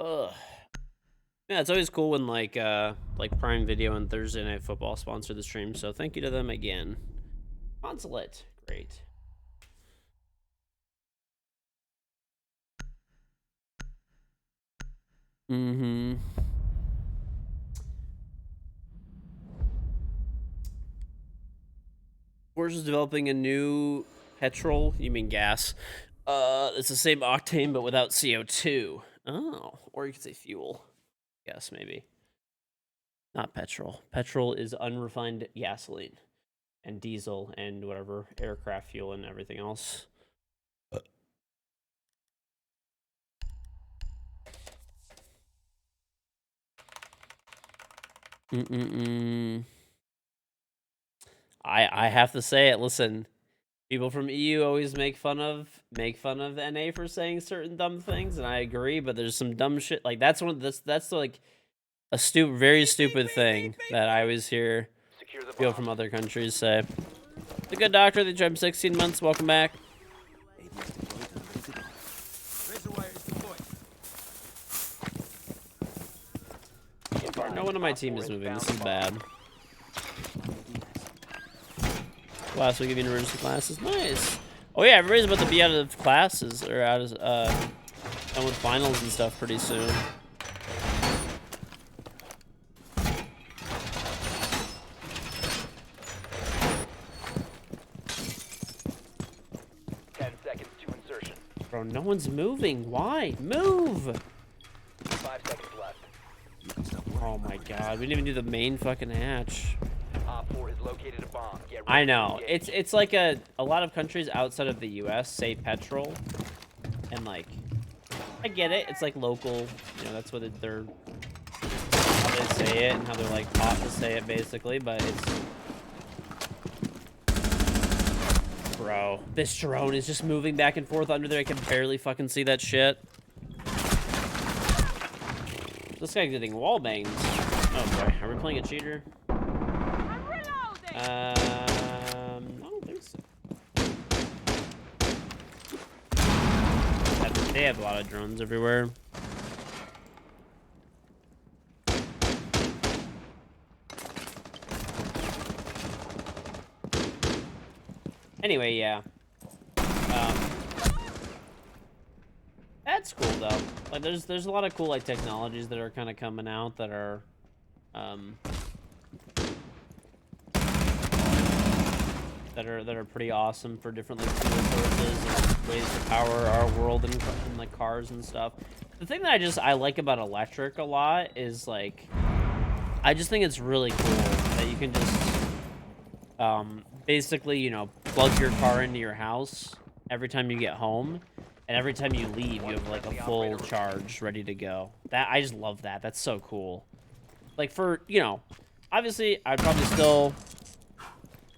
Ugh. Yeah, it's always cool when like Prime Video and Thursday Night Football sponsor the stream. So thank you to them again. Consulate, great. Mm-hmm. Porsche is developing a new petrol. You mean gas? It's the same octane but without CO2. Oh, or you could say fuel. Yes, maybe. Not petrol. Petrol is unrefined gasoline and diesel and whatever aircraft fuel and everything else. I have to say it. Listen, people from EU always make fun of NA for saying certain dumb things, and I agree. But there's some dumb shit like that's like a very stupid thing that I always hear Secure the people bomb. from other countries say. The good doctor, they tried 16 months. Welcome back. Razor wire is deployed. No one on my team is moving. This is bad. Last week of university classes, nice. Oh yeah, everybody's about to be out of classes or out of done with finals and stuff pretty soon. Bro, no one's moving. Why? Move! 5 seconds left. Oh my god, we didn't even do the main fucking hatch. Op 4 has located a bomb. Get ready I to know. engage. It's like a lot of countries outside of the US say petrol. And like I get it. It's like local, you know, that's what they're how they say it and how they're like taught to say it basically, but it's bro, this drone is just moving back and forth under there. I can barely fucking see that shit. This guy's getting wall banged. Oh boy, are we playing a cheater? I'm reloading. I don't think so. They have a lot of drones everywhere. Anyway, yeah. That's cool though. Like, there's a lot of cool like technologies that are kind of coming out that are, that are pretty awesome for different like fuel sources and ways to power our world and like cars and stuff. The thing that I like about electric a lot is like, I just think it's really cool that you can just, basically, you know, plug your car into your house every time you get home, and every time you leave, you have like a full charge ready to go. That I just love that. That's so cool. Like for, you know, obviously I'd probably still,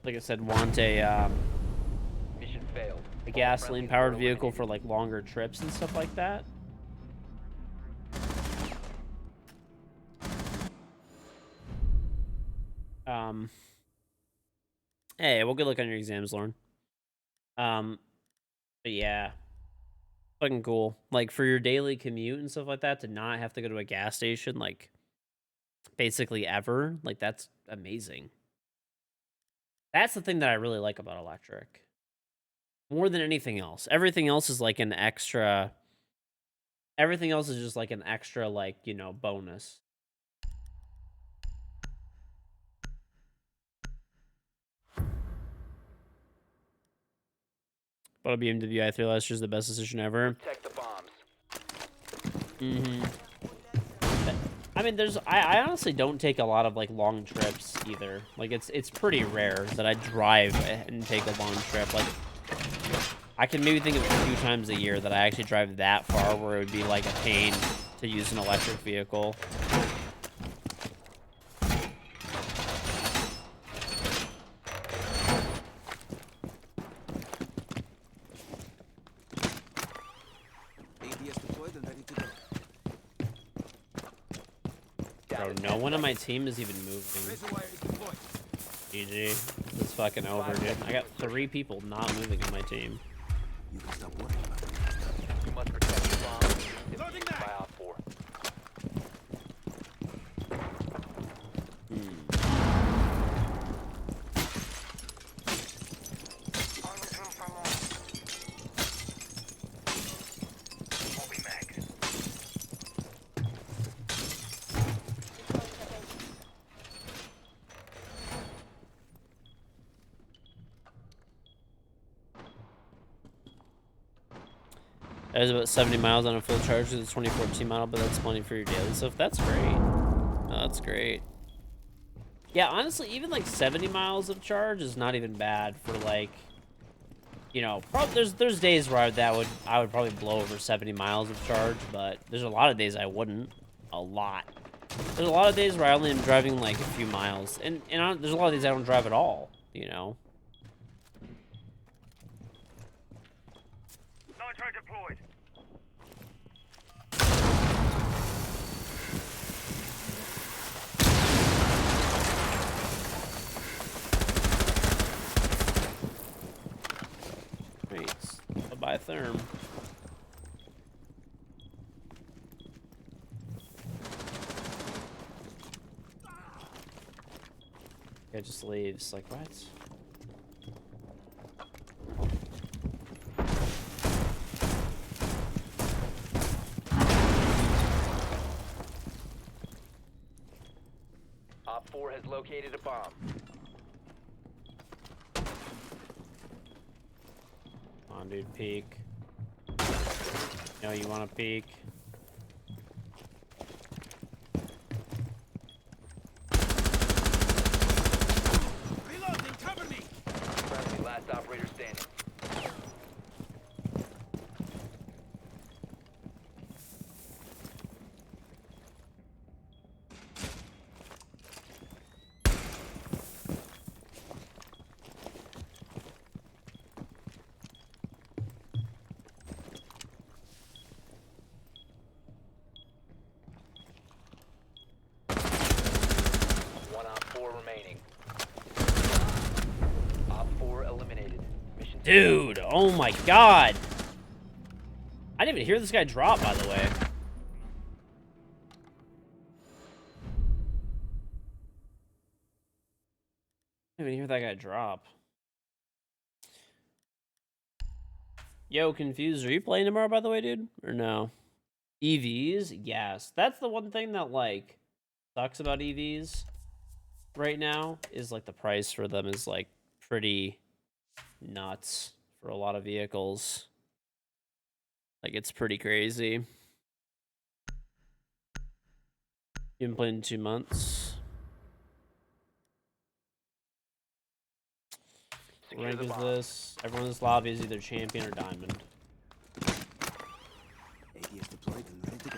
like I said, want Mission failed. a gasoline powered vehicle for like longer trips and stuff like that. Hey, well, good luck on your exams, Lauren. But yeah, fucking cool. Like for your daily commute and stuff like that, to not have to go to a gas station, like basically ever, like that's amazing. That's the thing that I really like about electric. More than anything else. Everything else is like an extra. Everything else is just like an extra, like, you know, bonus. But a BMW i3 last year is the best decision ever. Protect the bombs. I mean, I honestly don't take a lot of like long trips either. Like it's pretty rare that I drive and take a long trip. Like I can maybe think of a few times a year that I actually drive that far where it would be like a pain to use an electric vehicle. ABS deployed and ready to go. Bro, no one on my team is even moving. Razor wire is deployed. GG. It's fucking over, dude. I got 3 people not moving on my team. You can stop worrying about it. You must protect the bomb. Loading By that. Op 4. That is about 70 miles on a full charge with the 2014 model, but that's plenty for your daily stuff. That's great. Oh, that's great. Yeah, honestly, even like 70 miles of charge is not even bad for like, you know, probably there's days where I would probably blow over 70 miles of charge, but there's a lot of days I wouldn't. A lot. There's a lot of days where I only am driving like a few miles, and there's a lot of days I don't drive at all. You know. Nitro deployed. Wait, bye-bye therm. It just leaves. Like, what? Op 4 has located a bomb. Come on, dude, peek. No, you want to peek? Reloading, cover me! Friendly, last operator standing. One Op 4 remaining. Op 4 eliminated. Mission Dude, oh my god! I didn't even hear this guy drop, by the way. I didn't even hear that guy drop. Yo, Confused, are you playing tomorrow, by the way, dude? Or no? EVs? Yes. That's the one thing that, like, sucks about EVs right now, is, like, the price for them is, like, pretty nuts for a lot of vehicles. Like, it's pretty crazy. You've been playing 2 months. What Secure rank the is bomb. this? Everyone in this lobby is either champion or diamond. ADS deployed and ready to go.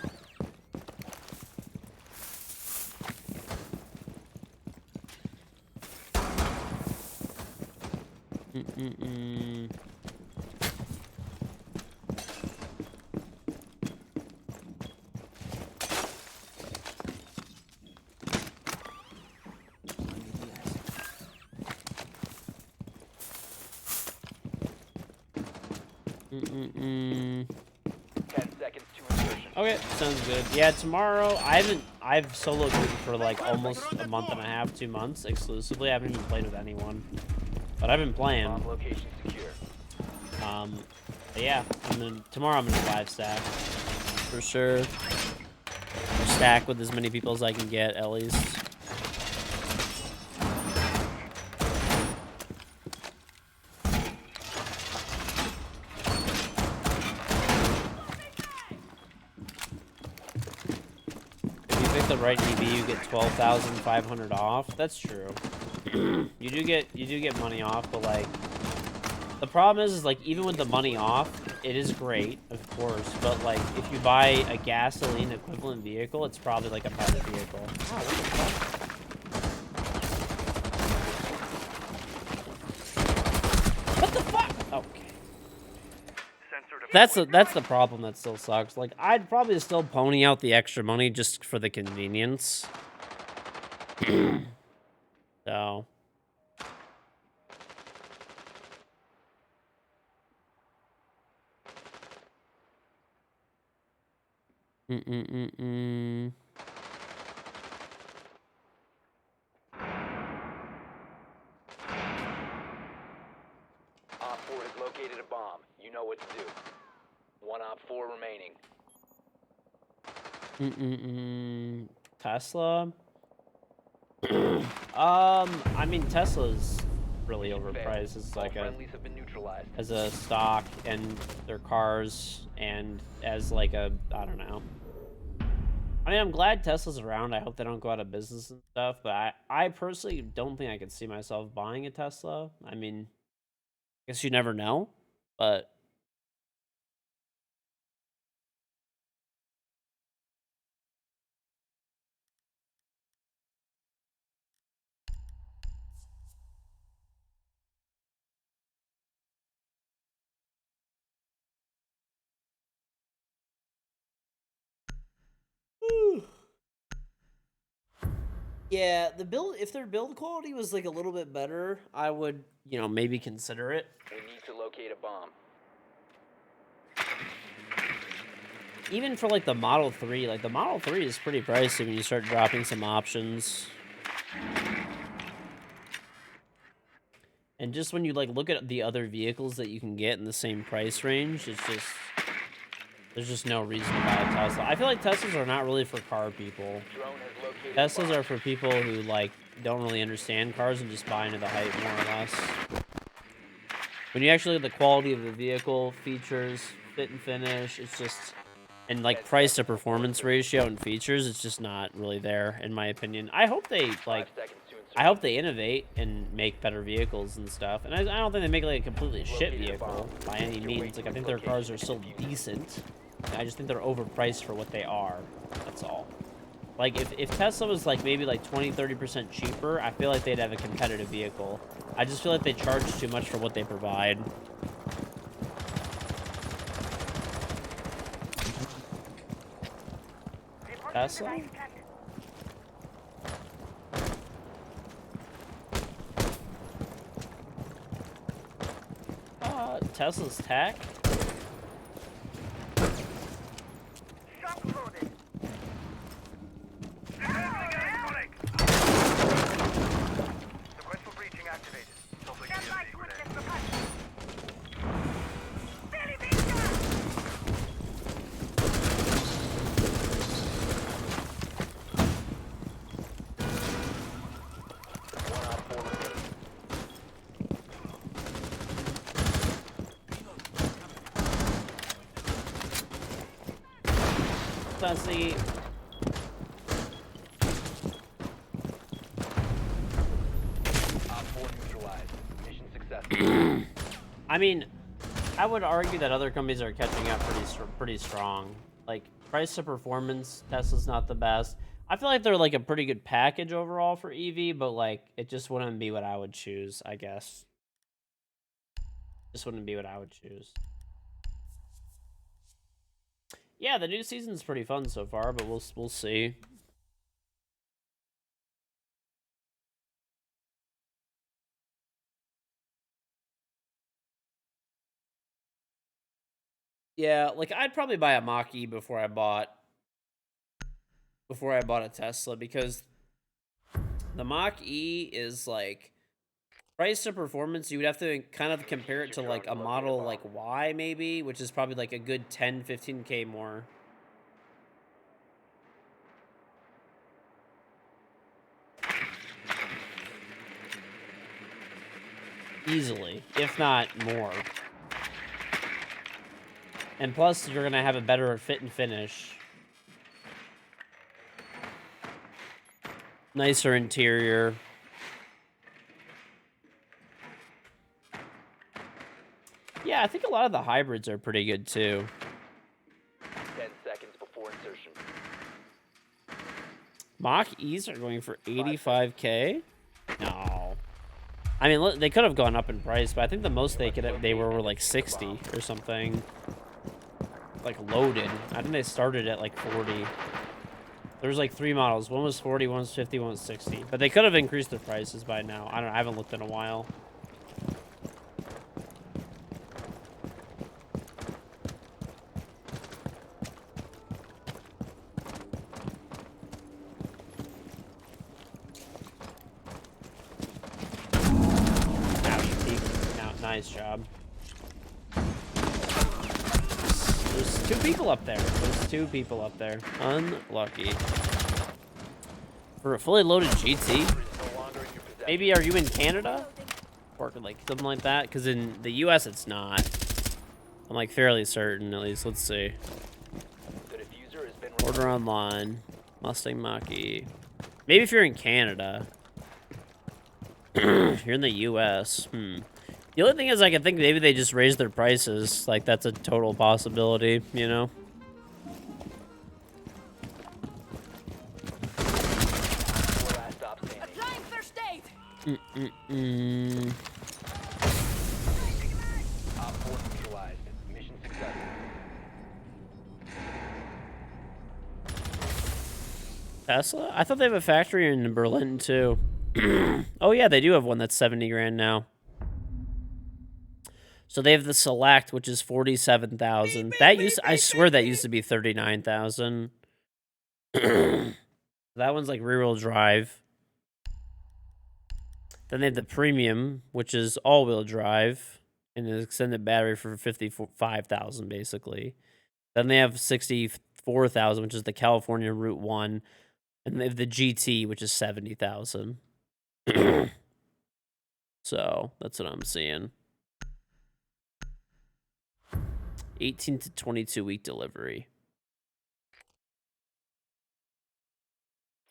Mm-mm-mm. Mm-mm-mm. 10 seconds to insertion. Okay, sounds good. Yeah, tomorrow, I've solo queued for like almost a month and a half, 2 months exclusively. I haven't even played with anyone. But I've been playing. Bomb location secure. But yeah, tomorrow I'm gonna 5-stack. For sure. Stack with as many people as I can get, at least. If you pick the right EV, you get 12,500 off. That's true. You do get money off, but like the problem is like even with the money off, it is great, of course, but like if you buy a gasoline equivalent vehicle, it's probably like a better vehicle. Wow, what the fuck? What the fuck? Okay. Sensor That's the problem that still sucks. Like I'd probably still pony out the extra money just for the convenience. So Mm-mm-mm-mm. Op 4 has located a bomb. You know what to do. One Op 4 remaining. Tesla. I mean Tesla's really Mission failed. overpriced as All like friendlies have been neutralized. as a stock and their cars and as like a, I don't know. I mean, I'm glad Tesla's around. I hope they don't go out of business and stuff, but I personally don't think I could see myself buying a Tesla. I mean, I guess you never know, but yeah, the build, if their build quality was like a little bit better, I would, you know, maybe consider it. We need to locate a bomb. Even for like the Model 3, like the Model 3 is pretty pricey when you start dropping some options. And just when you like look at the other vehicles that you can get in the same price range, it's just, there's just no reason to buy a Tesla. I feel like Teslas are not really for car people. Drone has located a Teslas bomb. are for people who like don't really understand cars and just buy into the hype more or less. When you actually look at the quality of the vehicle, features, fit and finish, it's just, and like price to performance ratio and features, it's just not really there in my opinion. I hope they 5 like, seconds to insert. I hope they innovate and make better vehicles and stuff. And I don't think they make like a completely shit vehicle by any means. Like I think their cars are still decent. I just think they're overpriced for what they are. That's all. Like if Tesla was like maybe like 20-30% cheaper, I feel like they'd have a competitive vehicle. I just feel like they charge too much for what they provide. Tesla? Tesla's tech? Shock loaded. Sequential breaching activated. Tossing Stand by EMP to grenade. witness the cut. Billy Beaker! One out 4 remaining. Let's see. Op 4 neutralized. Mission successful. I mean, I would argue that other companies are catching up pretty strong. Like price to performance, Tesla's not the best. I feel like they're like a pretty good package overall for EV, but like it just wouldn't be what I would choose, I guess. Just wouldn't be what I would choose. Yeah, the new season's pretty fun so far, but we'll see. Yeah, like I'd probably buy a Mach-E before I bought a Tesla because the Mach-E is like price to performance. You would have to kind of compare it to like a model like Y maybe, which is probably like a good 10-15K more. Easily, if not more. And plus, you're gonna have a better fit and finish. Nicer interior. Yeah, I think a lot of the hybrids are pretty good too. 10 seconds before insertion. Mach-E's are going for 85K? No. I mean, look, they could have gone up in price, but I think the most they were like 60 or something. Like loaded. I think they started at like 40. There was like 3 models. One was 40, one was 50, one was 60. But they could have increased their prices by now. I haven't looked in a while. Nice job. There's 2 people up there. There's 2 people up there. Unlucky. For a fully loaded GT? No longer in your possession. Maybe are you in Canada? Working like something like that, because in the U.S. it's not. I'm like fairly certain, at least. Let's see. The diffuser has been Order online. Mustang Mach-E. Maybe if you're in Canada. If you're in the U.S. The only thing is, I can think maybe they just raised their prices. Like, that's a total possibility, you know? last stop standing. Applying first aid. Op 4 neutralized. Mission successful. Tesla? I thought they have a factory in Berlin, too. Oh, yeah, they do have one that's 70 grand now. So they have the Select, which is 47,000. That I swear that used to be 39,000. That one's like rear-wheel drive. Then they have the Premium, which is all-wheel drive, and an extended battery for 55,000, basically. Then they have 64,000, which is the California Route 1, and they have the GT, which is 70,000. So that's what I'm seeing. 18 to 22 week delivery.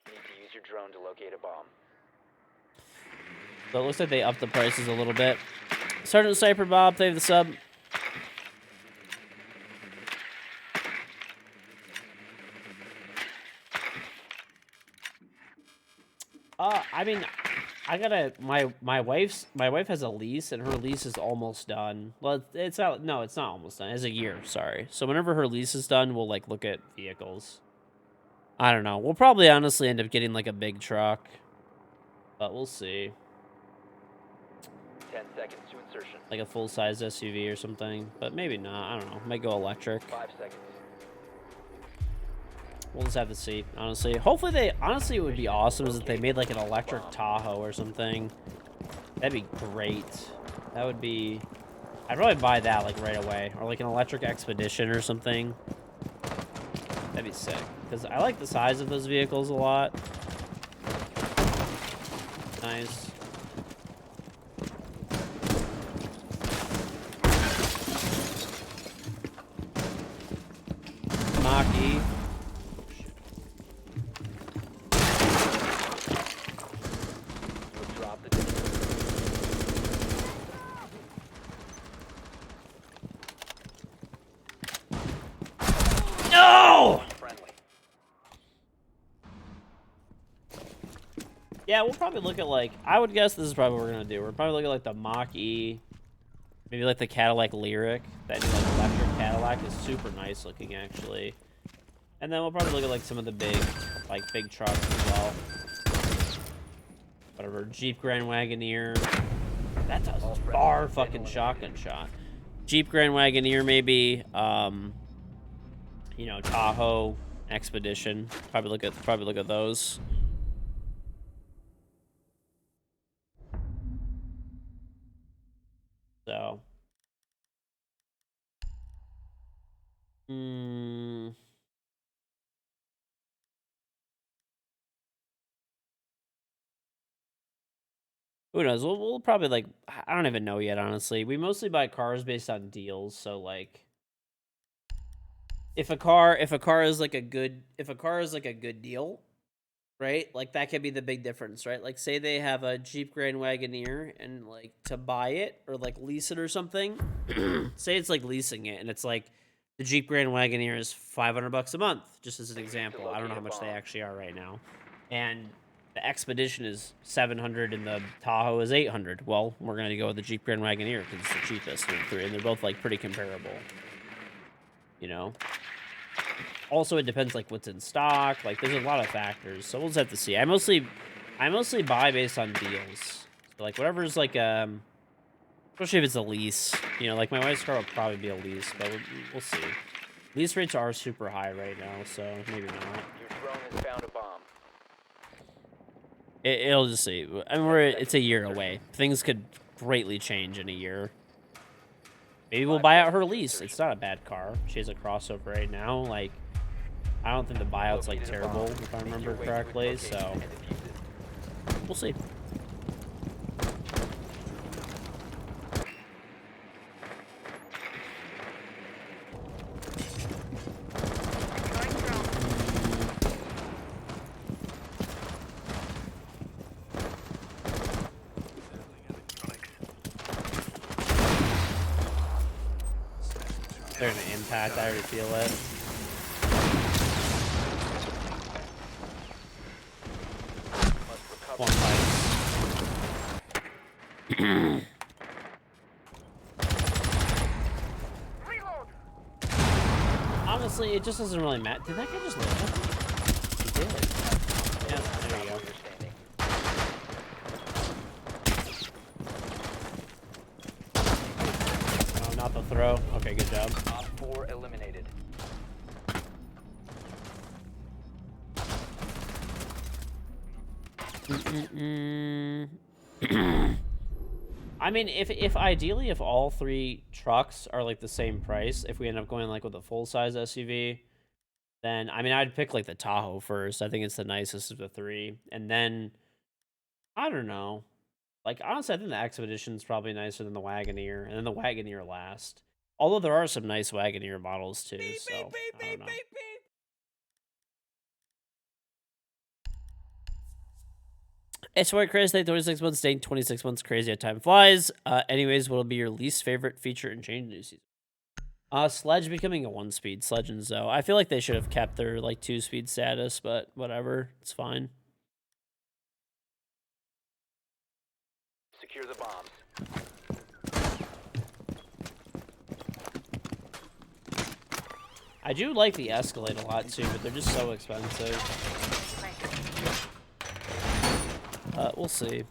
Need to use your drone to locate a bomb. So it looks like they upped the prices a little bit. Sergeant Cyper Bob, they have the sub. I mean, I gotta my wife has a lease, and her lease is almost done. Well, it's not. No, it's not almost done. It's a year. Sorry. So whenever her lease is done, we'll like look at vehicles. I don't know. We'll probably honestly end up getting like a big truck, but we'll see. 10 seconds to insertion. Like a full size SUV or something, but maybe not. I don't know. Might go electric. 5 seconds. We'll just have to see, honestly. Hopefully honestly, it would be awesome is if they made like an electric Tahoe or something. That'd be great. That would be, I'd probably buy that like right away. Or like an electric Expedition or something. That'd be sick. Because I like the size of those vehicles a lot. Nice. Mach-E. No! Yeah, we'll probably look at like, I would guess this is probably what we're gonna do. We're probably looking at like the Mach-E, maybe like the Cadillac Lyric. That new like electric Cadillac is super nice looking actually. And then we'll probably look at like some of the big trucks as well. Whatever, Jeep Grand Wagoneer. That does far fucking shotgun shot. Jeep Grand Wagoneer maybe. You know, Tahoe, Expedition. Probably look at those. So, who knows? We'll probably like, I don't even know yet, honestly. We mostly buy cars based on deals, so like, if a car is like a good deal, right? Like that could be the big difference, right? Like say they have a Jeep Grand Wagoneer and like to buy it or like lease it or something. Say it's like leasing it and it's like the Jeep Grand Wagoneer is $500 a month, just as an example. I don't know how much they actually are right now. And the Expedition is $700 and the Tahoe is $800. Well, we're going to go with the Jeep Grand Wagoneer because it's the cheapest of the three, and they're both like pretty comparable. You know? Also, it depends like what's in stock. Like, there's a lot of factors, so we'll just have to see. I mostly buy based on deals. So, like, whatever's like especially if it's a lease. You know, like my wife's car will probably be a lease, but we'll see. Lease rates are super high right now, so maybe not. Your drone has found a bomb. It'll just see. I mean, it's a year away. Things could greatly change in a year. Maybe we'll buy out her lease. It's not a bad car. She has a crossover right now. Like, I don't think the buyout's like terrible, if I remember correctly. So we'll see. they're gonna impact. I already feel it. Must recover. One fight. Reload. Honestly, it just doesn't really matter. Did that guy just live? He did. Yeah, there you go. Operator standing. Oh, not the throw. Okay, good job. Op 4 eliminated. I mean, if ideally, if all 3 trucks are like the same price, if we end up going like with a full size SUV, then I mean, I'd pick like the Tahoe first. I think it's the nicest of the 3, and then I don't know. Like honestly, I think the Expedition's probably nicer than the Wagoneer, and then the Wagoneer last. Although there are some nice Wagoneer models too, so I don't know. It's what crazy. 26 months, staying 26 months. Crazy how time flies. Anyways, what'll be your least favorite feature and change new season? Sledge becoming a 1-speed. Sledge and Zoe. I feel like they should have kept their like 2-speed status, but whatever, it's fine. Secure the bombs. I do like the Escalade a lot too, but they're just so expensive. We'll see.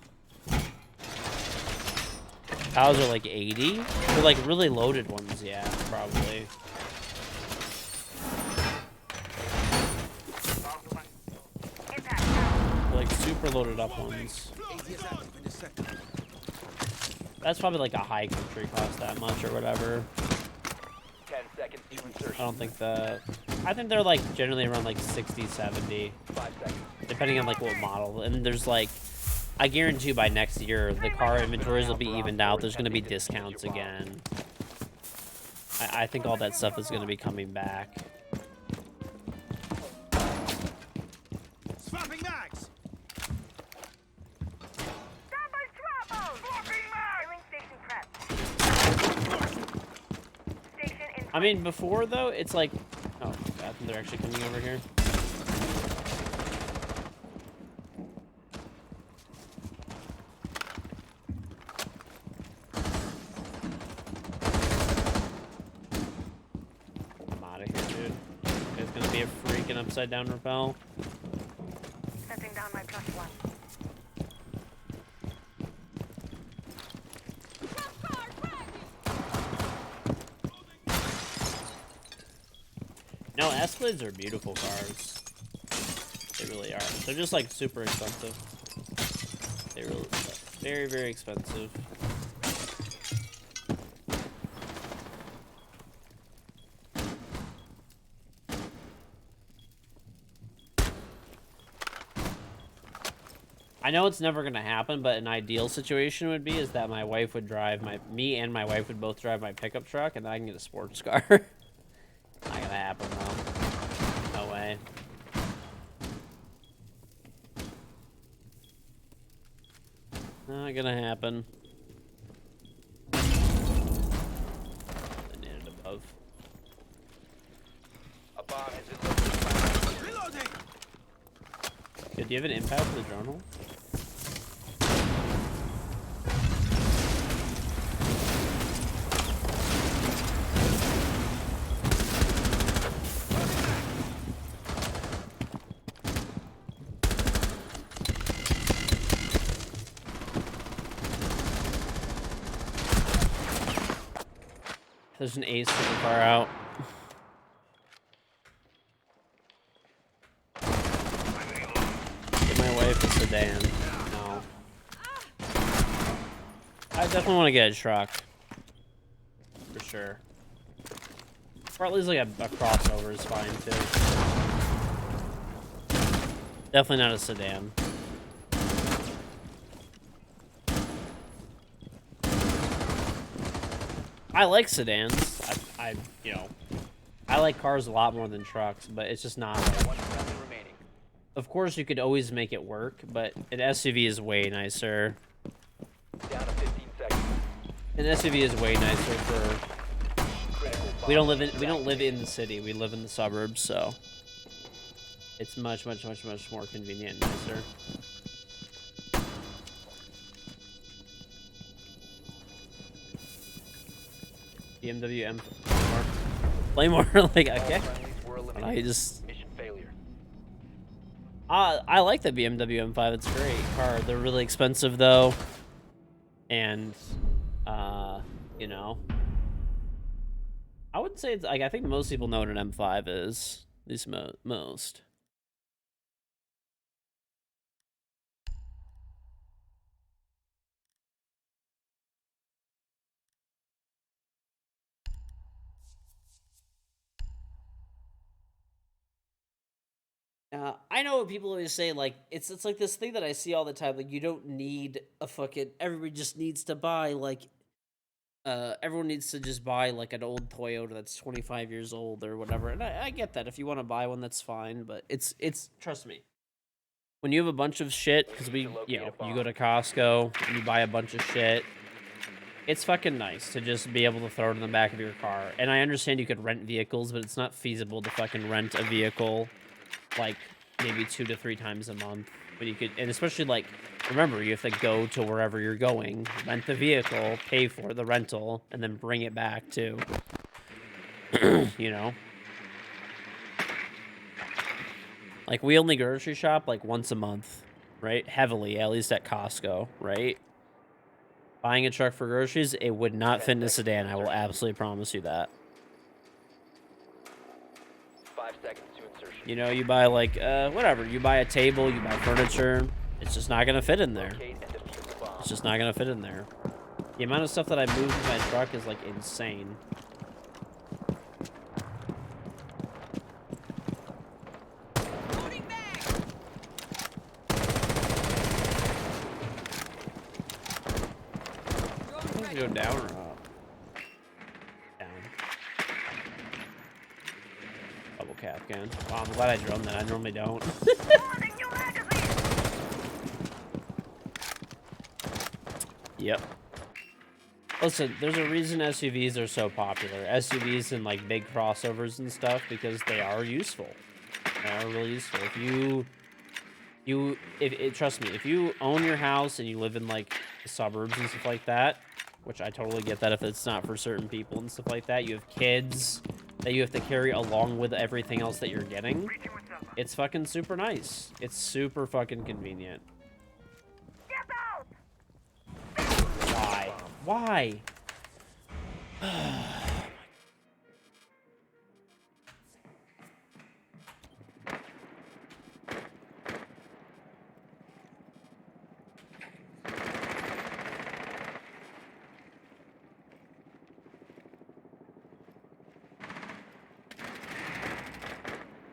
Cows are like 80. They're like really loaded ones, yeah, probably. They're like super loaded up ones. ATS active in this sector. That's probably like a high country cost that much or whatever. 10 seconds to insertion. I don't think I think they're like generally around like 60, 70, 5 seconds. depending on like what model. And there's like, I guarantee by next year, the car inventories will be evened out. There's going to be discounts again. I think all that stuff is going to be coming back. Swapping mags. Stand by travel. Swapping mag. Station prep. Station in. I mean, before though, it's like, oh, I think they're actually coming over here. I'm out of here, dude. It's gonna be a freaking upside down rappel. Setting down my +1. No, Escalades are beautiful cars. They really are. They're just like super expensive. They really, very, very expensive. I know it's never gonna happen, but an ideal situation would be is that my wife would drive me and my wife would both drive my pickup truck, and then I can get a sports car. Not gonna happen though. No way. Not gonna happen. I need it above. A bomb has been located. Reloading. Dude, do you have an impact for the drone hole? There's an ace super far out. Get my wife a sedan. No. I definitely want to get a truck. For sure. Or at least like a crossover is fine too. Definitely not a sedan. I like sedans. You know, I like cars a lot more than trucks, but it's just not like, One friendly remaining. of course you could always make it work, but an SUV is way nicer. Down to 15 seconds. An SUV is way nicer for Critical We don't live in the city. We live in the suburbs, so it's much more convenient and nicer. BMW M4. Play more like okay. I just Mission failure. I like the BMW M5. It's a great car. They're really expensive though, and you know, I would say it's like I think most people know what an M5 is. At least most. I know what people always say, like, it's like this thing that I see all the time, like, you don't need a fucking, everybody just needs to buy, like, everyone needs to just buy, like, an old Toyota that's 25 years old or whatever, and I get that, if you want to buy one, that's fine, but it's, trust me, when you have a bunch of shit, because you go to Costco, and you buy a bunch of shit, it's fucking nice to just be able to throw it in the back of your car, and I understand you could rent vehicles, but it's not feasible to fucking rent a vehicle like maybe 2 to 3 times a month, but you could, and especially like, remember, you have to go to wherever you're going, rent the vehicle, pay for the rental, and then bring it back too. You know, like we only grocery shop like once a month, right? Heavily, at least at Costco, right? Buying a truck for groceries, it would not fit in a sedan. I will absolutely promise you that. 5 seconds to insertion. You know, you buy like, whatever. You buy a table, you buy furniture. It's just not going to fit in there. Locate and defuse the bomb. It's just not going to fit in there. The amount of stuff that I move with my truck is like insane. Loading back. Does it go down or up? Down. Double cap can. Wow, I'm glad I drummed that. I normally don't. Loading new magazine. Yep. Listen, there's a reason SUVs are so popular. SUVs and like big crossovers and stuff, because they are useful. They are really useful. Trust me, if you own your house and you live in like the suburbs and stuff like that, which I totally get that if it's not for certain people and stuff like that, you have kids that you have to carry along with everything else that you're getting. Breaching with Zelda. It's fucking super nice. It's super fucking convenient. Get out. Why? Why?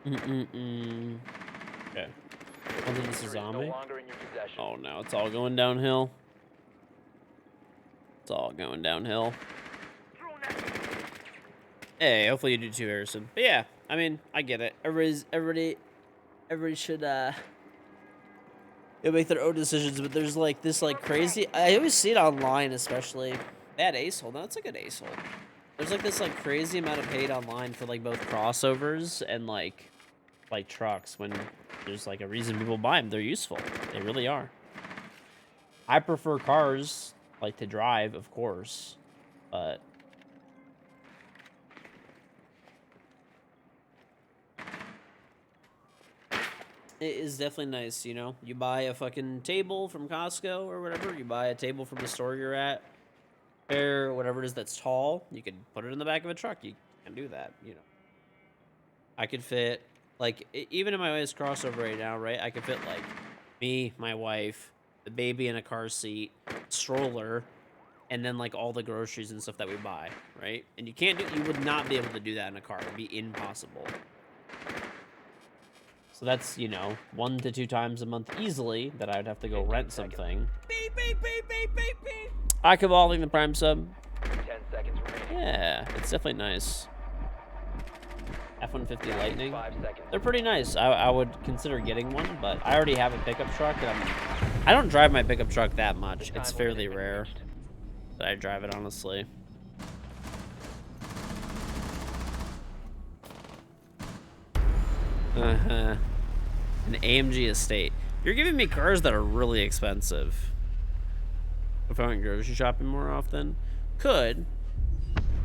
Okay. I think this is Diffuser is zombie. no longer in your possession. Oh no, it's all going downhill. It's all going downhill. Drone net. Hey, hopefully you do too, Harrison. But yeah, I mean, I get it. Everybody should make their own decisions. But there's like this like crazy. I always see it online, especially. That ace hole. No, that's a good ace hole. There's like this like crazy amount of hate online for like both crossovers and like trucks when there's like a reason people buy them. They're useful. They really are. I prefer cars like to drive, of course, but it is definitely nice, you know? You buy a fucking table from Costco or whatever, you buy a table from the store you're at, or whatever it is that's tall, you can put it in the back of a truck. You can do that, you know? I could fit, like, even in my wife's crossover right now, right? I could fit, like, me, my wife, the baby in a car seat, stroller, and then, like, all the groceries and stuff that we buy, right? And you would not be able to do that in a car. It would be impossible. So that's, you know, 1 to 2 times a month easily that I would have to go rent something. Beep, beep, beep, beep, beep, beep. I Cavalling the Prime sub. 10 seconds remaining. Yeah, it's definitely nice. F-150 Lightning. 5 seconds. They're pretty nice. I would consider getting one, but I already have a pickup truck, and I don't drive my pickup truck that much. The It's time fairly limit has been rare reached. that I drive it, honestly. Uh-huh. An AMG estate. You're giving me cars that are really expensive. If I went grocery shopping more often, could.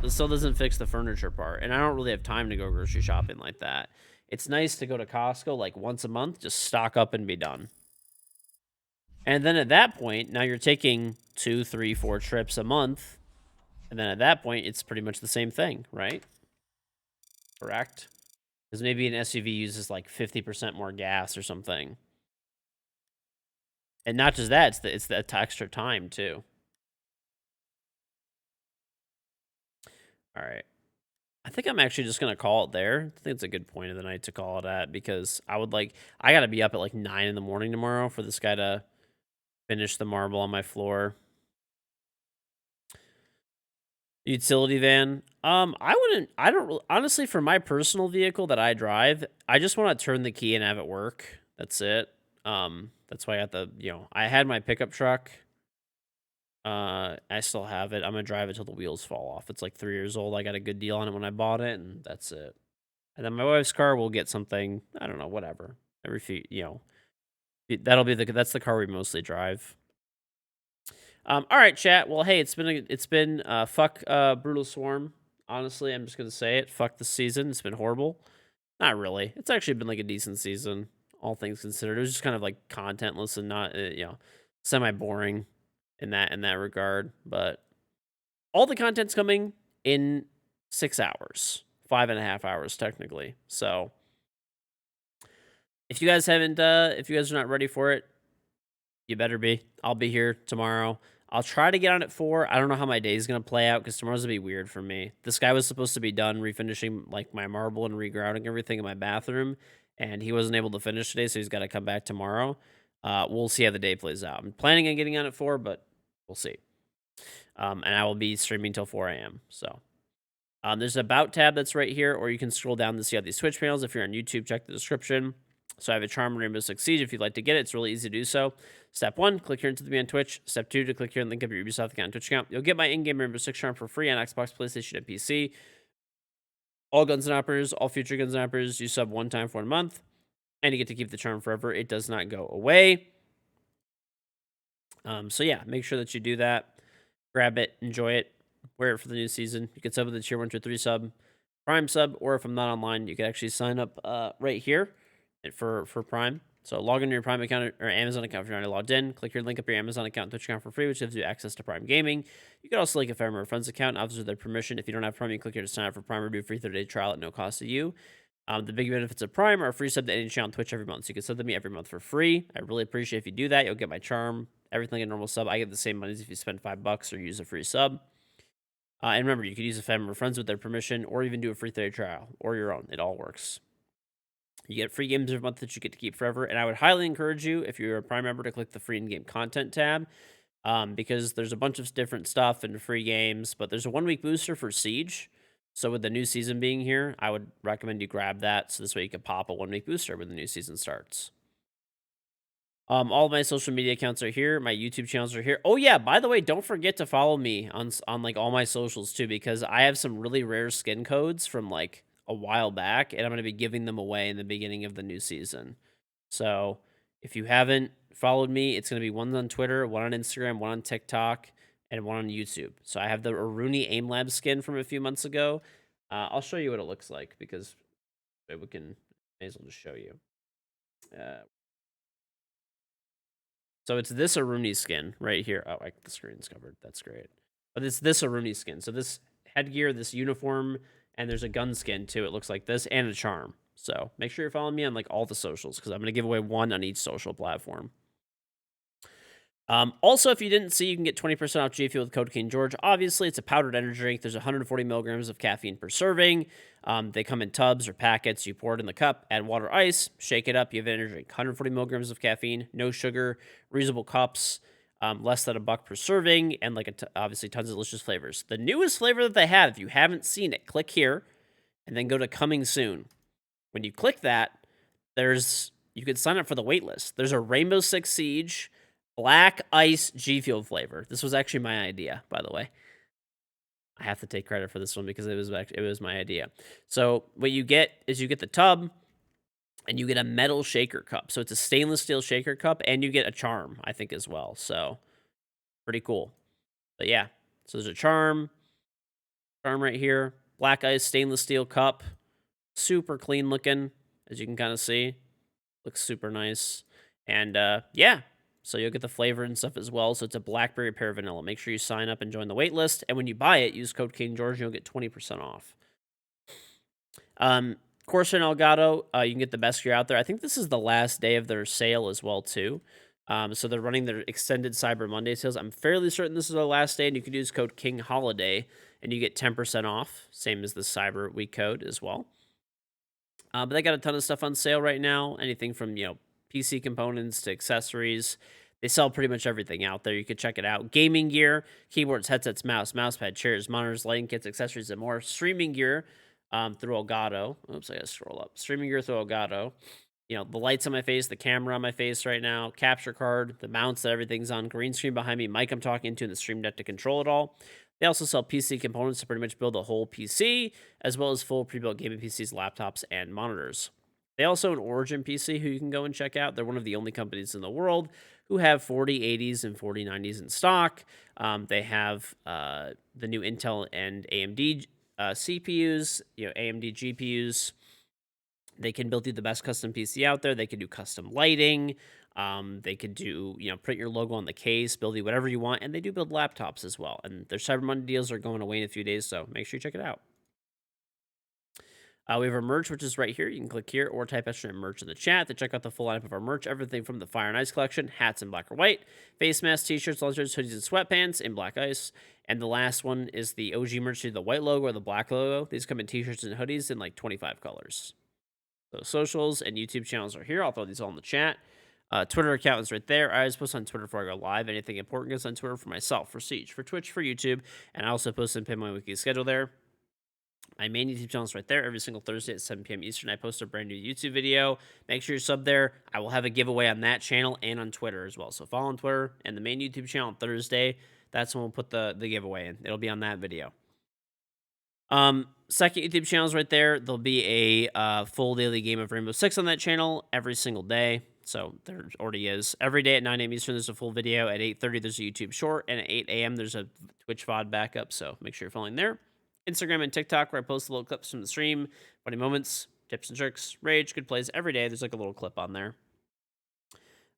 It still doesn't fix the furniture part, and I don't really have time to go grocery shopping like that. It's nice to go to Costco like once a month, just stock up and be done. And then at that point, now you're taking 2, 3, 4 trips a month, and then at that point, it's pretty much the same thing, right? Correct? Because maybe an SUV uses like 50% more gas or something. And not just that, it's the extra time too. All right. I think I'm actually just gonna call it there. I think it's a good point of the night to call it at, because I gotta be up at like 9 in the morning tomorrow for this guy to finish the marble on my floor. Utility van. I don't really, honestly, for my personal vehicle that I drive, I just want to turn the key and have it work. That's it. That's why I got I had my pickup truck. I still have it. I'm gonna drive it till the wheels fall off. It's like 3 years old. I got a good deal on it when I bought it, and that's it. And then my wife's car will get something, I don't know, whatever. Every few, that's the car we mostly drive. All right, chat. Well, hey, it's been fuck Brutal Swarm. Honestly, I'm just gonna say it. Fuck the season. It's been horrible. Not really. It's actually been like a decent season, all things considered. It was just kind of like contentless and not semi boring in that regard. But all the content's coming in 6 hours, 5.5 hours technically. So if you guys are not ready for it, you better be. I'll be here tomorrow. I'll try to get on at 4. I don't know how my day is going to play out because tomorrow's going to be weird for me. This guy was supposed to be done refinishing like my marble and regrouting everything in my bathroom, and he wasn't able to finish today, so he's got to come back tomorrow. We'll see how the day plays out. I'm planning on getting on at 4, but we'll see. And I will be streaming till 4 a.m. So there's an About tab that's right here, or you can scroll down to see all these Twitch panels. If you're on YouTube, check the description. So I have a Charm Rainbow Six Siege. If you'd like to get it, it's really easy to do so. Step 1, click here into the me on Twitch. Step 2, to click here and link up your Ubisoft account and Twitch account. You'll get my in-game Rainbow Six Charm for free on Xbox, PlayStation, and PC. All Guns and Operas, all future Guns and Operas, you sub 1 time for 1 month, and you get to keep the charm forever. It does not go away. So yeah, make sure that you do that. Grab it, enjoy it, wear it for the new season. You can sub with the tier 1 to 3 sub, Prime sub, or if I'm not online, you can actually sign up right here for Prime. So log into your Prime account or Amazon account if you're not logged in. Click your link up your Amazon account and Twitch account for free, which gives you access to Prime Gaming. You can also link a family or friend's account, obviously with their permission. If you don't have Prime, you click here to sign up for Prime or do a free 30-day trial at no cost to you. The big benefits of Prime are a free sub to any channel on Twitch every month. So you can sub to me every month for free. I really appreciate if you do that. You'll get my charm, everything like a normal sub. I get the same money as if you spend $5 or use a free sub. And remember, you can use a family or friends with their permission, or even do a free 30-day trial, or your own. It all works. You get free games every month that you get to keep forever. And I would highly encourage you, if you're a Prime member, to click the free in-game content tab, because there's a bunch of different stuff and free games. But there's a 1-week booster for Siege. So with the new season being here, I would recommend you grab that. So this way you can pop a 1-week booster when the new season starts. All of my social media accounts are here. My YouTube channels are here. Oh yeah, by the way, don't forget to follow me on like all my socials too, because I have some really rare skin codes from like a while back, and I'm going to be giving them away in the beginning of the new season. So if you haven't followed me, it's going to be one on Twitter, one on Instagram, one on TikTok, and one on YouTube. So I have the Aruni Aim Lab skin from a few months ago. I'll show you what it looks like, because may as well just show you. So it's this Aruni skin right here. Oh, the screen's covered. That's great. But it's this Aruni skin. So this headgear, this uniform, and there's a gun skin too. It looks like this, and a charm. So make sure you're following me on like all the socials, because I'm going to give away one on each social platform. Also, if you didn't see, you can get 20% off G Fuel with code KingGeorge. Obviously, it's a powdered energy drink. There's 140 milligrams of caffeine per serving. They come in tubs or packets. You pour it in the cup, add water, ice, shake it up. You have an energy drink. 140 milligrams of caffeine, no sugar, reusable cups, less than $1 per serving, and obviously tons of delicious flavors. The newest flavor that they have, if you haven't seen it, click here and then go to coming soon. When you click that, you can sign up for the wait list. There's a Rainbow Six Siege Black Ice G Fuel flavor. This was actually my idea, by the way. I have to take credit for this one because it was my idea. So what you get is you get the tub, and you get a metal shaker cup. So it's a stainless steel shaker cup, and you get a charm, I think, as well. So pretty cool. But yeah, so there's a charm right here, black ice stainless steel cup, super clean looking, as you can kind of see. Looks super nice. And yeah, so you'll get the flavor and stuff as well. So it's a blackberry pear vanilla. Make sure you sign up and join the wait list. And when you buy it, use code KingGeorge and you'll get 20% off. Corsair and Elgato, you can get the best gear out there. I think this is the last day of their sale as well, too. So they're running their extended Cyber Monday sales. I'm fairly certain this is their last day, and you can use code KingHoliday, and you get 10% off, same as the Cyber Week code as well. But they got a ton of stuff on sale right now. Anything from, PC components to accessories. They sell pretty much everything out there. You could check it out. Gaming gear, keyboards, headsets, mousepad, chairs, monitors, lighting kits, accessories, and more. Streaming gear through Elgato. Oops, I gotta scroll up. Streaming gear through Elgato. The lights on my face, the camera on my face right now, capture card, the mounts that everything's on, green screen behind me, mic I'm talking to, and the stream deck to control it all. They also sell PC components to pretty much build a whole PC, as well as full pre-built gaming PCs, laptops, and monitors. They also have an Origin PC who you can go and check out. They're one of the only companies in the world who have 4080s and 4090s in stock. They have the new Intel and AMD CPUs, AMD GPUs. They can build you the best custom PC out there. They can do custom lighting. They could do, print your logo on the case, build you whatever you want, and they do build laptops as well. And their Cyber Monday deals are going away in a few days, so make sure you check it out. We have our merch, which is right here. You can click here or type extra merch in the chat to check out the full lineup of our merch. Everything from the Fire and Ice collection, hats in black or white, face masks, t-shirts, lunchers, hoodies, and sweatpants in black ice. And the last one is the OG merch, the white logo or the black logo. These come in t-shirts and hoodies in like 25 colors. So socials and YouTube channels are here. I'll throw these all in the chat. Twitter account is right there. I always post on Twitter before I go live. Anything important goes on Twitter for myself, for Siege, for Twitch, for YouTube. And I also post and pin my weekly schedule there. My main YouTube channel is right there. Every single Thursday at 7 p.m. Eastern, I post a brand new YouTube video. Make sure you're sub there. I will have a giveaway on that channel and on Twitter as well. So follow on Twitter and the main YouTube channel on Thursday. That's when we'll put the giveaway in. It'll be on that video. Second YouTube channel is right there. There'll be a full daily game of Rainbow Six on that channel every single day. So there already is. Every day at 9 a.m. Eastern, there's a full video. At 8:30, there's a YouTube short. And at 8 a.m., there's a Twitch VOD backup. So make sure you're following there. Instagram and TikTok, where I post little clips from the stream, funny moments, tips and tricks, rage, good plays every day. There's like a little clip on there.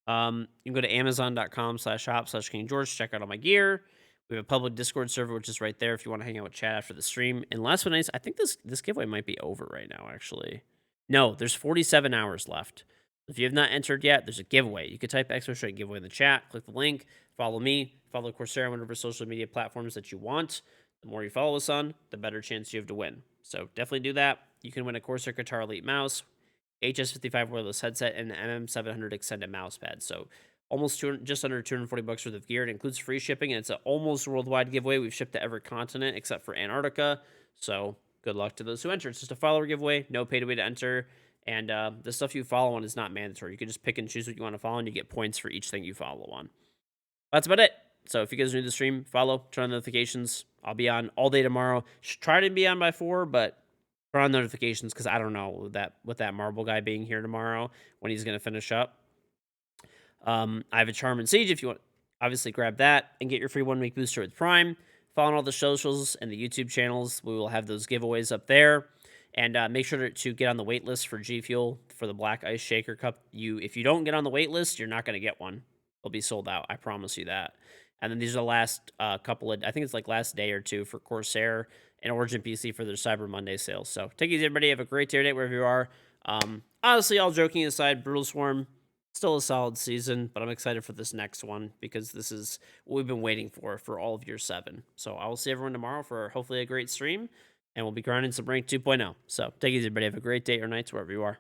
You can go to amazon.com/shop/KingGeorge, check out all my gear. We have a public Discord server, which is right there if you want to hang out with chat after the stream. And last but not least, I think this giveaway might be over right now, actually. No, there's 47 hours left. If you have not entered yet, there's a giveaway. You can type !giveaway in the chat, click the link, follow me, follow Corsair on whatever social media platforms that you want. The more you follow us on, the better chance you have to win. So definitely do that. You can win a Corsair Guitar Elite mouse, HS55 wireless headset, and the MM700 extended mouse pad. So just under $240 worth of gear. It includes free shipping, and it's an almost worldwide giveaway. We've shipped to every continent except for Antarctica. So good luck to those who enter. It's just a follower giveaway, no pay to way to enter. And the stuff you follow on is not mandatory. You can just pick and choose what you want to follow, and you get points for each thing you follow on. That's about it. So if you guys are new to the stream, follow, turn on notifications. I'll be on all day tomorrow. Should try to be on by 4, but turn on notifications because I don't know with that marble guy being here tomorrow when he's going to finish up. I have a Charm and Siege if you want. Obviously, grab that and get your free 1-week booster with Prime. Follow on all the socials and the YouTube channels. We will have those giveaways up there. And make sure to get on the wait list for G Fuel for the Black Ice Shaker Cup. If you don't get on the wait list, you're not going to get one. They'll be sold out. I promise you that. And then these are the last couple of, I think it's like last day or two for Corsair and Origin PC for their Cyber Monday sales. So take it easy, everybody. Have a great day or night wherever you are. Honestly, all joking aside, Brutal Swarm, still a solid season, but I'm excited for this next one because this is what we've been waiting for all of year 7. So I will see everyone tomorrow for hopefully a great stream, and we'll be grinding some Rank 2.0. So take it easy, everybody. Have a great day or night wherever you are.